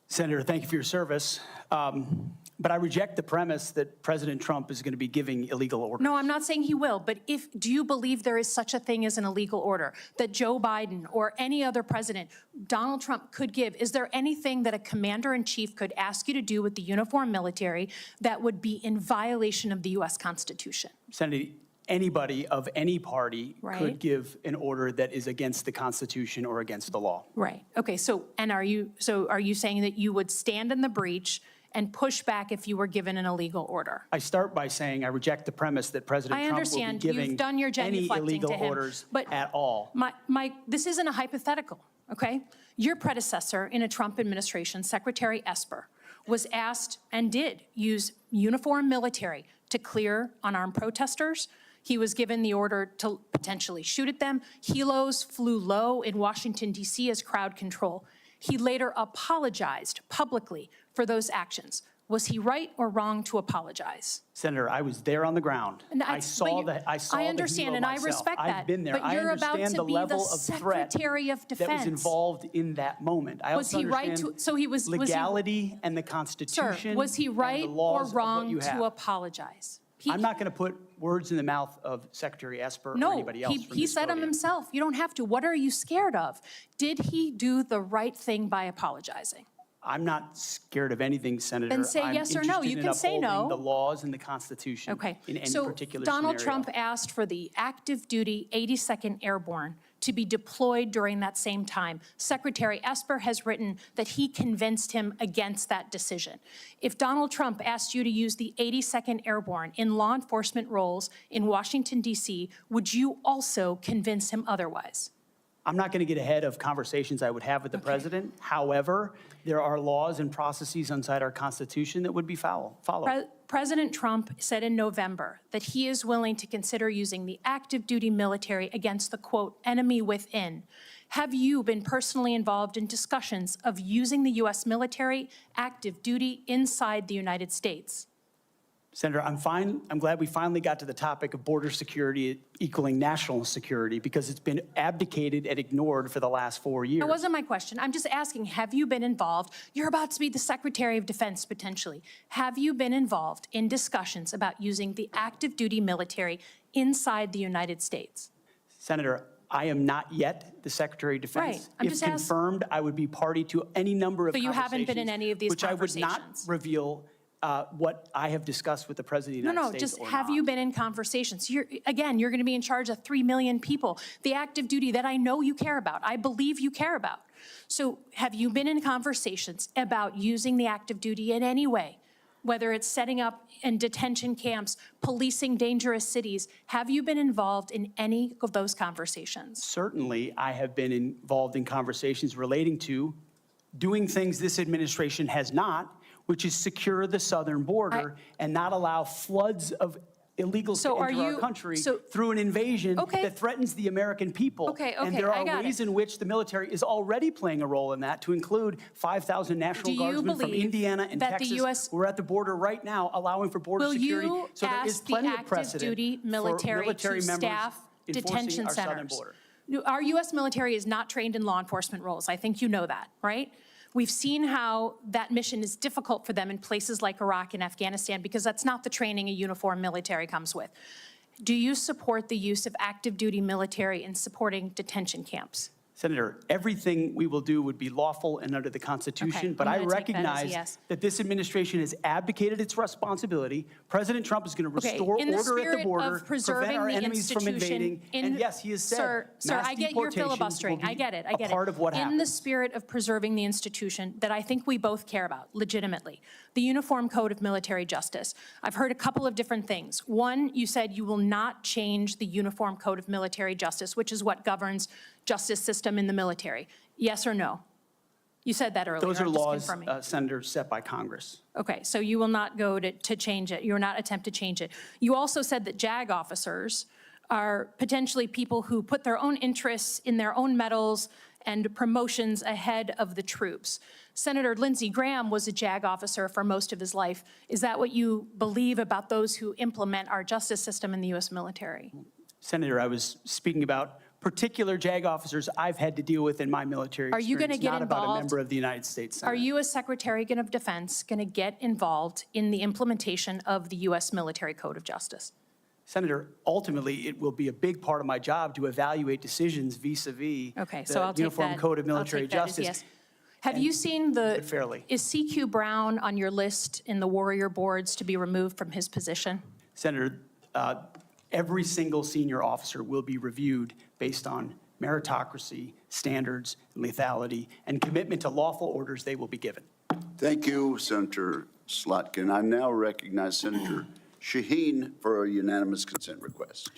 Senator, thank you for your service. But I reject the premise that President Trump is going to be giving illegal orders. No, I'm not saying he will, but do you believe there is such a thing as an illegal order that Joe Biden or any other president, Donald Trump, could give? Is there anything that a commander-in-chief could ask you to do with the uniformed military that would be in violation of the U.S. Constitution? Senator, anybody of any party Right. could give an order that is against the Constitution or against the law. Right. Okay. So are you saying that you would stand in the breach and push back if you were given an illegal order? I start by saying I reject the premise that President I Trump will be understand. giving You've done your any genuflecting illegal to him, orders but at all. This isn't a hypothetical, okay? Your predecessor in a Trump administration, Secretary Esper, was asked and did use uniformed military to clear unarmed protesters. He was given the order to potentially shoot at them. Helos flew low in Washington, D.C. as crowd control. He later apologized publicly for those actions. Was he right or wrong to apologize? Senator, I was there on the ground. And I saw the I understand, and I respect that. I've been there. But you're about I understand to the be the level of threat Secretary of that was Defense. involved in that moment. I Was also he right understand to, so he was he- legality and the Sir, Constitution. was he right and the or laws of what wrong you to have. apologize? I'm not going to put words in the mouth of Secretary Esper or No, anybody else from he this said them podium. himself. You don't have to. What are you scared of? Did he do the right thing by apologizing? I'm not scared of anything, Senator. Then say yes or no. You can say no. I'm interested in upholding the laws and the Constitution Okay. in any So particular Donald scenario. Trump asked for the active duty 82nd Airborne to be deployed during that same time. Secretary Esper has written that he convinced him against that decision. If Donald Trump asked you to use the 82nd Airborne in law enforcement roles in Washington, D.C., would you also convince him otherwise? I'm not going to get ahead of conversations I would have with the president. However, there are laws and processes inside our Constitution that would be followed. President Trump said in November that he is willing to consider using the active duty military against the, quote, enemy within. Have you been personally involved in discussions of using the U.S. military active duty inside the United States? Senator, I'm fine. I'm glad we finally got to the topic of border security equaling national security because it's been abdicated and ignored for the last 4 years. That wasn't my question. I'm just asking, have you been involved? You're about to be the Secretary of Defense, potentially. Have you been involved in discussions about using the active duty military inside the United States? Senator, I am not yet the Secretary of Defense. Right. I'm if just confirmed, I would be party to any number of But you haven't been in conversations, any of these which I would not conversations. reveal what I have discussed with the President of the United States just or have not. you been in conversations? You're going to be in charge of 3 million people, the active duty that I know you care about, I believe you care about. So have you been in conversations about using the active duty in any way? Whether it's setting up in detention camps, policing dangerous cities, have you been involved in any of those conversations? Certainly, I have been involved in conversations relating to doing things this administration has not, which is secure the southern border and not allow floods of illegals to enter our country through an invasion that threatens the American people. And there are ways in which the military is already playing a role in that, to include 5,000 National Guardsmen from Indiana and Texas who are at the border right now, allowing for border security. So there is plenty of precedent duty military for military to members staff enforcing detention our southern centers? border. Our U.S. military is not trained in law enforcement roles. I think you know that, right? We've seen how that mission is difficult for them in places like Iraq and Afghanistan because that's not the training a uniformed military comes with. Do you support the use of active duty military in supporting detention camps? Senator, everything we will do would be lawful and under the Constitution, but I I'm gonna take that as a recognize yes. that this administration has abdicated its responsibility. President Trump is going to restore in the order at the spirit border, of preserving prevent our the enemies from institution, invading, and yes, he has said Sir, mass I get your deportations filibustering. will be I get it. a part of what In the happens. spirit of preserving the institution that I think we both care about, legitimately, the Uniform Code of Military Justice. I've heard a couple of different things. One, you said you will not change the Uniform Code of Military Justice, which is what governs justice system in the military. Yes or no? You said that earlier. Those are I'm just laws, confirming. Senator, set by Congress. Okay, so you will not go to change it. You will not attempt to change it. You also said that JAG officers are potentially people who put their own interests in their own medals and promotions ahead of the troops. Senator Lindsey Graham was a JAG officer for most of his life. Is that what you believe about those who implement our justice system in the U.S. military? Senator, I was speaking about particular JAG officers I've had to deal with in my military Are you experience, gonna get not about a involved? member of the United States Senate. Are you, as Secretary of Defense, going to get involved in the implementation of the U.S. Military Code of Justice? Senator, ultimately, it will be a big part of my job to evaluate decisions vis-a-vis Okay, the so I'll take Uniform that. Code of I'll Military take that as Justice. yes. Have and you seen do it fairly. is CQ Brown on your list in the Warrior boards to be removed from his position? Senator, every single senior officer will be reviewed based on meritocracy, standards, lethality, and commitment to lawful orders they will be given. Thank you, Senator Slotkin. I now recognize Senator Shaheen for a unanimous consent request.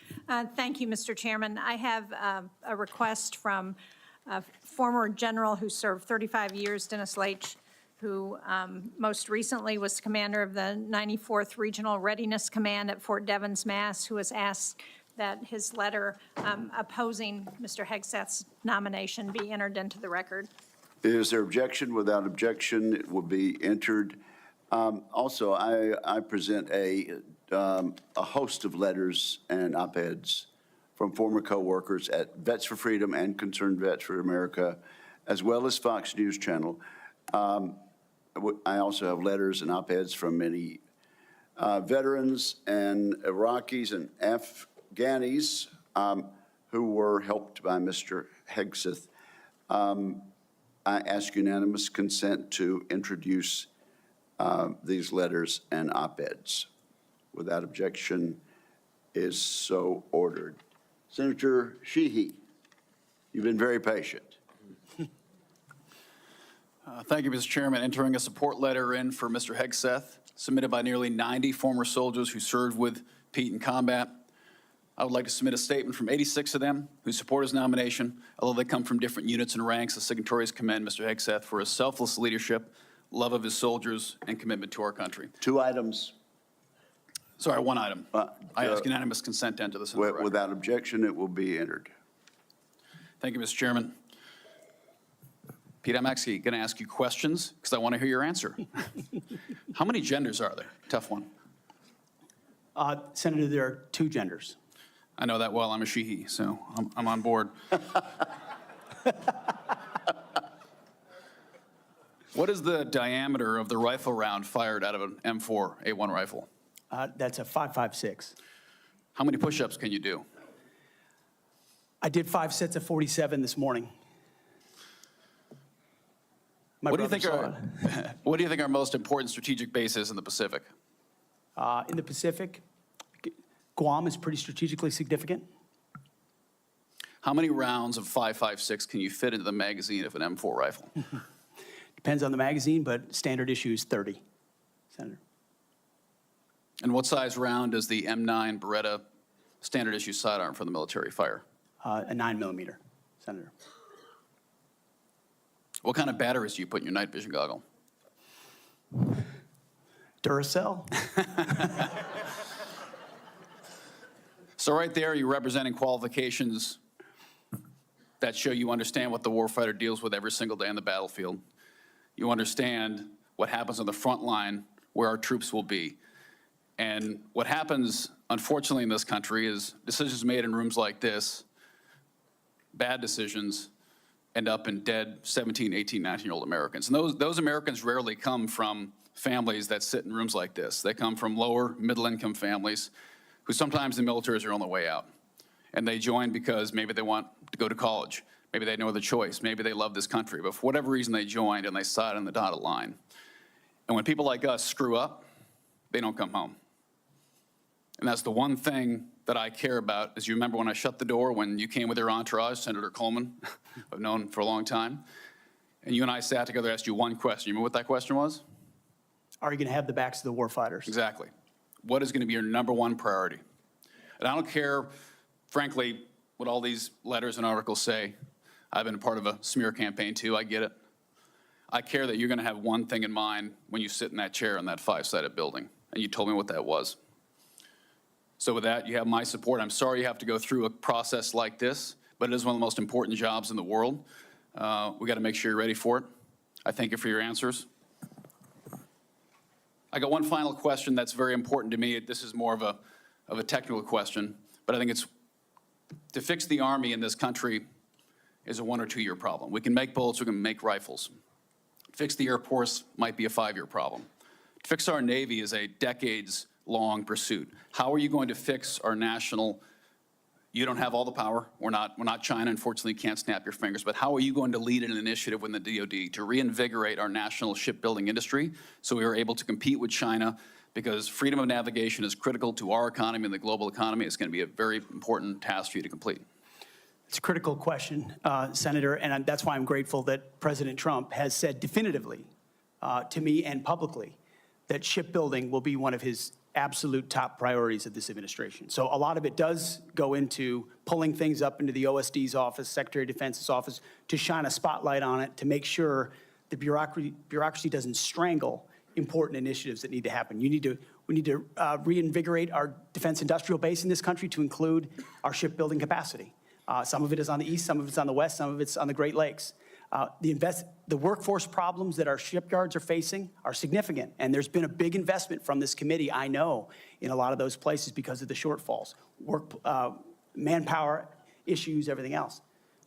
Thank you, Mr. Chairman. I have a request from a former general who served 35 years, Dennis Leitch, who most recently was commander of the 94th Regional Readiness Command at Fort Devens, Mass., who has asked that his letter opposing Mr. Hegseth's nomination be entered into the record. Is there objection? Without objection, it will be entered. Also, I present a host of letters and op-eds from former co-workers at Vets for Freedom and Concerned Vets for America, as well as Fox News Channel. I also have letters and op-eds from many veterans and Iraqis and Afghanis who were helped by Mr. Hegseth. I ask unanimous consent to introduce these letters and op-eds. Without objection, is so ordered. Senator Sheehy, you've been very patient. Thank you, Mr. Chairman. Entering a support letter in for Mr. Hegseth, submitted by nearly 90 former soldiers who served with Pete in combat. I would like to submit a statement from 86 of them who support his nomination. Although they come from different units and ranks, the signatories commend Mr. Hegseth for his selfless leadership, love of his soldiers, and commitment to our country. 2 items. Sorry, 1 item. I ask unanimous consent to enter this into the record. Without objection, it will be entered. Thank you, Mr. Chairman. Pete, I'm actually going to ask you questions because I want to hear your answer. How many genders are there? Tough one. Senator, there are 2 genders. I know that well. I'm a Sheehy, so I'm on board. What is the diameter of the rifle round fired out of an M4A1 rifle? That's a 5.56. How many push-ups can you do? I did 5 sets of 47 this morning. What do you think are most important strategic bases in the Pacific? In the Pacific, Guam is pretty strategically significant. How many rounds of 5.56 can you fit into the magazine of an M4 rifle? Depends on the magazine, but standard issue is 30, Senator. And what size round does the M9 Beretta standard issue sidearm for the military fire? A 9mm, Senator. What kind of batteries do you put in your night vision goggle? Duracell. So right there, you're representing qualifications that show you understand what the warfighter deals with every single day on the battlefield. You understand what happens on the front line, where our troops will be. And what happens, unfortunately, in this country is decisions made in rooms like this, bad decisions, end up in dead 17, 18, 19-year-old Americans. And those Americans rarely come from families that sit in rooms like this. They come from lower, middle-income families who sometimes the military is their only way out. And they join because maybe they want to go to college. Maybe they had no other choice. Maybe they love this country. But for whatever reason, they joined and they sat on the dotted line. And when people like us screw up, they don't come home. And that's the one thing that I care about. As you remember when I shut the door, when you came with your entourage, Senator Coleman, I've known for a long time, and you and I sat together, asked you one question. You remember what that question was? Are you going to have the backs of the warfighters? Exactly. What is going to be your #1 priority? And I don't care, frankly, what all these letters and articles say. I've been a part of a smear campaign too, I get it. I care that you're going to have one thing in mind when you sit in that chair in that 5-sided building, and you told me what that was. So with that, you have my support. I'm sorry you have to go through a process like this, but it is one of the most important jobs in the world. We got to make sure you're ready for it. I thank you for your answers. I got one final question that's very important to me. This is more of a technical question, but I think it's to fix the Army in this country is a 1 or 2 year problem. We can make bullets, we can make rifles. Fix the Air Force might be a 5-year problem. To fix our Navy is a decades-long pursuit. How are you going to fix our national? You don't have all the power. We're not China. Unfortunately, you can't snap your fingers. But how are you going to lead an initiative within the DoD to reinvigorate our national shipbuilding industry so we are able to compete with China? Because freedom of navigation is critical to our economy and the global economy. It's going to be a very important task for you to complete. It's a critical question, Senator, and that's why I'm grateful that President Trump has said definitively to me and publicly that shipbuilding will be one of his absolute top priorities of this administration. So a lot of it does go into pulling things up into the OSD's office, Secretary of Defense's office, to shine a spotlight on it, to make sure the bureaucracy doesn't strangle important initiatives that need to happen. We need to reinvigorate our defense industrial base in this country to include our shipbuilding capacity. Some of it is on the east, some of it's on the west, some of it's on the Great Lakes. The workforce problems that our shipyards are facing are significant, and there's been a big investment from this committee, I know, in a lot of those places because of the shortfalls, manpower issues, everything else.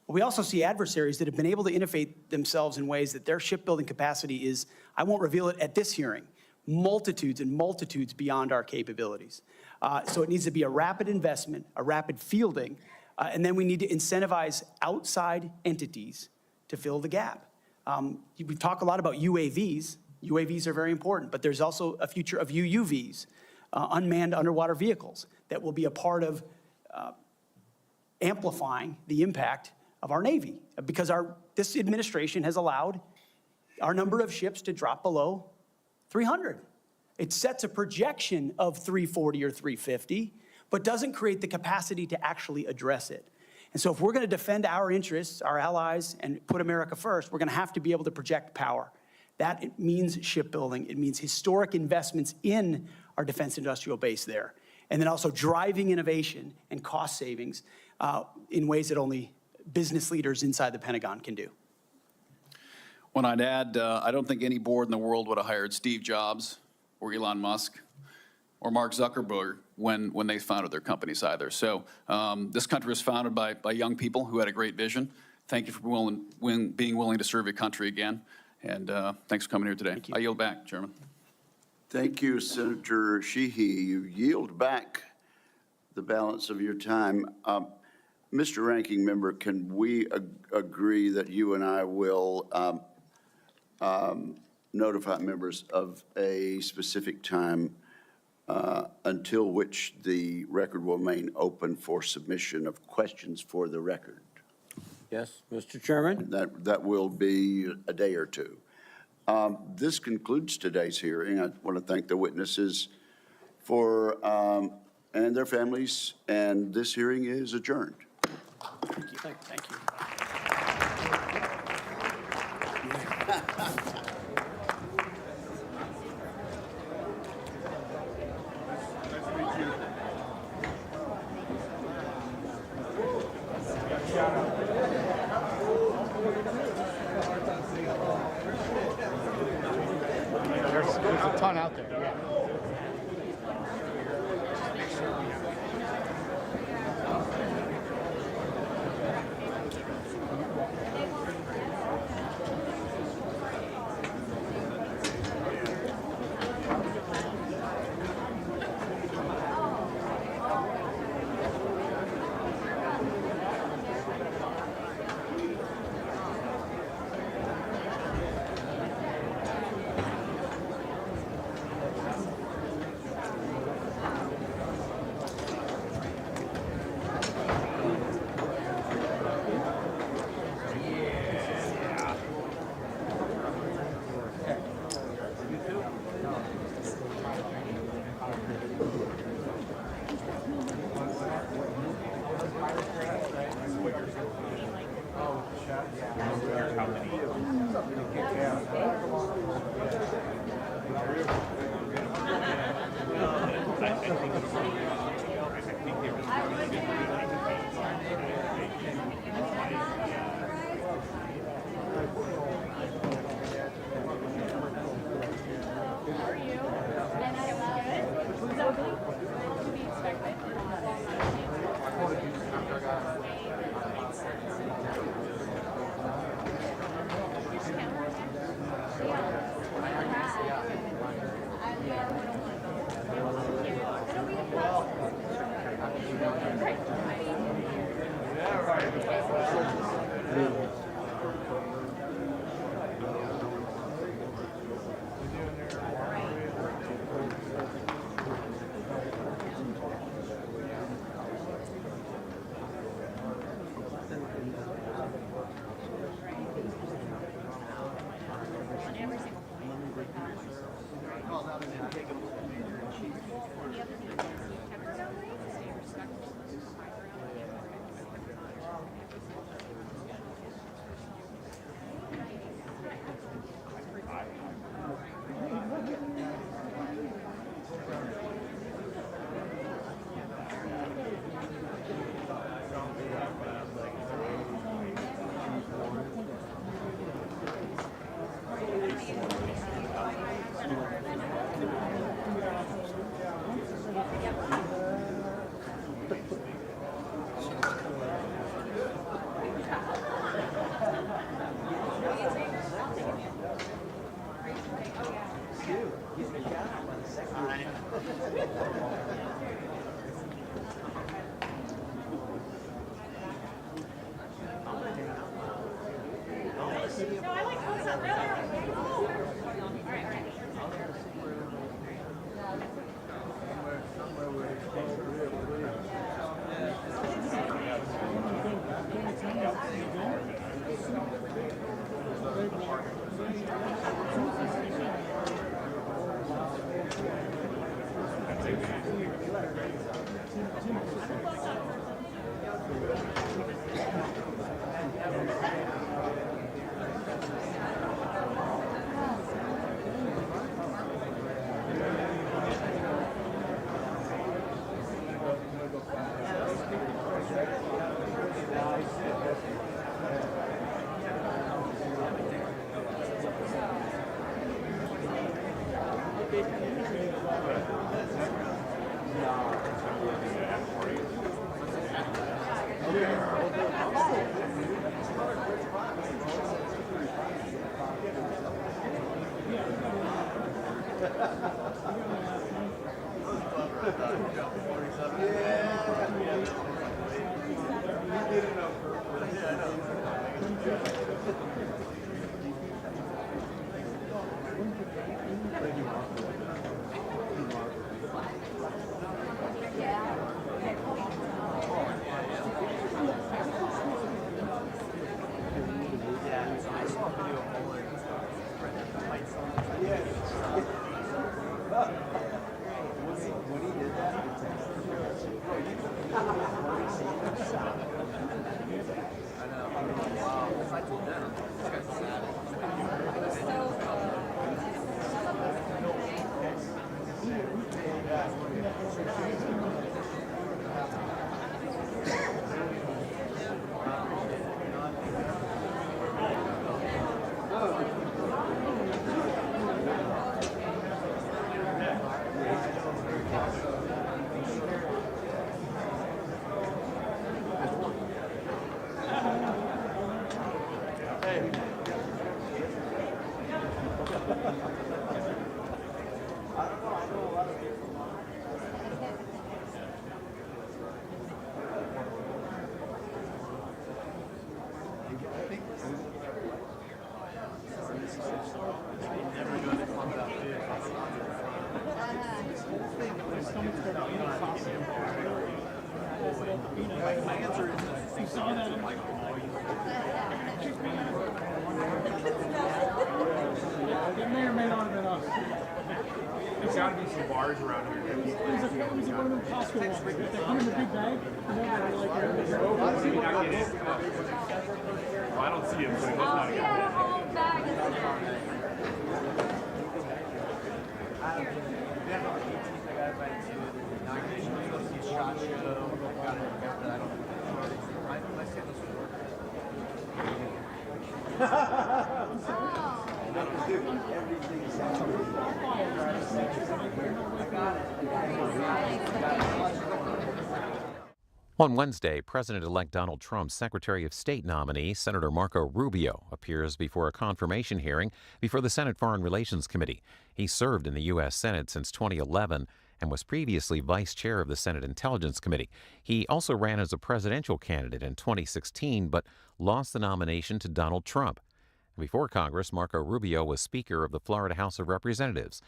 We also see adversaries that have been able to innovate themselves in ways that their shipbuilding capacity is, I won't reveal it at this hearing, multitudes and multitudes beyond our capabilities. So it needs to be a rapid investment, a rapid fielding, and then we need to incentivize outside entities to fill the gap. We've talked a lot about UAVs. UAVs are very important, but there's also a future of UUVs, unmanned underwater vehicles, that will be a part of amplifying the impact of our Navy, because this administration has allowed our number of ships to drop below 300. It sets a projection of 340 or 350, but doesn't create the capacity to actually address it. And so if we're going to defend our interests, our allies, and put America first, we're going to have to be able to project power. That it means shipbuilding. It means historic investments in our defense industrial base there. And then also driving innovation and cost savings in ways that only business leaders inside the Pentagon can do. When I'd add, I don't think any board in the world would have hired Steve Jobs or Elon Musk or Mark Zuckerberg when they founded their companies either. So this country was founded by young people who had a great vision. Thank you for being willing to serve your country again. And thanks for coming here today. I yield back, Chairman. Thank you, Senator Sheehy. You yield back the balance of your time. Mr. Ranking Member, can we agree that you and I will notify members of a specific time until which the record will remain open for submission of questions for the record? Yes, Mr. Chairman? That will be a day or two. This concludes today's hearing. I want to thank the witnesses and their families, and this hearing is adjourned. Thank you. Thank you. There's a ton out there. Yeah, right. It may or may not have been us. There's got to be some bars around here. It was one of them Costco ones. They come in the big bag. And then they're like, I don't see him, so he must not have got On Wednesday, President-elect Donald Trump's Secretary of State nominee, Senator Marco Rubio, appears before a confirmation hearing before the Senate Foreign Relations Committee. He served in the U.S. Senate since 2011 and was previously vice chair of the Senate Intelligence Committee. He also ran as a presidential candidate in 2016, but lost the nomination to Donald Trump. Before Congress, Marco Rubio was Speaker of the Florida House of Representatives.